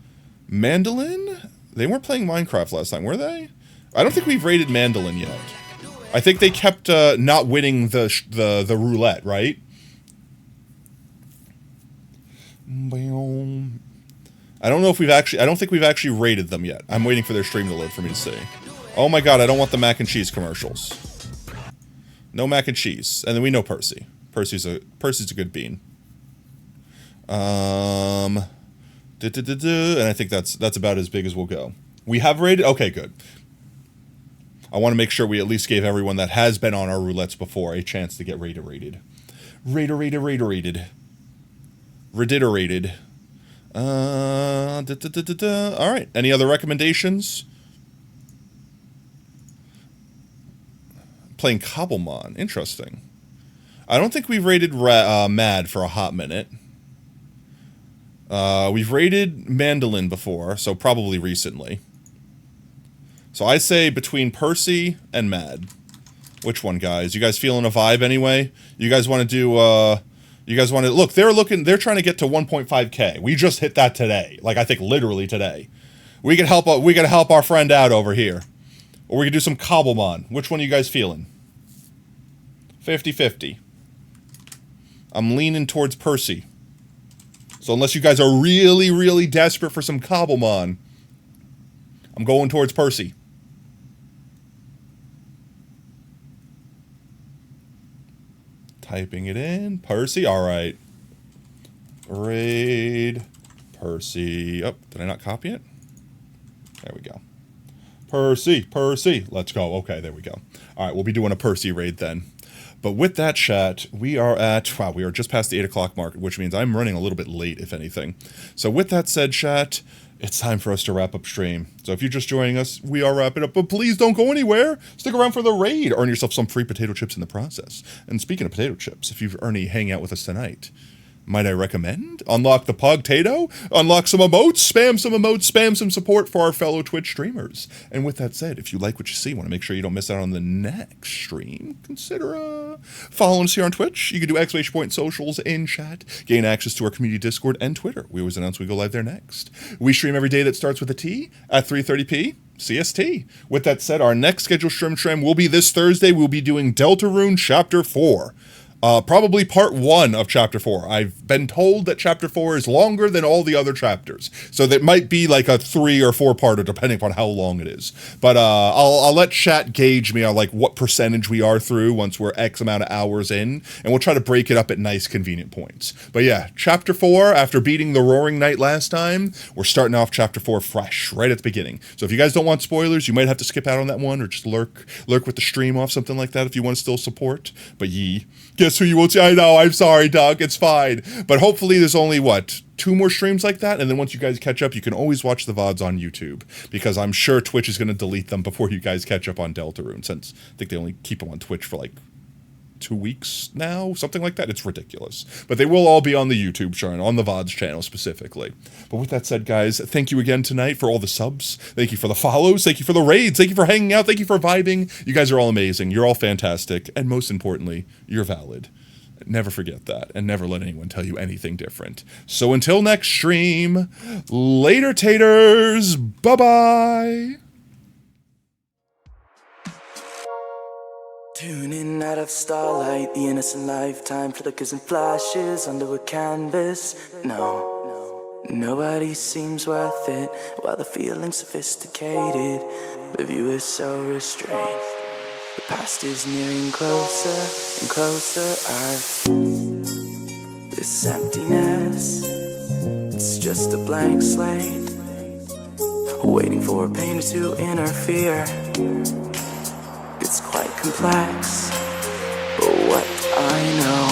Mandolin? They weren't playing Minecraft last time, were they? I don't think we've raided Mandolin yet. I think they kept not winning the roulette, right? I don't know if I don't think we've actually raided them yet. I'm waiting for their stream to load for me to see. Oh my god, I don't want the mac and cheese commercials. No mac and cheese. And then we know Percy. Percy's a good bean. And I think that's about as big as we'll go. We have raided? Okay, good. I want to make sure we at least gave everyone that has been on our roulettes before a chance to get raided. Raided. Alright, any other recommendations? Playing Cobblemon, interesting. I don't think we've raided Mad for a hot minute. We've raided Mandolin before, so probably recently. So I say between Percy and Mad. Which one, guys? You guys feeling a vibe anyway? You guys want to do, look, they're trying to get to 1.5K. We just hit that today. Like, I think literally today. We can help our friend out over here. Or we could do some Cobblemon. Which one are you guys feeling? 50-50. I'm leaning towards Percy. So unless you guys are really, really desperate for some Cobblemon, I'm going towards Percy. Typing it in. Percy, alright. Raid. Percy. Oh, did I not copy it? There we go. Percy. Let's go. Okay, there we go. Alright, we'll be doing a Percy raid then. But with that, chat, we are just past the 8 o'clock mark, which means I'm running a little bit late, if anything. So with that said, chat, it's time for us to wrap up stream. So if you're just joining us, we are wrapping up, but please don't go anywhere. Stick around for the raid. Earn yourself some free potato chips in the process. And speaking of potato chips, if you've earned hang out with us tonight, might I recommend? Unlock the Pogtato, unlock some emotes, spam some support for our fellow Twitch streamers. And with that said, if you like what you see, want to make sure you don't miss out on the next stream, consider following us here on Twitch. You can do ! socials in chat, gain access to our community Discord and Twitter. We always announce we go live there next. We stream every day that starts with a T at 3:30 CST. With that said, our next scheduled stream will be this Thursday. We'll be doing Deltarune Chapter 4. Probably part 1 of Chapter 4. I've been told that Chapter 4 is longer than all the other chapters. So that might be like a 3 or 4-parter, depending upon how long it is. But I'll let chat gauge me on like what percentage we are through once we're X amount of hours in. And we'll try to break it up at nice, convenient points. But yeah, Chapter 4, after beating the Roaring Knight last time, we're starting off Chapter 4 fresh, right at the beginning. So if you guys don't want spoilers, you might have to skip out on that one or just lurk with the stream off, something like that if you want to still support. But guess who you won't see? I know, I'm sorry, Doug, it's fine. But hopefully there's only, 2 more streams like that, and then once you guys catch up, you can always watch the VODs on YouTube, because I'm sure Twitch is going to delete them before you guys catch up on Deltarune, since I think they only keep them on Twitch for, 2 weeks now, something like that. It's ridiculous. But they will all be on the YouTube channel, on the VODs channel specifically. But with that said, guys, thank you again tonight for all the subs. Thank you for the follows. Thank you for the raids. Thank you for hanging out. Thank you for vibing. You guys are all amazing. You're all fantastic. And most importantly, you're valid. Never forget that, and never let anyone tell you anything different. So until next stream, later taters, bye-bye. Tuning out of starlight, the innocent lifetime flickers and flashes under a canvas. No, nobody seems worth it, while the feeling's sophisticated. The view is so restrained. The past is nearing closer and closer. This emptiness, it's just a blank slate, waiting for a painter to interfere. It's quite complex, but what I know